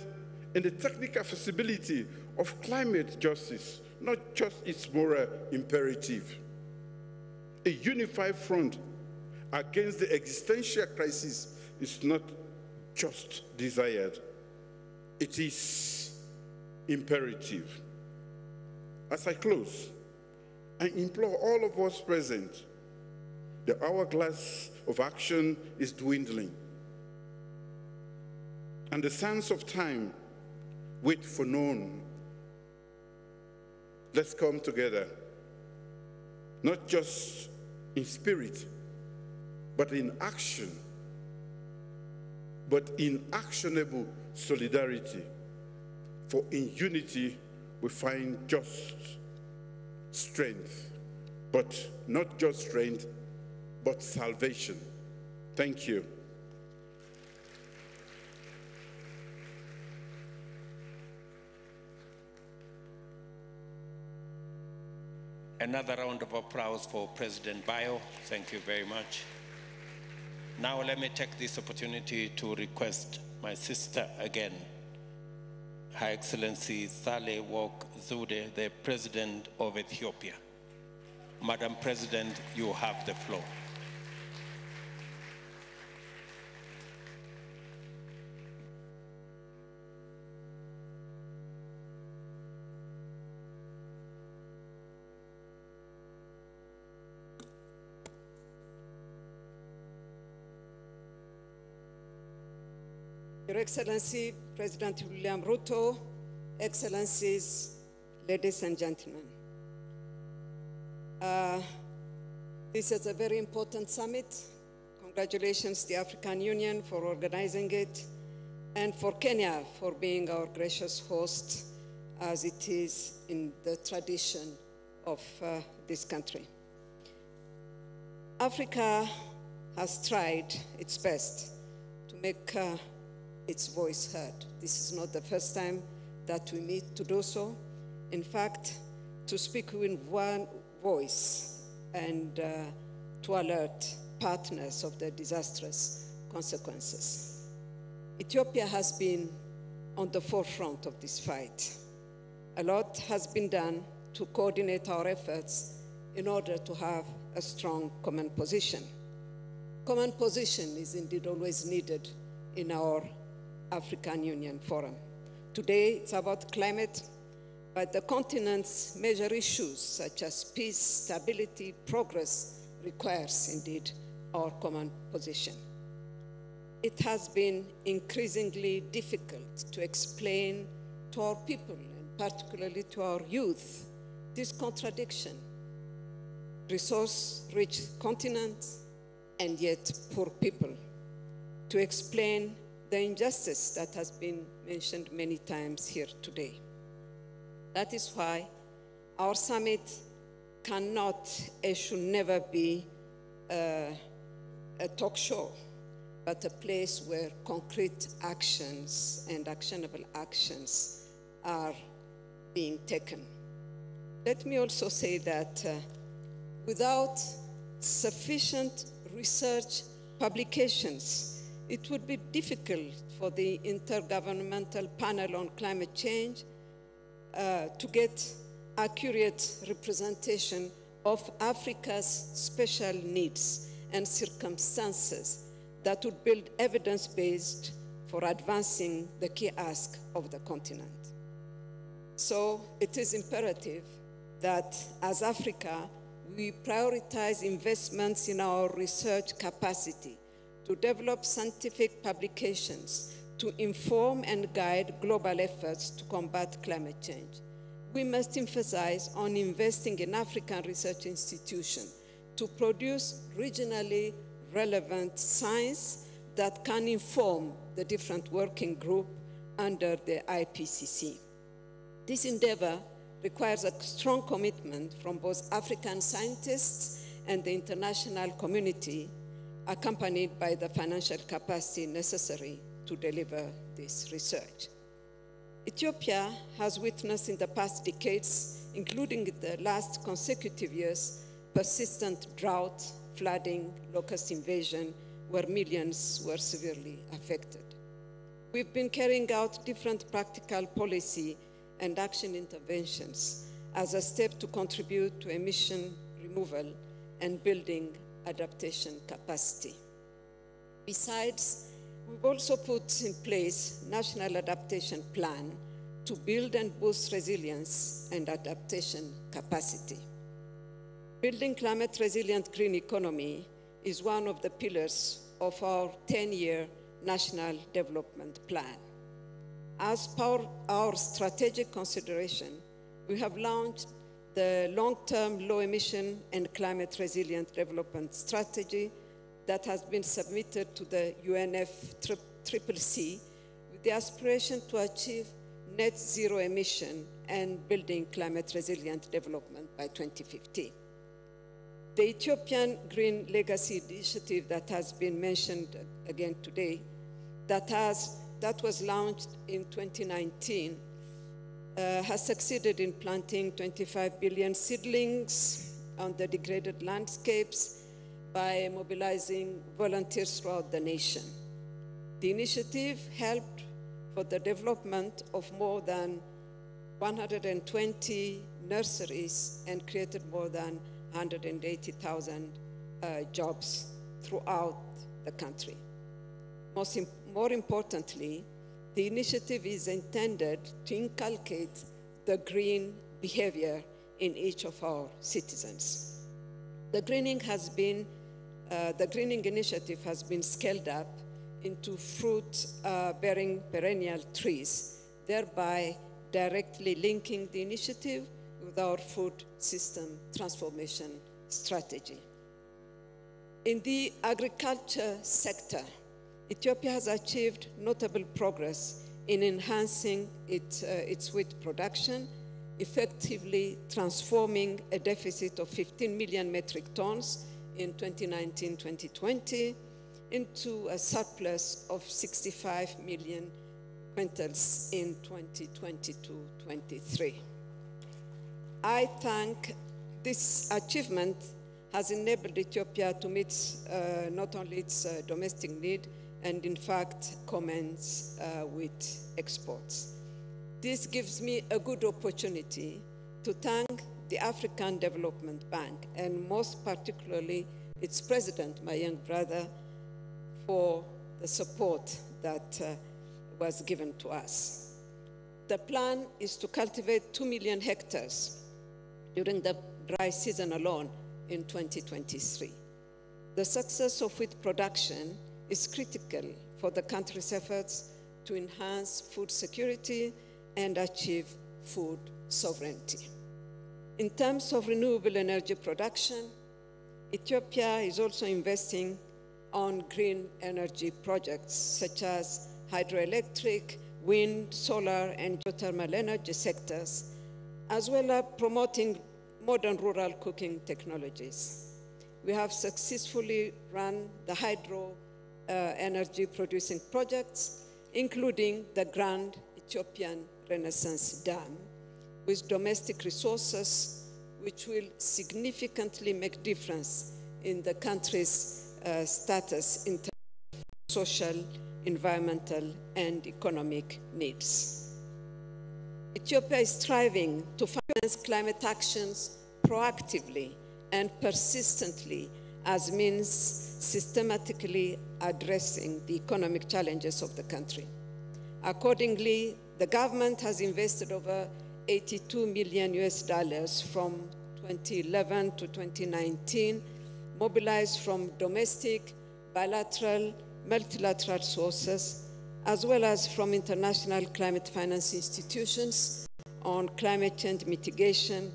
in the technical feasibility of climate justice, not just its moral imperative. A unified front against the existential crisis is not just desired, it is imperative. As I close, I implore all of us present, the hourglass of action is dwindling, and the sands of time wait for none. Let's come together not just in spirit, but in action, but in actionable solidarity. For in unity we find just strength, but not just strength, but salvation. Thank you. Another round of applause for President Bayo. Thank you very much. Now let me take this opportunity to request my sister again, Her Excellency Saleh Work Zewde, the President of Ethiopia. Madam President, you have the floor. Your Excellency, President William Ruto, Excellencies, ladies and gentlemen. This is a very important summit. Congratulations to the African Union for organizing it, and for Kenya for being our gracious host, as it is in the tradition of this country. Africa has tried its best to make its voice heard. This is not the first time that we meet to do so. In fact, to speak with one voice and to alert partners of the disastrous consequences. Ethiopia has been on the forefront of this fight. A lot has been done to coordinate our efforts in order to have a strong common position. Common position is indeed always needed in our African Union Forum. Today, it's about climate, but the continent's major issues such as peace, stability, progress requires indeed our common position. It has been increasingly difficult to explain to our people, and particularly to our youth, this contradiction. Resource-rich continent and yet poor people. To explain the injustice that has been mentioned many times here today. That is why our summit cannot and should never be a talk show, but a place where concrete actions and actionable actions are being taken. Let me also say that without sufficient research publications, it would be difficult for the Intergovernmental Panel on Climate Change to get accurate representation of Africa's special needs and circumstances that would build evidence-based for advancing the key ask of the continent. So it is imperative that as Africa, we prioritize investments in our research capacity to develop scientific publications to inform and guide global efforts to combat climate change. We must emphasize on investing in African research institutions to produce regionally relevant science that can inform the different working groups under the IPCC. This endeavor requires a strong commitment from both African scientists and the international community, accompanied by the financial capacity necessary to deliver this research. Ethiopia has witnessed in the past decades, including the last consecutive years, persistent drought, flooding, locust invasion, where millions were severely affected. We've been carrying out different practical policy and action interventions as a step to contribute to emission removal and building adaptation capacity. Besides, we've also put in place national adaptation plan to build and boost resilience and adaptation capacity. Building climate resilient green economy is one of the pillars of our 10-year national development plan. As per our strategic consideration, we have launched the long-term low-emission and climate-resilient development strategy that has been submitted to the UNFCCC with the aspiration to achieve net zero emission and building climate-resilient development by 2050. The Ethiopian Green Legacy Initiative that has been mentioned again today, that was launched in 2019, has succeeded in planting 25 billion seedlings on the degraded landscapes by mobilizing volunteers throughout the nation. The initiative helped for the development of more than 120 nurseries and created more than 180,000 jobs throughout the country. More importantly, the initiative is intended to inculcate the green behavior in each of our citizens. The greening initiative has been scaled up into fruit-bearing perennial trees, thereby directly linking the initiative with our food system transformation strategy. In the agriculture sector, Ethiopia has achieved notable progress in enhancing its wheat production, effectively transforming a deficit of 15 million metric tons in 2019-2020 into a surplus of 65 million quintals in 2022-23. I think this achievement has enabled Ethiopia to meet not only its domestic need, and in fact commence with exports. This gives me a good opportunity to thank the African Development Bank, and most particularly its president, my young brother, for the support that was given to us. The plan is to cultivate 2 million hectares during the dry season alone in 2023. The success of wheat production is critical for the country's efforts to enhance food security and achieve food sovereignty. In terms of renewable energy production, Ethiopia is also investing on green energy projects such as hydroelectric, wind, solar, and geothermal energy sectors, as well as promoting modern rural cooking technologies. We have successfully run the hydro energy producing projects, including the Grand Ethiopian Renaissance Dam, with domestic resources which will significantly make difference in the country's status in terms of social, environmental, and economic needs. Ethiopia is striving to finance climate actions proactively and persistently as means systematically addressing the economic challenges of the country. Accordingly, the government has invested over $82 million from 2011 to 2019, mobilized from domestic, bilateral, multilateral sources, as well as from international climate finance institutions on climate change mitigation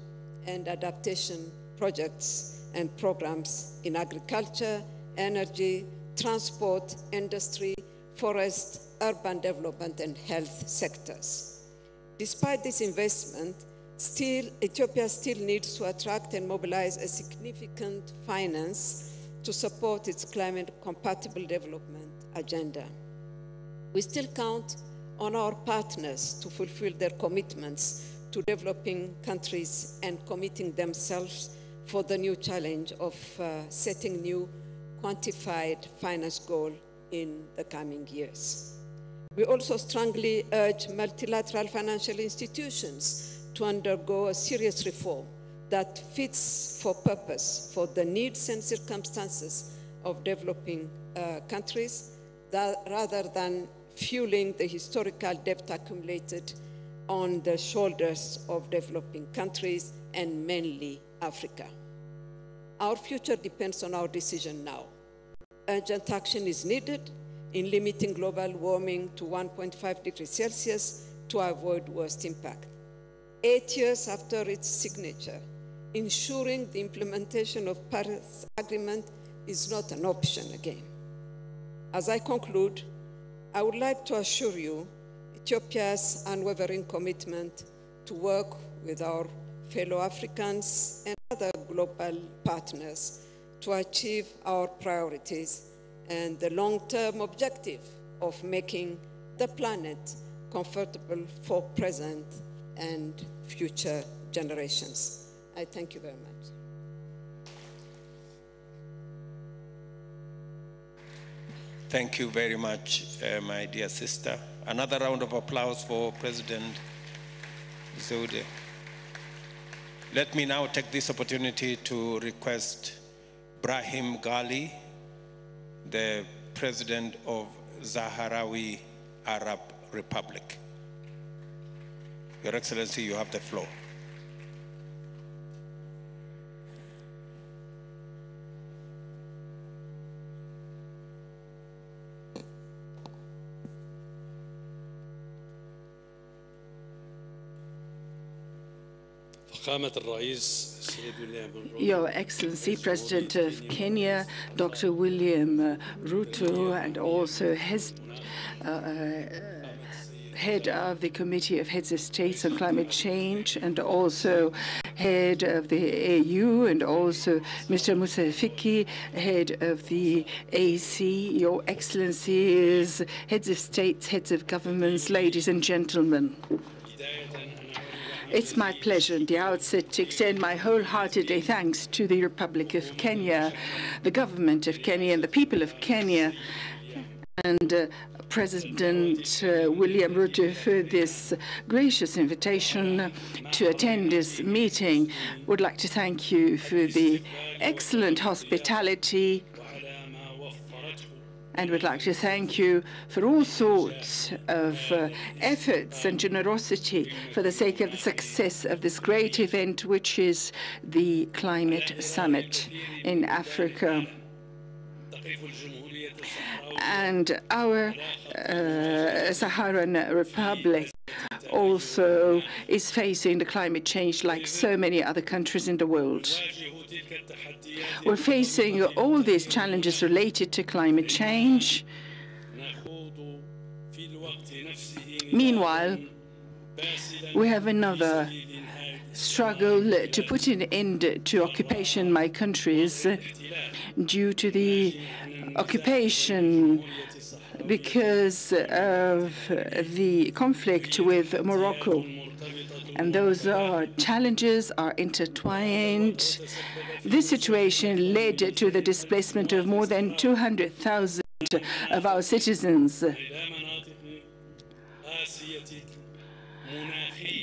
and adaptation projects and programs in agriculture, energy, transport, industry, forest, urban development, and health sectors. Despite this investment, Ethiopia still needs to attract and mobilize a significant finance to support its climate-compatible development agenda. We still count on our partners to fulfill their commitments to developing countries and committing themselves for the new challenge of setting new quantified finance goals in the coming years. We also strongly urge multilateral financial institutions to undergo a serious reform that fits for purpose for the needs and circumstances of developing countries, rather than fueling the historical debt accumulated on the shoulders of developing countries and mainly Africa. Our future depends on our decision now. Urgent action is needed in limiting global warming to 1.5 degrees Celsius to avoid worst impact. 8 years after its signature, ensuring the implementation of Paris Agreement is not an option again. As I conclude, I would like to assure you Ethiopia's unwavering commitment to work with our fellow Africans and other global partners to achieve our priorities and the long-term objective of making the planet comfortable for present and future generations. I thank you very much. Thank you very much, my dear sister. Another round of applause for President Zewde. Let me now take this opportunity to request Brahim Ghali, the President of Sahrawi Arab Republic. Your Excellency, you have the floor. Your Excellency, President of Kenya, Dr. William Ruto, and also head of the Committee of Heads of States on Climate Change, and also head of the AU, and also Mr. Musa Fiki, head of the AC, Your Excellencies, heads of states, heads of governments, ladies and gentlemen. It's my pleasure at the outset to extend my wholehearted thanks to the Republic of Kenya, the government of Kenya, and the people of Kenya, and President William Ruto for this gracious invitation to attend this meeting. Would like to thank you for the excellent hospitality, and would like to thank you for all sorts of efforts and generosity for the sake of the success of this great event, which is the Climate Summit in Africa. And our Saharan Republic also is facing the climate change like so many other countries in the world. We're facing all these challenges related to climate change. Meanwhile, we have another struggle to put an end to occupation in my countries due to the occupation because of the conflict with Morocco. And those challenges are intertwined. This situation led to the displacement of more than 200,000 of our citizens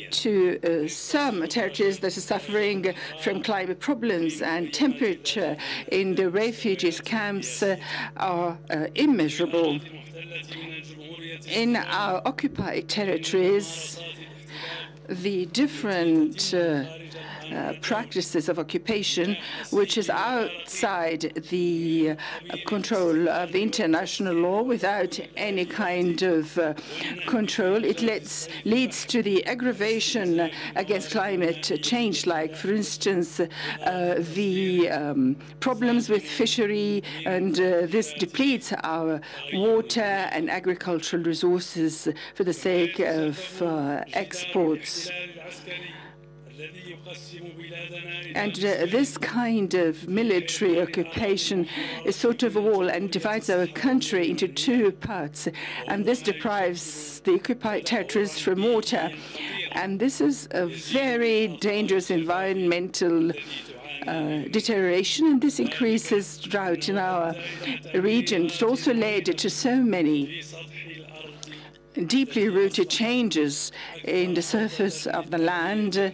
to some territories that are suffering from climate problems, and temperature in the refugees camps are immeasurable. In our occupied territories, the different practices of occupation, which is outside the control of the international law, without any kind of control. It leads to the aggravation against climate change, like, for instance, the problems with fishery, and this depletes our water and agricultural resources for the sake of exports. And this kind of military occupation is sort of a wall and divides our country into two parts. And this deprives the occupied territories from water. And this is a very dangerous environmental deterioration, and this increases drought in our region. It also led to so many deeply rooted changes in the surface of the land,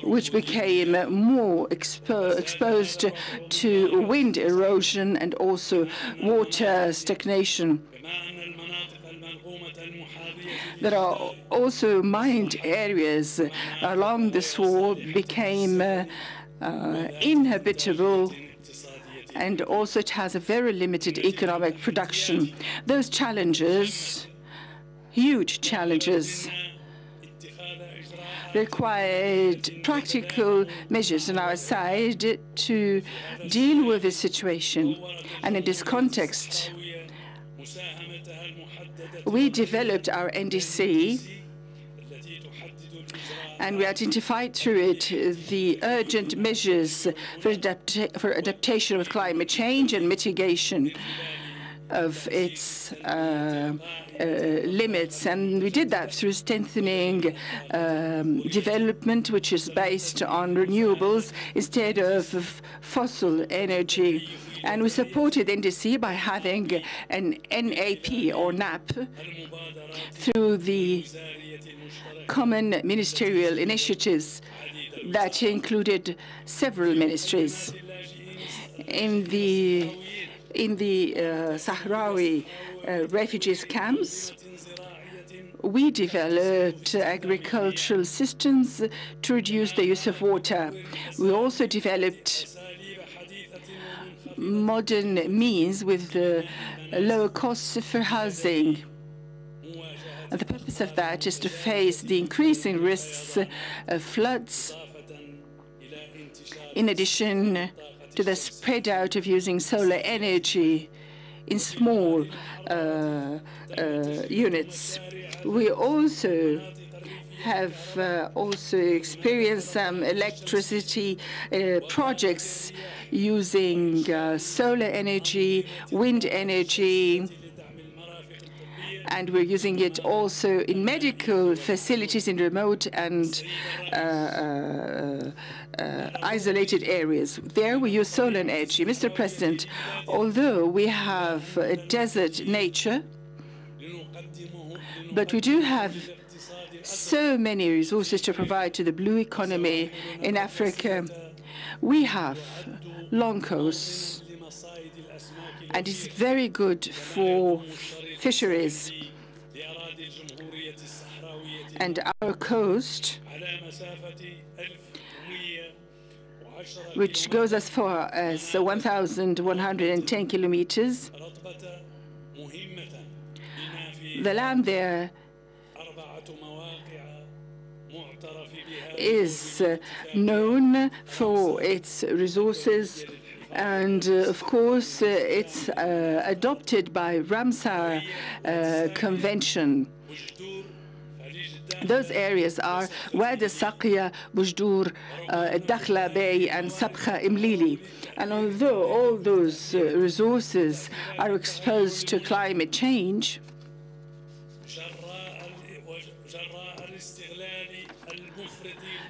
which became more exposed to wind erosion and also water stagnation. There are also mined areas along this wall became inhabitable, and also it has a very limited economic production. Those challenges, huge challenges, required practical measures on our side to deal with the situation. And in this context, we developed our NDC, and we identified through it the urgent measures for adaptation with climate change and mitigation of its limits. And we did that through strengthening development, which is based on renewables instead of fossil energy. And we supported NDC by having an NAP or NAP through the common ministerial initiatives that included several ministries. In the Sahrawi refugees camps, we developed agricultural systems to reduce the use of water. We also developed modern means with lower costs for housing. And the purpose of that is to face the increasing risks of floods, in addition to the spread out of using solar energy in small units. We also have experienced some electricity projects using solar energy, wind energy, and we're using it also in medical facilities in remote and isolated areas. There we use solar energy. Mr. President, although we have a desert nature, but we do have so many resources to provide to the blue economy in Africa. We have long coasts, and it's very good for fisheries. And our coast, which goes as far as 1,110 kilometers, the land there is known for its resources, and of course it's adopted by Ramsar Convention. Those areas are Wadi Saqiya, Bujdur, Dakhla Bay, and Sabkha Imlili. And although all those resources are exposed to climate change,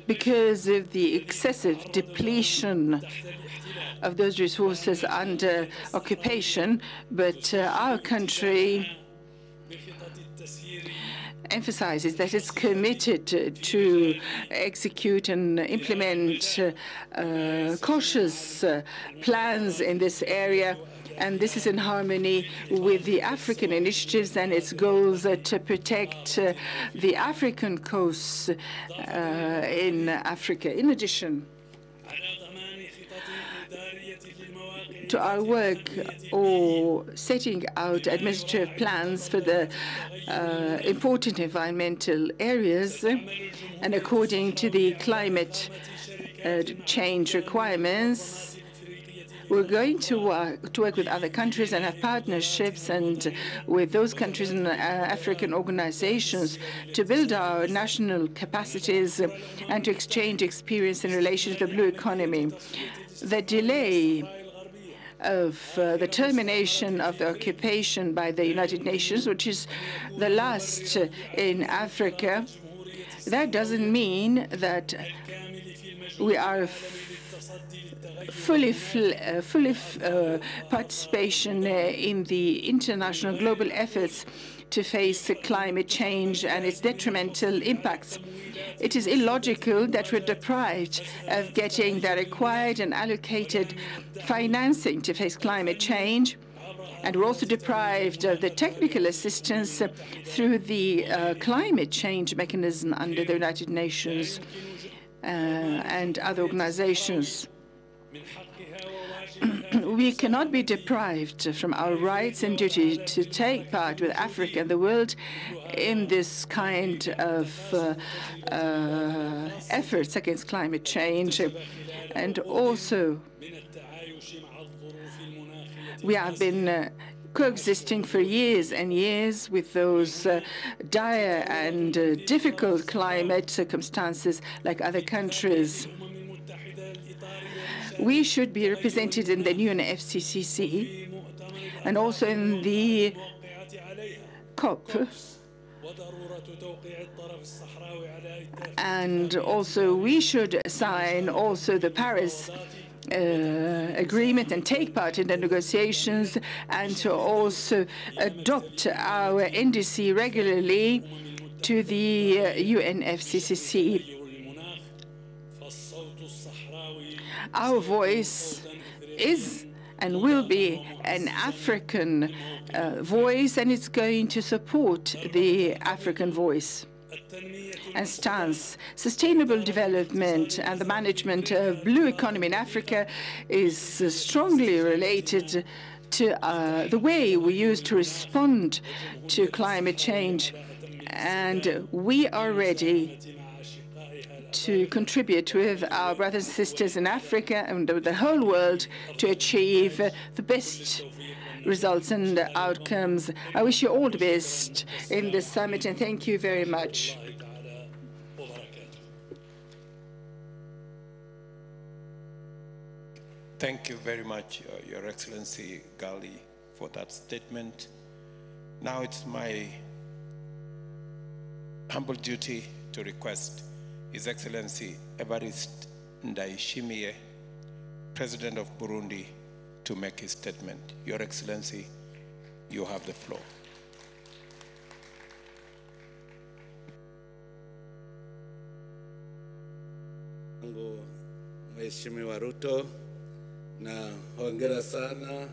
because of the excessive depletion of those resources under occupation, but our country emphasizes that it's committed to execute and implement cautious plans in this area. And this is in harmony with the African initiatives and its goals to protect the African coasts in Africa. In addition to our work or setting out administrative plans for the important environmental areas, and according to the climate change requirements, we're going to work with other countries and have partnerships and with those countries and African organizations to build our national capacities and to exchange experience in relation to the blue economy. The delay of the termination of the occupation by the United Nations, which is the last in Africa, that doesn't mean that we are fully participation in the international global efforts to face climate change and its detrimental impacts. It is illogical that we're deprived of getting the required and allocated financing to face climate change, and we're also deprived of the technical assistance through the climate change mechanism under the United Nations and other organizations. we cannot be deprived from our rights and duty to take part with Africa and the world in this kind of efforts against climate change. And also, we have been coexisting for years and years with those dire and difficult climate circumstances like other countries. We should be represented in the new FCCC and also in the COP. And also we should sign also the Paris agreement and take part in the negotiations, and to also adopt our NDC regularly to the UNFCCC. Our voice is and will be an African voice, and it's going to support the African voice and stance. Sustainable development and the management of blue economy in Africa is strongly related to the way we use to respond to climate change. And we are ready to contribute with our brothers and sisters in Africa and the whole world to achieve the best results and outcomes. I wish you all the best in this summit, and thank you very much. Thank you very much, Your Excellency Gali, for that statement. Now it's my humble duty to request His Excellency Evariste Ndayishimiye, President of Burundi, to make his statement. Your Excellency, you have the floor. Mheshimiwa Ruto, na hongera sana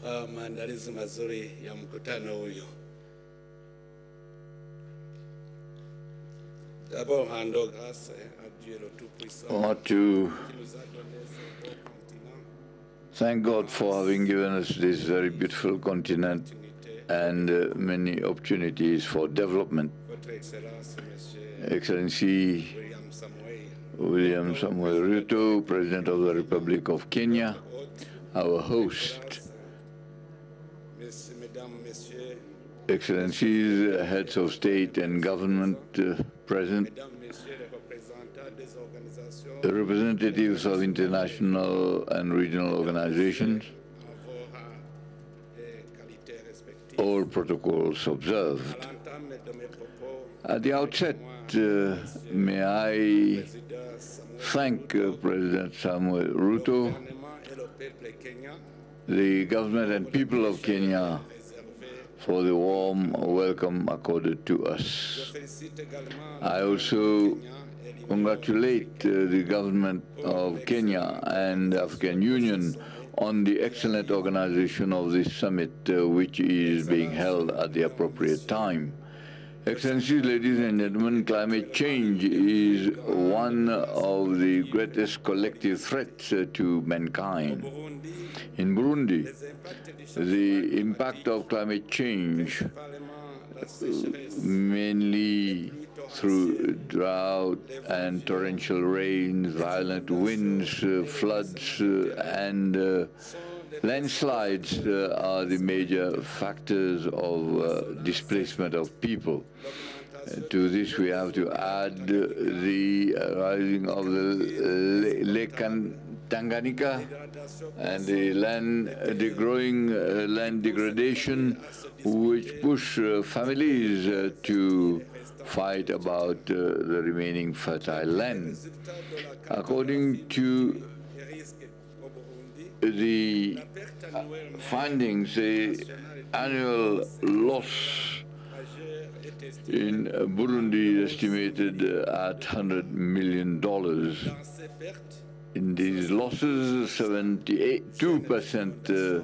kwa maandalizi mazuri ya mkutano huyo. I want to thank God for having given us this very beautiful continent and many opportunities for development. Excellency William Samuel Ruto, President of the Republic of Kenya, our host, Excellencies, heads of state and government present, representatives of international and regional organizations, all protocols observed. At the outset, may I thank President Samuel Ruto, the government and people of Kenya for the warm welcome accorded to us. I also congratulate the government of Kenya and the African Union on the excellent organization of this summit, which is being held at the appropriate time. Excellencies, ladies and gentlemen, climate change is one of the greatest collective threats to mankind. In Burundi, the impact of climate change, mainly through drought and torrential rains, violent winds, floods, and landslides are the major factors of displacement of people. To this, we have to add the rising of the Lake Tanganyika and the growing land degradation, which push families to fight about the remaining fertile land. According to the findings, the annual loss in Burundi is estimated at $100 million. In these losses, 72%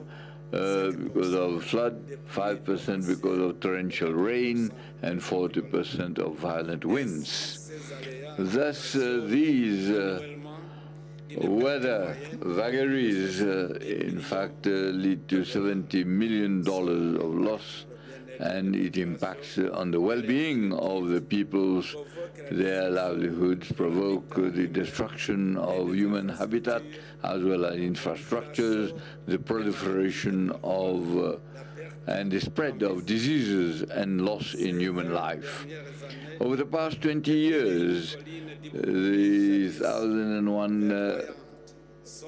because of flood, 5% because of torrential rain, and 40% of violent winds. Thus, these weather vagaries, in fact, lead to $70 million of loss, and it impacts on the well-being of the peoples, their livelihoods, provoke the destruction of human habitat as well as infrastructures, the proliferation of and the spread of diseases and loss in human life. Over the past 20 years, the 1001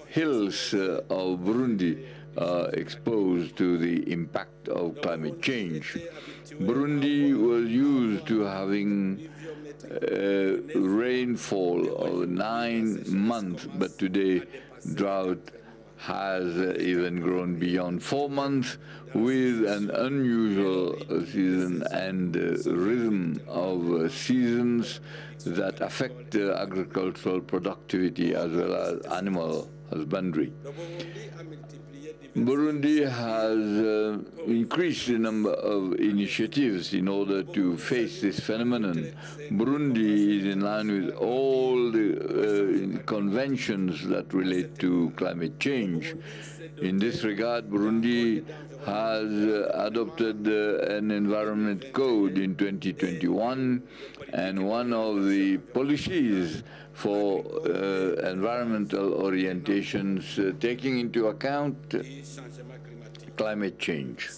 hills of Burundi are exposed to the impact of climate change. Burundi was used to having rainfall of 9 months, but today drought has even grown beyond 4 months, with an unusual season and rhythm of seasons that affect agricultural productivity as well as animal husbandry. Burundi has increased the number of initiatives in order to face this phenomenon. Burundi is in line with all the conventions that relate to climate change. In this regard, Burundi has adopted an environment code in 2021, and one of the policies for environmental orientations taking into account climate change.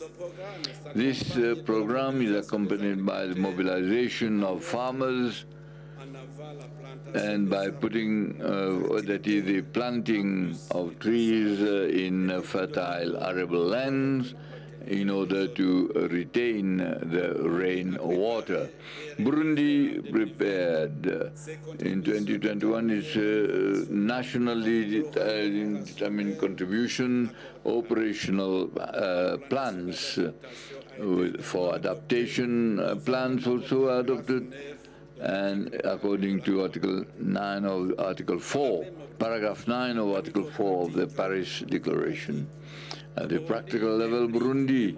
This program is accompanied by the mobilization of farmers and by putting, that is, the planting of trees in fertile arable lands in order to retain the rain water. Burundi prepared in 2021 its nationally determined contribution, operational plans for adaptation plans also adopted, and according to Article 4, Paragraph 9 of Article 4 of the Paris Declaration. At the practical level, Burundi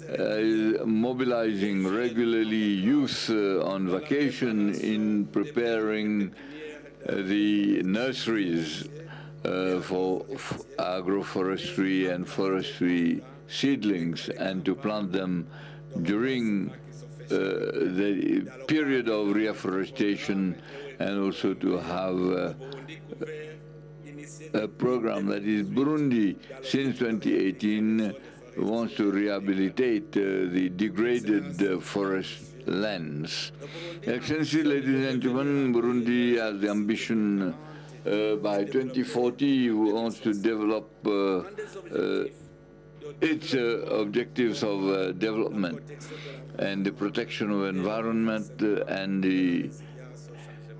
is mobilizing regularly youth on vacation in preparing the nurseries for agroforestry and forestry seedlings, and to plant them during the period of reforestation, and also to have a program that is Burundi since 2018 wants to rehabilitate the degraded forest lands. Excellency, ladies and gentlemen, Burundi has the ambition by 2040 wants to develop its objectives of development and the protection of environment and the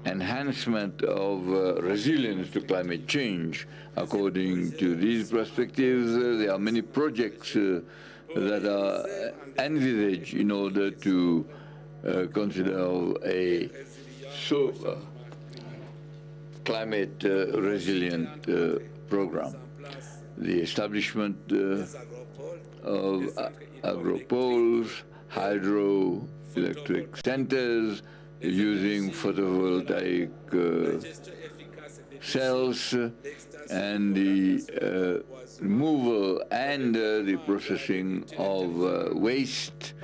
enhancement of resilience to climate change. According to these perspectives, there are many projects that are envisaged in order to consider a climate resilient program. The establishment of agropoles, hydroelectric centers, using photovoltaic cells, and the removal and the processing of waste,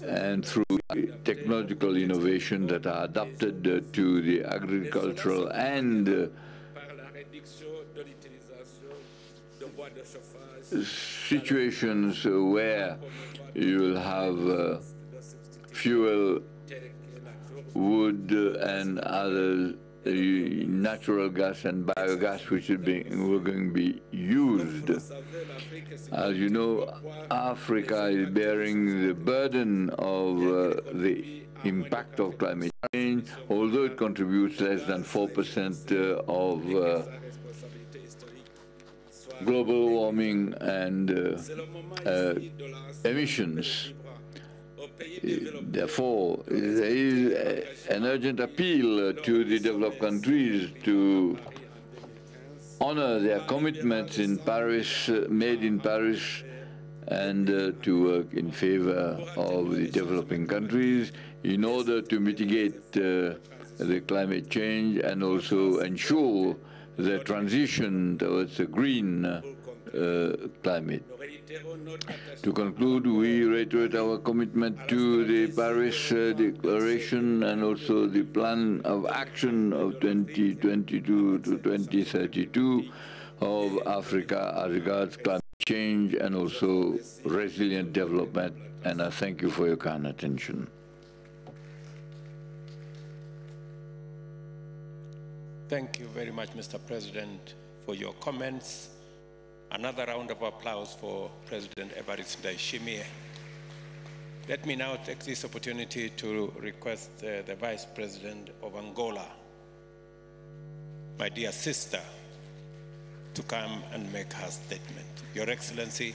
and through technological innovation that are adapted to the agricultural and situations where you will have fuel, wood, and other natural gas and biogas which are going to be used. As you know, Africa is bearing the burden of the impact of climate change, although it contributes less than 4% of global warming and emissions. Therefore, there is an urgent appeal to the developed countries to honor their commitments in Paris, made in Paris, and to work in favor of the developing countries in order to mitigate the climate change and also ensure the transition towards a green climate. To conclude, we reiterate our commitment to the Paris Declaration and also the Plan of Action of 2022 to 2032 of Africa as regards climate change and also resilient development. And I thank you for your kind attention. Thank you very much, Mr. President, for your comments. Another round of applause for President Evariste Ndayishimiye. Let me now take this opportunity to request the Vice President of Angola, my dear sister, to come and make her statement. Your Excellency,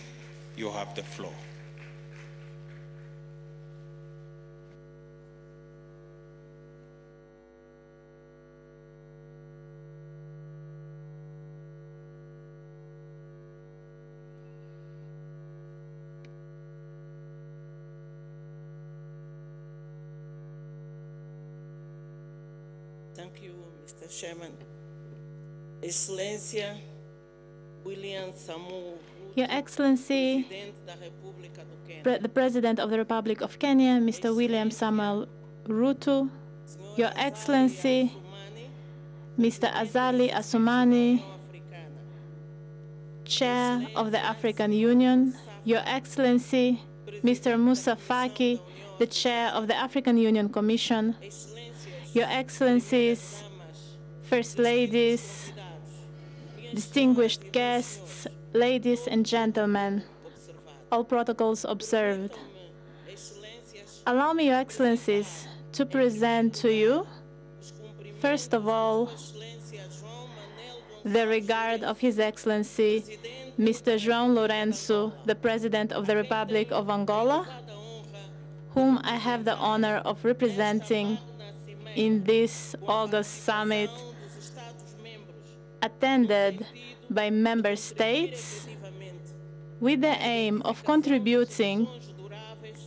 you have the floor. Thank you, Mr. Chairman. Excelência William Samoei, Your Excellency, the President of the Republic of Kenya, Mr. William Samuel Ruto, Your Excellency, Mr. Azali Assoumani, Chair of the African Union, Your Excellency, Mr. Moussa Faki, the Chair of the African Union Commission, Your Excellencies, First Ladies, distinguished guests, ladies and gentlemen, all protocols observed. Allow me, Your Excellencies, to present to you, first of all, the regard of His Excellency, Mr. João Lourenço, the President of the Republic of Angola, whom I have the honor of representing in this August summit, attended by member states with the aim of contributing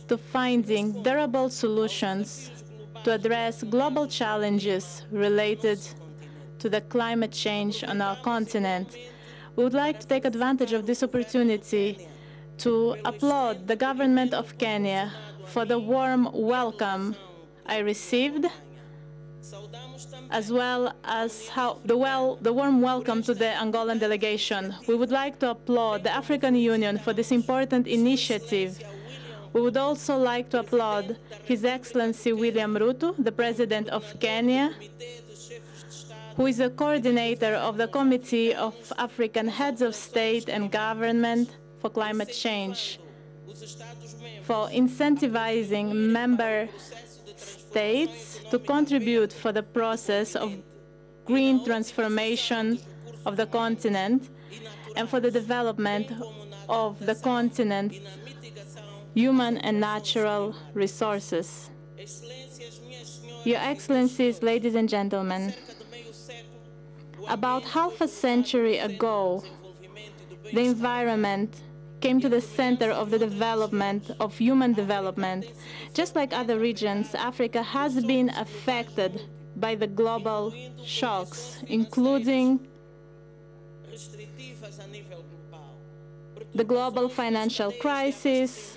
to finding durable solutions to address global challenges related to the climate change on our continent. We would like to take advantage of this opportunity to applaud the government of Kenya for the warm welcome I received, as well as the warm welcome to the Angolan delegation. We would like to applaud the African Union for this important initiative. We would also like to applaud His Excellency William Ruto, the President of Kenya, who is a coordinator of the Committee of African Heads of State and Government for Climate Change, for incentivizing member states to contribute for the process of green transformation of the continent and for the development of the continent's human and natural resources. Your Excellencies, ladies and gentlemen, about half a century ago, the environment came to the center of the development of human development. Just like other regions, Africa has been affected by the global shocks, including the global financial crisis,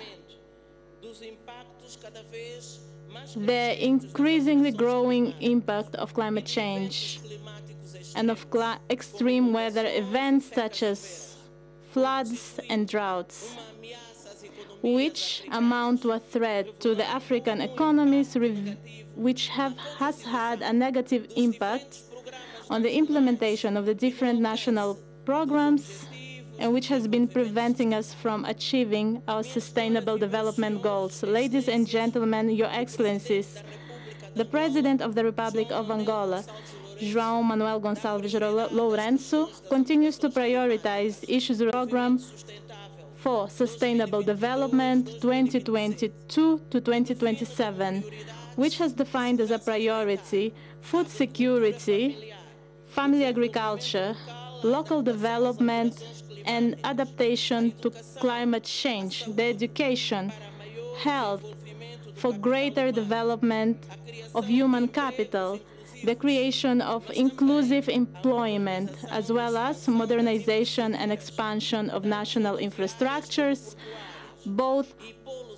the increasingly growing impact of climate change, and of extreme weather events such as floods and droughts, which amount to a threat to the African economies, which has had a negative impact on the implementation of the different national programs, and which has been preventing us from achieving our sustainable development goals. Ladies and gentlemen, Your Excellencies, the President of the Republic of Angola, João Manuel Gonçalves Lourenço, continues to prioritize issues of the program for sustainable development 2022 to 2027, which has defined as a priority food security, family agriculture, local development, and adaptation to climate change, the education, health, for greater development of human capital, the creation of inclusive employment, as well as modernization and expansion of national infrastructures, both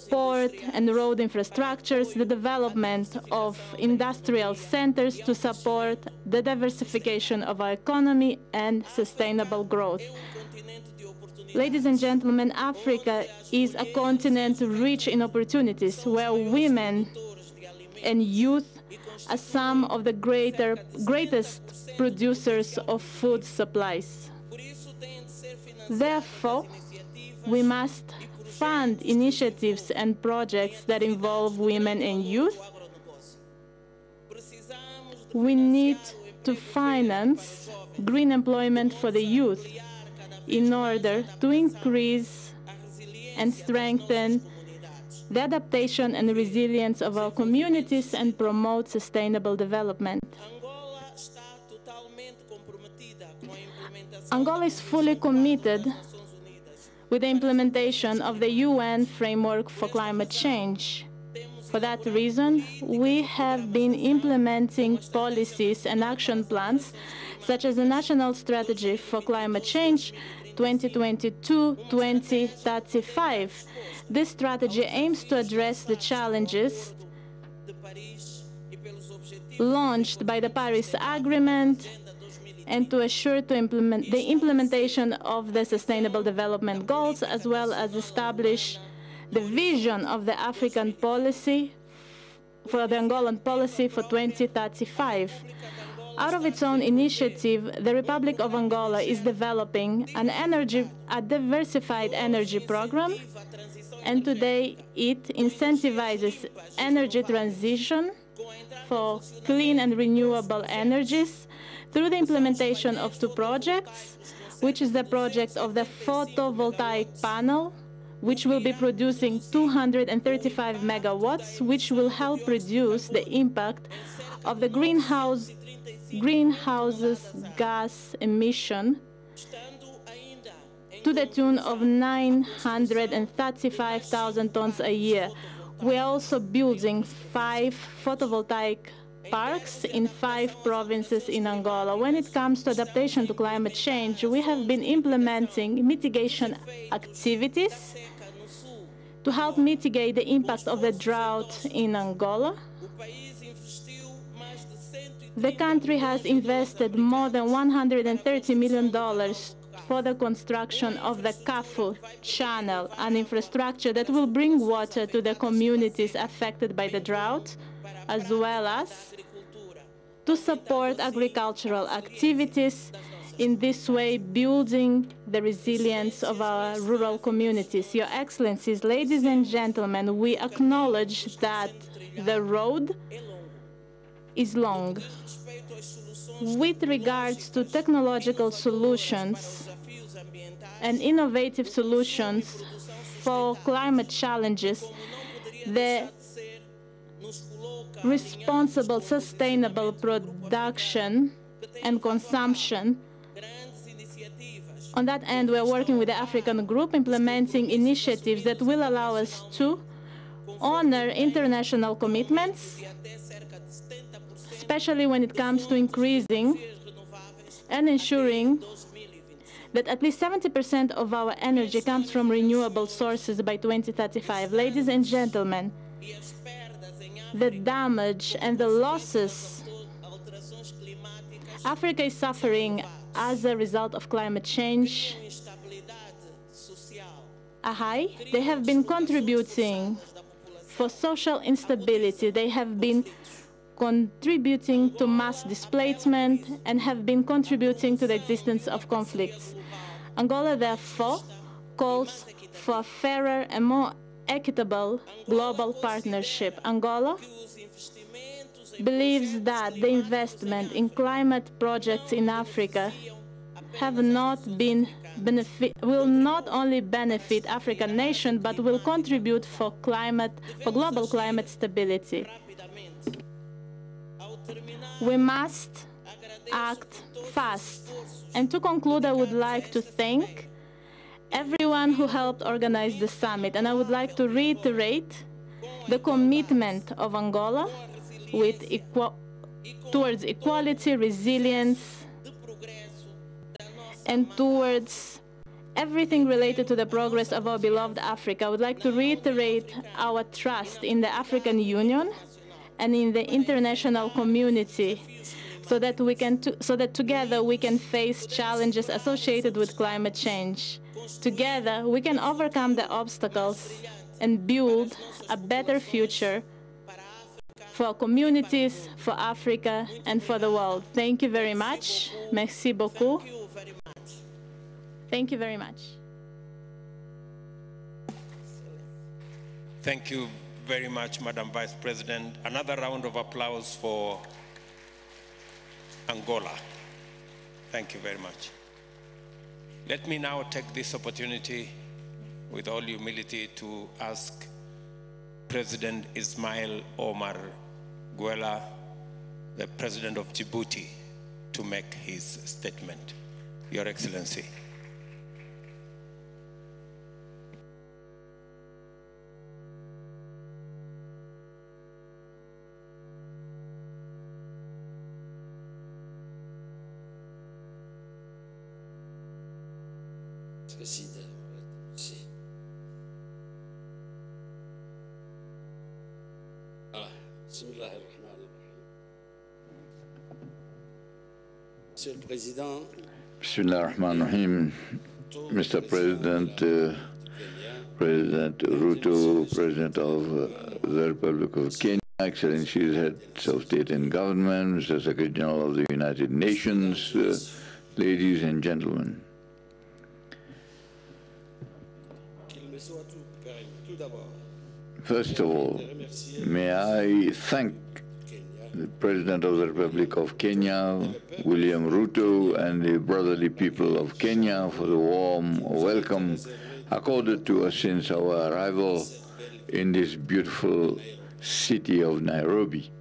port and road infrastructures, the development of industrial centers to support the diversification of our economy and sustainable growth. Ladies and gentlemen, Africa is a continent rich in opportunities where women and youth are some of the greatest producers of food supplies. Therefore, we must fund initiatives and projects that involve women and youth. We need to finance green employment for the youth in order to increase and strengthen the adaptation and resilience of our communities and promote sustainable development. Angola is fully committed with the implementation of the UN Framework for Climate Change. For that reason, we have been implementing policies and action plans, such as the National Strategy for Climate Change 2022-2035. This strategy aims to address the challenges launched by the Paris Agreement and to assure the implementation of the Sustainable Development Goals, as well as establish the vision of the African policy for the Angolan policy for 2035. Out of its own initiative, the Republic of Angola is developing a diversified energy program, and today it incentivizes energy transition for clean and renewable energies through the implementation of two projects, which is the project of the photovoltaic panel, which will be producing 235 megawatts, which will help reduce the impact of the greenhouse gas emission to the tune of 935,000 tons a year. We are also building 5 photovoltaic parks in 5 provinces in Angola. When it comes to adaptation to climate change, we have been implementing mitigation activities to help mitigate the impact of the drought in Angola. The country has invested more than $130 million for the construction of the Kafu Channel, an infrastructure that will bring water to the communities affected by the drought, as well as to support agricultural activities, in this way building the resilience of our rural communities. Your Excellencies, ladies and gentlemen, we acknowledge that the road is long. With regards to technological solutions and innovative solutions for climate challenges, the responsible, sustainable production and consumption. On that end, we are working with the African Group, implementing initiatives that will allow us to honor international commitments, especially when it comes to increasing and ensuring that at least 70% of our energy comes from renewable sources by 2035. Ladies and gentlemen, the damage and the losses Africa is suffering as a result of climate change are high. They have been contributing for social instability. They have been contributing to mass displacement and have been contributing to the existence of conflicts. Angola, therefore, calls for a fairer and more equitable global partnership. Angola believes that the investment in climate projects in Africa will not only benefit African nations, but will contribute for global climate stability. We must act fast. And to conclude, I would like to thank everyone who helped organize the summit, and I would like to reiterate the commitment of Angola with towards equality, resilience, and towards everything related to the progress of our beloved Africa. I would like to reiterate our trust in the African Union and in the international community so that together we can face challenges associated with climate change. Together we can overcome the obstacles and build a better future for our communities, for Africa, and for the world. Thank you very much. Merci beaucoup. Thank you very much. Thank you very much, Madam Vice President. Another round of applause for Angola. Thank you very much. Let me now take this opportunity with all humility to ask President Ismail Omar Guelleh, the President of Djibouti, to make his statement. Your Excellency. Monsieur le Président, Bismillah ar-Rahman ar-Rahim. Mr. President, President Ruto, President of the Republic of Kenya, Excellencies, Heads of State and Government, Mr. Secretary General of the United Nations, ladies and gentlemen. First of all, may I thank the President of the Republic of Kenya, William Ruto, and the brotherly people of Kenya for the warm welcome accorded to us since our arrival in this beautiful city of Nairobi.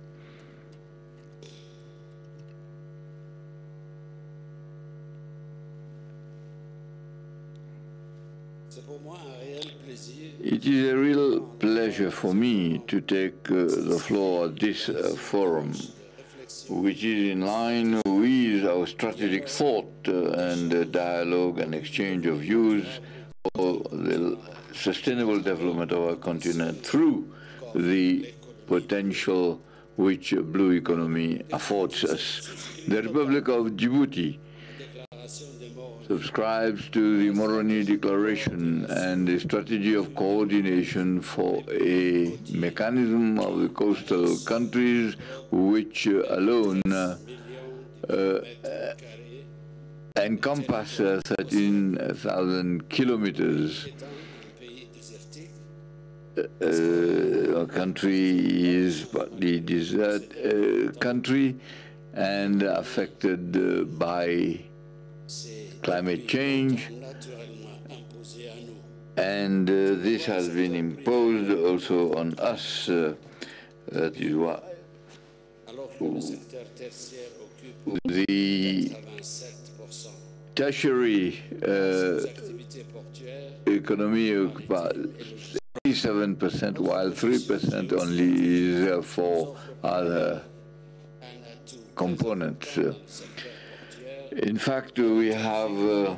It is a real pleasure for me to take the floor at this forum, which is in line with our strategic thought and dialogue and exchange of views for the sustainable development of our continent through the potential which blue economy affords us. The Republic of Djibouti subscribes to the Moroni Declaration and the strategy of coordination for a mechanism of the coastal countries which alone encompass 13,000 kilometers. Our country is partly desert country and affected by climate change, and this has been imposed also on us. That is why the tertiary economy occupies 87%, while 3% only is for other components. In fact, we have a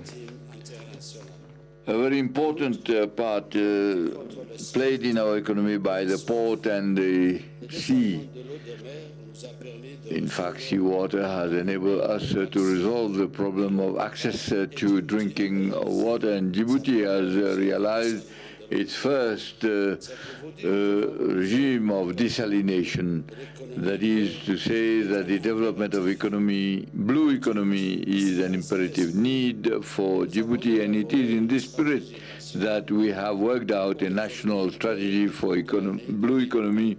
very important part played in our economy by the port and the sea. In fact, seawater has enabled us to resolve the problem of access to drinking water, and Djibouti has realized its first regime of desalination. That is to say that the development of economy, blue economy, is an imperative need for Djibouti, and it is in this spirit that we have worked out a national strategy for blue economy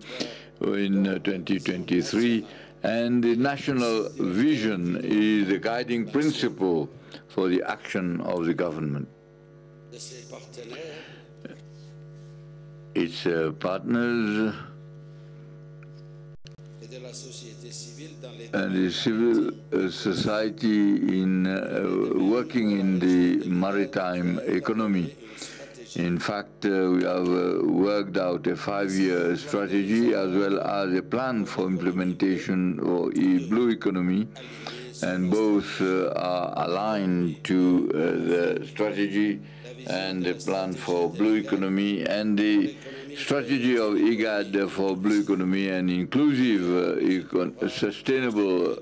in 2023, and the national vision is the guiding principle for the action of the government. Its partners and the civil society in working in the maritime economy. In fact, we have worked out a 5-year strategy as well as a plan for implementation of blue economy, and both are aligned to the strategy and the plan for blue economy and the strategy of IGAD for blue economy and inclusive, sustainable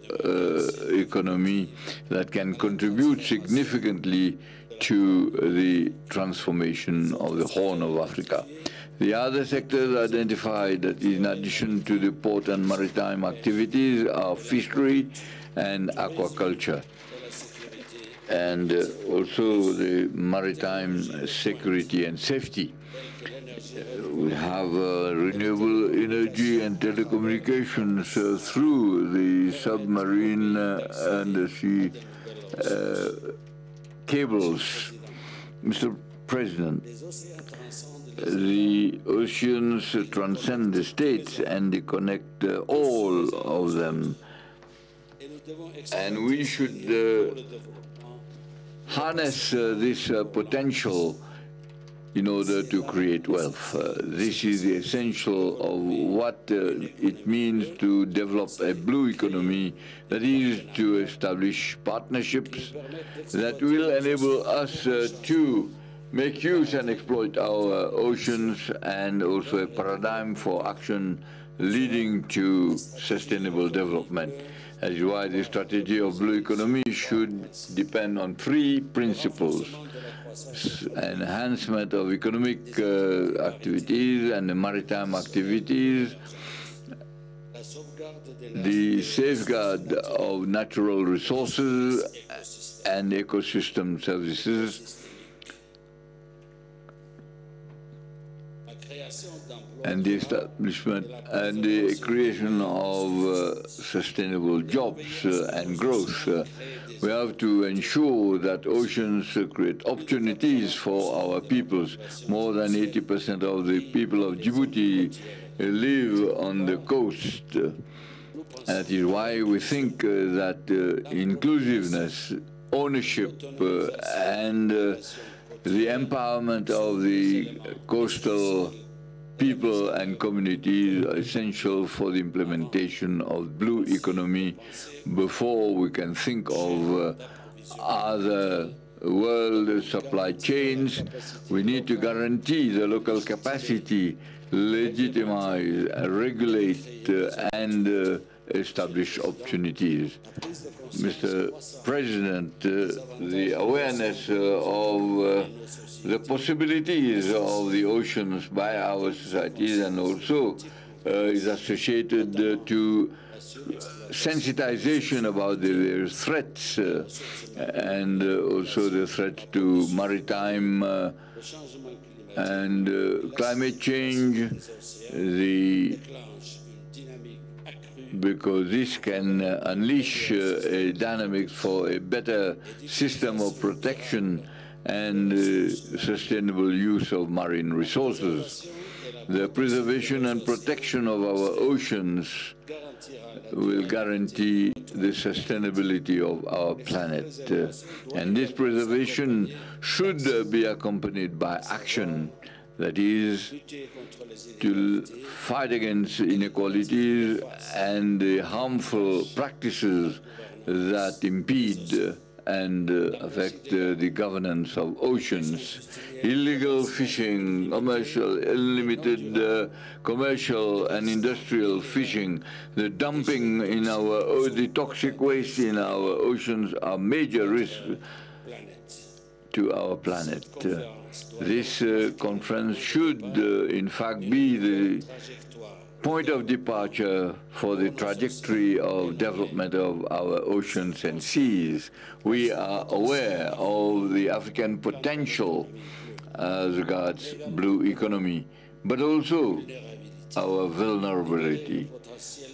economy that can contribute significantly to the transformation of the Horn of Africa. The other sectors identified, that in addition to the port and maritime activities, are fishery and aquaculture, and also the maritime security and safety. We have renewable energy and telecommunications through the submarine and the sea cables. Mr. President, the oceans transcend the states and they connect all of them. And we should harness this potential in order to create wealth. This is the essential of what it means to develop a blue economy, that is to establish partnerships that will enable us to make use and exploit our oceans, and also a paradigm for action leading to sustainable development. That is why the strategy of blue economy should depend on 3 principles: enhancement of economic activities and the maritime activities, the safeguard of natural resources and ecosystem services, and the establishment and the creation of sustainable jobs and growth. We have to ensure that oceans create opportunities for our peoples. More than 80% of the people of Djibouti live on the coast. That is why we think that inclusiveness, ownership, and the empowerment of the coastal people and communities are essential for the implementation of blue economy before we can think of other world supply chains. We need to guarantee the local capacity, legitimize, regulate, and establish opportunities. Mr. President, the awareness of the possibilities of the oceans by our societies, and also is associated to sensitization about the threats and also the threat to maritime and climate change, because this can unleash a dynamic for a better system of protection and sustainable use of marine resources. The preservation and protection of our oceans will guarantee the sustainability of our planet. And this preservation should be accompanied by action, that is, to fight against inequalities and the harmful practices that impede and affect the governance of oceans. Illegal fishing, unlimited commercial and industrial fishing, the dumping in the toxic waste in our oceans are major risks to our planet. This conference should, in fact, be the point of departure for the trajectory of development of our oceans and seas. We are aware of the African potential as regards blue economy, but also our vulnerability.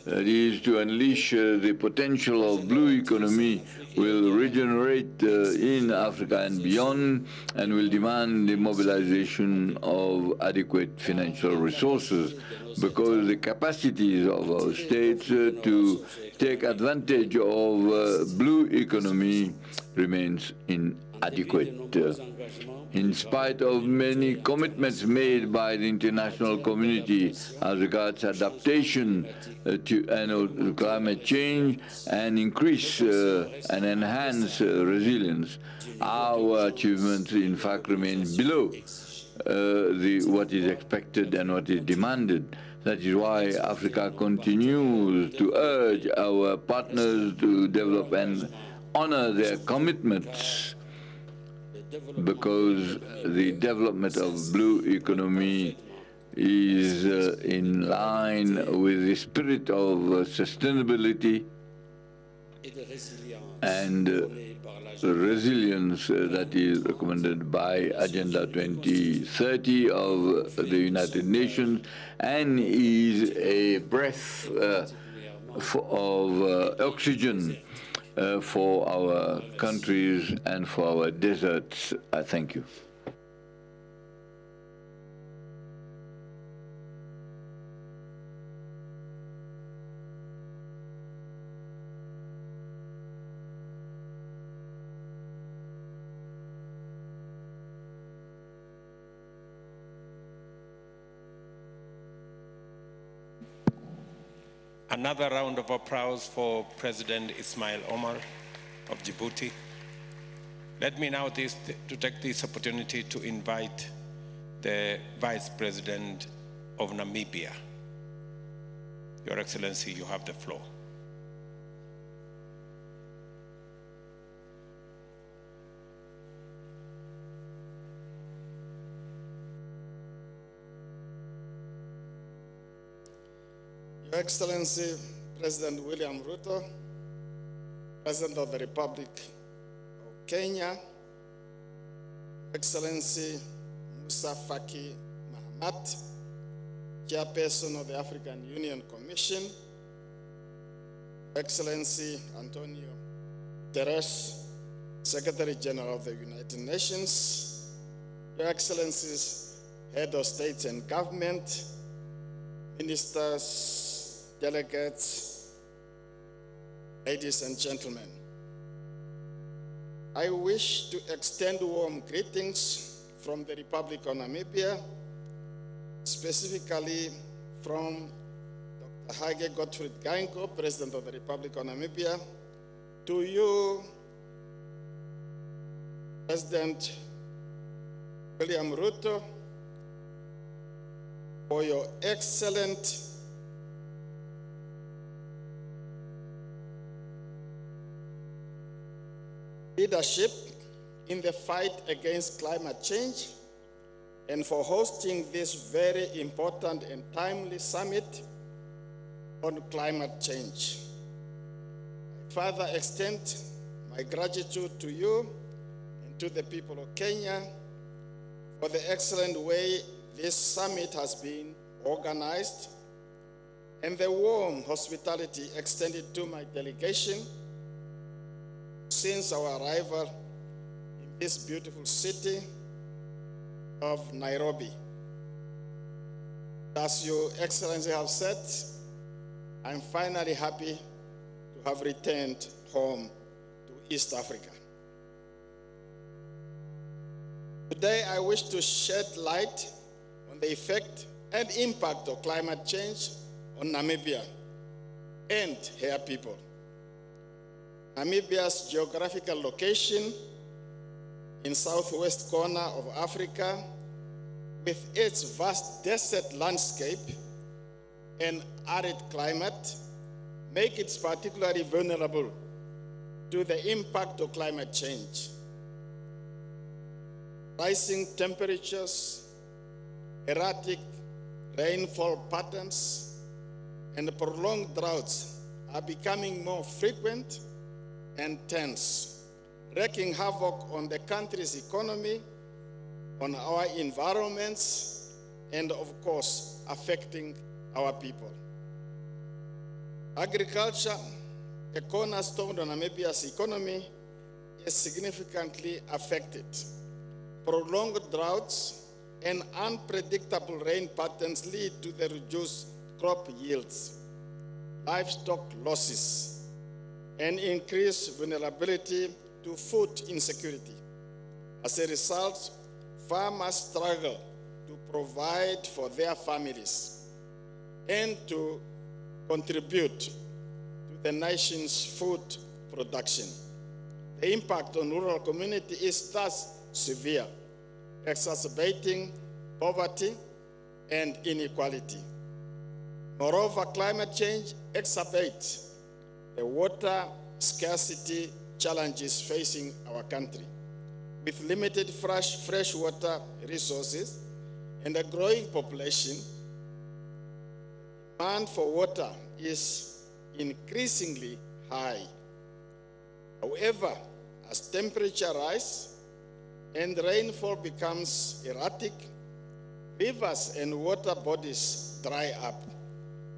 That is, to unleash the potential of blue economy will regenerate in Africa and beyond, and will demand the mobilization of adequate financial resources, because the capacities of our states to take advantage of blue economy remains inadequate. In spite of many commitments made by the international community as regards adaptation to climate change and increase and enhance resilience, our achievements in fact remain below what is expected and what is demanded. That is why Africa continues to urge our partners to develop and honor their commitments, because the development of blue economy is in line with the spirit of sustainability and resilience that is recommended by Agenda 2030 of the United Nations, and is a breath of oxygen for our countries and for our deserts. I thank you. Another round of applause for President Ismail Omar of Djibouti. Let me now take this opportunity to invite the Vice President of Namibia. Your Excellency, you have the floor. Your Excellency, President William Ruto, President of the Republic of Kenya, Excellency Musa Faki Mahamat, Chairperson of the African Union Commission, Excellency Antonio Guterres, Secretary General of the United Nations, Your Excellencies, Head of State and Government, Ministers, delegates, ladies and gentlemen. I wish to extend warm greetings from the Republic of Namibia, specifically from Dr. Hage Gottfried Geingob, President of the Republic of Namibia, to you, President William Ruto, for your excellent leadership in the fight against climate change, and for hosting this very important and timely summit on climate change. I further extend my gratitude to you and to the people of Kenya for the excellent way this summit has been organized and the warm hospitality extended to my delegation since our arrival in this beautiful city of Nairobi. As Your Excellency have said, I'm finally happy to have returned home to East Africa. Today, I wish to shed light on the effect and impact of climate change on Namibia and her people. Namibia's geographical location in southwest corner of Africa, with its vast desert landscape and arid climate, make it particularly vulnerable to the impact of climate change. Rising temperatures, erratic rainfall patterns, and prolonged droughts are becoming more frequent and tense, wreaking havoc on the country's economy, on our environments, and of course, affecting our people. Agriculture, a cornerstone of Namibia's economy, is significantly affected. Prolonged droughts and unpredictable rain patterns lead to the reduced crop yields, livestock losses, and increased vulnerability to food insecurity. As a result, farmers struggle to provide for their families and to contribute to the nation's food production. The impact on rural community is thus severe, exacerbating poverty and inequality. Moreover, climate change exacerbates the water scarcity challenges facing our country. With limited fresh water resources and a growing population, demand for water is increasingly high. However, as temperature rises and rainfall becomes erratic, rivers and water bodies dry up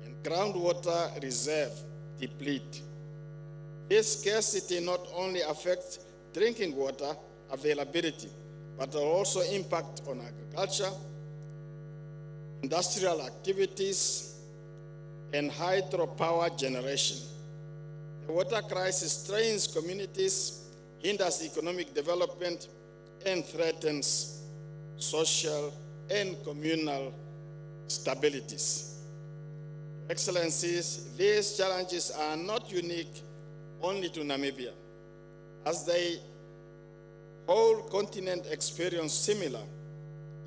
and groundwater reserves deplete. This scarcity not only affects drinking water availability, but will also impact on agriculture, industrial activities, and hydropower generation. The water crisis strains communities, hinders economic development, and threatens social and communal stabilities. Excellencies, these challenges are not unique only to Namibia, as the whole continent experience similar,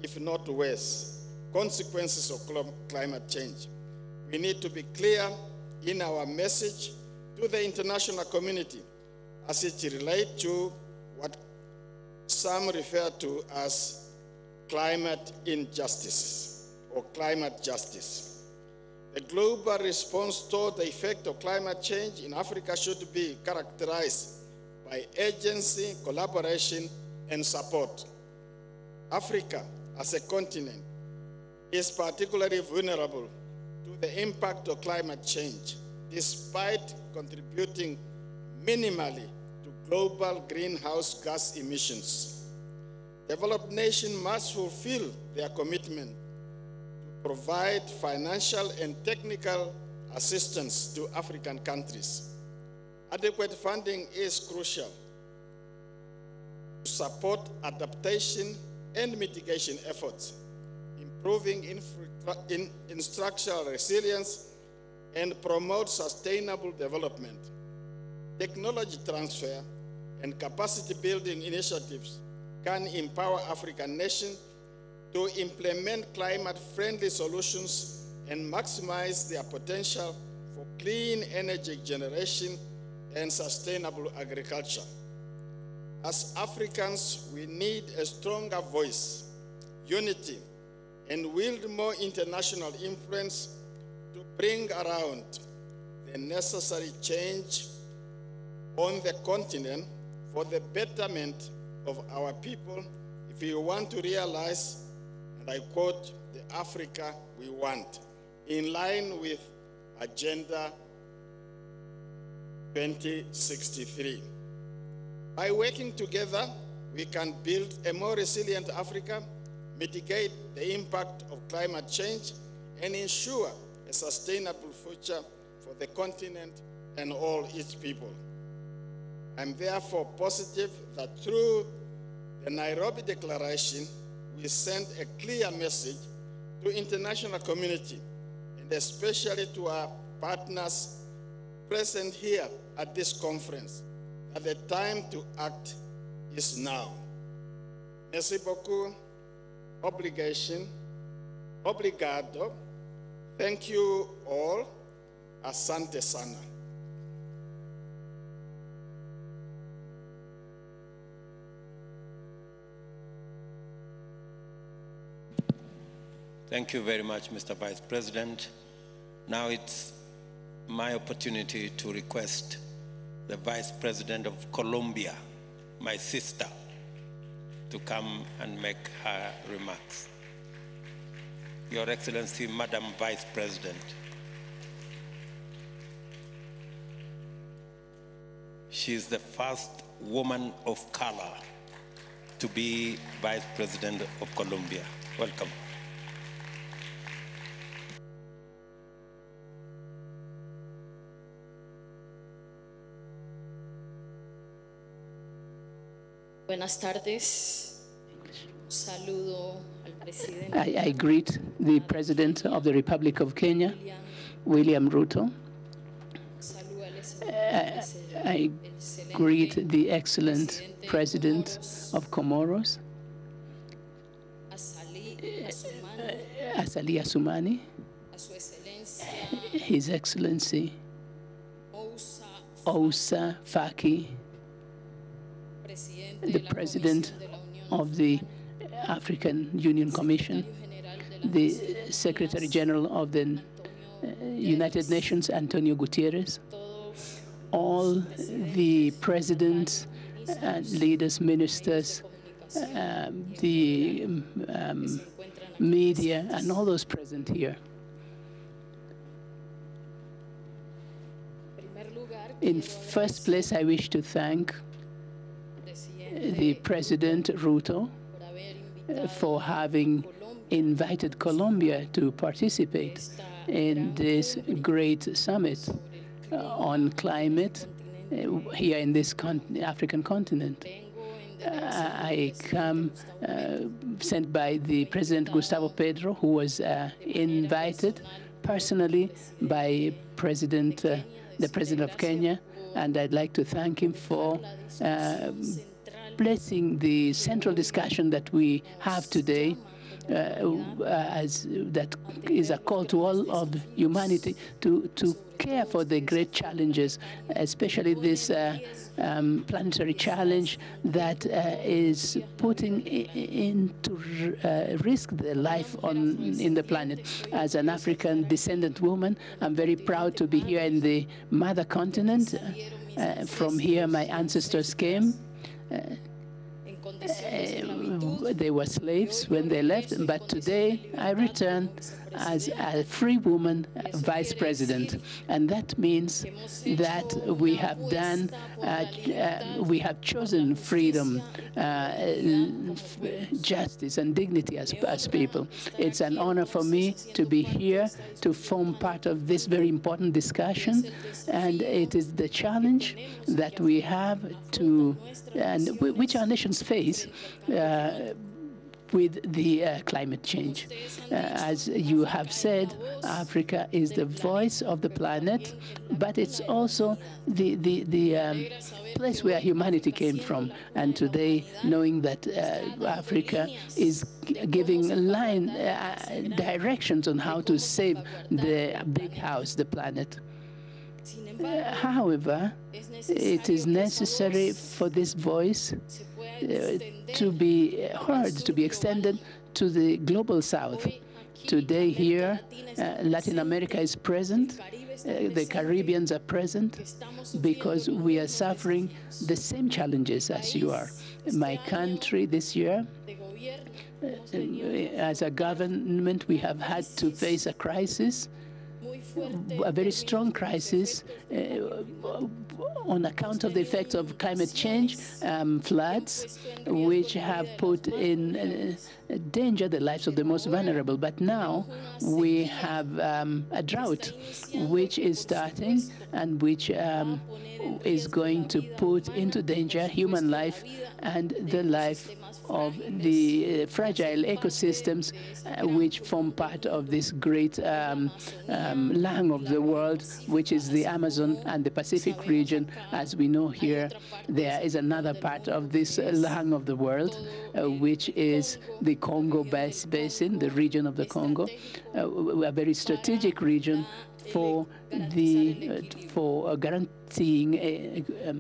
if not worse, consequences of climate change. We need to be clear in our message to the international community as it relates to what some refer to as climate injustices or climate justice. The global response to the effect of climate change in Africa should be characterized by agency, collaboration, and support. Africa, as a continent, is particularly vulnerable to the impact of climate change, despite contributing minimally to global greenhouse gas emissions. Developed nations must fulfill their commitment to provide financial and technical assistance to African countries. Adequate funding is crucial to support adaptation and mitigation efforts, improving structural resilience, and promote sustainable development. Technology transfer and capacity building initiatives can empower African nations to implement climate-friendly solutions and maximize their potential for clean energy generation and sustainable agriculture. As Africans, we need a stronger voice, unity, and wield more international influence to bring around the necessary change on the continent for the betterment of our people if we want to realize, and I quote, the Africa we want, in line with Agenda 2063. By working together, we can build a more resilient Africa, mitigate the impact of climate change, and ensure a sustainable future for the continent and all its people. I'm therefore positive that through the Nairobi Declaration, we send a clear message to the international community, and especially to our partners present here at this conference, that the time to act is now. Merci beaucoup. Obligation. Obrigado. Thank you all. Asante sana. Thank you very much, Mr. Vice President. Now it's my opportunity to request the Vice President of Colombia, my sister, to come and make her remarks. Your Excellency, Madam Vice President. She is the first woman of color to be Vice President of Colombia. Welcome. Buenas tardes. Saludo al presidente. I greet the President of the Republic of Kenya, William Ruto. I greet the excellent President of Comoros, Azali Assoumani, His Excellency Moussa Faki, the President of the African Union Commission, the Secretary General of the United Nations, Antonio Guterres, all the presidents, leaders, ministers, the media, and all those present here. In first place, I wish to thank the President Ruto for having invited Colombia to participate in this great summit on climate here in this African continent. I come sent by the President Gustavo Petro, who was invited personally by the President of Kenya, and I'd like to thank him for blessing the central discussion that we have today, as that is a call to all of humanity to care for the great challenges, especially this planetary challenge that is putting into risk the life in the planet. As an African descendant woman, I'm very proud to be here in the mother continent. From here, my ancestors came. They were slaves when they left, but today I return as a free woman vice president. And that means that we have done, we have chosen freedom, justice, and dignity as people. It's an honor for me to be here to form part of this very important discussion. And it is the challenge that we have to, and which our nations face, with the climate change. As you have said, Africa is the voice of the planet, but it's also the place where humanity came from. And today, knowing that Africa is giving directions on how to save the big house, the planet. However, it is necessary for this voice to be heard, to be extended to the global south. Today here, Latin America is present, the Caribbeans are present, because we are suffering the same challenges as you are. My country this year, as a government, we have had to face a crisis, a very strong crisis on account of the effects of climate change, floods, which have put in danger the lives of the most vulnerable. But now we have a drought which is starting and which is going to put into danger human life and the life of the fragile ecosystems which form part of this great lung of the world, which is the Amazon and the Pacific region. As we know here, there is another part of this lung of the world, which is the Congo Basin, the region of the Congo, a very strategic region for guaranteeing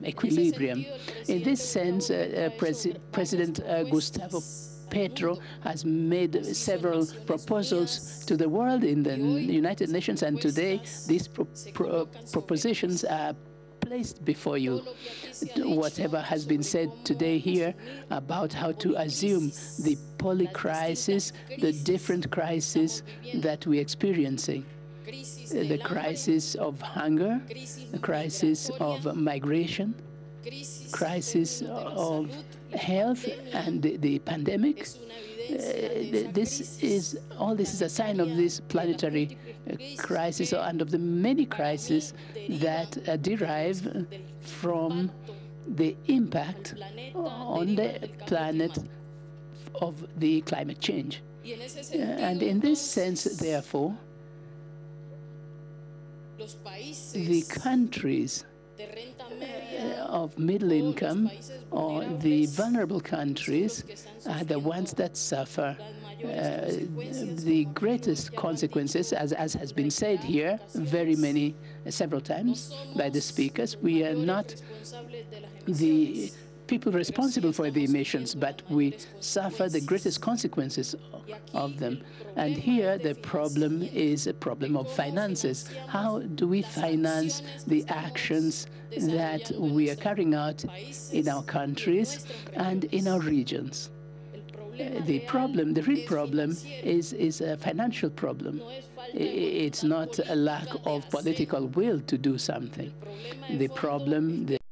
equilibrium. In this sense, President Gustavo Petro has made several proposals to the world in the United Nations, and today these propositions are placed before you. Whatever has been said today here about how to assume the polycrisis, the different crises that we're experiencing, the crisis of hunger, the crisis of migration, crisis of health, and the pandemic. This is a sign of this planetary crisis, and of the many crises that derive from the impact on the planet of the climate change. And in this sense, therefore, the countries of middle income or the vulnerable countries are the ones that suffer the greatest consequences, as has been said here several times by the speakers. We are not the people responsible for the emissions, but we suffer the greatest consequences of them. And here the problem is a problem of finances. How do we finance the actions that we are carrying out in our countries and in our regions? The real problem is a financial problem. It's not a lack of political will to do something. The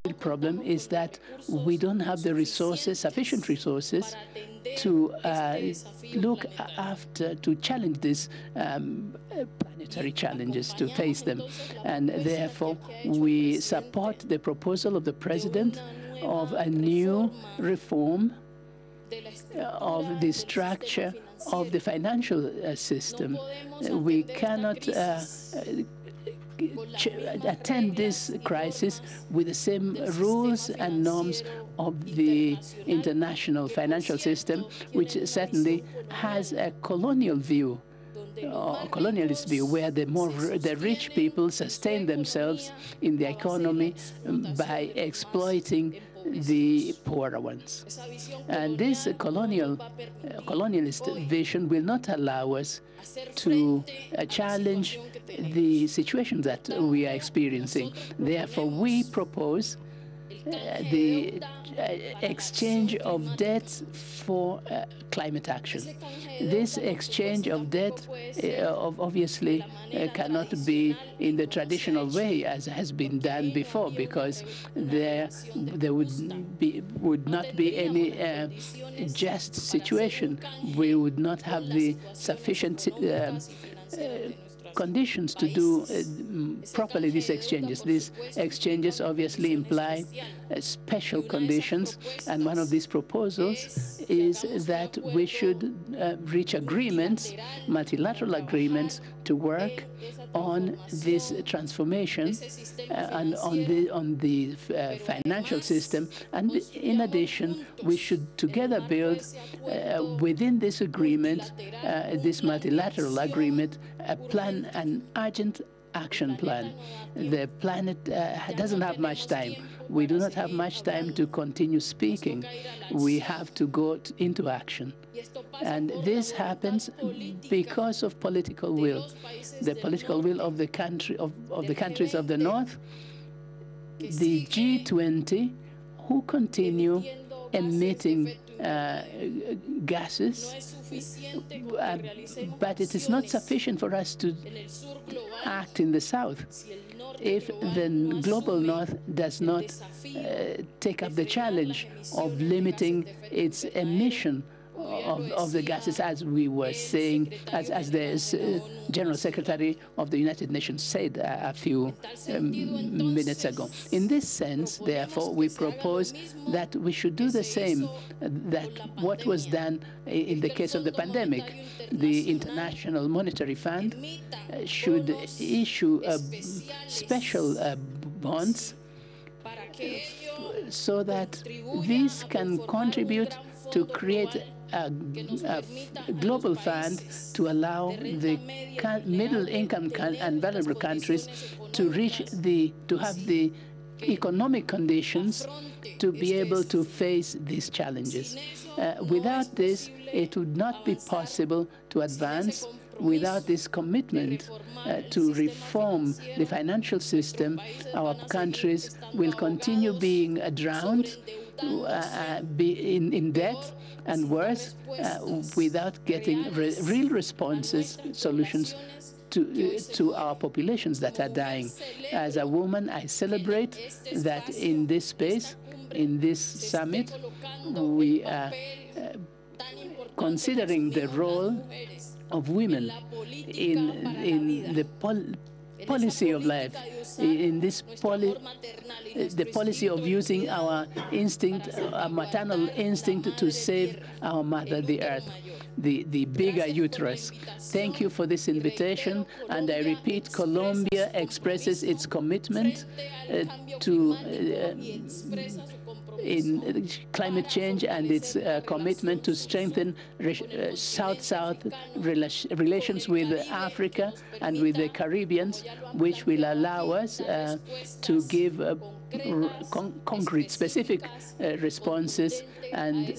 real problem is that we don't have the resources, sufficient resources, to look after, to challenge these planetary challenges, to face them. And therefore, we support the proposal of the President of a new reform of the structure of the financial system. We cannot attend this crisis with the same rules and norms of the international financial system, which certainly has a colonial view, colonialist view, where the rich people sustain themselves in the economy by exploiting the poorer ones. And this colonialist vision will not allow us to challenge the situation that we are experiencing. Therefore, we propose the exchange of debt for climate action. This exchange of debt obviously cannot be in the traditional way as has been done before, because there would not be any just situation. We would not have the sufficient conditions to do properly these exchanges. These exchanges obviously imply special conditions, and one of these proposals is that we should reach agreements, multilateral agreements, to work on this transformation and on the financial system. And in addition, we should together build within this agreement, this multilateral agreement, a plan, an urgent action plan. The planet doesn't have much time. We do not have much time to continue speaking. We have to go into action. And this happens because of political will. The political will of the countries of the North, the G20, who continue emitting gases, but it is not sufficient for us to act in the South. If the global North does not take up the challenge of limiting its emission of the gases, as we were saying, as the General Secretary of the United Nations said a few minutes ago. In this sense, therefore, we propose that we should do the same, that what was done in the case of the pandemic. The International Monetary Fund should issue special bonds so that these can contribute to create a global fund to allow the middle-income and vulnerable countries to have the economic conditions to be able to face these challenges. Without this, it would not be possible to advance. Without this commitment to reform the financial system, our countries will continue being drowned in debt, and worse, without getting real responses, solutions to our populations that are dying. As a woman, I celebrate that in this space, in this summit, we are considering the role of women in the policy of life, in this the policy of using our instinct, our maternal instinct to save our mother, the earth, the bigger uterus. Thank you for this invitation, and I repeat, Colombia expresses its commitment in climate change and its commitment to strengthen South-South relations with Africa and with the Caribbean, which will allow us to give concrete, specific responses and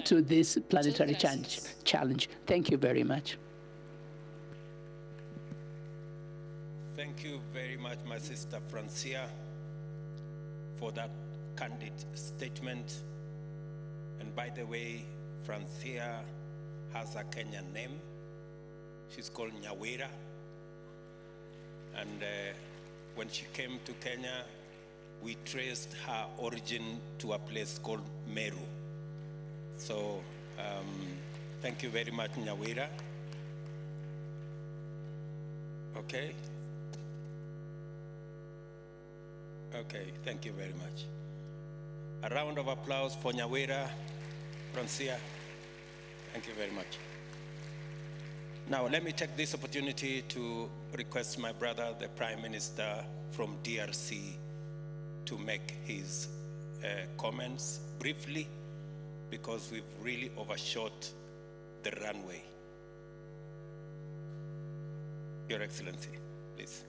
to this planetary challenge. Thank you very much. Thank you very much, my sister Francia, for that candid statement. And by the way, Francia has a Kenyan name. She's called Nyawira. And when she came to Kenya, we traced her origin to a place called Meru. So thank you very much, Nyawira. Okay. Okay, thank you very much. A round of applause for Nyawira, Francia. Thank you very much. Now, let me take this opportunity to request my brother, the Prime Minister from DRC, to make his comments briefly, because we've really overshot the runway. Your Excellency, please.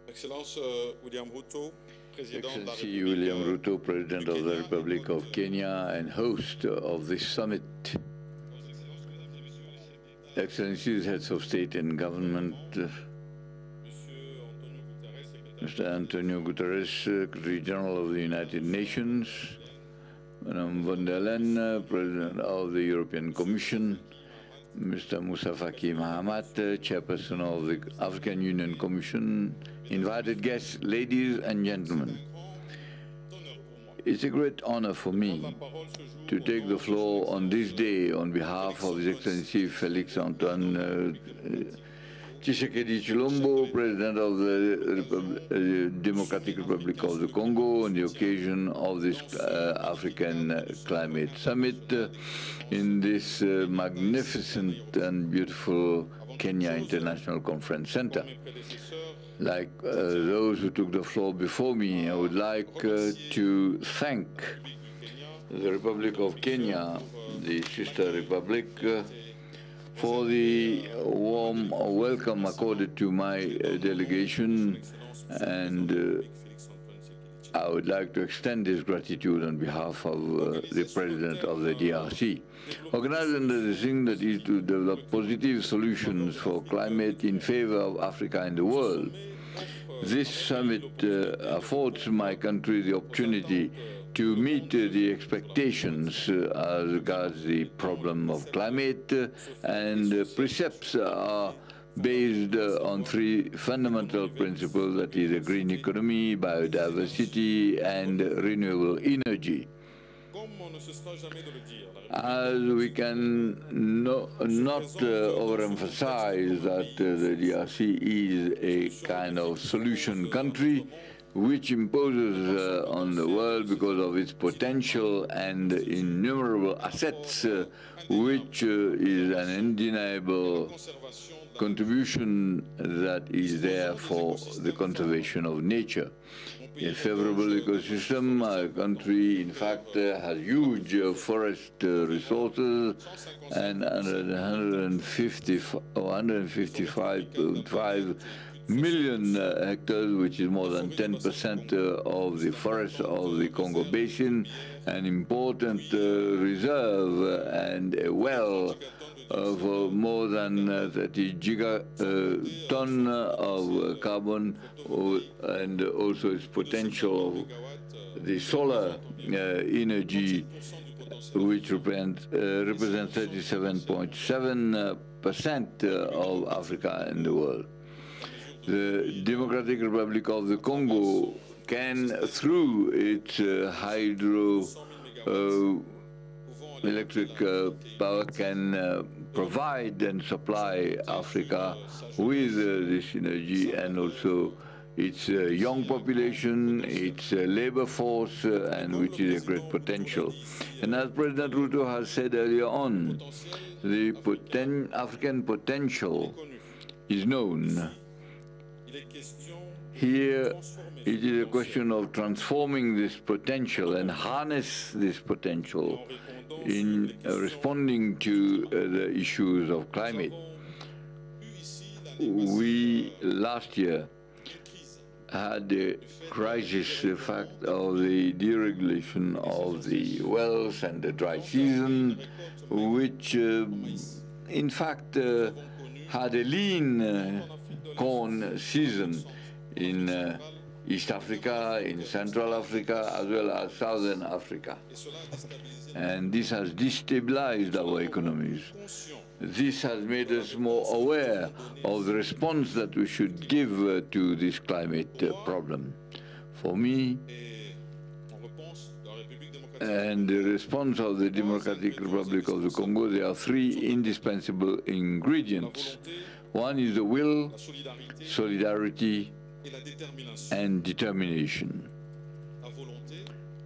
Excellence William Ruto, Excellency William Ruto, President of the Republic of Kenya and host of this summit. Excellencies, heads of state and government, Mr. Antonio Guterres, Secretary General of the United Nations, Madam von der Leyen, President of the European Commission, Mr. Moussa Faki Mahamat, Chairperson of the African Union Commission, invited guests, ladies and gentlemen. It's a great honor for me to take the floor on this day on behalf of His Excellency Felix Antoine Tshisekedi Chilombo, President of the Democratic Republic of the Congo, on the occasion of this African Climate Summit in this magnificent and beautiful Kenya International Conference Center. Like those who took the floor before me, I would like to thank the Republic of Kenya, the sister republic, for the warm welcome accorded to my delegation, and I would like to extend this gratitude on behalf of the President of the DRC. Organized under the thing that is to develop positive solutions for climate in favor of Africa and the world, this summit affords my country the opportunity to meet the expectations as regards the problem of climate, and precepts are based on three fundamental principles, that is, a green economy, biodiversity, and renewable energy. As we can not overemphasize that the DRC is a kind of solution country which imposes on the world because of its potential and innumerable assets, which is an undeniable contribution that is there for the conservation of nature. A favorable ecosystem, our country in fact has huge forest resources, and 155.5 million hectares, which is more than 10% of the forests of the Congo Basin, an important reserve and a well of more than 30 gigaton of carbon, and also its potential of the solar energy, which represents 37.7% of Africa and the world. The Democratic Republic of the Congo can, through its hydro electric power, can provide and supply Africa with this energy, and also its young population, its labor force, and which is a great potential. And as President Ruto has said earlier on, the African potential is known. Here, it is a question of transforming this potential and harness this potential in responding to the issues of climate. We, last year, had the crisis, the fact of the deregulation of the wells and the dry season, which in fact had a lean corn season in East Africa, in Central Africa, as well as Southern Africa. And this has destabilized our economies. This has made us more aware of the response that we should give to this climate problem. For me, and the response of the Democratic Republic of the Congo, there are three indispensable ingredients. One is the will, solidarity, and determination.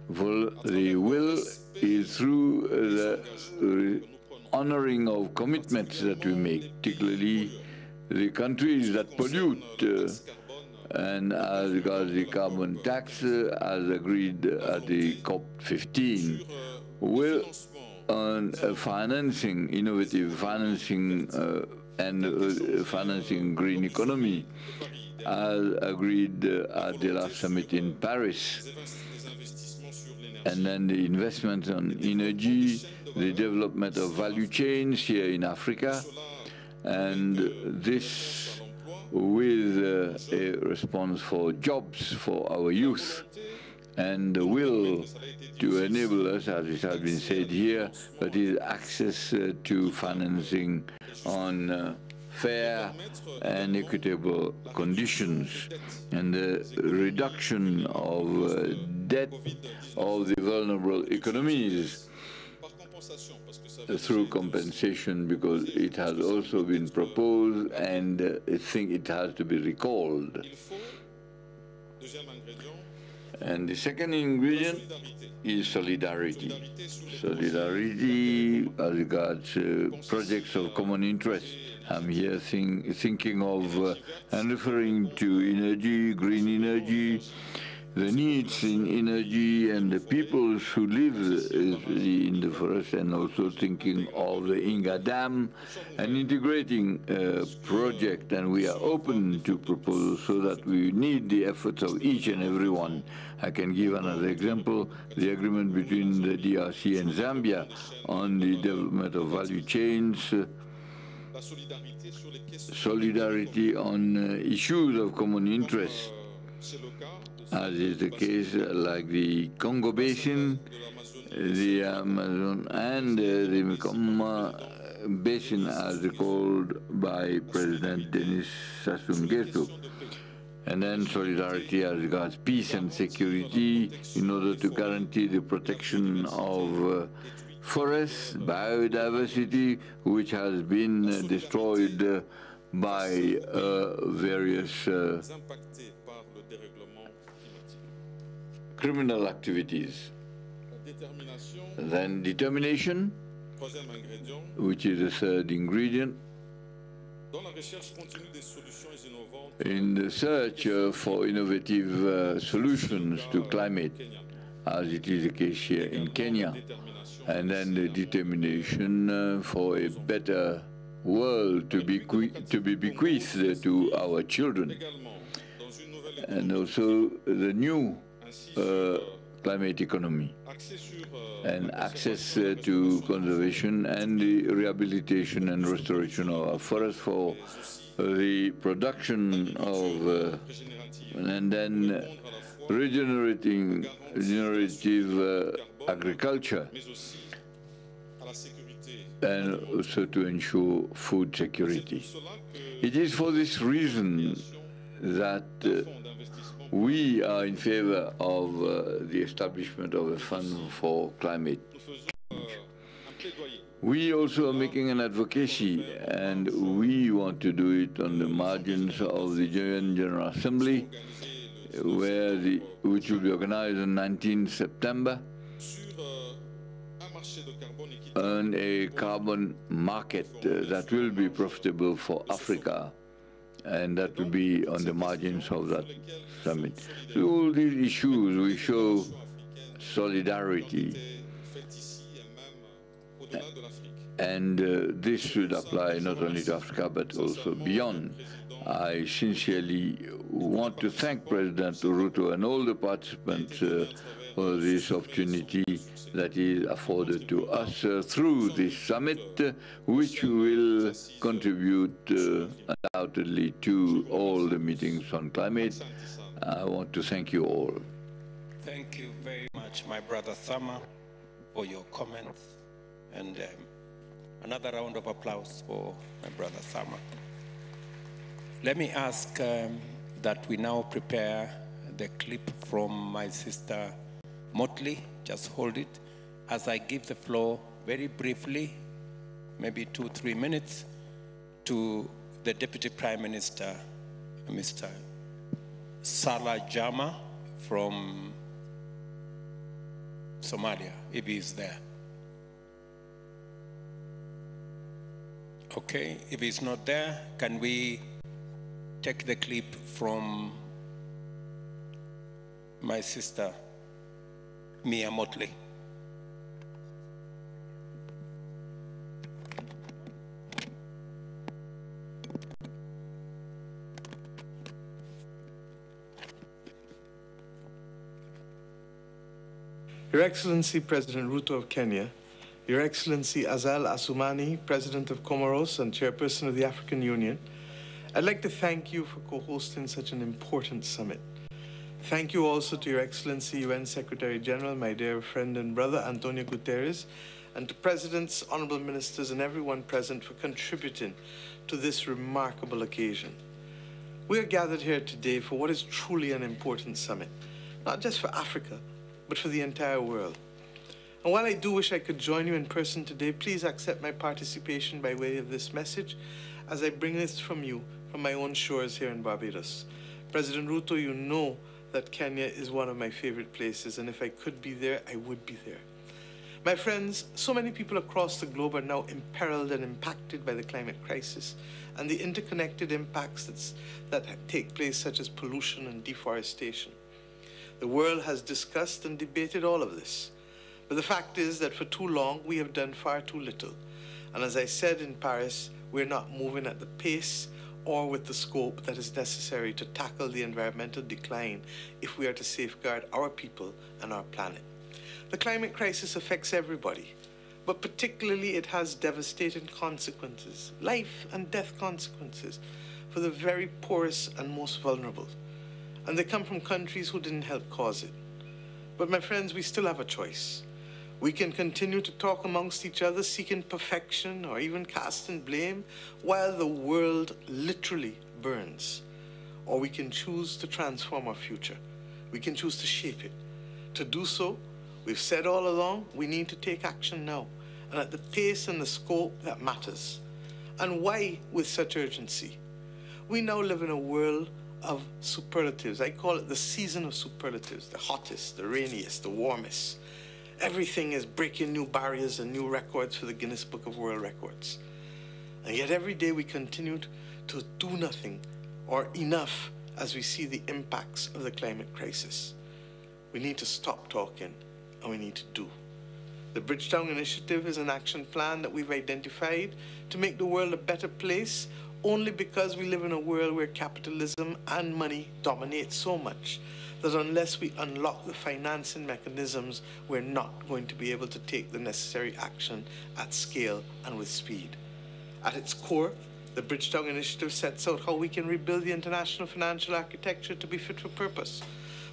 The will is through the honoring of commitments that we make, particularly the countries that pollute, and as regards the carbon tax, as agreed at the COP15, will on financing, innovative financing, and financing green economy, as agreed at the last summit in Paris. And then the investment on energy, the development of value chains here in Africa, and this with a response for jobs for our youth, and the will to enable us, as it has been said here, that is access to financing on fair and equitable conditions, and the reduction of debt of the vulnerable economies through compensation, because it has also been proposed, and I think it has to be recalled. And the second ingredient is solidarity. Solidarity as regards projects of common interest. I'm here thinking of and referring to energy, green energy, the needs in energy, and the peoples who live in the forest, and also thinking of the Inga Dam, and integrating a project, and we are open to proposals so that we need the efforts of each and every one. I can give another example, the agreement between the DRC and Zambia on the development of value chains, solidarity on issues of common interest, as is the case like the Congo Basin, the Amazon, and the Mekong Basin, as called by President Denis Sassou Nguesso. And then solidarity as regards peace and security in order to guarantee the protection of forests, biodiversity, which has been destroyed by various criminal activities. Then determination, which is the third ingredient, in the search for innovative solutions to climate, as it is the case here in Kenya, and then the determination for a better world to be bequeathed to our children, and also the new climate economy, and access to conservation and the rehabilitation and restoration of our forests for the production of, and then regenerative agriculture, and also to ensure food security. It is for this reason that we are in favor of the establishment of a fund for climate change. We also are making an advocacy, and we want to do it on the margins of the UN General Assembly, which will be organized on 19 September, on a carbon market that will be profitable for Africa, and that will be on the margins of that summit. So all these issues, we show solidarity, and this should apply not only to Africa but also beyond. I sincerely want to thank President Ruto and all the participants for this opportunity that is afforded to us through this summit, which will contribute undoubtedly to all the meetings on climate. I want to thank you all. Thank you very much, my brother Sama, for your comments. And another round of applause for my brother Sama. Let me ask that we now prepare the clip from my sister Motley. Just hold it as I give the floor very briefly, maybe 2-3 minutes, to the Deputy Prime Minister, Mr. Salah Jama from Somalia, if he is there. Okay, if he's not there, can we take the clip from my sister, Mia Motley? Your Excellency President Ruto of Kenya, Your Excellency Azal Assoumani, President of Comoros and Chairperson of the African Union, I'd like to thank you for co-hosting such an important summit. Thank you also to Your Excellency UN Secretary General, my dear friend and brother, Antonio Guterres, and to Presidents, Honorable Ministers, and everyone present for contributing to this remarkable occasion. We are gathered here today for what is truly an important summit, not just for Africa, but for the entire world. And while I do wish I could join you in person today, please accept my participation by way of this message as I bring this from you, from my own shores here in Barbados. President Ruto, you know that Kenya is one of my favorite places, and if I could be there, I would be there. My friends, so many people across the globe are now imperiled and impacted by the climate crisis and the interconnected impacts that take place, such as pollution and deforestation. The world has discussed and debated all of this. But the fact is that for too long, we have done far too little. And as I said in Paris, we're not moving at the pace or with the scope that is necessary to tackle the environmental decline if we are to safeguard our people and our planet. The climate crisis affects everybody, but particularly it has devastating consequences, life and death consequences, for the very poorest and most vulnerable. And they come from countries who didn't help cause it. But my friends, we still have a choice. We can continue to talk amongst each other, seeking perfection or even casting blame, while the world literally burns. Or we can choose to transform our future. We can choose to shape it. To do so, we've said all along, we need to take action now, and at the pace and the scope that matters. And why with such urgency? We now live in a world of superlatives. I call it the season of superlatives, the hottest, the rainiest, the warmest. Everything is breaking new barriers and new records for the Guinness Book of World Records. And yet every day we continue to do nothing or enough as we see the impacts of the climate crisis. We need to stop talking and we need to do. The Bridgetown Initiative is an action plan that we've identified to make the world a better place, only because we live in a world where capitalism and money dominate so much that unless we unlock the financing mechanisms, we're not going to be able to take the necessary action at scale and with speed. At its core, the Bridgetown Initiative sets out how we can rebuild the international financial architecture to be fit for purpose,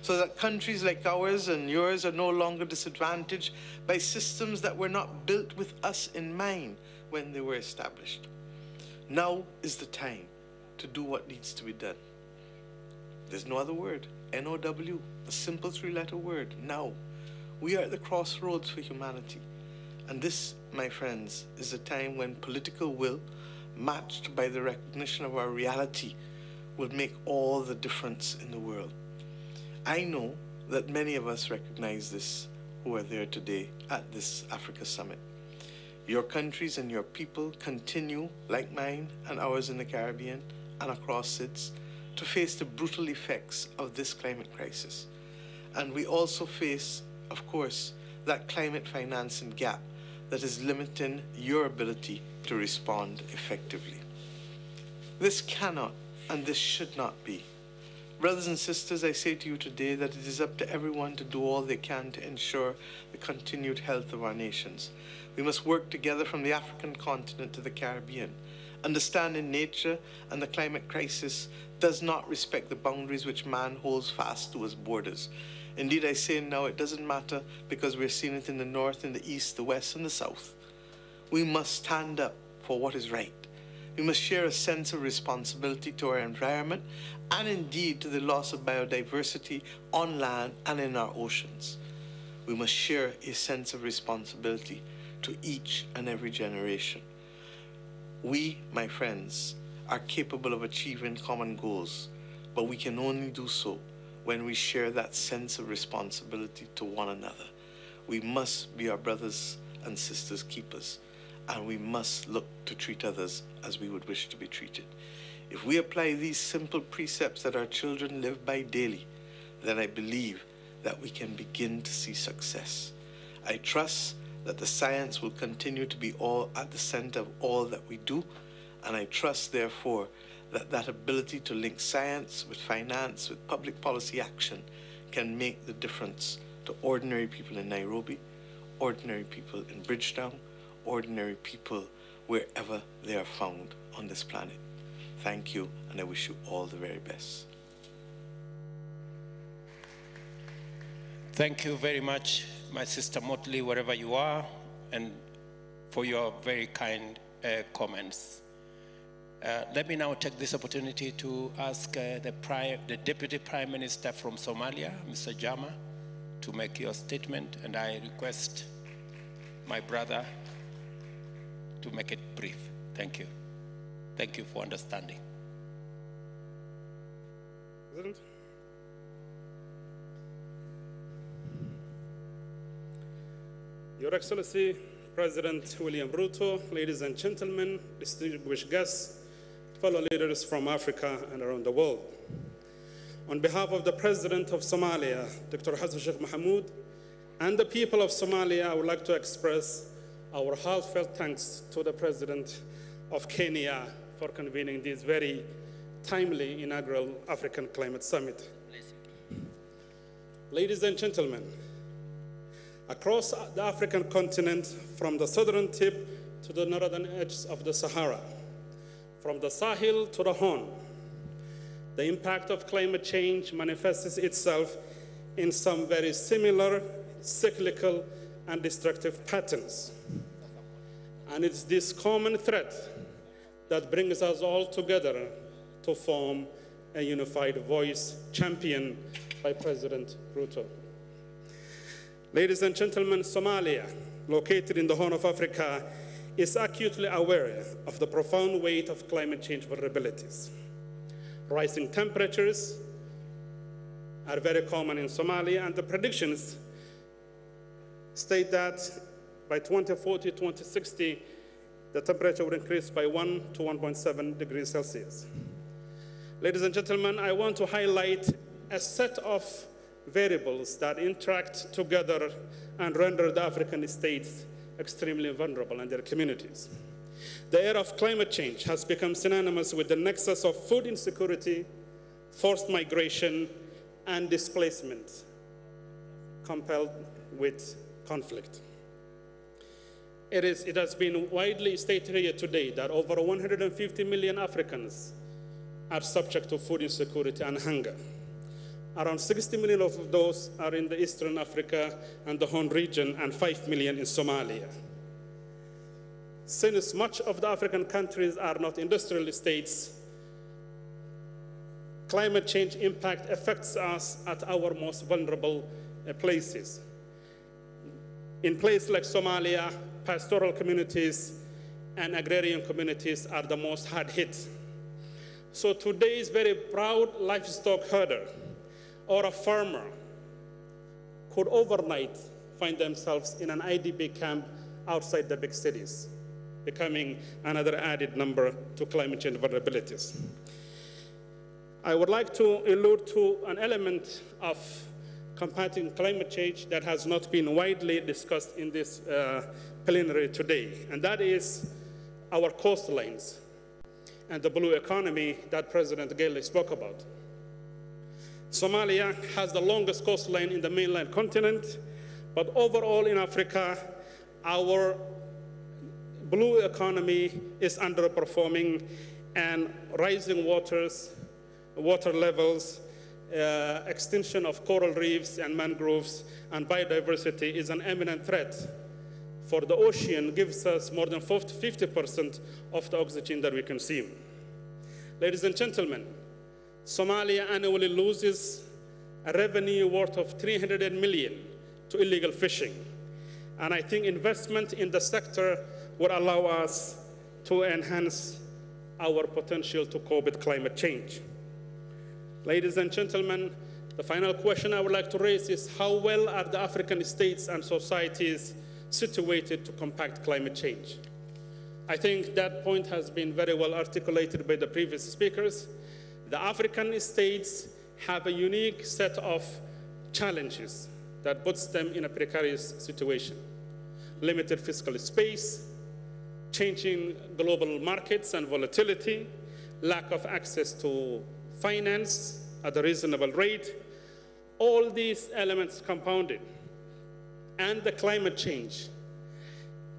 so that countries like ours and yours are no longer disadvantaged by systems that were not built with us in mind when they were established. Now is the time to do what needs to be done. There's no other word. N-O-W, a simple three-letter word, now. We are at the crossroads for humanity. And this, my friends, is a time when political will, matched by the recognition of our reality, will make all the difference in the world. I know that many of us recognize this who are there today at this Africa Summit. Your countries and your people continue, like mine and ours in the Caribbean and across SIDS, to face the brutal effects of this climate crisis. And we also face, of course, that climate financing gap that is limiting your ability to respond effectively. This cannot and this should not be. Brothers and sisters, I say to you today that it is up to everyone to do all they can to ensure the continued health of our nations. We must work together from the African continent to the Caribbean. Understanding nature and the climate crisis does not respect the boundaries which man holds fast to as borders. Indeed, I say now it doesn't matter because we're seeing it in the north, in the east, the west, and the south. We must stand up for what is right. We must share a sense of responsibility to our environment and indeed to the loss of biodiversity on land and in our oceans. We must share a sense of responsibility to each and every generation. We, my friends, are capable of achieving common goals, but we can only do so when we share that sense of responsibility to one another. We must be our brothers and sisters' keepers, and we must look to treat others as we would wish to be treated. If we apply these simple precepts that our children live by daily, then I believe that we can begin to see success. I trust that the science will continue to be all at the center of all that we do, and I trust, therefore, that that ability to link science with finance, with public policy action, can make the difference to ordinary people in Nairobi, ordinary people in Bridgetown, ordinary people wherever they are found on this planet. Thank you, and I wish you all the very best. Thank you very much, my sister Motley, wherever you are, and for your very kind comments. Let me now take this opportunity to ask the Deputy Prime Minister from Somalia, Mr. Jama, to make your statement, and I request my brother to make it brief. Thank you. Thank you for understanding. President. Your Excellency, President William Ruto, ladies and gentlemen, distinguished guests, fellow leaders from Africa and around the world. On behalf of the President of Somalia, Dr. Hassan Sheikh Mohamud, and the people of Somalia, I would like to express our heartfelt thanks to the President of Kenya for convening this very timely inaugural African Climate Summit. Ladies and gentlemen, across the African continent, from the southern tip to the northern edge of the Sahara, from the Sahel to the Horn, the impact of climate change manifests itself in some very similar, cyclical, and destructive patterns. And it's this common thread that brings us all together to form a unified voice championed by President Ruto. Ladies and gentlemen, Somalia, located in the Horn of Africa, is acutely aware of the profound weight of climate change vulnerabilities. Rising temperatures are very common in Somalia, and the predictions state that by 2040, 2060, the temperature will increase by 1 to 1.7 degrees Celsius. Ladies and gentlemen, I want to highlight a set of variables that interact together and render the African states extremely vulnerable and their communities. The era of climate change has become synonymous with the nexus of food insecurity, forced migration, and displacement, coupled with conflict. It has been widely stated here today that over 150 million Africans are subject to food insecurity and hunger. Around 60 million of those are in the Eastern Africa and the Horn region, and 5 million in Somalia. Since much of the African countries are not industrial states, climate change impact affects us at our most vulnerable places. In places like Somalia, pastoral communities and agrarian communities are the most hard hit. So today's very proud livestock herder or a farmer could overnight find themselves in an IDP camp outside the big cities, becoming another added number to climate change vulnerabilities. I would like to allude to an element of combating climate change that has not been widely discussed in this plenary today, and that is our coastlines and the blue economy that President Gale spoke about. Somalia has the longest coastline in the mainland continent, but overall in Africa, our blue economy is underperforming, and rising water levels, extinction of coral reefs and mangroves and biodiversity is an imminent threat. For the ocean gives us more than 50% of the oxygen that we consume. Ladies and gentlemen, Somalia annually loses a revenue worth of 300 million to illegal fishing. And I think investment in the sector would allow us to enhance our potential to cope with climate change. Ladies and gentlemen, the final question I would like to raise is how well are the African states and societies situated to combat climate change? I think that point has been very well articulated by the previous speakers. The African states have a unique set of challenges that puts them in a precarious situation. Limited fiscal space, changing global markets and volatility, lack of access to finance at a reasonable rate, all these elements compounded, and the climate change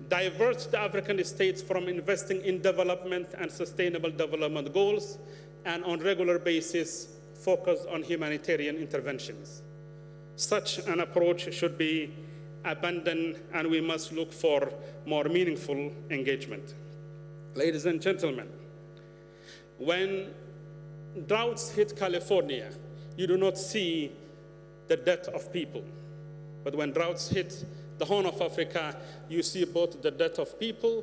divert the African states from investing in development and sustainable development goals, and on a regular basis focus on humanitarian interventions. Such an approach should be abandoned, and we must look for more meaningful engagement. Ladies and gentlemen, when droughts hit California, you do not see the death of people. But when droughts hit the Horn of Africa, you see both the death of people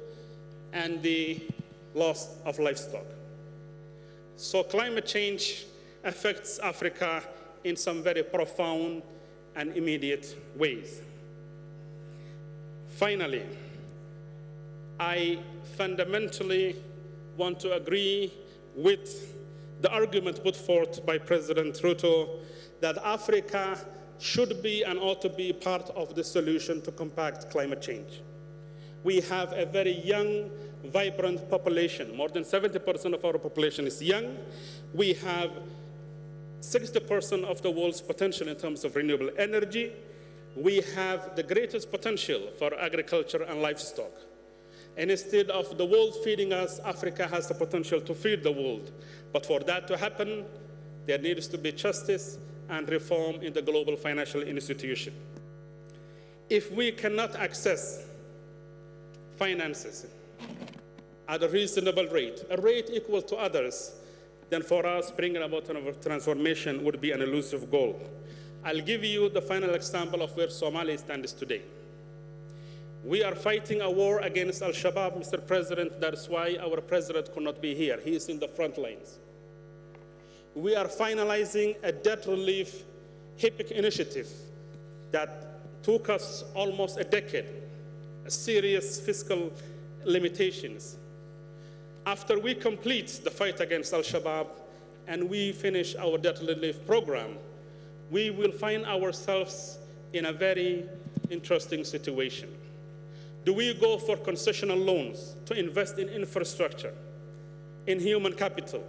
and the loss of livestock. So climate change affects Africa in some very profound and immediate ways. Finally, I fundamentally want to agree with the argument put forth by President Ruto that Africa should be and ought to be part of the solution to combat climate change. We have a very young, vibrant population. More than 70% of our population is young. We have 60% of the world's potential in terms of renewable energy. We have the greatest potential for agriculture and livestock. And instead of the world feeding us, Africa has the potential to feed the world. But for that to happen, there needs to be justice and reform in the global financial institution. If we cannot access finances at a reasonable rate, a rate equal to others, then for us, bringing about a transformation would be an elusive goal. I'll give you the final example of where Somalia stands today. We are fighting a war against Al-Shabaab, Mr. President. That's why our president could not be here. He is in the front lines. We are finalizing a debt relief HIPC initiative that took us almost a decade, serious fiscal limitations. After we complete the fight against Al-Shabaab and we finish our debt relief program, we will find ourselves in a very interesting situation. Do we go for concessional loans to invest in infrastructure, in human capital,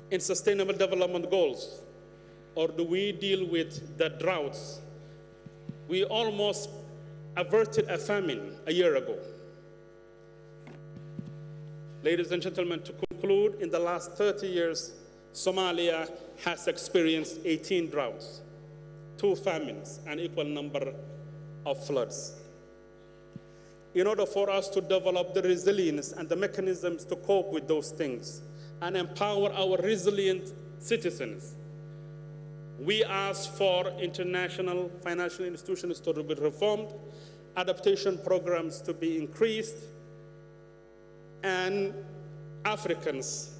in sustainable development goals, or do we deal with the droughts? We almost averted a famine a year ago. Ladies and gentlemen, to conclude, in the last 30 years, Somalia has experienced 18 droughts, 2 famines, an equal number of floods. In order for us to develop the resilience and the mechanisms to cope with those things and empower our resilient citizens. We ask for international financial institutions to be reformed, adaptation programs to be increased, and Africans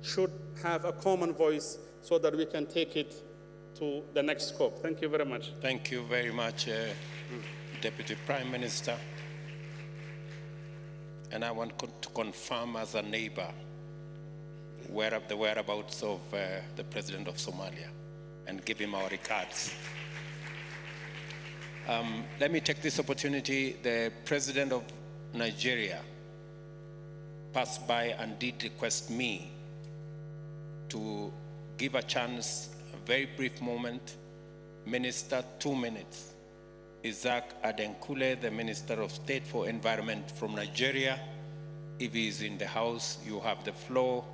should have a common voice so that we can take it to the next scope. Thank you very much. Thank you very much, Deputy Prime Minister. And I want to confirm as a neighbor the whereabouts of the President of Somalia and give him our regards. Let me take this opportunity. The President of Nigeria passed by and did request me to give a chance, a very brief moment, Minister, 2 minutes. Isaac Adenkule, the Minister of State for Environment from Nigeria. If he is in the house, you have the floor.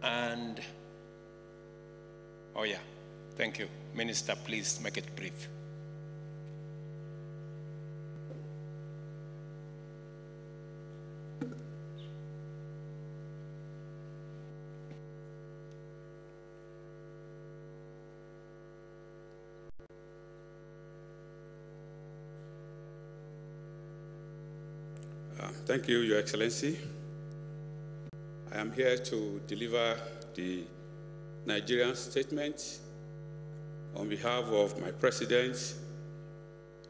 And, oh yeah, thank you. Minister, please make it brief. Thank you, Your Excellency. I am here to deliver the Nigerian statement on behalf of my President,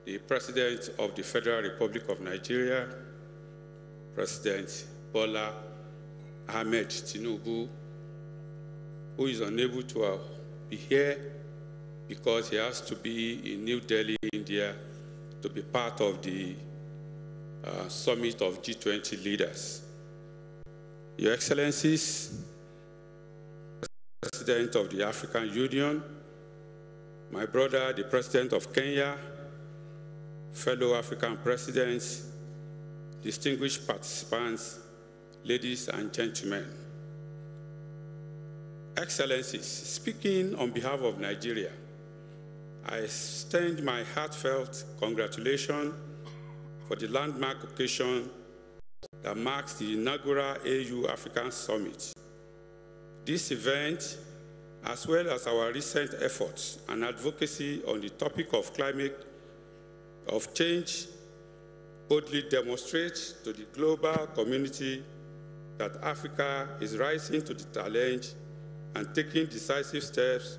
the President of the Federal Republic of Nigeria, President Bola Ahmed Tinubu, who is unable to be here because he has to be in New Delhi, India, to be part of the summit of G20 leaders. Your Excellencies, President of the African Union, my brother, the President of Kenya, fellow African presidents, distinguished participants, ladies and gentlemen. Excellencies, speaking on behalf of Nigeria, I extend my heartfelt congratulations for the landmark occasion that marks the inaugural AU African Summit. This event, as well as our recent efforts and advocacy on the topic of climate change, boldly demonstrates to the global community that Africa is rising to the challenge and taking decisive steps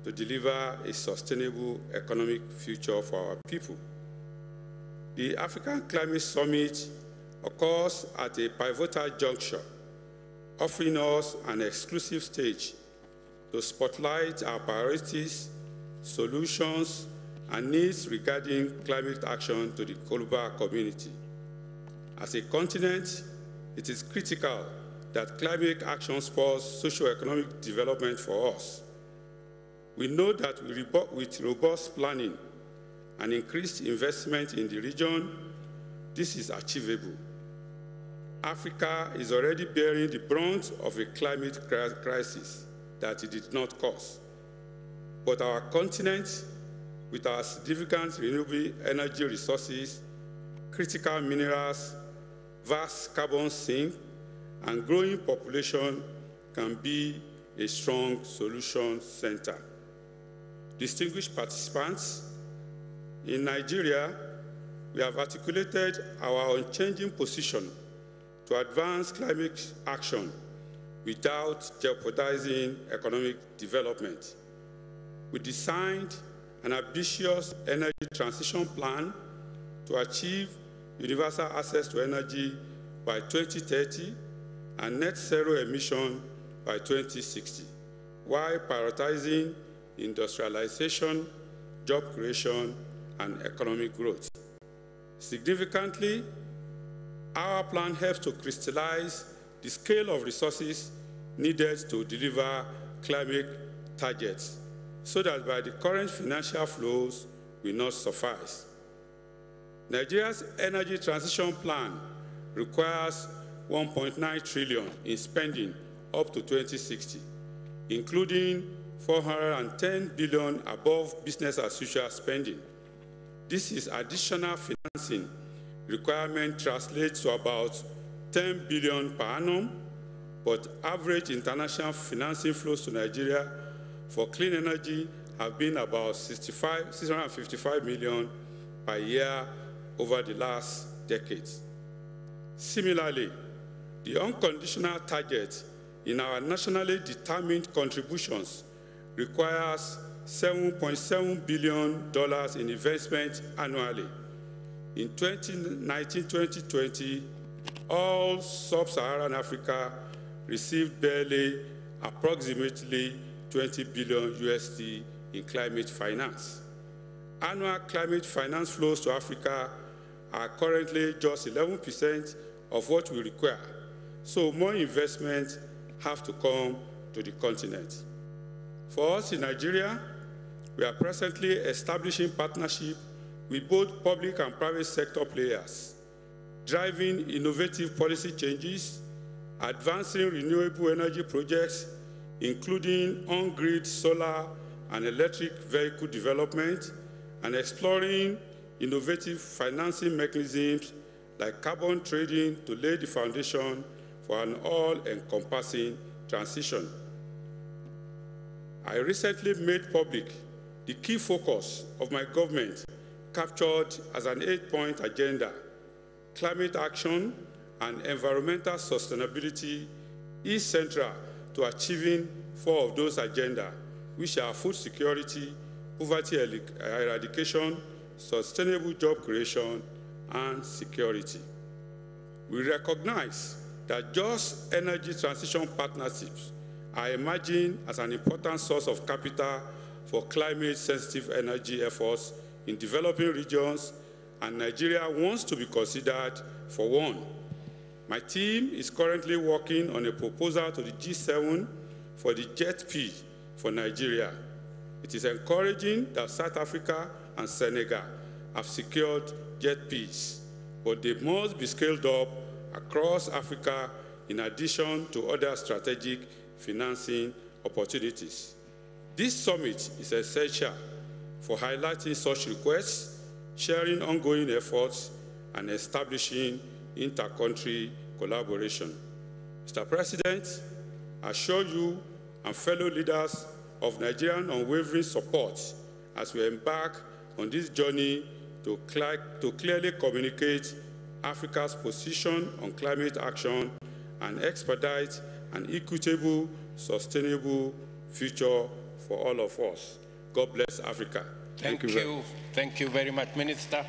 to deliver a sustainable economic future for our people. The African Climate Summit occurs at a pivotal juncture, offering us an exclusive stage to spotlight our priorities, solutions, and needs regarding climate action to the global community. As a continent, it is critical that climate action spurs socio-economic development for us. We know that with robust planning and increased investment in the region, this is achievable. Africa is already bearing the brunt of a climate crisis that it did not cause. But our continent, with our significant renewable energy resources, critical minerals, vast carbon sink, and growing population, can be a strong solution center. Distinguished participants, in Nigeria, we have articulated our unchanging position to advance climate action without jeopardizing economic development. We designed an ambitious energy transition plan to achieve universal access to energy by 2030 and net zero emission by 2060, while prioritizing industrialization, job creation, and economic growth. Significantly, our plan helps to crystallize the scale of resources needed to deliver climate targets so that by the current financial flows will not suffice. Nigeria's energy transition plan requires 1.9 trillion in spending up to 2060, including 410 billion above business as usual spending. This is additional financing requirement translates to about 10 billion per annum, but average international financing flows to Nigeria for clean energy have been about 655 million per year over the last decades. Similarly, the unconditional target in our nationally determined contributions requires $7.7 billion in investment annually. In 2019-2020, all sub-Saharan Africa received barely approximately 20 billion USD in climate finance. Annual climate finance flows to Africa are currently just 11% of what we require, so more investment have to come to the continent. For us in Nigeria, we are presently establishing partnership with both public and private sector players, driving innovative policy changes, advancing renewable energy projects, including on-grid solar and electric vehicle development, and exploring innovative financing mechanisms like carbon trading to lay the foundation for an all-encompassing transition. I recently made public the key focus of my government, captured as an 8-point agenda. Climate action and environmental sustainability is central to achieving 4 of those agendas, which are food security, poverty eradication, sustainable job creation, and security. We recognize that just energy transition partnerships are emerging as an important source of capital for climate-sensitive energy efforts in developing regions, and Nigeria wants to be considered for one. My team is currently working on a proposal to the G7 for the JETP for Nigeria. It is encouraging that South Africa and Senegal have secured JETPs, but they must be scaled up across Africa in addition to other strategic financing opportunities. This summit is essential for highlighting such requests, sharing ongoing efforts, and establishing inter-country collaboration. Mr. President, I assure you and fellow leaders of Nigerian unwavering support as we embark on this journey to clearly communicate Africa's position on climate action and expedite an equitable, sustainable future for all of us. God bless Africa. Thank you. Thank you very much, Minister.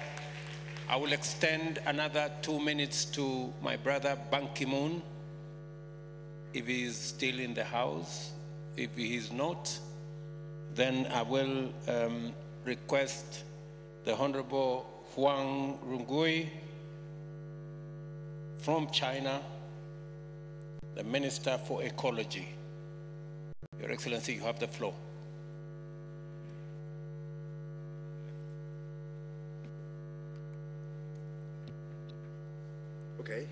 I will extend another 2 minutes to my brother Ban Ki-moon, if he is still in the house. If he is not, then I will request the Honorable Huang Rungui from China, the Minister for Ecology. Your Excellency, you have the floor. Okay.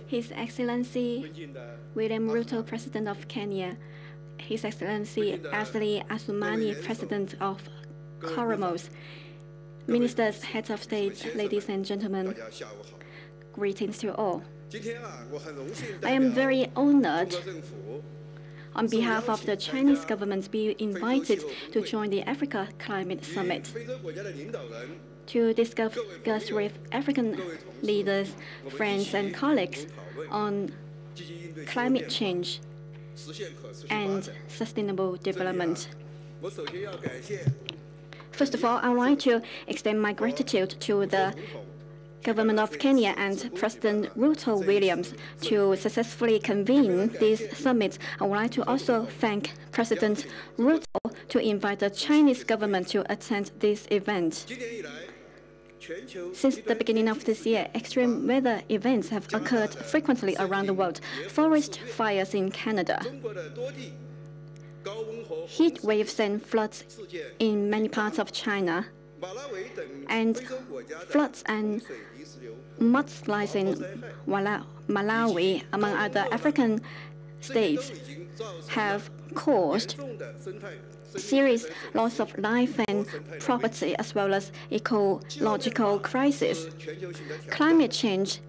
His Excellency William Ruto, President of Kenya, His Excellency Azali Assoumani, President of Comoros, Ministers, Heads of State, ladies and gentlemen, greetings to all. I am very honored on behalf of the Chinese government to be invited to join the Africa Climate Summit to discuss with African leaders, friends, and colleagues on climate change and sustainable development. First of all, I would like to extend my gratitude to the Government of Kenya and President Ruto Williams to successfully convene this summit. I would like to also thank President Ruto to invite the Chinese government to attend this event. Since the beginning of this year, extreme weather events have occurred frequently around the world. Forest fires in Canada, heat waves and floods in many parts of China, and floods and mudslides in Malawi, among other African states, have caused serious loss of life and property, as well as ecological crisis. Climate change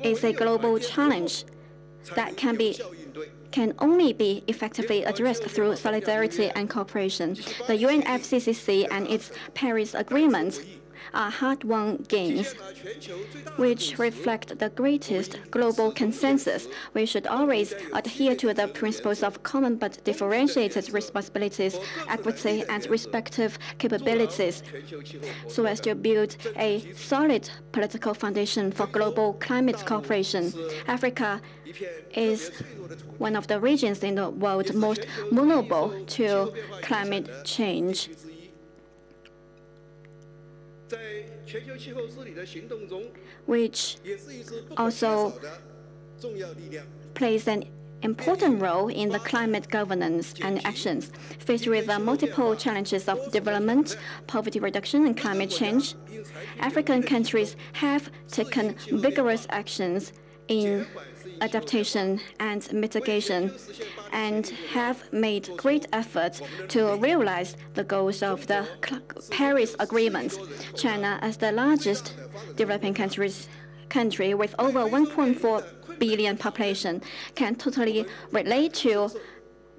is a global challenge that can only be effectively addressed through solidarity and cooperation. The UNFCCC and its Paris Agreement are hard-won gains, which reflect the greatest global consensus. We should always adhere to the principles of common but differentiated responsibilities, equity, and respective capabilities, so as to build a solid political foundation for global climate cooperation. Africa is one of the regions in the world most vulnerable to climate change. Which also plays an important role in the climate governance and actions. Faced with the multiple challenges of development, poverty reduction, and climate change, African countries have taken vigorous actions in adaptation and mitigation, and have made great efforts to realize the goals of the Paris Agreement. China, as the largest developing country with over 1.4 billion population, can totally relate to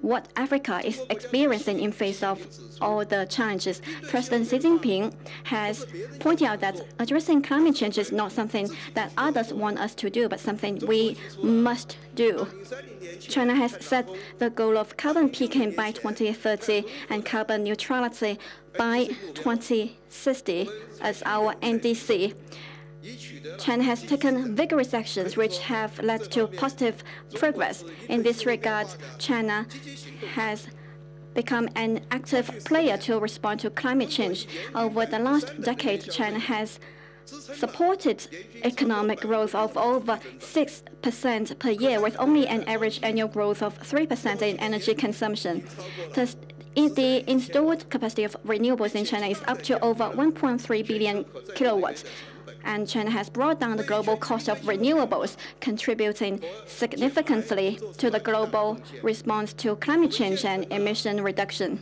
what Africa is experiencing in face of all the challenges. President Xi Jinping has pointed out that addressing climate change is not something that others want us to do, but something we must do. China has set the goal of carbon peaking by 2030 and carbon neutrality by 2060 as our NDC. China has taken vigorous actions which have led to positive progress. In this regard, China has become an active player to respond to climate change. Over the last decade, China has supported economic growth of over 6% per year, with only an average annual growth of 3% in energy consumption. Thus, the installed capacity of renewables in China is up to over 1.3 billion kilowatts. And China has brought down the global cost of renewables, contributing significantly to the global response to climate change and emission reduction.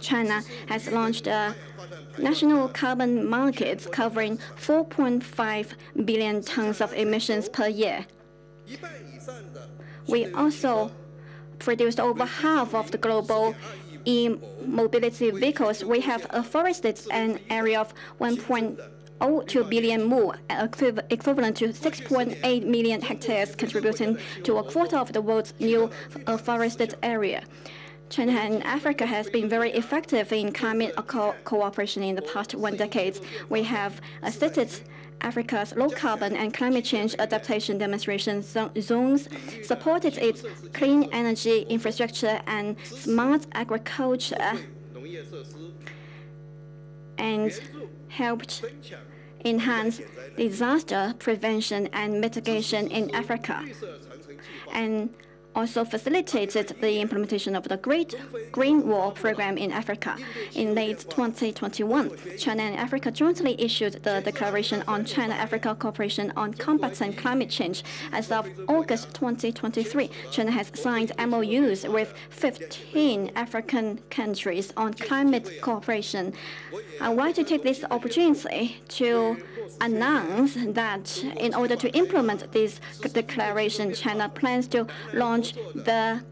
China has launched a national carbon market covering 4.5 billion tons of emissions per year. We also produced over half of the global e-mobility vehicles. We have afforested an area of 1.02 billion mu, equivalent to 6.8 million hectares, contributing to a quarter of the world's new forested area. China and Africa has been very effective in climate cooperation in the past 1 decade. We have assisted Africa's low-carbon and climate change adaptation demonstration zones, supported its clean energy infrastructure and smart agriculture, and helped enhance disaster prevention and mitigation in Africa, and also facilitated the implementation of the Great Green Wall program in Africa. In late 2021, China and Africa jointly issued the Declaration on China-Africa Cooperation on Combating Climate Change. As of August 2023, China has signed MOUs with 15 African countries on climate cooperation. I want to take this opportunity to announce that in order to implement this declaration, China plans to launch the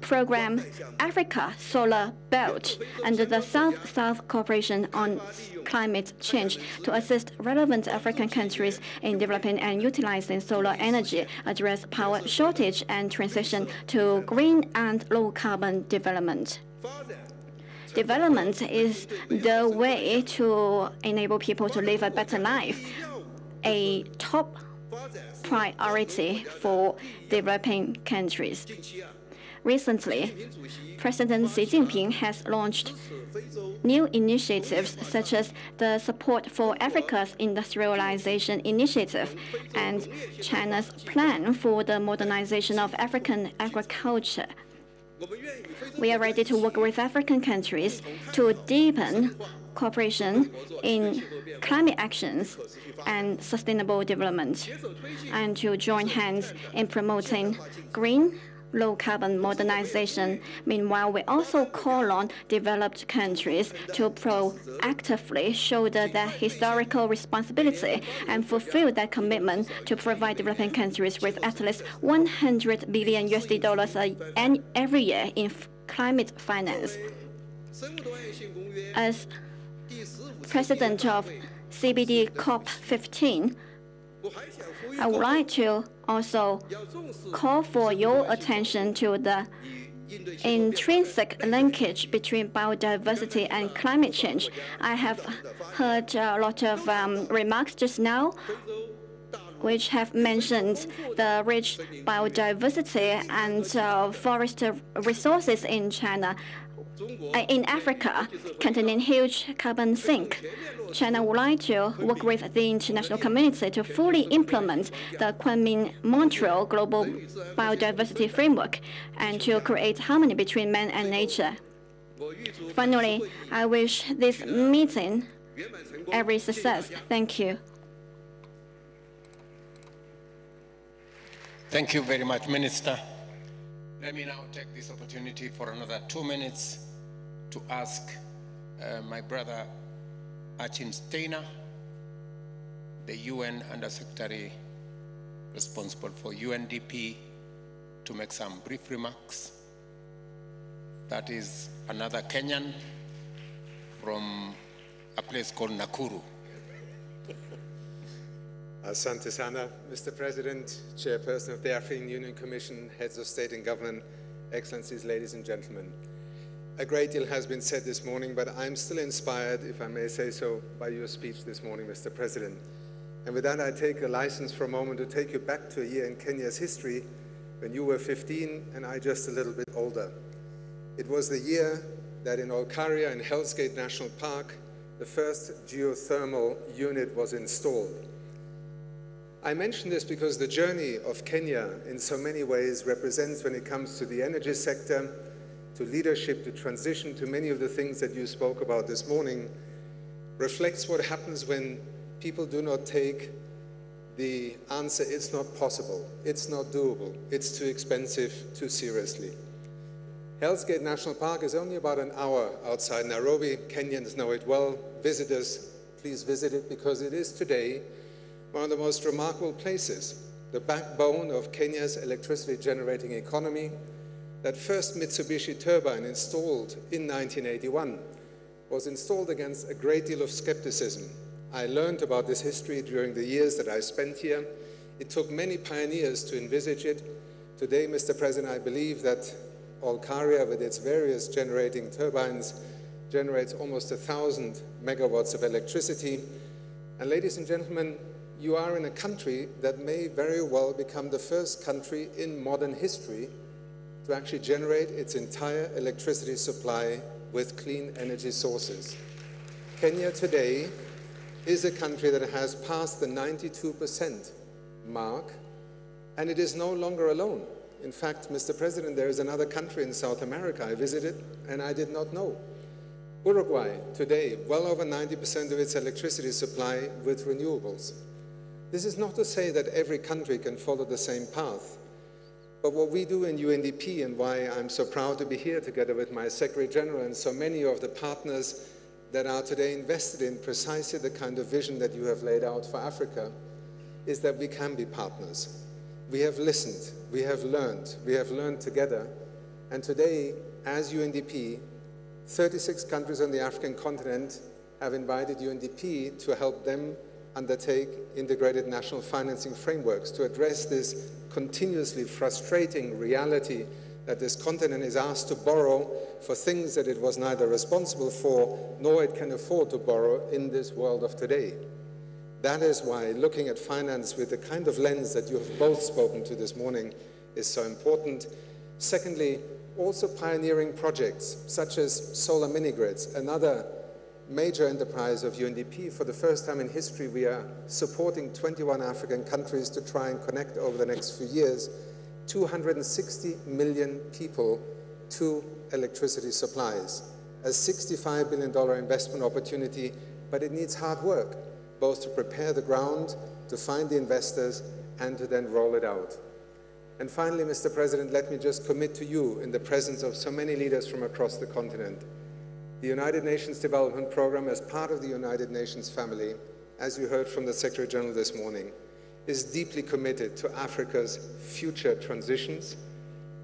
program Africa Solar Belt under the South-South Cooperation on Climate Change to assist relevant African countries in developing and utilizing solar energy, address power shortage, and transition to green and low-carbon development. Development is the way to enable people to live a better life, a top priority for developing countries. Recently, President Xi Jinping has launched new initiatives such as the Support for Africa's Industrialization Initiative and China's plan for the modernization of African agriculture. We are ready to work with African countries to deepen cooperation in climate actions and sustainable development, and to join hands in promoting green, low-carbon modernization. Meanwhile, we also call on developed countries to proactively shoulder their historical responsibility and fulfill their commitment to provide developing countries with at least $100 billion every year in climate finance. As president of CBD COP15, I would like to also call for your attention to the intrinsic linkage between biodiversity and climate change. I have heard a lot of remarks just now which have mentioned the rich biodiversity and forest resources in China. In Africa, containing huge carbon sink. China would like to work with the international community to fully implement the Kunming-Montreal Global Biodiversity Framework and to create harmony between man and nature. Finally, I wish this meeting every success. Thank you. Thank you very much, Minister. Let me now take this opportunity for another 2 minutes to ask my brother Achim Steiner, the UN Undersecretary responsible for UNDP, to make some brief remarks. That is another Kenyan from a place called Nakuru. Asante sana, Mr. President, Chairperson of the African Union Commission, Heads of State and Government, Excellencies, ladies and gentlemen. A great deal has been said this morning, but I'm still inspired, if I may say so, by your speech this morning, Mr. President. And with that, I take a license for a moment to take you back to a year in Kenya's history when you were 15 and I just a little bit older. It was the year that in Olkaria in Hell's Gate National Park, the first geothermal unit was installed. I mention this because the journey of Kenya in so many ways represents, when it comes to the energy sector, to leadership, to transition, to many of the things that you spoke about this morning, reflects what happens when people do not take the answer, it's not possible, it's not doable, it's too expensive, too seriously. Hell's Gate National Park is only about an hour outside Nairobi. Kenyans know it well. Visitors, please visit it, because it is today one of the most remarkable places, the backbone of Kenya's electricity generating economy. That first Mitsubishi turbine installed in 1981 was installed against a great deal of skepticism. I learned about this history during the years that I spent here. It took many pioneers to envisage it. Today, Mr. President, I believe that Olkaria, with its various generating turbines, generates almost 1,000 megawatts of electricity. And ladies and gentlemen, you are in a country that may very well become the first country in modern history to actually generate its entire electricity supply with clean energy sources. Kenya today is a country that has passed the 92% mark, and it is no longer alone. In fact, Mr. President, there is another country in South America I visited and I did not know. Uruguay today, well over 90% of its electricity supply with renewables. This is not to say that every country can follow the same path. But what we do in UNDP, and why I'm so proud to be here together with my Secretary General and so many of the partners that are today invested in precisely the kind of vision that you have laid out for Africa, is that we can be partners. We have listened, we have learned together. And today, as UNDP, 36 countries on the African continent have invited UNDP to help them undertake integrated national financing frameworks to address this continuously frustrating reality that this continent is asked to borrow for things that it was neither responsible for nor it can afford to borrow in this world of today. That is why looking at finance with the kind of lens that you have both spoken to this morning is so important. Secondly, also pioneering projects such as solar mini-grids, another major enterprise of UNDP. For the first time in history, we are supporting 21 African countries to try and connect over the next few years 260 million people to electricity supplies. A $65 billion investment opportunity, but it needs hard work, both to prepare the ground, to find the investors, and to then roll it out. And finally, Mr. President, let me just commit to you, in the presence of so many leaders from across the continent, the United Nations Development Programme, as part of the United Nations family, as you heard from the Secretary General this morning, is deeply committed to Africa's future transitions,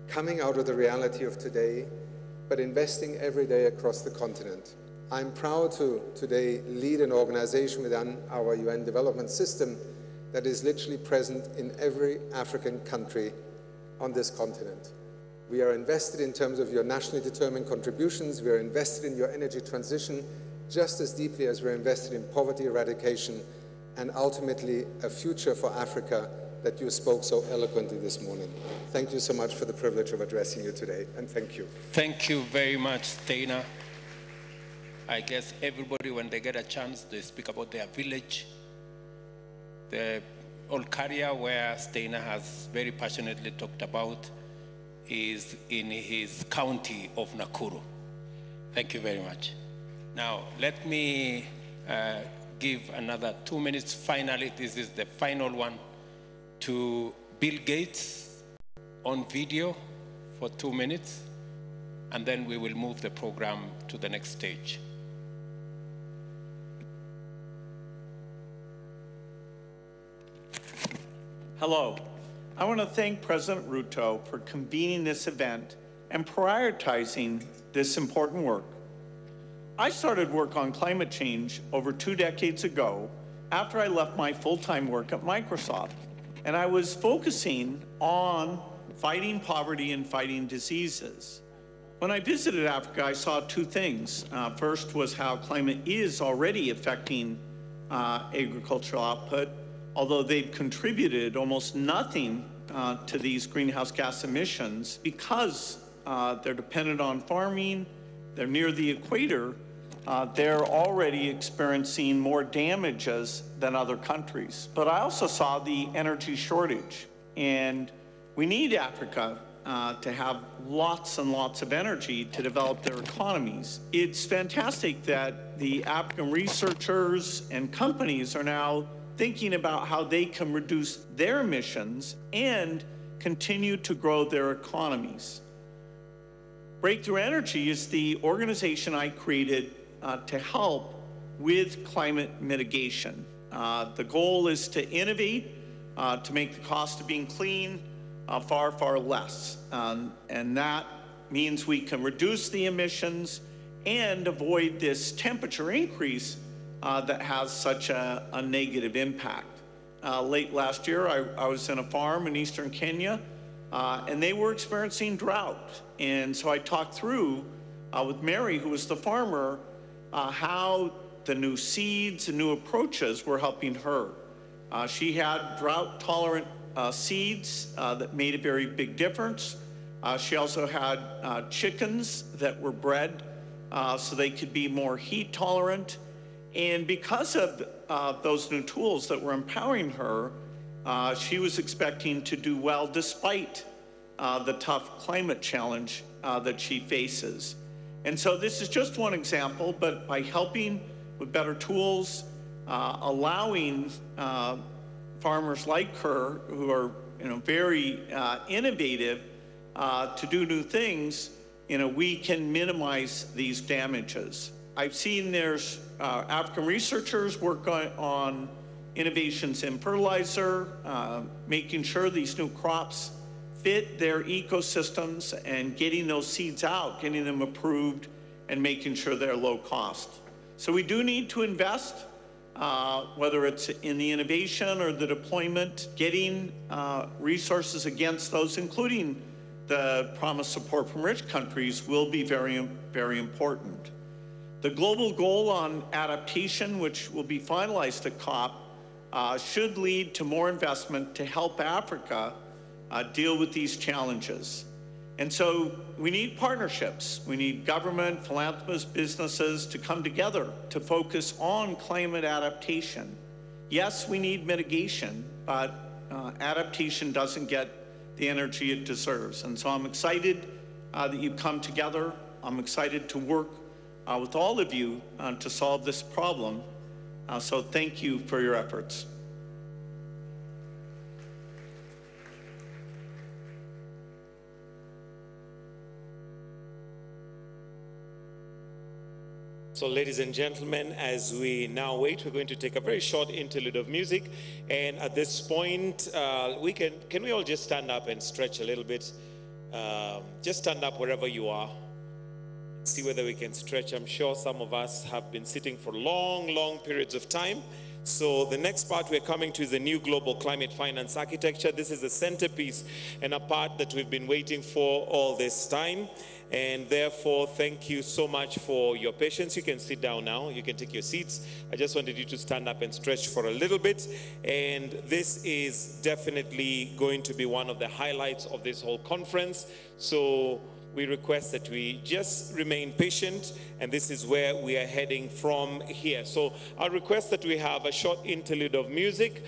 coming out of the reality of today, but investing every day across the continent. I'm proud to today lead an organization within our UN development system that is literally present in every African country on this continent. We are invested in terms of your nationally determined contributions. We are invested in your energy transition just as deeply as we're invested in poverty eradication and ultimately a future for Africa that you spoke so eloquently this morning. Thank you so much for the privilege of addressing you today, and thank you. Thank you very much, Steiner. I guess everybody, when they get a chance, they speak about their village. The Olkaria, where Steiner has very passionately talked about, is in his county of Nakuru. Thank you very much. Now, let me give another 2 minutes. Finally, this is the final one, to Bill Gates on video for 2 minutes, and then we will move the program to the next stage. Hello. I want to thank President Ruto for convening this event and prioritizing this important work. I started work on climate change over 2 decades ago after I left my full-time work at Microsoft, and I was focusing on fighting poverty and fighting diseases. When I visited Africa, I saw 2 things. First was how climate is already affecting agricultural output, although they've contributed almost nothing to these greenhouse gas emissions because they're dependent on farming, they're near the equator, they're already experiencing more damages than other countries. But I also saw the energy shortage, and we need Africa to have lots and lots of energy to develop their economies. It's fantastic that the African researchers and companies are now thinking about how they can reduce their emissions and continue to grow their economies. Breakthrough Energy is the organization I created to help with climate mitigation. The goal is to innovate, to make the cost of being clean far, far less. And that means we can reduce the emissions and avoid this temperature increase that has such a negative impact. Late last year, I was in a farm in eastern Kenya, and they were experiencing drought. And so I talked through with Mary, who was the farmer, how the new seeds and new approaches were helping her. She had drought-tolerant seeds that made a very big difference. She also had chickens that were bred so they could be more heat tolerant. And because of those new tools that were empowering her, she was expecting to do well despite the tough climate challenge that she faces. And so this is just one example, but by helping with better tools, allowing farmers like her, who are very innovative, to do new things, we can minimize these damages. I've seen there's African researchers work on innovations in fertilizer, making sure these new crops fit their ecosystems and getting those seeds out, getting them approved, and making sure they're low cost. So we do need to invest, whether it's in the innovation or the deployment, getting resources against those, including the promised support from rich countries, will be very, very important. The global goal on adaptation, which will be finalized at COP, should lead to more investment to help Africa deal with these challenges. And so we need partnerships. We need government, philanthropists, businesses to come together to focus on climate adaptation. Yes, we need mitigation, but adaptation doesn't get the energy it deserves. And so I'm excited that you've come together. I'm excited to work with all of you to solve this problem. So thank you for your efforts. So ladies and gentlemen, as we now wait, we're going to take a very short interlude of music. And at this point, can we all just stand up and stretch a little bit? Just stand up wherever you are. See whether we can stretch. I'm sure some of us have been sitting for long, long periods of time. So the next part we're coming to is the new global climate finance architecture. This is a centerpiece and a part that we've been waiting for all this time. And therefore, thank you so much for your patience. You can sit down now. You can take your seats. I just wanted you to stand up and stretch for a little bit. And this is definitely going to be one of the highlights of this whole conference. So we request that we just remain patient, and this is where we are heading from here. So I request that we have a short interlude of music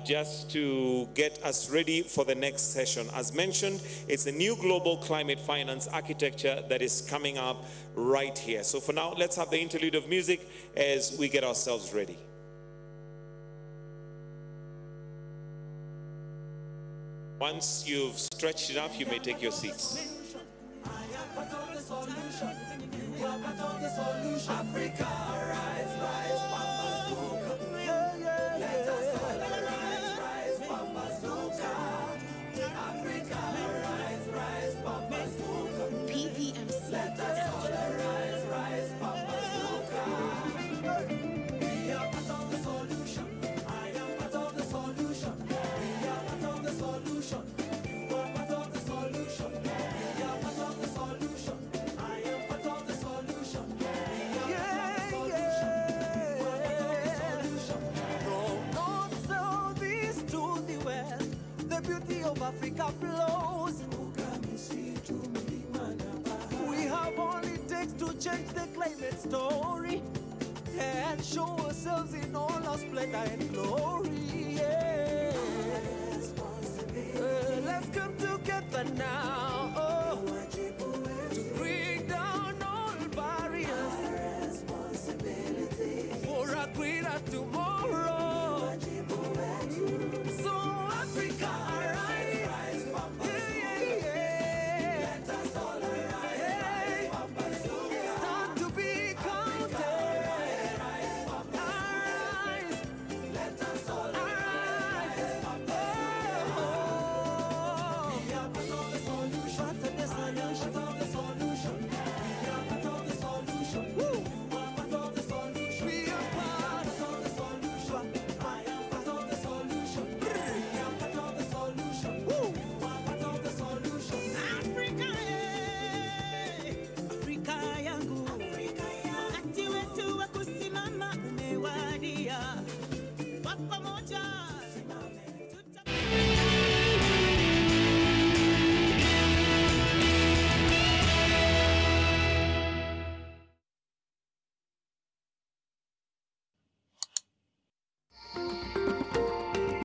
just to get us ready for the next session. As mentioned, it's a new global climate finance architecture that is coming up right here. So for now, let's have the interlude of music as we get ourselves ready. Once you've stretched enough, you may take your seats. Africa, rise, rise, Pambazuka. Let us all rise, rise, Pambazuka. Africa, rise, rise, Pambazuka. PPMC. Let us all rise, rise, Pambazuka. We are part of the solution. I am part of the solution. We are part of the solution. You are part of the solution. We are part of the solution. I am part of the solution. Africa flows. We have all it takes to change the climate story and show ourselves in all our splendor and glory. Yeah. Let's come together now.